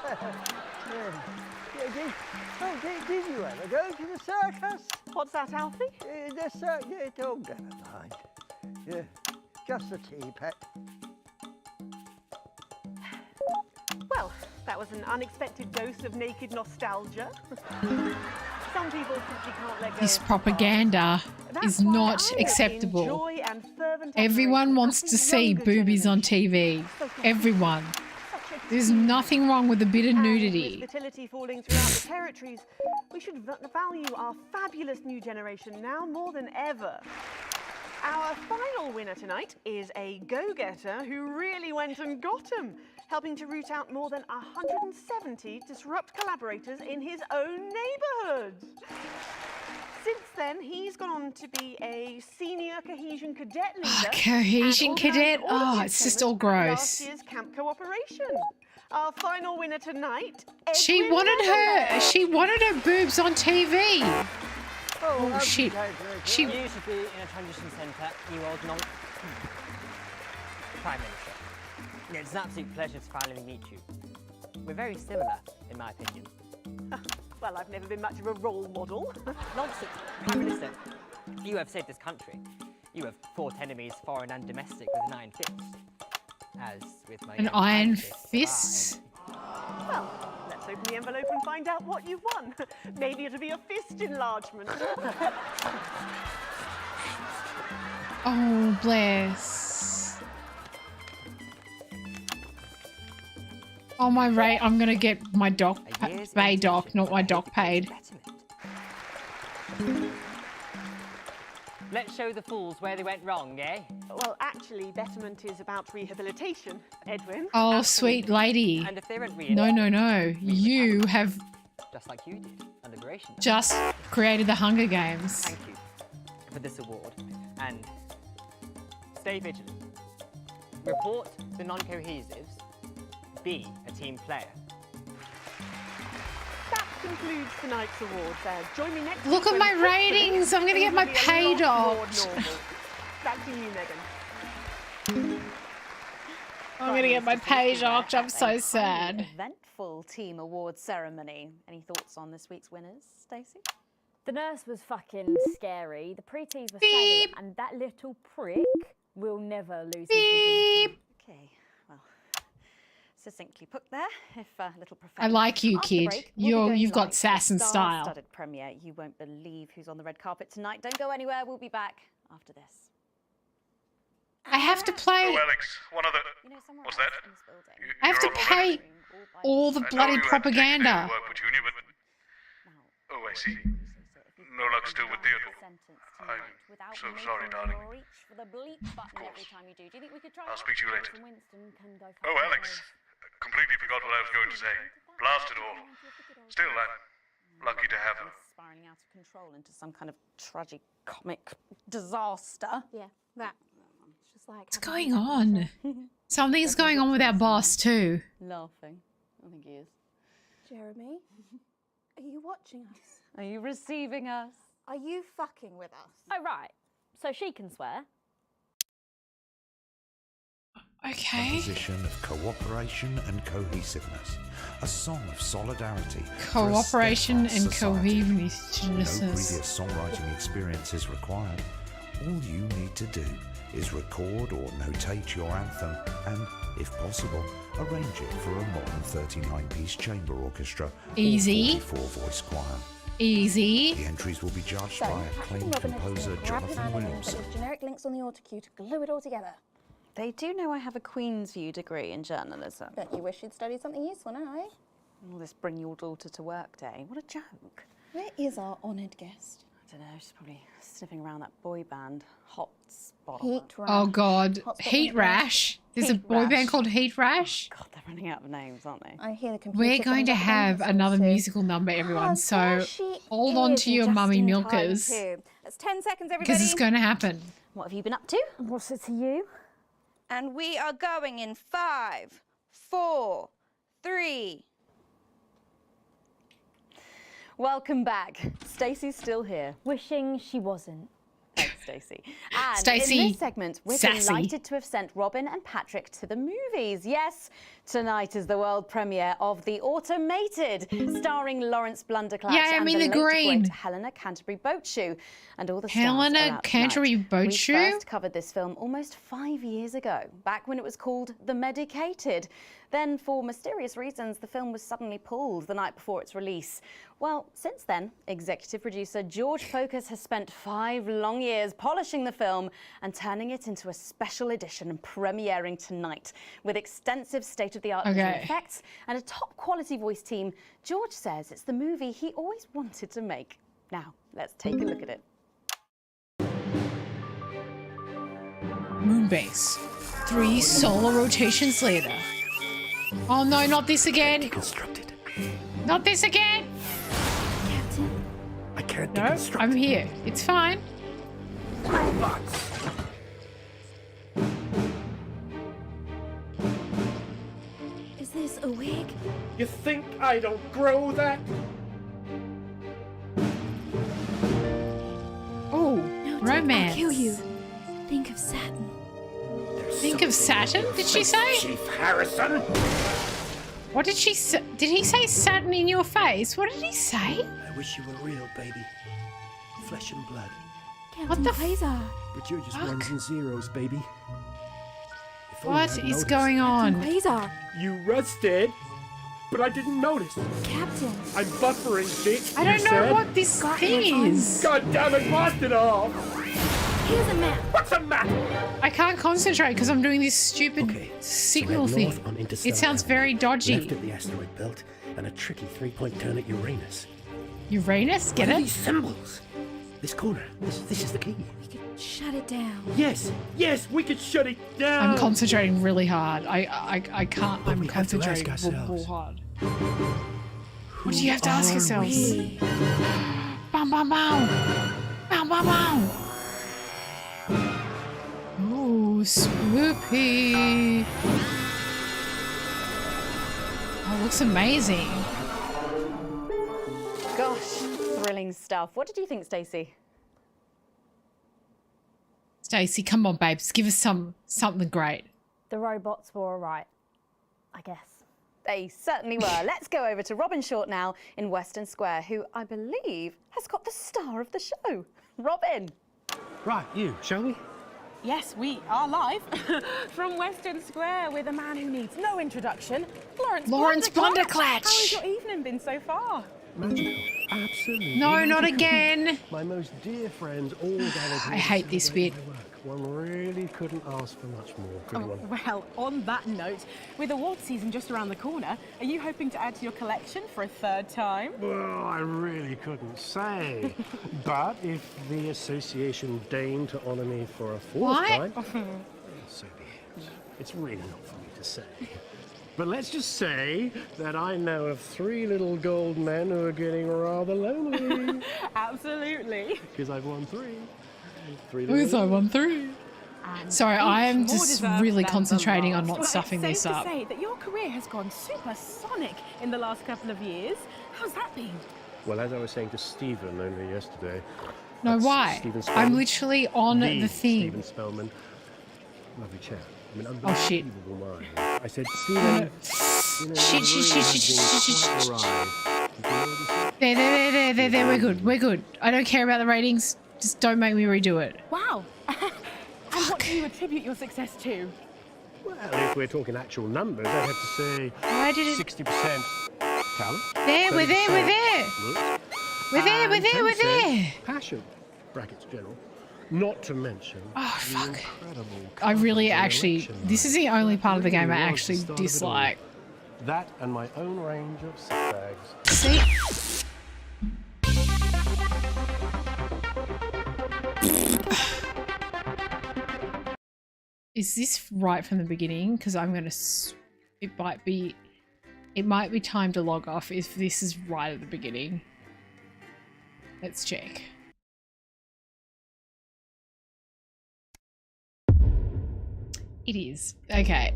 Did you ever go to the circus? What's that, Alfie? The circus. Yeah, don't never mind. Yeah, just the tea, pet. Well, that was an unexpected dose of naked nostalgia. Some people simply can't let go. This propaganda is not acceptable. Everyone wants to see boobies on TV. Everyone. There's nothing wrong with a bit of nudity. With fertility falling throughout the territories, we should value our fabulous new generation now more than ever. Our final winner tonight is a go-getter who really went and got 'em, helping to root out more than 170 disrupt collaborators in his own neighbourhood. Since then, he's gone on to be a senior cohesion cadet leader. Cohesion cadet? Oh, it's just all gross. Last year's camp cooperation. Our final winner tonight. She wanted her boobs on TV. Oh shit. You should be in a transition centre, you old Prime Minister. It's an absolute pleasure to finally meet you. We're very similar, in my opinion. Well, I've never been much of a role model. Nonsense. Prime Minister, you have saved this country. You have fought enemies, foreign and domestic, with an iron fist. As with my an iron fist? Well, let's open the envelope and find out what you've won. Maybe it'll be a fist enlargement. Oh, bless. Oh, my rate. I'm going to get my bay doc, not my doc paid. Let's show the fools where they went wrong, eh? Well, actually, betterment is about rehabilitation, Edwin. Oh, sweet lady. And if they weren't No. You have just like you did under Liberation. Just created the Hunger Games. Thank you for this award. And stay vigilant. Report the non-cohesives. Be a team player. That concludes tonight's awards. Join me next Look week at my when ratings. I'm going to get my pay docked. Back to you, Megan. I'm going to get my pay docked. I'm so sad. Eventful team award ceremony. Any thoughts on this week's winners, Stacey? The nurse was fucking scary. The preteens were sagging, and that little prick will never lose his virginity. Okay, well, succinctly put there. If a little profane. I like you, After kid. break, we'll be You've going got sass and style. Star-studded premiere. You won't believe who's on the red carpet tonight. Don't go anywhere. We'll be back after this. I have to play. Oh, Alex, one of the... What's that? I have to pay all the bloody propaganda. Oh, I see. No luck still with Theodore. I'm so sorry, darling. I'll speak to you later. Oh, Alex, completely forgot what I was going to say. Blast it all. Still, I'm lucky to have her. Spiraling out of control into some kind of tragic comic disaster. Yeah, that. It's just like. What's going on? Something's going on with our boss too. Laughing. I think he is. Jeremy, are you watching us? Are you receiving us? Are you fucking with us? Oh, right. So she can swear. Okay. A position of cooperation and cohesiveness. A song of solidarity. Cooperation and cohesiveness. No previous songwriting experience is required. All you need to do is record or notate your anthem and If possible, arrange it for a modern 39-piece chamber orchestra Easy. or 44-voice choir. Easy. The entries will be judged So, by acclaimed Robin has composer to grab his Jonathan iPhone and Williamson. put his generic links on the auto cue to glue it all together. They do know I have a Queen's View degree in journalism. Don't you wish you'd studied something useful now, eh? All this bring your daughter to work day. What a joke. Where is our honoured guest? I don't know, she's probably sniffing around that boy band, Hot Spot. Heat Rash. Oh God, Hotspot Heat Rash. There's a Heat boy Rash. band called Heat Rash. God, they're running out of names, aren't they? I hear the computer. We're going to comes up with have dinosaurs another too. musical number, everyone. So there she hold on is, to and your just mummy in time milkers too. That's 10 seconds, everybody. because it's going to happen. What have you been up to? What's it to you? And we are going in 5, 4, 3. Welcome back. Stacey's still here. Wishing she wasn't. Thanks, Stacey. And Stacey, in this segment, we're sassy. delighted to have sent Robin and Patrick to the movies. Yes, tonight is the world premiere of The Automated, starring Lawrence Blunderclatch Yeah, I and mean the the late green. great Helena Canterbury Boatshoe. And all the stars Helena are out Canterbury tonight. Boatshoe? We first covered this film almost 5 years ago, back when it was called The Medicated. Then, for mysterious reasons, the film was suddenly pulled the night before its release. Well, since then, executive producer George Focus has spent 5 long years polishing the film and turning it into a special edition and premiering tonight. With extensive state-of-the-art visual Okay. effects and a top-quality voice team, George says it's the movie he always wanted to make. Now, let's take a look at it. Moonbase. 3 solar rotations later. Oh no, not this again. Deconstructed. Not this again. I can't No, deconstruct. I'm here. It's fine. Robots. Is this a wig? You think I don't grow that? Oh, No, romance. I'll kill you. Think of Saturn. Think of Saturn, did she say? Chief Harrison. What did she say? Did he say Saturn in your face? What did he say? I wish you were real, baby. Flesh and blood. What the Quasar. But you're just Fuck. ones and zeros, baby. If only What I'd is noticed. going on? Quasar. You rusted, but I didn't notice. Captain. I'm buffering, bitch. I don't know what this thing is. God damn it, blast it off! Here's a map. What's a map? I can't concentrate because I'm doing this stupid signal So thing. north on Interstellar It sounds Avenue, very dodgy. Left at the asteroid belt and a tricky 3-point turn at Uranus. Uranus, get What are it? these symbols? This corner. This is the key. Shut it down. Yes, we could shut it down. I'm concentrating really hard. I can't. But I'm we have to ask concentrating real ourselves, hard. What do you have to ask are yourselves? we? Bam, bam, bam. Bam, bam, bam. Oh, swoopy. Oh, looks amazing. Gosh, thrilling stuff. What did you think, Stacey? Stacey, come on, babes. Give us something great. The robots were alright, I guess. They certainly were. Let's go over to Robin Short now in Western Square, who I believe has got the star of the show. Robin. Right, you, shall we? Yes, we are live from Western Square with a man who needs no introduction, Lawrence Blunderclatch. How has your evening been so far? Magical. Absolutely. No, not magical. again. My most dear friends all gathered here I to hate this celebrate bit. my work. One really couldn't ask for much more, could one? Well, on that note, with award season just around the corner, are you hoping to add to your collection for a third time? Well, I really couldn't say. But if the association deigned to honour me for a fourth What? time, so be it. It's really not for me to say. But let's just say that I know of 3 little gold men who are getting rather lonely. Absolutely. Because I've won 3. 3 Because I won 3. Sorry, I am More just deserved really than the concentrating on last. not Well, stuffing this it's safe up. to say that your career has gone supersonic in the last couple of years. How's that been? Well, as I was saying to Stephen only yesterday. No, that's why? Stephen Spellman. I'm literally on the thing. Stephen Spellman. Lovely chap. I mean, Oh, shit. unbelievable mind. I said, Stephen. There. We're good. I don't care about the ratings. Just don't make me redo it. Wow. And what do you attribute your success to? Well, if we're talking actual numbers, I'd have to say Why did it... 60% talent. There, we're there, we're there. looks, We're there, and we're there, we're 10% there. passion, brackets general. Not to mention Oh, the fuck. incredible I really cover actually... election This is the only part of the game I actually was the start of it all. dislike. That and my own range of sick bags. See? Is this right from the beginning? Because I'm going to... It might be time to log off if this is right at the beginning. Let's check. It is. Okay.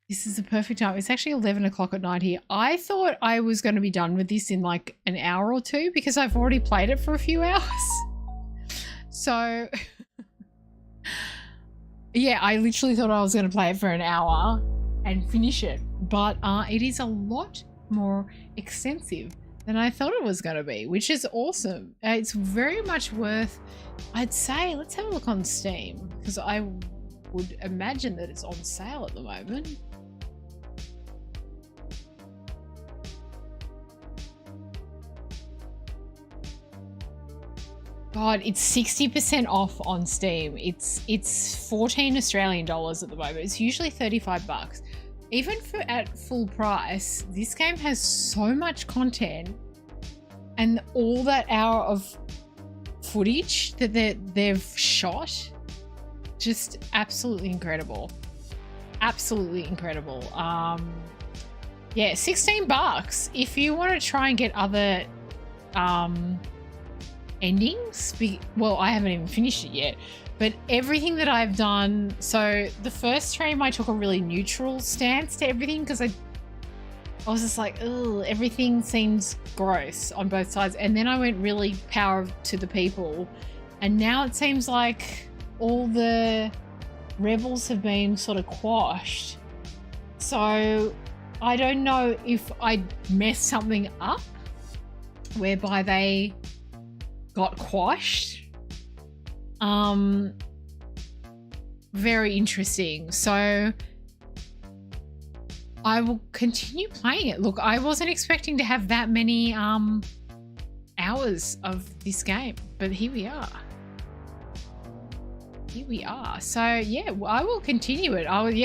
This is the perfect time. It's actually 11 o'clock at night here. I thought I was going to be done with this in like an hour or two because I've already played it for a few hours. So, yeah, I literally thought I was going to play it for an hour and finish it. But it is a lot more extensive than I thought it was going to be, which is awesome. It's very much worth, I'd say, let's have a look on Steam because I would imagine that it's on sale at the moment. God, it's 60% off on Steam. It's 14 Australian dollars at the moment. It's usually 35 bucks. Even at full price, this game has so much content and all that hour of footage that they've shot, just absolutely incredible. Absolutely incredible. Yeah, 16 bucks. If you want to try and get other endings, well, I haven't even finished it yet, but everything that I've done, so the first stream I took a really neutral stance to everything because I was just like, ugh, everything seems gross on both sides, and then I went really power to the people, and now it seems like all the rebels have been sort of quashed. So I don't know if I messed something up whereby they got quashed. Very interesting. So I will continue playing it. Look, I wasn't expecting to have that many hours of this game, but here we are. Here we are. So yeah, I will continue it. I was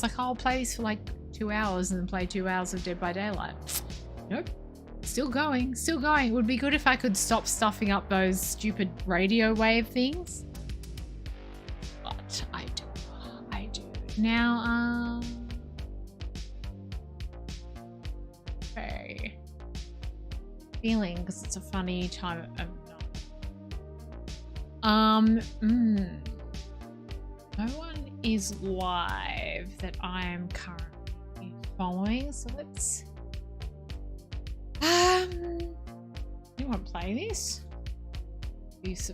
like, I'll play this for like 2 hours and then play 2 hours of Dead by Daylight. Nope. Still going, still going. It would be good if I could stop stuffing up those stupid radio wave things. But I do. Now, okay. Feeling, because it's a funny time of night. No one is live that I am currently following, so let's anyone play this? Most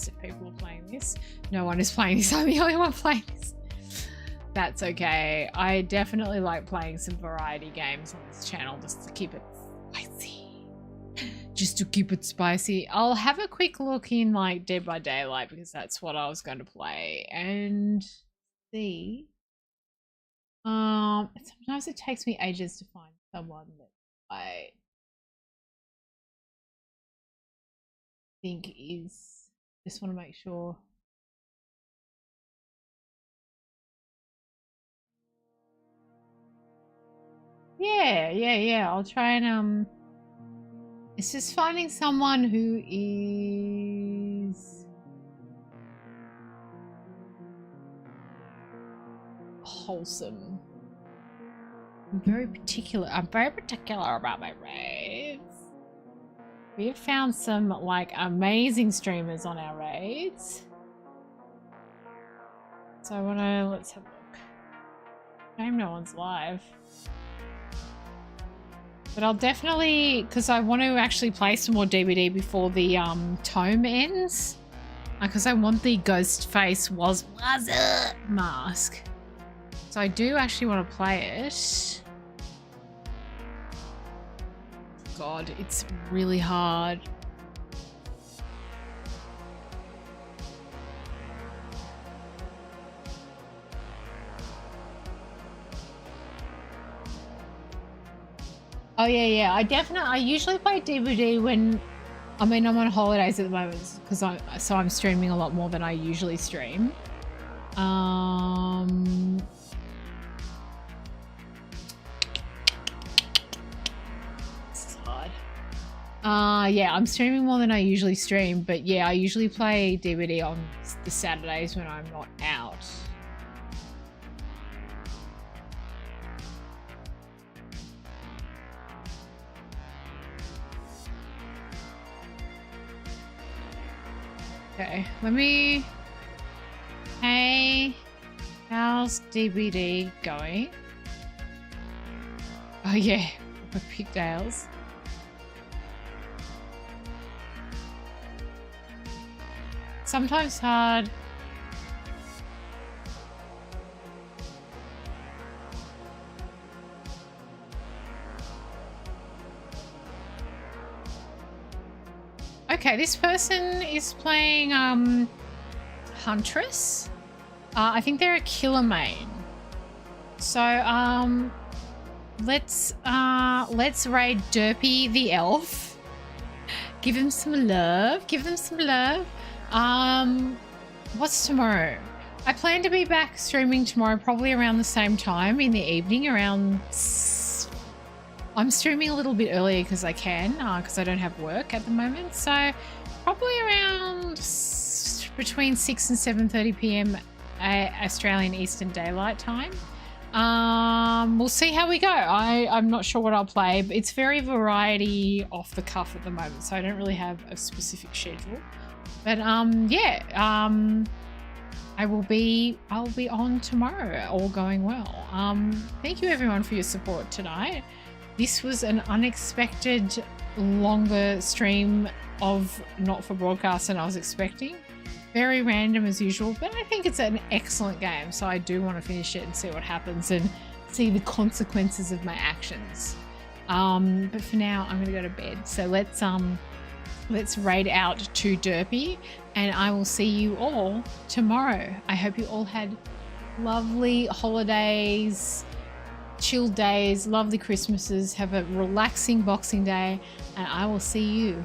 of people are playing this. No one is playing this. I'm the only one playing this. That's okay. I definitely like playing some variety games on this channel just to keep it spicy. Just to keep it spicy. I'll have a quick look in like Dead by Daylight because that's what I was going to play and see. Sometimes it takes me ages to find someone that I think is, just want to make sure. Yeah. I'll try and it's just finding someone who is wholesome. I'm very particular about my raves. We have found some like amazing streamers on our raids. So I wanna, let's have a look. Shame no one's live. But I'll definitely, because I want to actually play some more DBD before the tome ends. Because I want the ghost face was mask. So I do actually want to play it. God, it's really hard. Oh yeah. I usually play DVD when, I'm on holidays at the moment because I'm streaming a lot more than I usually stream. This is hard. Yeah, I'm streaming more than I usually stream, but yeah, I usually play DVD on the Saturdays when I'm not out. Okay, let me... Hey, how's DVD going? Oh yeah, my pigtails. Sometimes hard. Okay, this person is playing Huntress. I think they're a killer main. So let's raid Derpy the elf. Give him some love. Give them some love. What's tomorrow? I plan to be back streaming tomorrow, probably around the same time in the evening, around... I'm streaming a little bit earlier because I can, because I don't have work at the moment. So probably around between 6 and 7:30 p.m. Australian Eastern Daylight Time. We'll see how we go. I'm not sure what I'll play, but it's very variety off the cuff at the moment, so I don't really have a specific schedule. But yeah, I'll be on tomorrow, all going well. Thank you everyone for your support tonight. This was an unexpected longer stream of Not For Broadcast than I was expecting. Very random as usual, but I think it's an excellent game, so I do want to finish it and see what happens and see the consequences of my actions. But for now, I'm gonna go to bed. So let's raid out to Derpy, and I will see you all tomorrow. I hope you all had lovely holidays, chill days, lovely Christmases. Have a relaxing Boxing Day, and I will see you